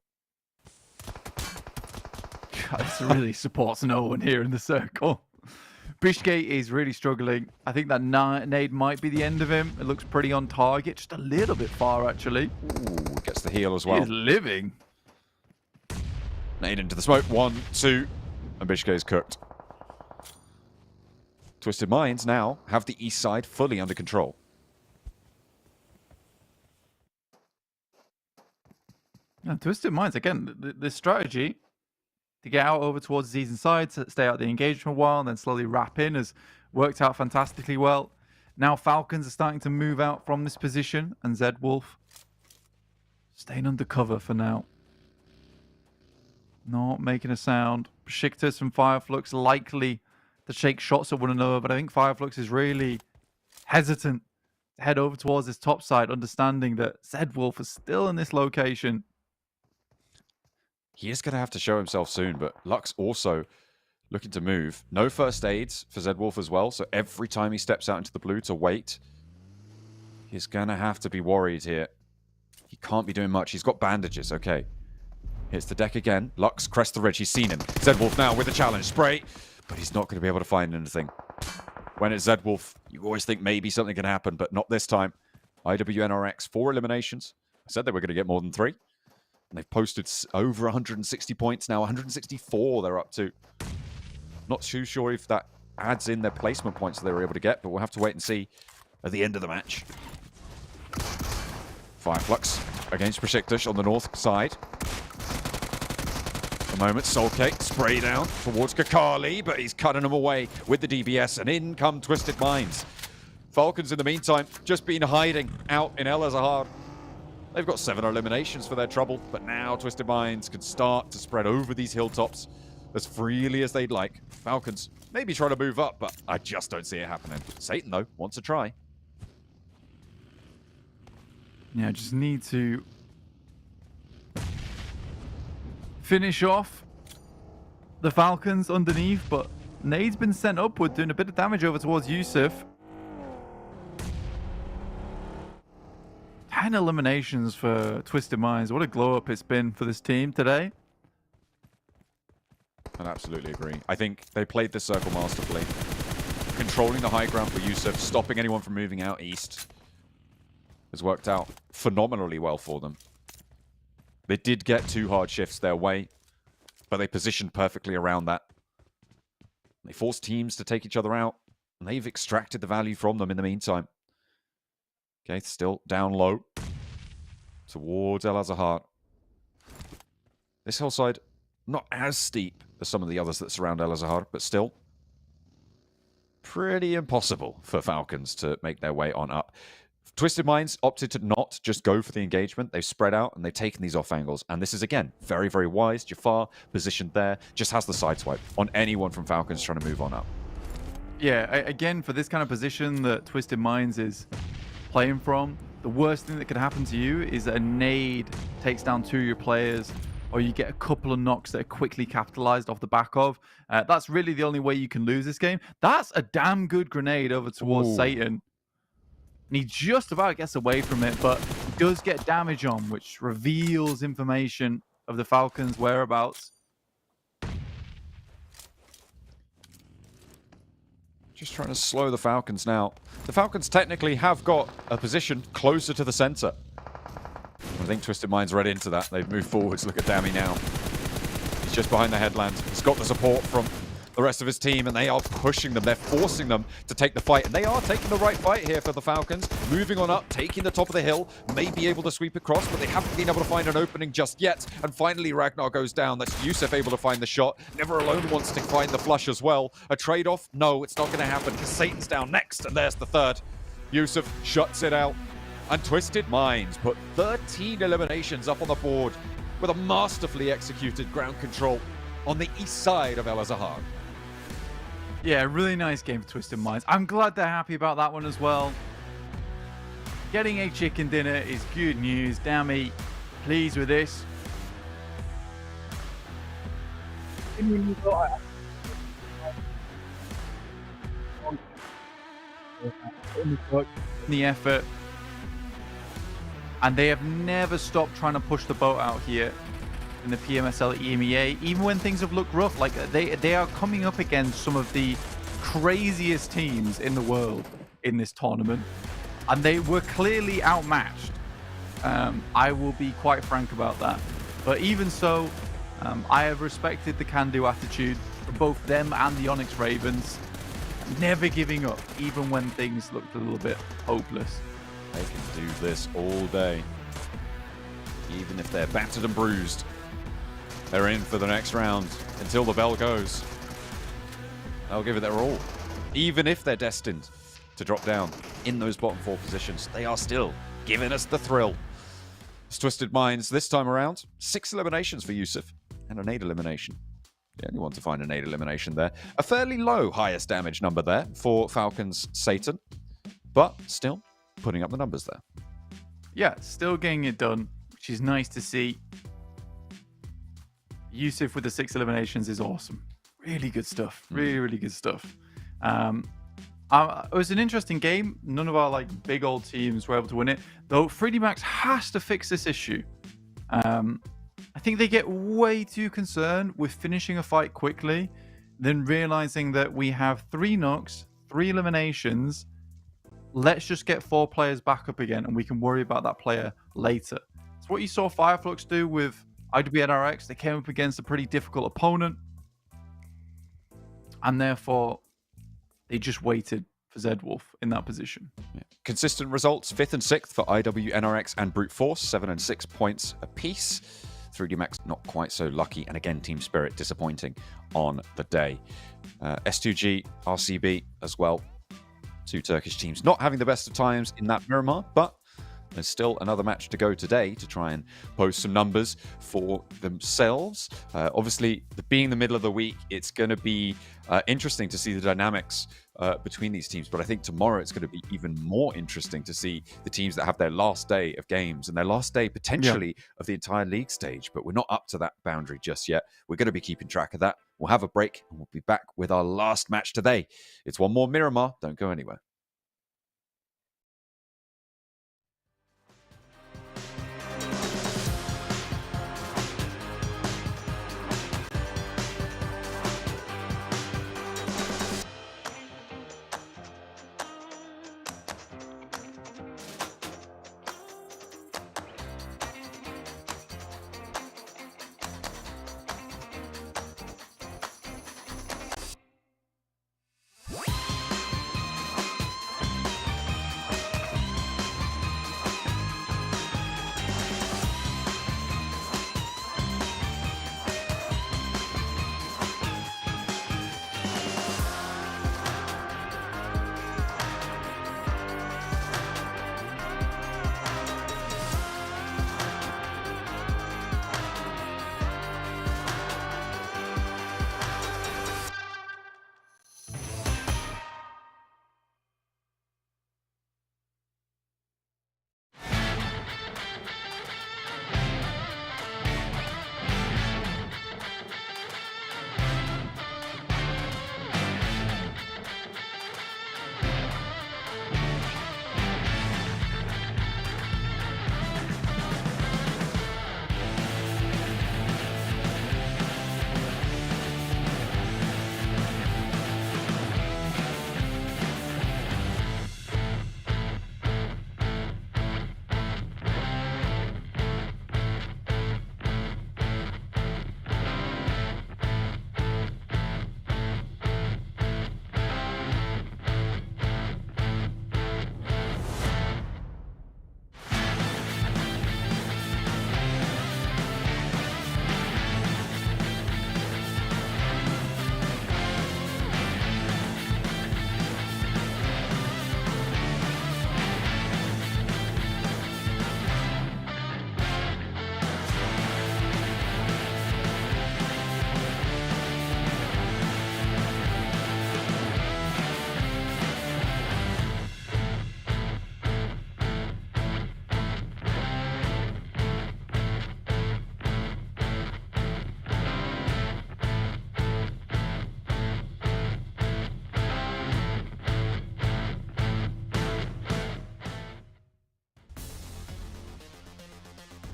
God, this really supports no one here in the circle. Bishke is really struggling. I think that nade might be the end of him. It looks pretty on target. Just a little bit far, actually. Ooh, gets the heal as well. He's living. Nade into the smoke. 1, 2. And Bishke is cooked. Twisted Minds now have the east side fully under control. Yeah, Twisted Minds, again, the strategy to get out over towards the Z's side, to stay out the engagement for a while, and then slowly wrap in has worked out fantastically well. Now Falcons are starting to move out from this position, and Zed Wolf staying under cover for now. Not making a sound. BEŞİKTAŞ and FLUX likely to shake shots at one another, but I think FLUX is really hesitant to head over towards this top side, understanding that Zedwolf is still in this location. He is going to have to show himself soon, but Lux also looking to move. No first aids for Zedwolf as well, so every time he steps out into the blue to wait, he's going to have to be worried here. He can't be doing much. He's got bandages, okay. Hits the deck again. Lux crests the ridge. He's seen him. Zedwolf now with a challenge. Spray. But he's not going to be able to find anything. When it's Zedwolf, you always think maybe something can happen, but not this time. IWNRX, 4 eliminations. I said they were going to get more than 3. And they've posted over 160 points now. 164 they're up to. Not too sure if that adds in their placement points that they were able to get, but we'll have to wait and see at the end of the match. FLUX against BEŞİKTAŞ on the north side. A moment, Soulcake spray down towards Kakali, but he's cutting him away with the DBS, and in come Twisted Minds. Falcons, in the meantime, just been hiding out in El Azahar. They've got 7 eliminations for their trouble, but now Twisted Minds can start to spread over these hilltops as freely as they'd like. Falcons maybe trying to move up, but I just don't see it happening. Satan, though, wants to try. Yeah, just need to finish off the Falcons underneath, but Nade's been sent upward, doing a bit of damage over towards Yusuf. 10 eliminations for Twisted Minds. What a glow-up it's been for this team today. I absolutely agree. I think they played the circle masterfully. Controlling the high ground for Yusuf, stopping anyone from moving out east, has worked out phenomenally well for them. They did get 2 hard shifts their way, but they positioned perfectly around that. They forced teams to take each other out, and they've extracted the value from them in the meantime. Okay, still down low towards El Azahar. This hillside, not as steep as some of the others that surround El Azahar, but still pretty impossible for Falcons to make their way on up. Twisted Minds opted to not just go for the engagement. They've spread out and they've taken these off angles. And this is, again, very, very wise. Jafar, positioned there, just has the sideswipe on anyone from Falcons trying to move on up. Yeah, again, for this kind of position that Twisted Minds is playing from, the worst thing that could happen to you is that a nade takes down 2 of your players, or you get a couple of knocks that are quickly capitalized off the back of. That's really the only way you can lose this game. That's a damn good grenade over towards Satan. And he just about gets away from it, but he does get damage on, which reveals information of the Falcons' whereabouts. Just trying to slow the Falcons now. The Falcons technically have got a position closer to the center. I think Twisted Minds read into that. They've moved forwards. Look at Dammy now. He's just behind the headland. He's got the support from the rest of his team, and they are pushing them. They're forcing them to take the fight, and they are taking the right fight here for the Falcons. Moving on up, taking the top of the hill, may be able to sweep across, but they haven't been able to find an opening just yet. And finally, Ragnar goes down. That's Yusuf able to find the shot. Never Alone wants to find the flush as well. A trade-off? No, it's not going to happen, because Satan's down next, and there's the third. Yusuf shuts it out. And Twisted Minds put 13 eliminations up on the board with a masterfully executed ground control on the east side of El Azahar. Yeah, really nice game for Twisted Minds. I'm glad they're happy about that one as well. Getting a chicken dinner is good news. Dammy, pleased with this. The effort. And they have never stopped trying to push the boat out here in the PMSL EMEA, even when things have looked rough. Like they are coming up against some of the craziest teams in the world in this tournament, and they were clearly outmatched. I will be quite frank about that. But even so, I have respected the can-do attitude of both them and the Onyx Ravens, never giving up, even when things looked a little bit hopeless. They can do this all day. Even if they're battered and bruised, they're in for the next round until the bell goes. They'll give it their all. Even if they're destined to drop down in those bottom 4 positions, they are still giving us the thrill. It's Twisted Minds this time around. 6 eliminations for Yusuf. and an 8 elimination. The only one to find an 8 elimination there. A fairly low highest damage number there for Falcons Satan, but still putting up the numbers there. Yeah, still getting it done, which is nice to see. Yusuf with the 6 eliminations is awesome. Really good stuff. Really, really good stuff. It was an interesting game. None of our like big old teams were able to win it, though. 3D Max has to fix this issue. I think they get way too concerned with finishing a fight quickly, then realizing that we have 3 knocks, 3 eliminations. Let's just get 4 players back up again, and we can worry about that player later. It's what you saw FLUX do with IWNRX. They came up against a pretty difficult opponent, and therefore they just waited for Zedwolf in that position. Yeah. Consistent results, 5th and 6th for IWNRX and Brute Force, 7 and 6 points apiece. 3D Max not quite so lucky, and again Team Spirit disappointing on the day. S2G, RCB as well. 2 Turkish teams not having the best of times in that Miramar, but there's still another match to go today to try and post some numbers for themselves. Obviously, being the middle of the week, it's going to be interesting to see the dynamics between these teams. But I think tomorrow it's going to be even more interesting to see the teams that have their last day of games and their last day potentially of the entire league stage. But we're not up to that boundary just yet. We're going to be keeping track of that. We'll have a break and we'll be back with our last match today. It's one more Miramar. Don't go anywhere.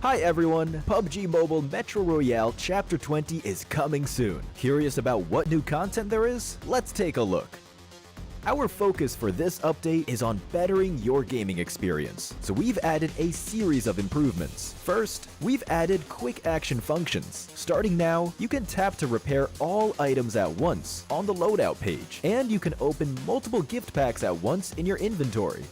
Hi everyone, PUBG Mobile Metro Royale Chapter 20 is coming soon. Curious about what new content there is? Let's take a look. Our focus for this update is on bettering your gaming experience, so we've added a series of improvements. First, we've added quick action functions. Starting now, you can tap to repair all items at once on the loadout page, and you can open multiple gift packs at once in your inventory.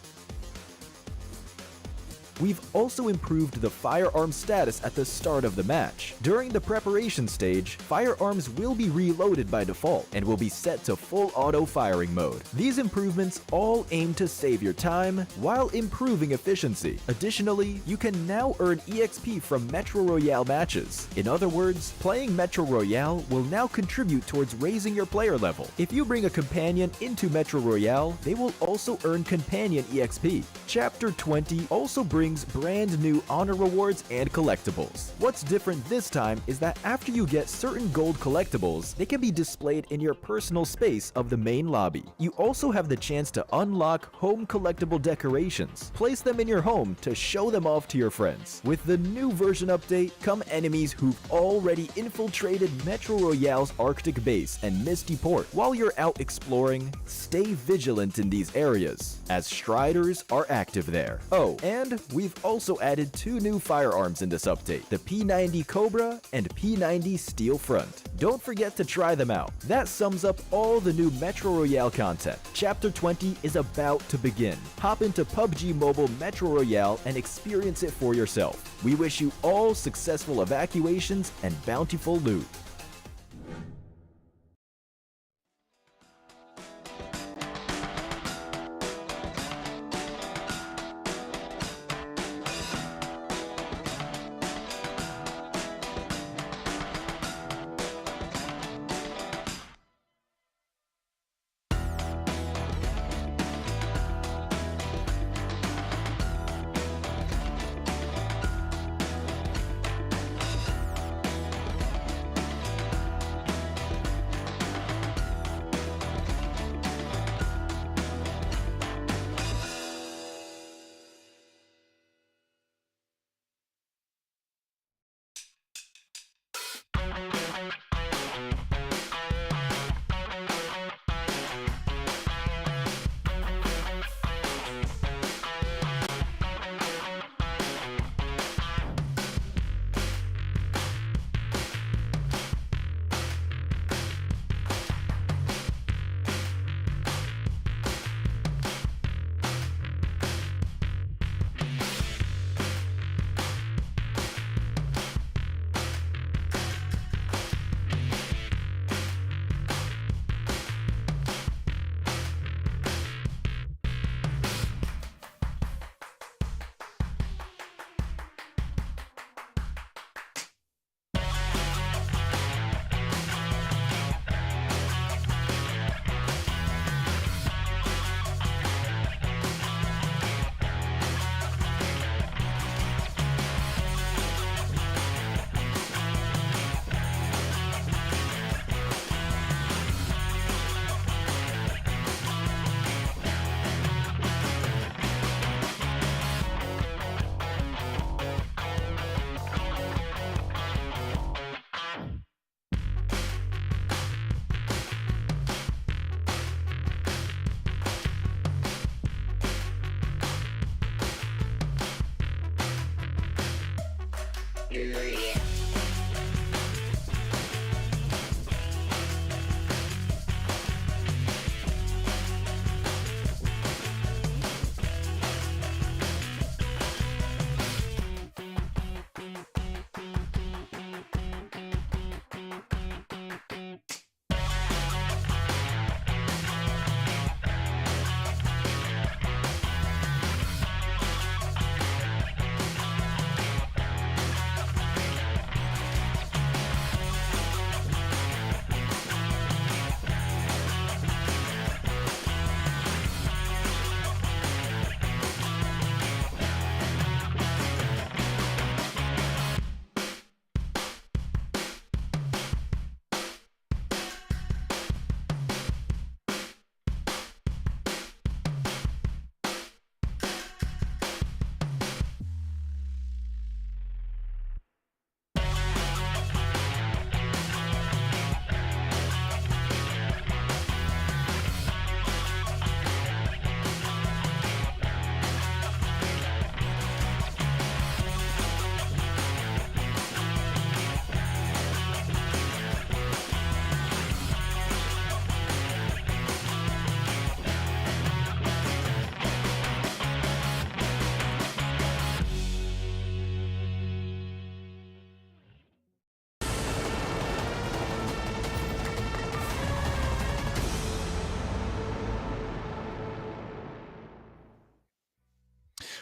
We've also improved the firearm status at the start of the match. During the preparation stage, firearms will be reloaded by default and will be set to full auto firing mode. These improvements all aim to save your time while improving efficiency. Additionally, you can now earn EXP from Metro Royale matches. In other words, playing Metro Royale will now contribute towards raising your player level. If you bring a companion into Metro Royale, they will also earn companion EXP. Chapter 20 also brings brand new honor rewards and collectibles. What's different this time is that after you get certain gold collectibles, they can be displayed in your personal space of the main lobby. You also have the chance to unlock home collectible decorations. Place them in your home to show them off to your friends. With the new version update come enemies who've already infiltrated Metro Royale's Arctic base and Misty Port. While you're out exploring, stay vigilant in these areas, as Striders are active there. Oh, and we've also added 2 new firearms in this update, the P90 Cobra and P90 Steel Front. Don't forget to try them out. That sums up all the new Metro Royale content. Chapter 20 is about to begin. Hop into PUBG Mobile Metro Royale and experience it for yourself. We wish you all successful evacuations and bountiful loot.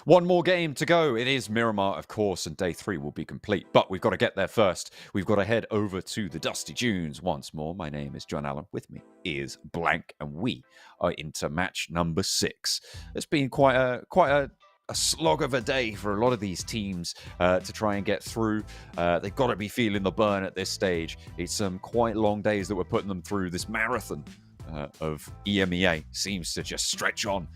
One more game to go. It is Miramar, of course, and day 3 will be complete. But we've got to get there first. We've got to head over to the Dusty Dunes once more. My name is John Allen. With me is Blank, and we are into match number 6. It's been quite a slog of a day for a lot of these teams to try and get through. They've got to be feeling the burn at this stage. It's some quite long days that we're putting them through. This marathon of EMEA seems to just stretch on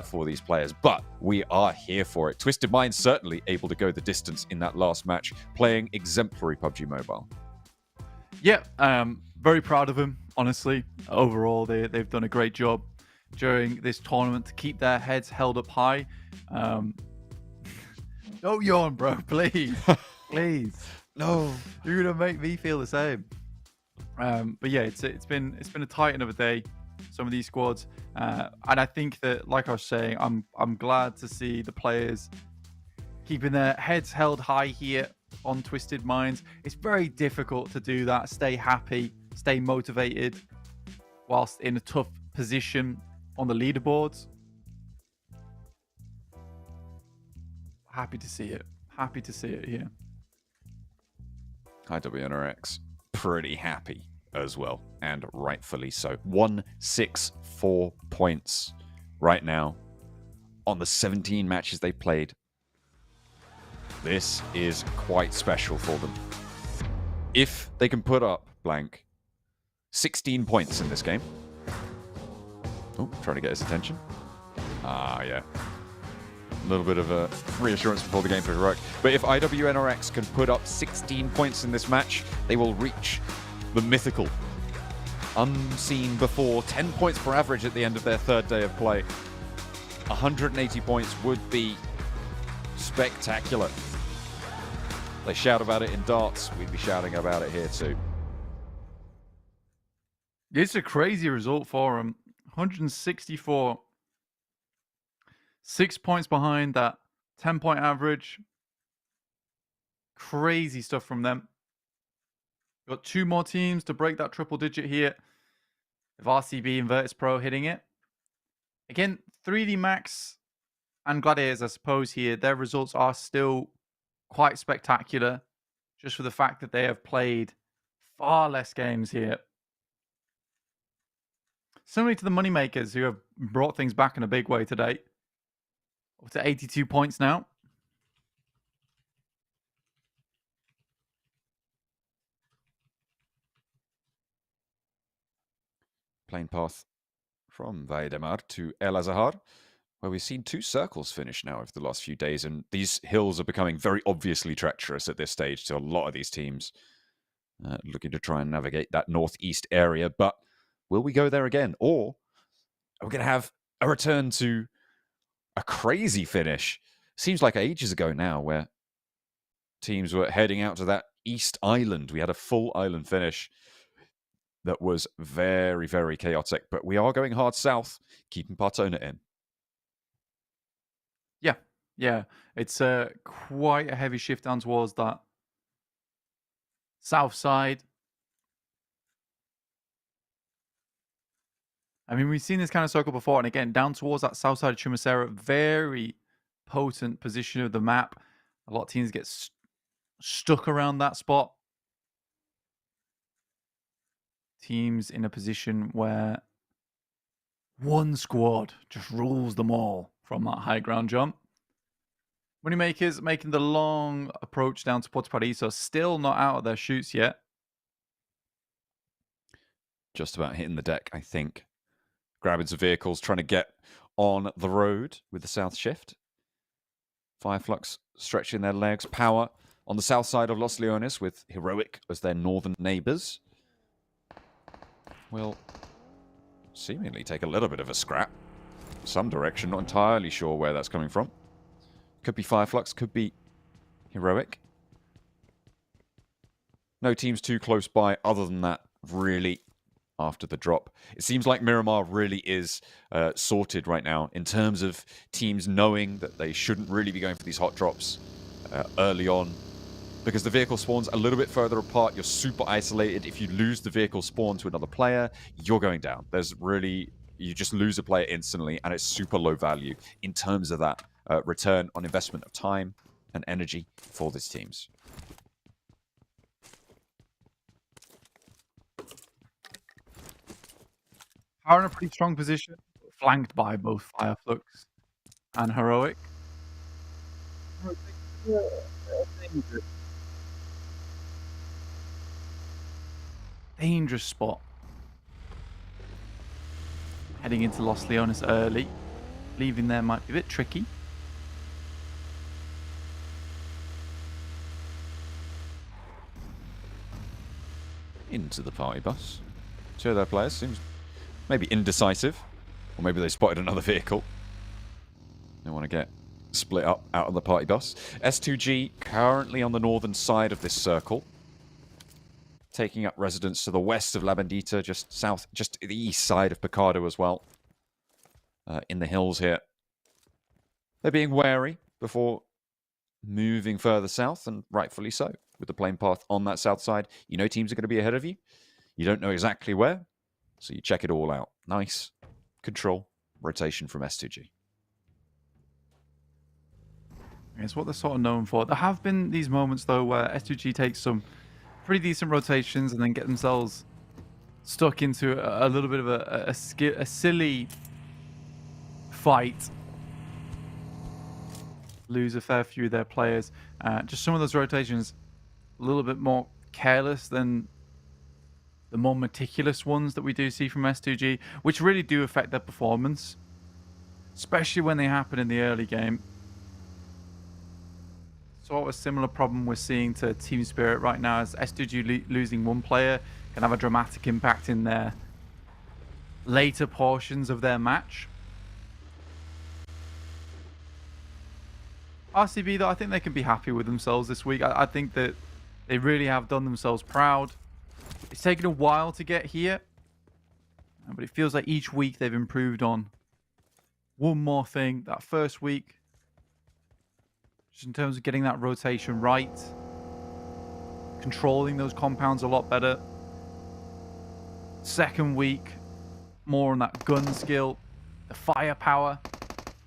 for these players, but we are here for it. Twisted Minds certainly able to go the distance in that last match, playing exemplary PUBG Mobile. Yeah, very proud of them, honestly. Overall, they've done a great job during this tournament to keep their heads held up high. Don't yawn, bro, please. Please. No. You're going to make me feel the same. But yeah, it's been a titan of a day, some of these squads, and I think that, like I was saying, I'm glad to see the players keeping their heads held high here on Twisted Minds. It's very difficult to do that, stay happy, stay motivated whilst in a tough position on the leaderboards. Happy to see it here. Hi WNRX. Pretty happy as well, and rightfully so. 164 points right now on the 17 matches they played. This is quite special for them. If they can put up, Blank, 16 points in this game. Oh, trying to get his attention. Ah, yeah. A little bit of a reassurance before the game for Heroic. But if IWNRX can put up 16 points in this match, they will reach the mythical, unseen before, 10 points per average at the end of their 3rd day of play. 180 points would be spectacular. They shout about it in darts, we'd be shouting about it here too. It's a crazy result for them. 164. 6 points behind that 10-point average. Crazy stuff from them. Got 2 more teams to break that triple digit here. With RCB and Virtus Pro hitting it. Again, 3D Max and Gladiators, I suppose, here, their results are still quite spectacular. Just for the fact that they have played far less games here. Similarly to the Moneymakers, who have brought things back in a big way today. Up to 82 points now. Plane path from Vaidemar to El Azahar, where we've seen 2 circles finish now over the last few days, and these hills are becoming very obviously treacherous at this stage to a lot of these teams. Looking to try and navigate that northeast area, but will we go there again? Or are we going to have a return to a crazy finish? Seems like ages ago now, where teams were heading out to that East Island. We had a full island finish that was very, very chaotic. But we are going hard south, keeping Partona in. Yeah. It's quite a heavy shift down towards that south side. I mean, we've seen this kind of circle before, and again, down towards that south side of Chumasera, very potent position of the map. A lot of teams get stuck around that spot. Teams in a position where one squad just rules them all from that high ground jump. Moneymakers making the long approach down to Puerto Paradiso, still not out of their shoots yet. Just about hitting the deck, I think. Grabbing some vehicles, trying to get on the road with the south shift. FLUX stretching their legs. Power on the south side of Los Leones with Heroic as their northern neighbors. Will seemingly take a little bit of a scrap. Some direction, not entirely sure where that's coming from. Could be FLUX, could be Heroic. No teams too close by other than that, really, after the drop. It seems like Miramar really is sorted right now in terms of teams knowing that they shouldn't really be going for these hot drops early on. Because the vehicle spawns a little bit further apart, you're super isolated. If you lose the vehicle spawn to another player, you're going down. There's really, you just lose a player instantly, and it's super low value in terms of that return on investment of time and energy for these teams. Are in a pretty strong position, flanked by both Fire, Flux and Heroic. Dangerous spot. Heading into Los Leones early. Leaving there might be a bit tricky. Into the party bus. Two of their players seems maybe indecisive, or maybe they spotted another vehicle. They want to get split up out of the party bus. S2G currently on the northern side of this circle, taking up residence to the west of La Bandita, just south, just the east side of Picado as well, in the hills here. They're being wary before moving further south, and rightfully so. With the plane path on that south side, you know teams are going to be ahead of you. You don't know exactly where, so you check it all out. Nice control rotation from S2G. It's what they're sort of known for. There have been these moments, though, where S2G takes some pretty decent rotations and then get themselves stuck into a little bit of a silly fight. Lose a fair few of their players. Just some of those rotations a little bit more careless than the more meticulous ones that we do see from S2G, which really do affect their performance, especially when they happen in the early game. Sort of a similar problem we're seeing to Team Spirit right now, as S2G losing one player can have a dramatic impact in their later portions of their match. RCB, though, I think they can be happy with themselves this week. I think that they really have done themselves proud. It's taken a while to get here, but it feels like each week they've improved on one more thing. That first week, just in terms of getting that rotation right, controlling those compounds a lot better. Second week, more on that gun skill, the firepower,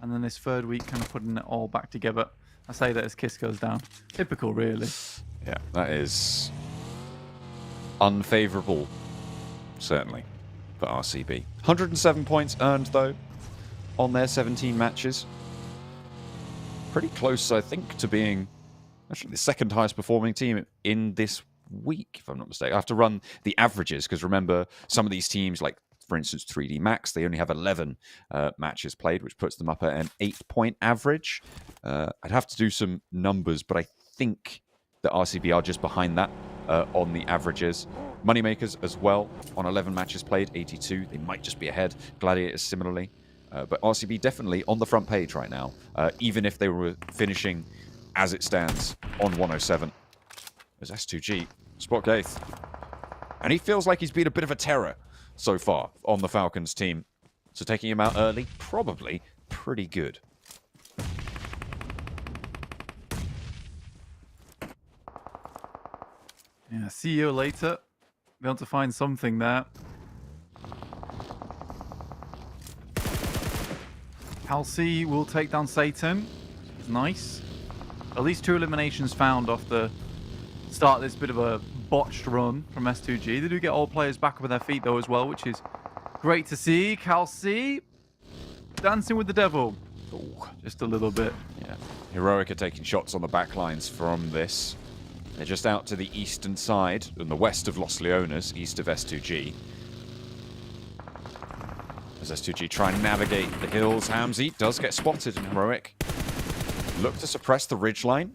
and then this third week kind of putting it all back together. I say that as Kiss goes down. Typical, really. Yeah, that is unfavourable, certainly, for RCB. 107 points earned, though, on their 17 matches. Pretty close, I think, to being actually the second highest performing team in this week, if I'm not mistaken. I have to run the averages, because remember, some of these teams, like, for instance, 3D Max, they only have 11 matches played, which puts them up at an 8-point average. I'd have to do some numbers, but I think that RCB are just behind that on the averages. Moneymakers as well, on 11 matches played, 82. They might just be ahead. Gladiators similarly. But RCB definitely on the front page right now, even if they were finishing as it stands on 107. There's S2G, spot Gaith. And he feels like he's been a bit of a terror so far on the Falcons team. So taking him out early, probably pretty good. Yeah, see you later. Be able to find something there. Halsey will take down Satan. Nice. At least 2 eliminations found off the start of this bit of a botched run from S2G. They do get all players back up on their feet, though, as well, which is great to see. Halsey dancing with the devil. Ooh, just a little bit. Yeah. Heroic are taking shots on the backlines from this. They're just out to the eastern side, in the west of Los Leones, east of S2G. As S2G try and navigate the hills, Hamzy does get spotted in Heroic. Look to suppress the ridgeline.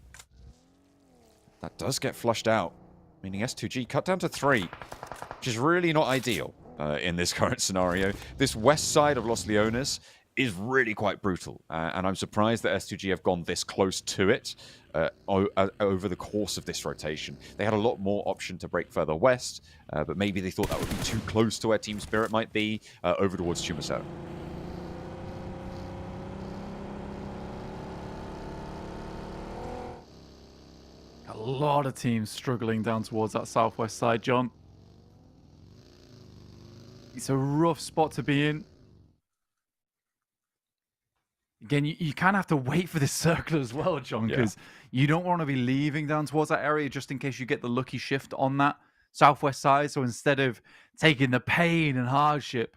That does get flushed out, meaning S2G cut down to 3, which is really not ideal in this current scenario. This west side of Los Leones is really quite brutal, and I'm surprised that S2G have gone this close to it over the course of this rotation. They had a lot more option to break further west, but maybe they thought that would be too close to where Team Spirit might be, over towards Chumacero. A lot of teams struggling down towards that southwest side, John. It's a rough spot to be in. Again, you kind of have to wait for this circle as well, John, because you don't want to be leaving down towards that area just in case you get the lucky shift on that southwest side. So instead of taking the pain and hardship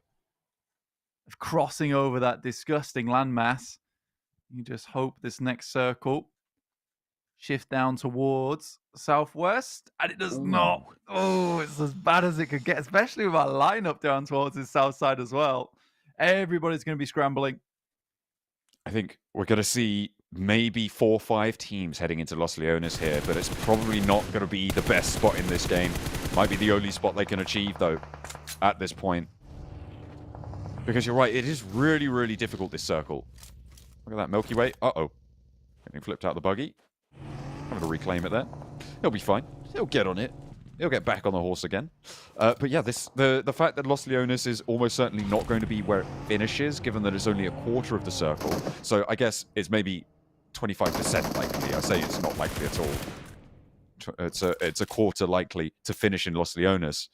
of crossing over that disgusting landmass, you just hope this next circle shift down towards the southwest, and it does not. Oh, it's as bad as it could get, especially with our lineup down towards the south side as well. Everybody's going to be scrambling. I think we're going to see maybe 4 or 5 teams heading into Los Leones here, but it's probably not going to be the best spot in this game. Might be the only spot they can achieve, though, at this point. Because you're right, it is really, really difficult, this circle. Look at that Milky Way. Uh-oh. Getting flipped out the buggy. I'm going to reclaim it there. He'll be fine. He'll get on it. He'll get back on the horse again. But yeah, the fact that Los Leones is almost certainly not going to be where it finishes, given that it's only a quarter of the circle. So I guess it's maybe 25% likely. I say it's not likely at all. It's a quarter likely to finish in Los Leones.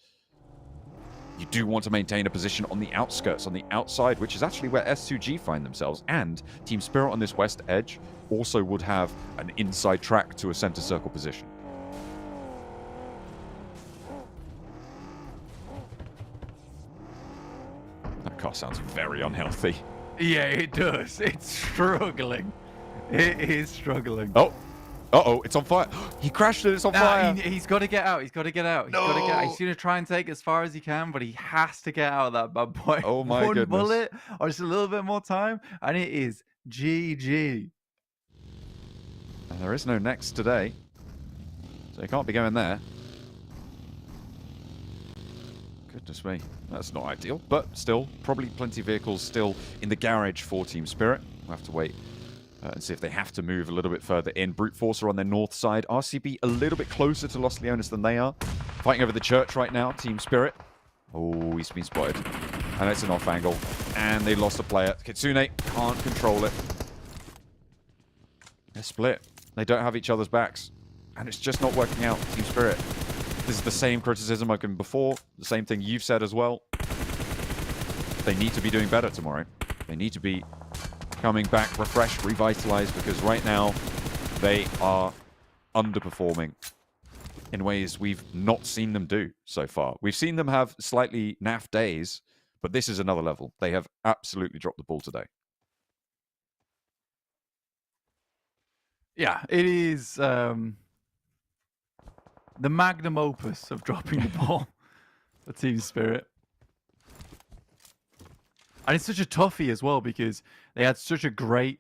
You do want to maintain a position on the outskirts, on the outside, which is actually where S2G find themselves. And Team Spirit on this west edge also would have an inside track to a center circle position. That car sounds very unhealthy. Yeah, it does. It's struggling. It is struggling. Oh. Uh-oh, it's on fire. He crashed it, it's on fire. He's got to get out. He's got to get out. He's got to get out. He's going to try and take as far as he can, but he has to get out of that bad boy. Oh my goodness. One bullet or just a little bit more time, and it is GG. And there is no next today, so he can't be going there. Goodness me, that's not ideal, but still, probably plenty of vehicles still in the garage for Team Spirit. We'll have to wait and see if they have to move a little bit further in. Brute Force are on their north side. RCB a little bit closer to Los Leones than they are. Fighting over the church right now, Team Spirit. Oh, he's been spotted. And it's an off angle. And they lost a player. Kitsune can't control it. They're split. They don't have each other's backs. And it's just not working out, Team Spirit. This is the same criticism I've given before. The same thing you've said as well. They need to be doing better tomorrow. They need to be coming back refreshed, revitalized, because right now they are underperforming in ways we've not seen them do so far. We've seen them have slightly naff days, but this is another level. They have absolutely dropped the ball today. Yeah, it is the magnum opus of dropping the ball for Team Spirit. And it's such a toughie as well because they had such a great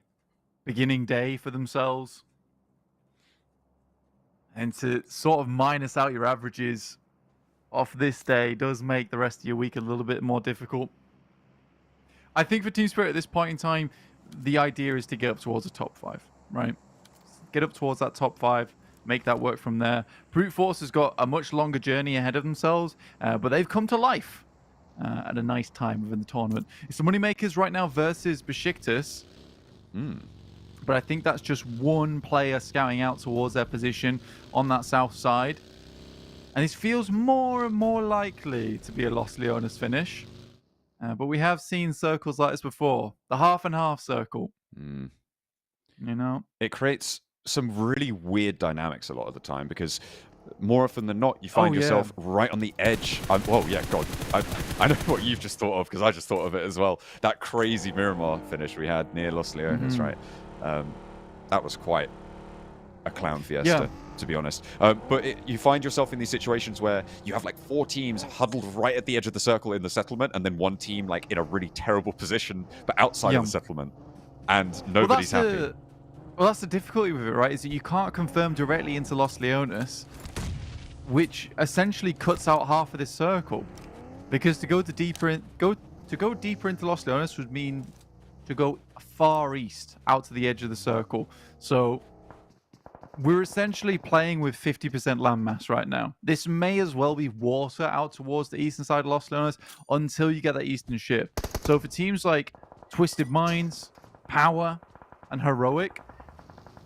beginning day for themselves. And to sort of minus out your averages off this day does make the rest of your week a little bit more difficult. I think for Team Spirit at this point in time, the idea is to get up towards the top 5, right? Get up towards that top 5, make that work from there. Brute Force has got a much longer journey ahead of themselves, but they've come to life at a nice time within the tournament. It's the Moneymakers right now versus BEŞİKTAŞ. But I think that's just one player scouting out towards their position on that south side. And this feels more and more likely to be a Los Leones finish. But we have seen circles like this before. The half and half circle. You know? It creates some really weird dynamics a lot of the time because more often than not, you find yourself right on the edge. Well, yeah, God. I know what you've just thought of because I just thought of it as well. That crazy Miramar finish we had near Los Leones, right? That was quite a clown fiesta, to be honest. But you find yourself in these situations where you have like 4 teams huddled right at the edge of the circle in the settlement and then one team like in a really terrible position but outside of the settlement. And nobody's happy. Well, that's the difficulty with it, right? Is that you can't confirm directly into Los Leones, which essentially cuts out half of this circle. Because to go deeper into Los Leones would mean to go far east, out to the edge of the circle. So we're essentially playing with 50% landmass right now. This may as well be water out towards the eastern side of Los Leones until you get that eastern shift. So for teams like Twisted Minds, Power, and Heroic,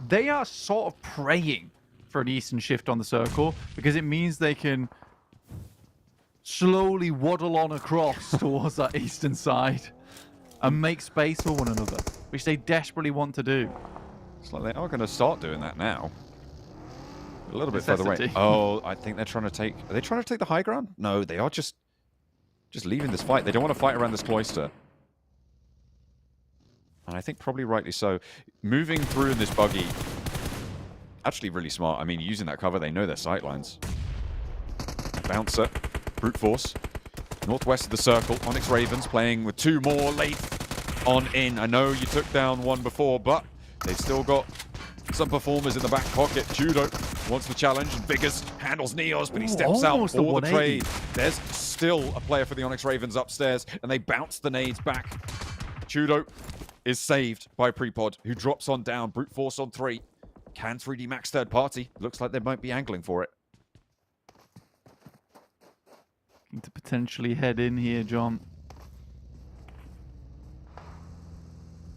they are sort of praying for an eastern shift on the circle because it means they can slowly waddle on across towards that eastern side and make space for one another, which they desperately want to do. It's like they are going to start doing that now. A little bit further away. Necessity. Oh, I think they're trying to take... Are they trying to take the high ground? No, they are just leaving this fight. They don't want to fight around this cloister. And I think probably rightly so. Moving through in this buggy, actually really smart. I mean, using that cover, they know their sightlines. Bouncer, brute force. Northwest of the circle, Onyx Ravens playing with 2 more late on in. I know you took down 1 before, but they've still got some performers in the back pocket. Judo wants the challenge, and Biggers handles Neos, but he steps out for the trade. There's still a player for the Onyx Ravens upstairs, and they bounce the nades back. Judo is saved by Prepod, who drops on down. Brute force on 3. Can 3D Max third party? Looks like they might be angling for it. To potentially head in here, John.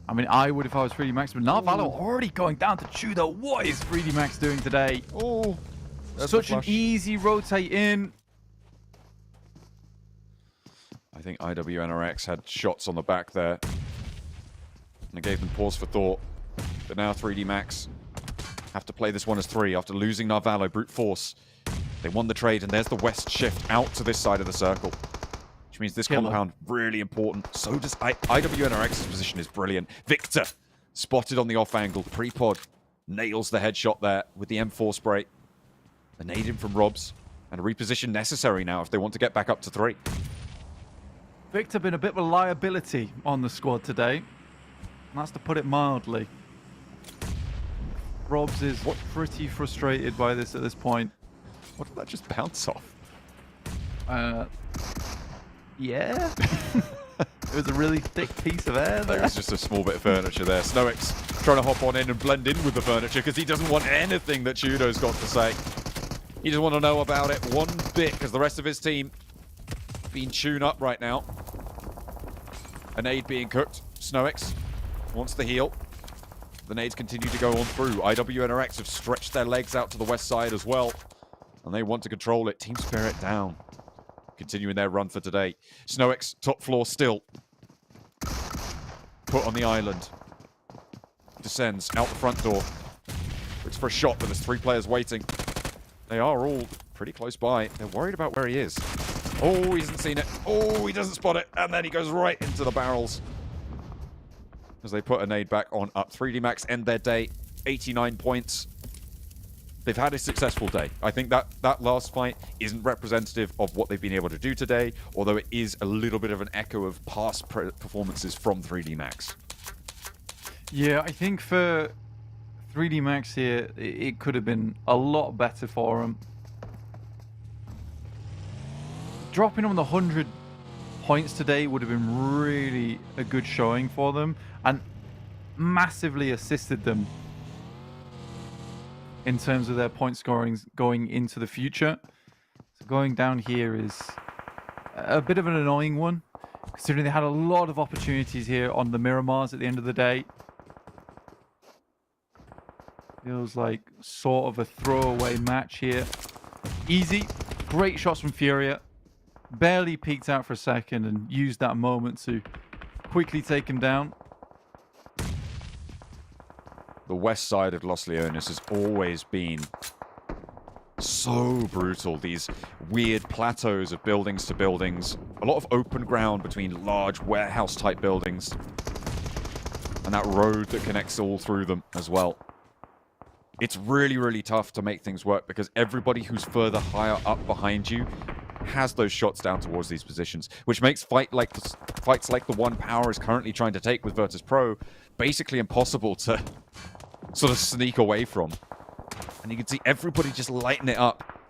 I mean, I would if I was 3D Max, but Narvalo already going down to Judo. What is 3D Max doing today? Oh, such an easy rotate in. I think IWNRX had shots on the back there. And it gave them pause for thought. But now 3D Max have to play this one as 3 after losing Narvalo, brute force. They won the trade, and there's the west shift out to this side of the circle. Which means this compound, really important. So does IWNRX's position is brilliant. Victor spotted on the off angle. Prepod nails the headshot there with the M4 spray. A nade in from Robs. And a reposition necessary now if they want to get back up to 3. Victor been a bit of a liability on the squad today. And that's to put it mildly. Robs is pretty frustrated by this at this point. What did that just bounce off? Yeah. It was a really thick piece of air there. It was just a small bit of furniture there. Snoix trying to hop on in and blend in with the furniture because he doesn't want anything that Judo's got to say. He doesn't want to know about it one bit because the rest of his team being tuned up right now. A nade being cooked. Snoix wants the heal. The nades continue to go on through. IWNRX have stretched their legs out to the west side as well. And they want to control it. Team Spirit down. Continuing their run for today. Snoix, top floor still. Put on the island. Descends out the front door. Looks for a shot, but there's 3 players waiting. They are all pretty close by. They're worried about where he is. Oh, he hasn't seen it. Oh, he doesn't spot it. And then he goes right into the barrels. As they put a nade back on up. 3D Max end their day. 89 points. They've had a successful day. I think that last fight isn't representative of what they've been able to do today, although it is a little bit of an echo of past performances from 3D Max. Yeah, I think for 3D Max here, it could have been a lot better for them. Dropping on the 100 points today would have been really a good showing for them and massively assisted them in terms of their point scoring going into the future. So going down here is a bit of an annoying one, considering they had a lot of opportunities here on the Miramars at the end of the day. Feels like sort of a throwaway match here. Easy, great shots from Furia. Barely peeked out for a second and used that moment to quickly take him down. The west side of Los Leones has always been so brutal. These weird plateaus of buildings to buildings. A lot of open ground between large warehouse-type buildings. And that road that connects all through them as well. It's really, really tough to make things work because everybody who's further higher up behind you has those shots down towards these positions, which makes fights like the one Power is currently trying to take with Virtus Pro basically impossible to sort of sneak away from. And you can see everybody just lighting it up.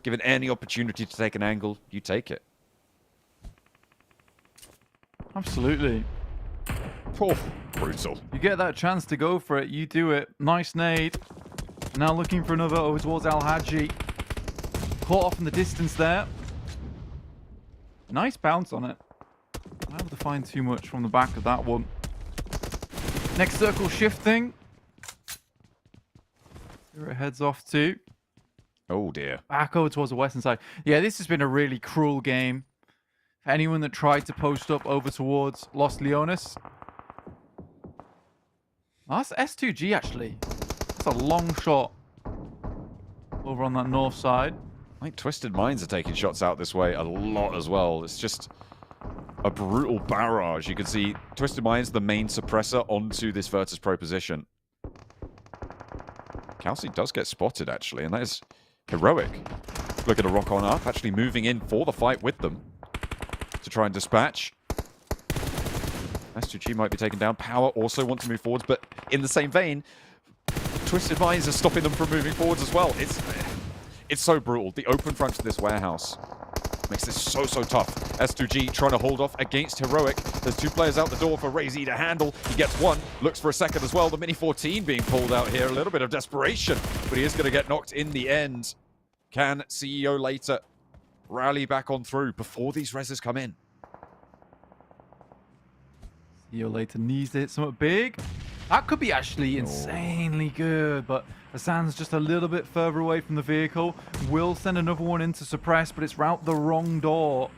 Given any opportunity to take an angle, you take it. Absolutely. Oh, brutal. You get that chance to go for it, you do it. Nice nade. Now looking for another over towards Al-Haji. Caught off in the distance there. Nice bounce on it. Not able to find too much from the back of that one. Next circle shifting. Where it heads off to. Oh dear. Back over towards the western side. Yeah, this has been a really cruel game for anyone that tried to post up over towards Los Leones. Oh, that's S2G, actually. That's a long shot over on that north side. I think Twisted Minds are taking shots out this way a lot as well. It's just a brutal barrage. You can see Twisted Minds, the main suppressor, onto this Virtus Pro position. Kelsey does get spotted, actually, and that is heroic. Look at a rock on up, actually moving in for the fight with them to try and dispatch. S2G might be taken down. Power also want to move forwards, but in the same vein, Twisted Minds are stopping them from moving forwards as well. It's so brutal. The open front to this warehouse makes this so tough. S2G trying to hold off against Heroic. There's 2 players out the door for Razy to handle. He gets 1, looks for a second as well. The Mini 14 being pulled out here. A little bit of desperation, but he is going to get knocked in the end. Can CEO later rally back on through before these reses come in? CEO later needs to hit something big. That could be actually insanely good, but Hassan's just a little bit further away from the vehicle. Will send another one in to suppress, but it's out the wrong door.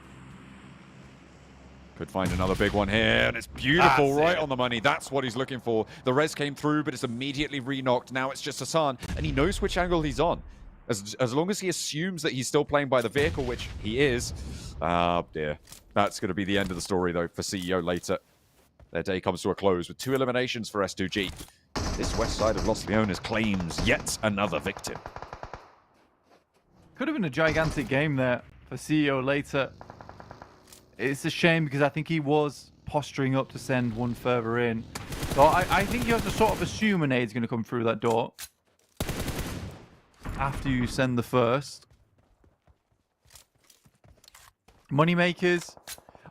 Could find another big one here, and it's beautiful, right on the money. That's what he's looking for. The res came through, but it's immediately re-knocked. Now it's just Hassan, and he knows which angle he's on. As long as he assumes that he's still playing by the vehicle, which he is. Ah, dear. That's going to be the end of the story, though, for CEO later. Their day comes to a close with 2 eliminations for S2G. This west side of Los Leones claims yet another victim. Could have been a gigantic game there for CEO later. It's a shame because I think he was posturing up to send one further in. So I think you have to sort of assume a nade's going to come through that door after you send the first. Moneymakers.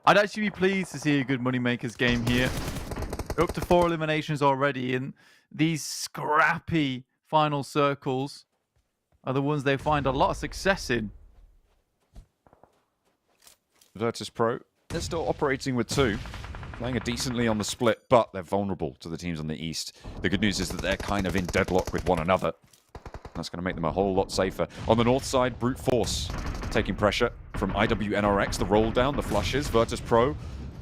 I'd actually be pleased to see a good Moneymakers game here. We're up to 4 eliminations already, and these scrappy final circles are the ones they find a lot of success in. Virtus Pro, they're still operating with 2. Playing it decently on the split, but they're vulnerable to the teams on the east. The good news is that they're kind of in deadlock with one another. That's going to make them a whole lot safer. On the north side, Brute Force taking pressure from IWNRX, the roll down, the flushes. Virtus Pro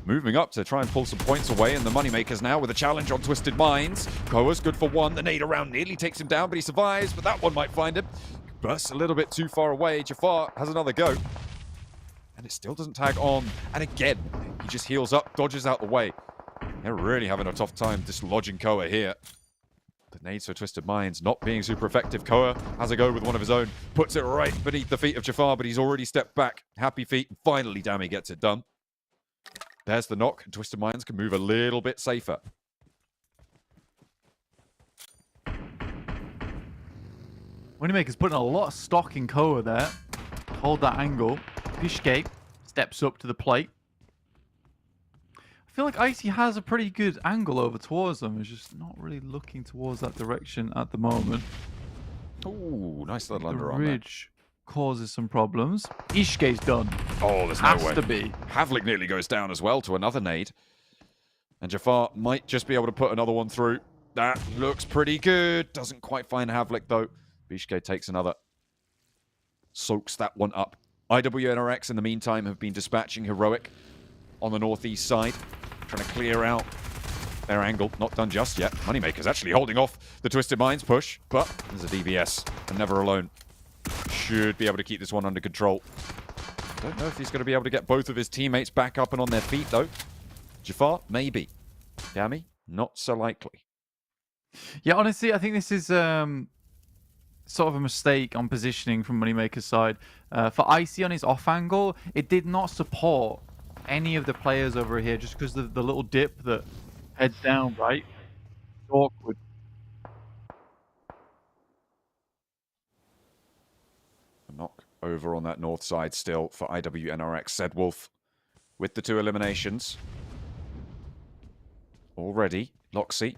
moving up to try and pull some points away, and the Moneymakers now with a challenge on Twisted Minds. KAOS good for 1. The nade around nearly takes him down, but he survives, but that one might find him. Bursts a little bit too far away. Jafar has another go. And it still doesn't tag on. And again, he just heals up, dodges out the way. They're really having a tough time dislodging Koa here. The nades for Twisted Minds not being super effective. Koa has a go with one of his own. Puts it right beneath the feet of Jafar, but he's already stepped back. Happy feet. Finally, Dami gets it done. There's the knock. And Twisted Minds can move a little bit safer. Moneymaker's putting a lot of stock in Koa there. Hold that angle. Bishke steps up to the plate. I feel like Icy has a pretty good angle over towards them. He's just not really looking towards that direction at the moment. Ooh, nice little The underarm there. ridge causes some problems. Ishke's done. Oh, there's no way. Has to be. Havlik nearly goes down as well to another nade. And Jafar might just be able to put another one through. That looks pretty good. Doesn't quite find Havlik, though. Bishke takes another. Soaks that one up. IWNRX, in the meantime, have been dispatching Heroic on the northeast side. Trying to clear out their angle. Not done just yet. Moneymaker's actually holding off the Twisted Minds push. But there's a DVS. And never alone. Should be able to keep this one under control. Don't know if he's going to be able to get both of his teammates back up and on their feet, though. Jafar, maybe. Dami, not so likely. Yeah, honestly, I think this is sort of a mistake on positioning from Moneymaker's side. For Icy on his off angle, it did not support any of the players over here just because of the little dip that heads down, right? It's awkward. A knock over on that north side still for IWNRX. Zedwolf with the 2 eliminations. Already, Loxy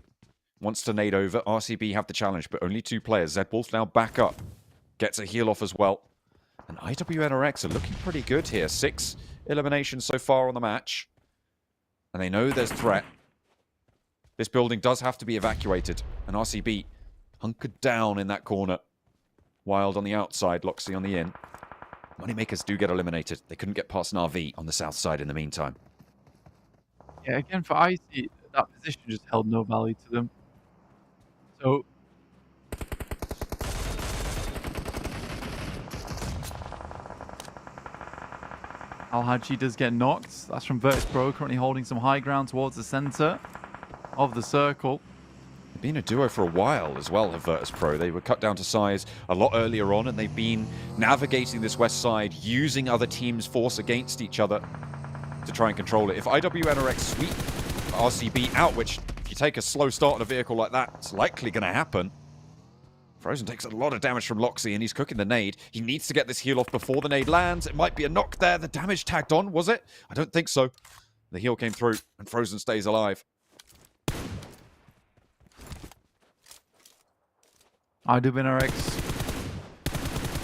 wants to nade over. RCB have the challenge, but only 2 players. Zedwolf now back up. Gets a heal off as well. And IWNRX are looking pretty good here. 6 eliminations so far on the match. And they know there's threat. This building does have to be evacuated. And RCB hunkered down in that corner. Wild on the outside, Loxy on the in. Moneymakers do get eliminated. They couldn't get past Na'Vi on the south side in the meantime. Yeah, again, for Icy, that position just held no value to them. So Al-Haji does get knocked. That's from Virtus Pro, currently holding some high ground towards the center of the circle. They've been a duo for a while as well, have Virtus Pro. They were cut down to size a lot earlier on, and they've been navigating this west side, using other teams' force against each other to try and control it. If IWNRX sweep RCB out, which if you take a slow start on a vehicle like that, it's likely going to happen. Frozen takes a lot of damage from Loxy, and he's cooking the nade. He needs to get this heal off before the nade lands. It might be a knock there. The damage tagged on, was it? I don't think so. The heal came through, and Frozen stays alive. IWNRX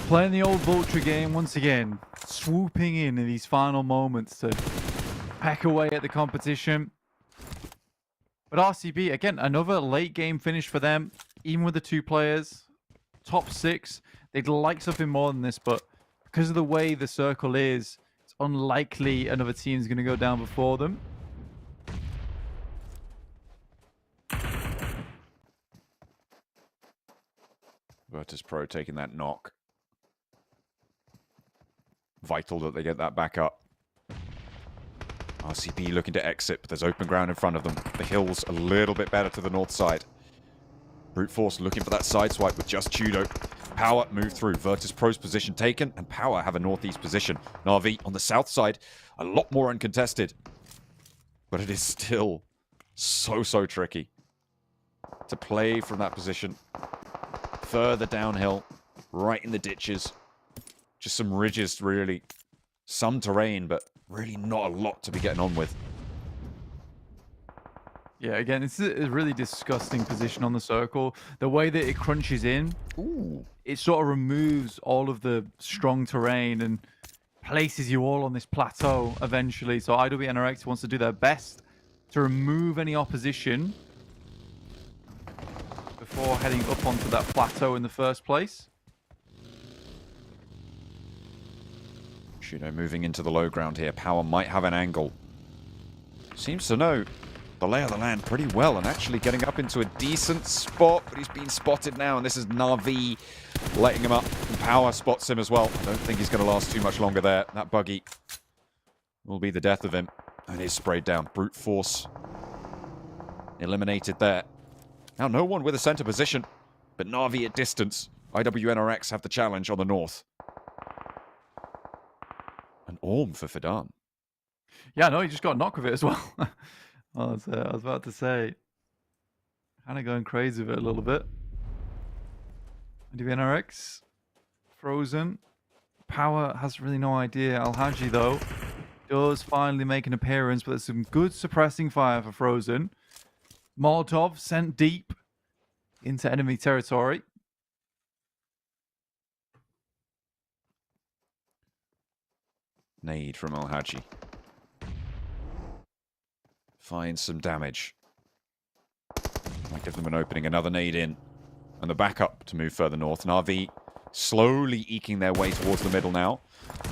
playing the old Vulture game once again, swooping in these final moments to peck away at the competition. But RCB, again, another late game finish for them, even with the 2 players. Top 6. They'd like something more than this, but because of the way the circle is, it's unlikely another team's going to go down before them. Virtus Pro taking that knock. Vital that they get that back up. RCB looking to exit, but there's open ground in front of them. The hill's a little bit better to the north side. Brute Force looking for that side swipe with just Judo. Power move through. Virtus Pro's position taken, and Power have a northeast position. Na'Vi on the south side, a lot more uncontested. But it is still so tricky to play from that position. Further downhill, right in the ditches. Just some ridges, really. Some terrain, but really not a lot to be getting on with. Yeah, again, it's a really disgusting position on the circle. The way that it crunches in, it sort of removes all of the strong terrain and places you all on this plateau eventually. So IWNRX wants to do their best to remove any opposition before heading up onto that plateau in the first place. Judo moving into the low ground here. Power might have an angle. Seems to know the lay of the land pretty well and actually getting up into a decent spot, but he's been spotted now, and this is Na'Vi letting him up. And Power spots him as well. I don't think he's going to last too much longer there. That buggy will be the death of him, and he's sprayed down. Brute Force eliminated there. Now no one with a center position, but Na'Vi at distance. IWNRX have the challenge on the north. An Orm for Fidan. Yeah, no, he just got a knock with it as well. I was about to say, kind of going crazy with it a little bit. IWNRX, Frozen. Power has really no idea. Al-Haji, though, does finally make an appearance, but there's some good suppressing fire for Frozen. Molotov sent deep into enemy territory. Nade from Al-Haji. Finds some damage. Might give them an opening. Another nade in. And the backup to move further north. Na'Vi slowly eking their way towards the middle now.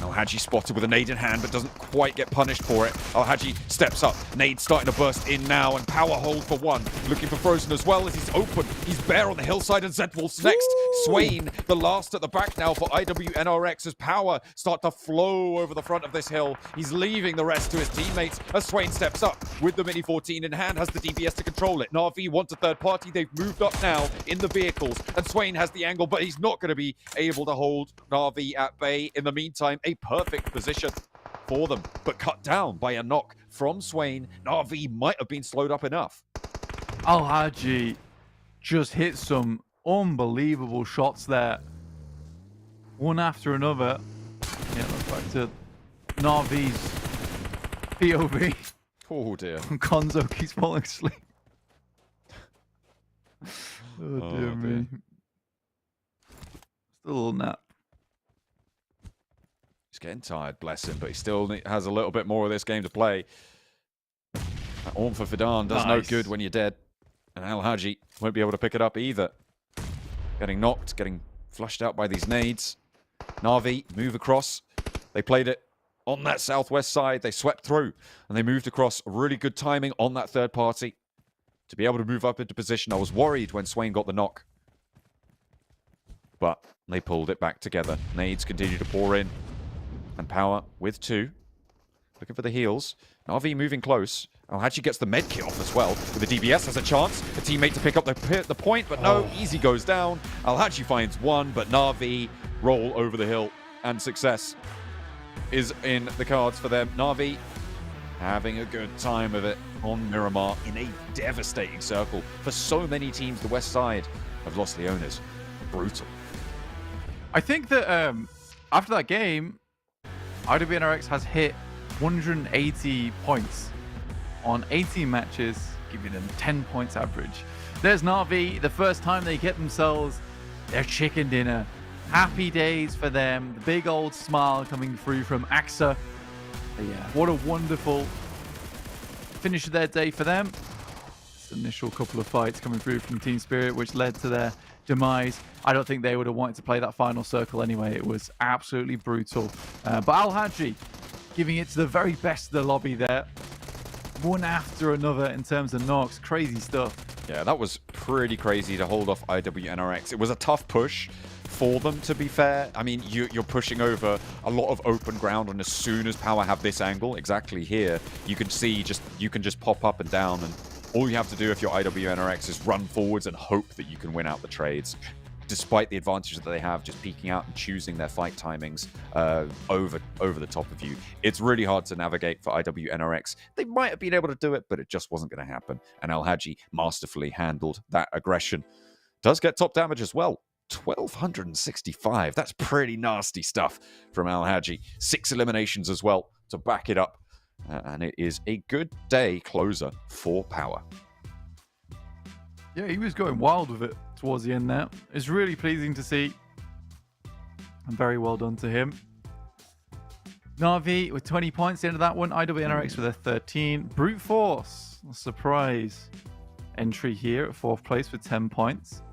Al-Haji spotted with a nade in hand, but doesn't quite get punished for it. Al-Haji steps up. Nade starting to burst in now, and Power hold for one. Looking for Frozen as well as he's open. He's bare on the hillside, and Zedwolf's next. Swain, the last at the back now for IWNRX as Power start to flow over the front of this hill. He's leaving the rest to his teammates as Swain steps up with the Mini 14 in hand, has the DBS to control it. Na'Vi wants a third party. They've moved up now in the vehicles, and Swain has the angle, but he's not going to be able to hold Na'Vi at bay. In the meantime, a perfect position for them, but cut down by a knock from Swain. Na'Vi might have been slowed up enough. Al-Haji just hit some unbelievable shots there. One after another. Yeah, let's back to Na'Vi's POV. Oh dear. Konzo keeps falling asleep. Oh dear me. Just a little nap. He's getting tired, bless him, but he still has a little bit more of this game to play. That Orm for Fidan does no good when you're dead. And Al-Haji won't be able to pick it up either. Getting knocked, getting flushed out by these nades. Na'Vi move across. They played it on that southwest side. They swept through, and they moved across. Really good timing on that third party to be able to move up into position. I was worried when Swain got the knock, but they pulled it back together. Nades continue to pour in, and Power with 2. Looking for the heals. Na'Vi moving close. Alhaji gets the med kit off as well. With the DBS has a chance. A teammate to pick up the point, but no, Easy goes down. Alhaji finds 1, but Na'Vi roll over the hill, and success is in the cards for them. Na'Vi having a good time of it on Miramar in a devastating circle. For so many teams, the west side have lost the owners. Brutal. I think that after that game, IWNRX has hit 180 points on 18 matches, giving them 10 points average. There's Na'Vi, the first time they get themselves their chicken dinner. Happy days for them. The big old smile coming through from AXA. But yeah, what a wonderful finish of their day for them. This initial couple of fights coming through from Team Spirit, which led to their demise. I don't think they would have wanted to play that final circle anyway. It was absolutely brutal. But Alhaji giving it to the very best of the lobby there. One after another in terms of knocks. Crazy stuff. Yeah, that was pretty crazy to hold off IWNRX. It was a tough push for them, to be fair. I mean, you're pushing over a lot of open ground, and as soon as Power have this angle, exactly here, you can see you can just pop up and down, and all you have to do if you're IWNRX is run forwards and hope that you can win out the trades. Despite the advantage that they have, just peeking out and choosing their fight timings over the top of you. It's really hard to navigate for IWNRX. They might have been able to do it, but it just wasn't going to happen. And Alhaji masterfully handled that aggression. Does get top damage as well. 1,265. That's pretty nasty stuff from Alhaji. 6 eliminations as well to back it up. And it is a good day closer for Power. Yeah, he was going wild with it towards the end there. It's really pleasing to see. And very well done to him. Na'Vi with 20 points into that one. IWNRX with a 13. Brute Force, a surprise entry here at 4th place with 10 points.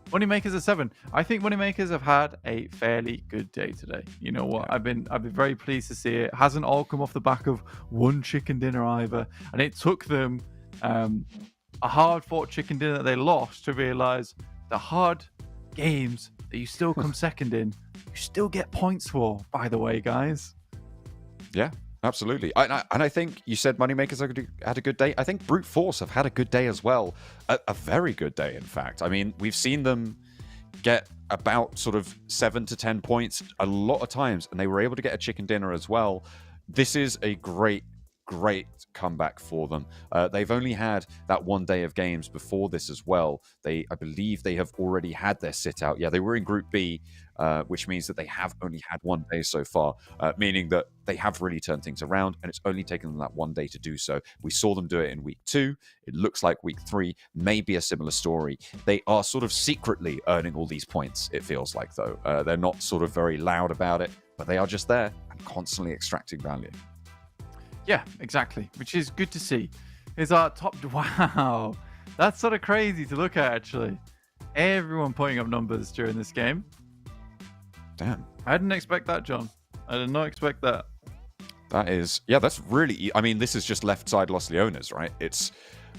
Moneymakers at 7. I think Moneymakers have had a fairly good day today. You know what? I've been very pleased to see it. It hasn't all come off the back of one chicken dinner either. And it took them a hard-fought chicken dinner that they lost to realize the hard games that you still come second in, you still get points for, by the way, guys. Yeah, absolutely. And I think you said Moneymakers had a good day. I think Brute Force have had a good day as well. A very good day, in fact. I mean, we've seen them get about sort of 7 to 10 points a lot of times, and they were able to get a chicken dinner as well. This is a great comeback for them. They've only had that one day of games before this as well. I believe they have already had their sit out. Yeah, they were in Group B, which means that they have only had one day so far, meaning that they have really turned things around, and it's only taken them that one day to do so. We saw them do it in Week 2. It looks like Week 3 may be a similar story. They are sort of secretly earning all these points, it feels like, though. They're not sort of very loud about it, but they are just there and constantly extracting value. Yeah, exactly, which is good to see. Is our top... Wow, that's sort of crazy to look at, actually. Everyone putting up numbers during this game. Damn. I didn't expect that, John. I did not expect that. That is... Yeah, that's really... I mean, this is just left side Los Leones, right? It's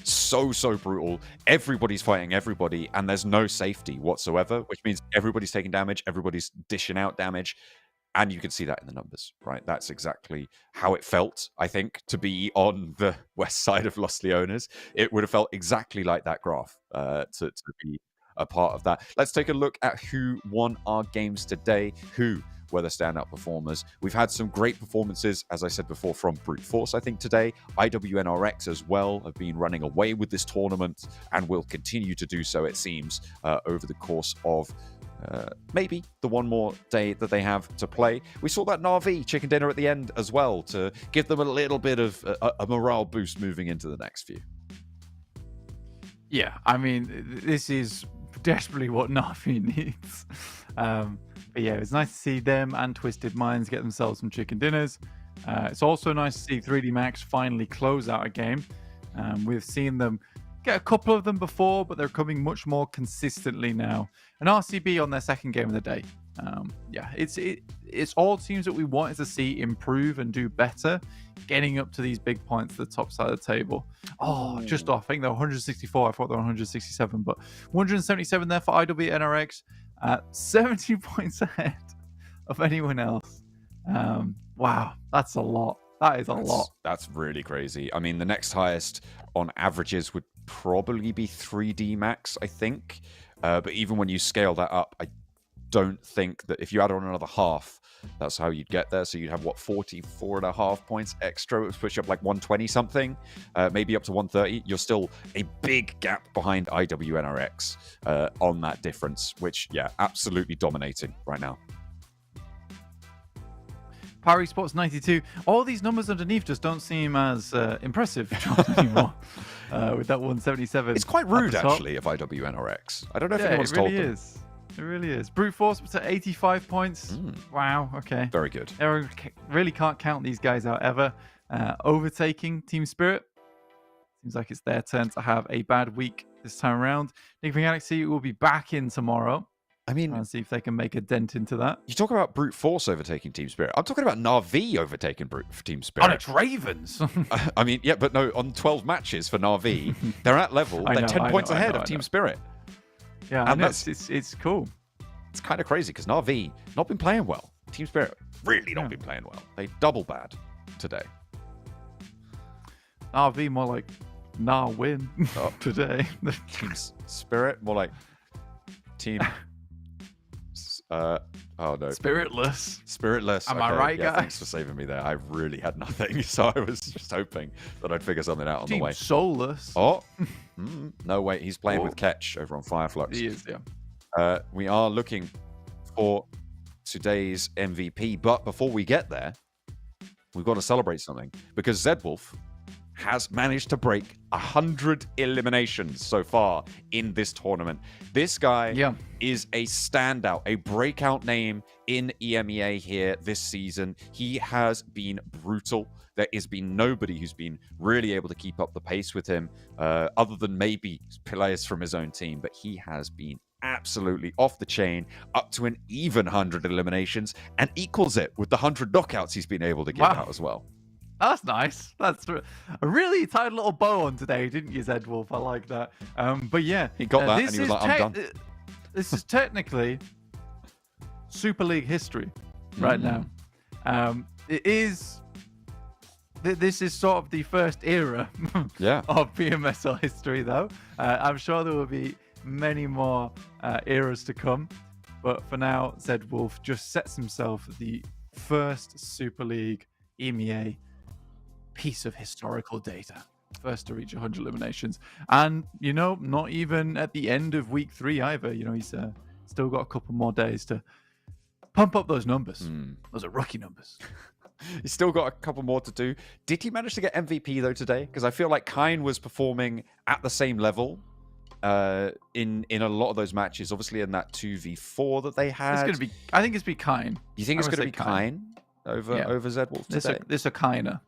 so brutal. Everybody's fighting everybody, and there's no safety whatsoever, which means everybody's taking damage, everybody's dishing out damage. And you can see that in the numbers, right? That's exactly how it felt, I think, to be on the west side of Los Leones. It would have felt exactly like that graph to be a part of that. Let's take a look at who won our games today, who were the standout performers. We've had some great performances, as I said before, from Brute Force, I think, today. IWNRX as well have been running away with this tournament and will continue to do so, it seems, over the course of maybe the one more day that they have to play. We saw that Na'Vi chicken dinner at the end as well to give them a little bit of a morale boost moving into the next few. Yeah, I mean, this is desperately what Na'Vi needs. But yeah, it's nice to see them and Twisted Minds get themselves some chicken dinners. It's also nice to see 3D Max finally close out a game. We've seen them get a couple of them before, but they're coming much more consistently now. And RCB on their second game of the day. Yeah, it's all teams that we wanted to see improve and do better, getting up to these big points at the top side of the table. Oh, just off. I think they're 164. I thought they were 167, but 177 there for IWNRX, 70 points ahead of anyone else. Wow, that's a lot. That is a lot. That's really crazy. I mean, the next highest on averages would probably be 3D Max, I think. But even when you scale that up, I don't think that if you add on another half, that's how you'd get there. So you'd have, what, 44.5 points extra, which puts you up like 120 something, maybe up to 130. You're still a big gap behind IWNRX on that difference, which, yeah, absolutely dominating right now. Power Esports 92. All these numbers underneath just don't seem as impressive anymore. With that 177. It's quite rude, actually, of IWNRX. I don't know if anyone's told them. It really is. Brute Force up to 85 points. Wow, okay. Very good. Really can't count these guys out ever. Overtaking Team Spirit. Seems like it's their turn to have a bad week this time around. NIGMA Galaxy will be back in tomorrow. I mean, and see if they can make a dent into that. You talk about Brute Force overtaking Team Spirit. I'm talking about Na'Vi overtaking Team Spirit. Oh, it's Ravens. I mean, yeah, but no, on 12 matches for Na'Vi, they're at level. They're 10 points ahead of Team Spirit. Yeah, and it's cool. It's kind of crazy because Na'Vi not been playing well. Team Spirit really not been playing well. They double bad today. Na'Vi more like win today. Team Spirit more like Team. Oh no, Spiritless. Am I right, guys? Thanks for saving me there. I really had nothing, so I was just hoping that I'd figure something out on the way. Soulless. Oh, no, wait, he's playing with Ketch over on FLUX. He is, yeah. We are looking for today's MVP, but before we get there, we've got to celebrate something because Zedwolf has managed to break 100 eliminations so far in this tournament. This guy is a standout, a breakout name in EMEA here this season. He has been brutal. There has been nobody who's been really able to keep up the pace with him, other than maybe players from his own team, but he has been absolutely off the chain, up to an even 100 eliminations, and equals it with the 100 knockouts he's been able to give out as well. That's nice. That's a really tight little bow on today, didn't you, Zedwolf? I like that. But yeah, he got that and he was like, I'm done. This is technically Super League history right now. It is. This is sort of the first era of PMSL history, though. I'm sure there will be many more eras to come. But for now, Zedwolf just sets himself the first Super League EMEA piece of historical data. First to reach 100 eliminations. And, you know, not even at the end of week 3 either. You know, he's still got a couple more days to pump up those numbers. Those are rookie numbers. He's still got a couple more to do. Did he manage to get MVP, though, today? Because I feel like Kine was performing at the same level in a lot of those matches. Obviously, in that 2v4 that they had. It's gonna be, I think it's be Kine. You think it's going to be Kine over Zedwolf today? This a Kiner.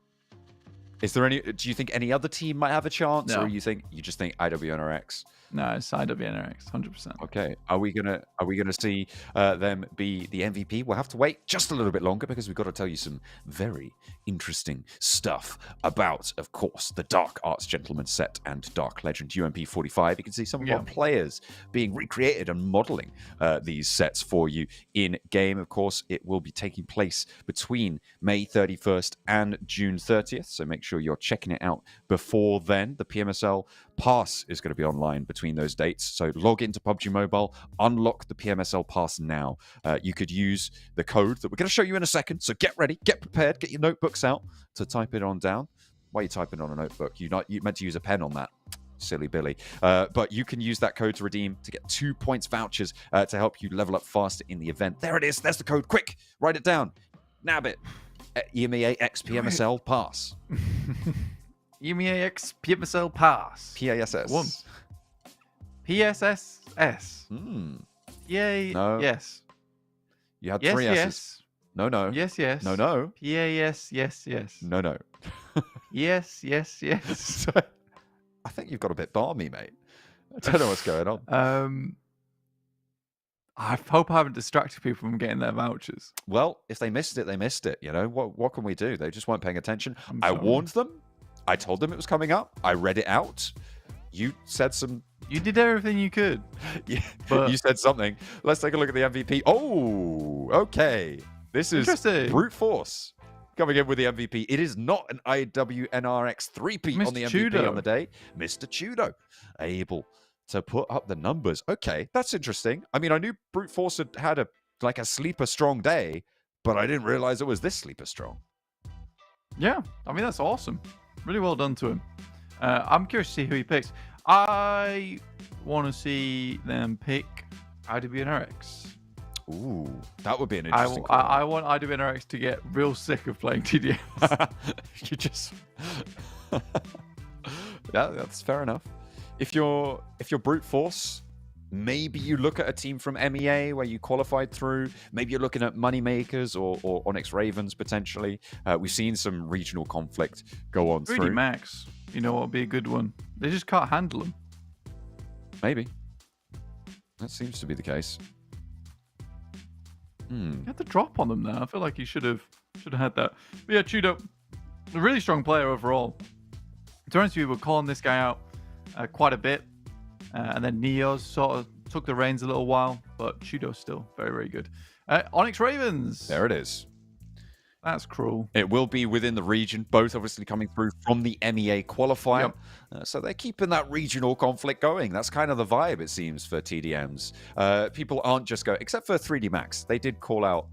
Is there any? Do you think any other team might have a chance, No. or you just think IWNRX? No, it's IWNRX, 100%. Okay, are we gonna see them be the MVP? We'll have to wait just a little bit longer because we've got to tell you some very interesting stuff about, of course, the Dark Arts Gentleman set and Dark Legend UMP45. You can see some of our players being recreated and modeling these sets for you in game. Of course, it will be taking place between May 31st and June 30th, so make sure you're checking it out before then. The PMSL Pass is going to be online between those dates, so log into PUBG Mobile, unlock the PMSL Pass now. You could use the code that we're going to show you in a second, so get ready, get prepared, get your notebooks out to type it on down. Why are you typing on a notebook? You meant to use a pen on that. Silly Billy. But you can use that code to redeem to get 2 points vouchers to help you level up faster in the event. There it is. There's the code. Quick, write it down. Nab it. EMEA X PMSL Pass. EMEA X PMSL Pass. PASS. One. PSSS. Yay. No. Yes. You had 3 S's. Yes. No. Yes, yes. No. PAS, yes. No. Yes. So, I think you've got a bit balmy, mate. I don't know what's going on. I hope I haven't distracted people from getting their vouchers. Well, if they missed it, they missed it. You know, what can we do? They just weren't paying attention. I sorry. warned them. I told them it was coming up. I read it out. You said some... You did everything you could. Yeah, but you said something. Let's take a look at the MVP. Oh, okay. This is Interesting. brute force coming in with the MVP. It is not an IWNRX 3P on the MVP Chudo. on the day. Mr. Chudo able to put up the numbers. Okay, that's interesting. I mean, I knew brute force had a sleeper strong day, but I didn't realize it was this sleeper strong. Yeah, I mean, that's awesome. Really well done to him. I'm curious to see who he picks. I want to see them pick IWNRX. Ooh, that would be an interesting I want IWNRX to get real sick of playing TDMs. You just... Yeah, that's fair enough. If you're brute force, maybe you look at a team from MEA where you qualified through. Maybe you're looking at Moneymakers or Onyx Ravens potentially. We've seen some regional conflict go on 3D through. Max, you know what would be a good one? They just can't handle them. Maybe. That seems to be the case. You had to drop on them there. I feel like you should have had that. But yeah, Chudo, a really strong player overall. To be honest with you, we're calling this guy out quite a bit. And then Neos sort of took the reins a little while, but Chudo's still very, very good. Onyx Ravens. There it is. That's cruel. It will be within the region, both obviously coming through from the MEA qualifier. Yep. So they're keeping that regional conflict going. That's kind of the vibe, it seems, for TDMs. People aren't just going, except for 3D Max. They did call out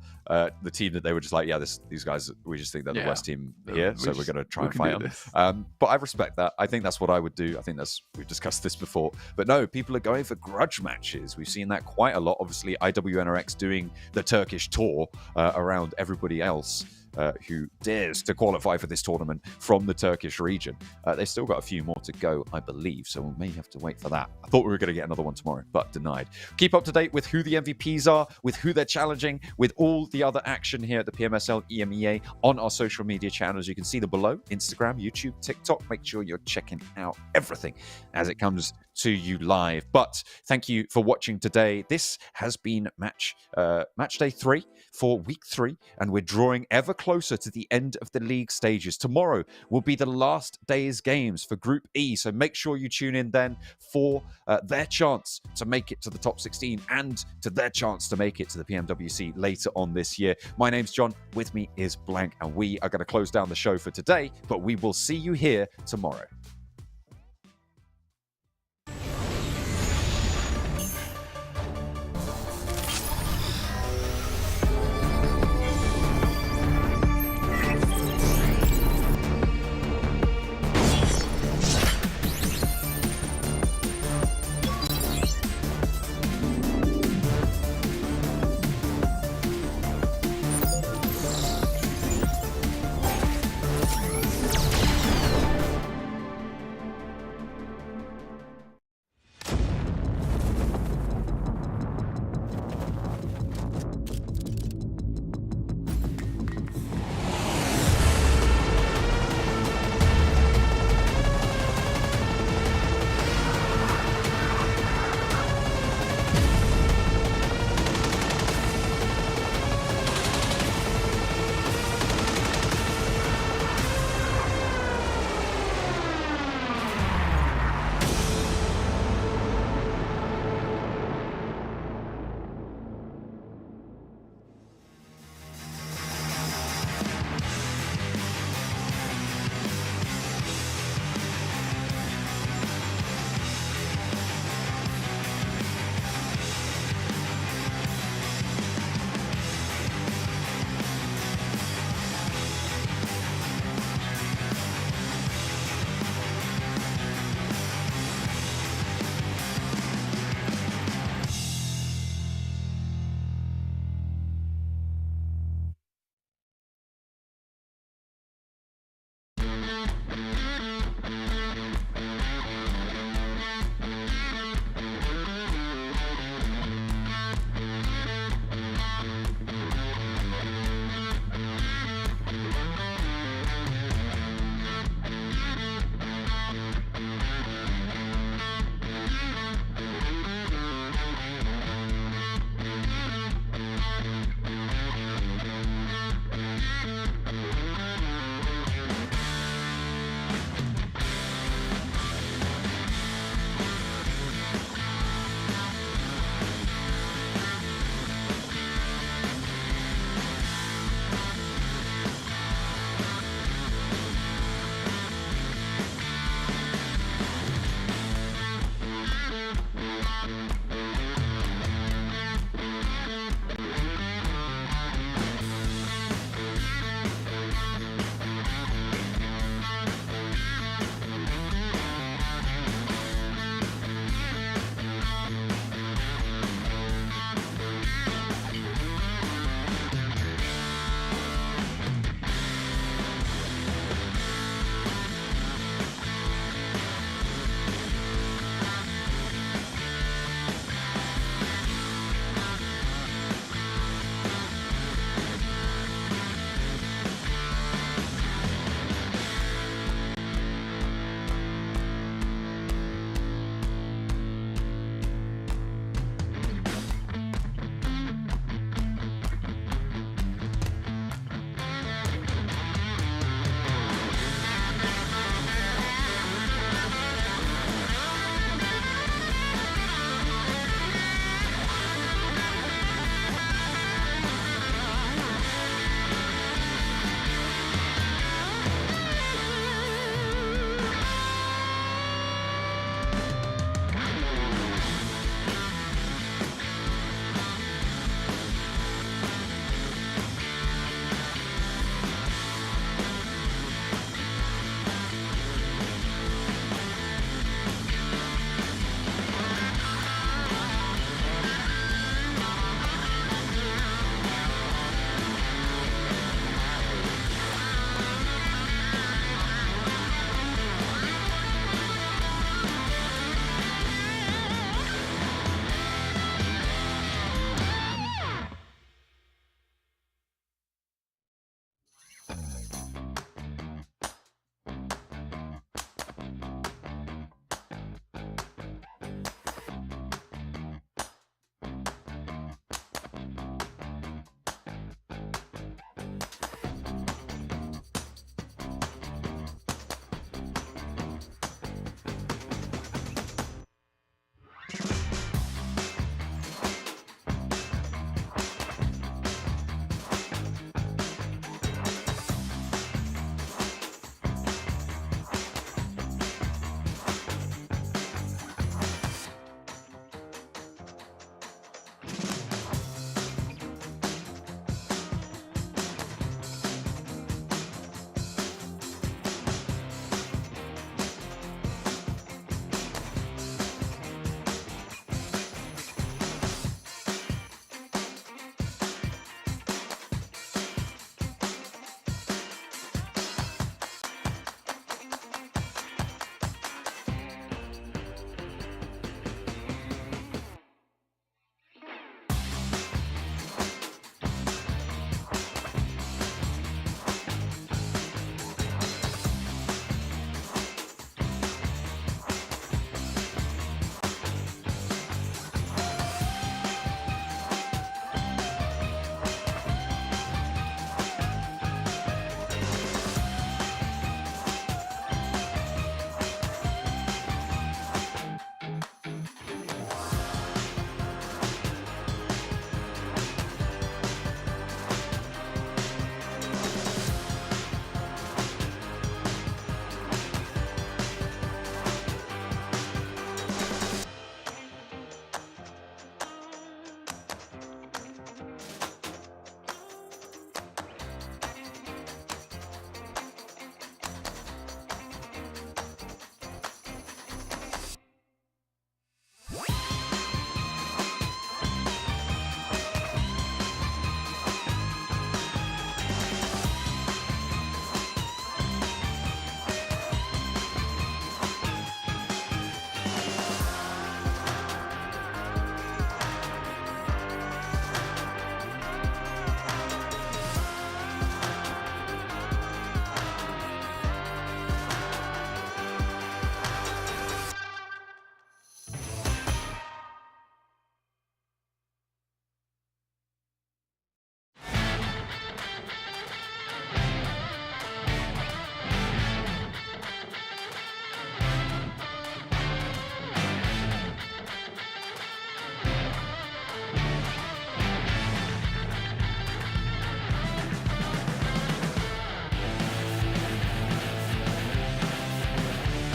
the team that they were just like, yeah, these guys, we just think they're the worst team here, so we're going to try and fight them. But I respect that. I think that's what I would do. I think we've discussed this before. But no, people are going for grudge matches. We've seen that quite a lot. Obviously, IWNRX doing the Turkish tour around everybody else. Who dares to qualify for this tournament from the Turkish region. They've still got a few more to go, I believe, so we may have to wait for that. I thought we were going to get another one tomorrow, but denied. Keep up to date with who the MVPs are, with who they're challenging, with all the other action here at the PMSL EMEA on our social media channels. You can see them below: Instagram, YouTube, TikTok. Make sure you're checking out everything as it comes to you live. But thank you for watching today. This has been match day 3 for week 3, and we're drawing ever closer to the end of the league stages. Tomorrow will be the last day's games for Group E, so make sure you tune in then for their chance to make it to the top 16 and to their chance to make it to the PMWC later on this year. My name's John, with me is Blank, and we are going to close down the show for today, but we will see you here tomorrow.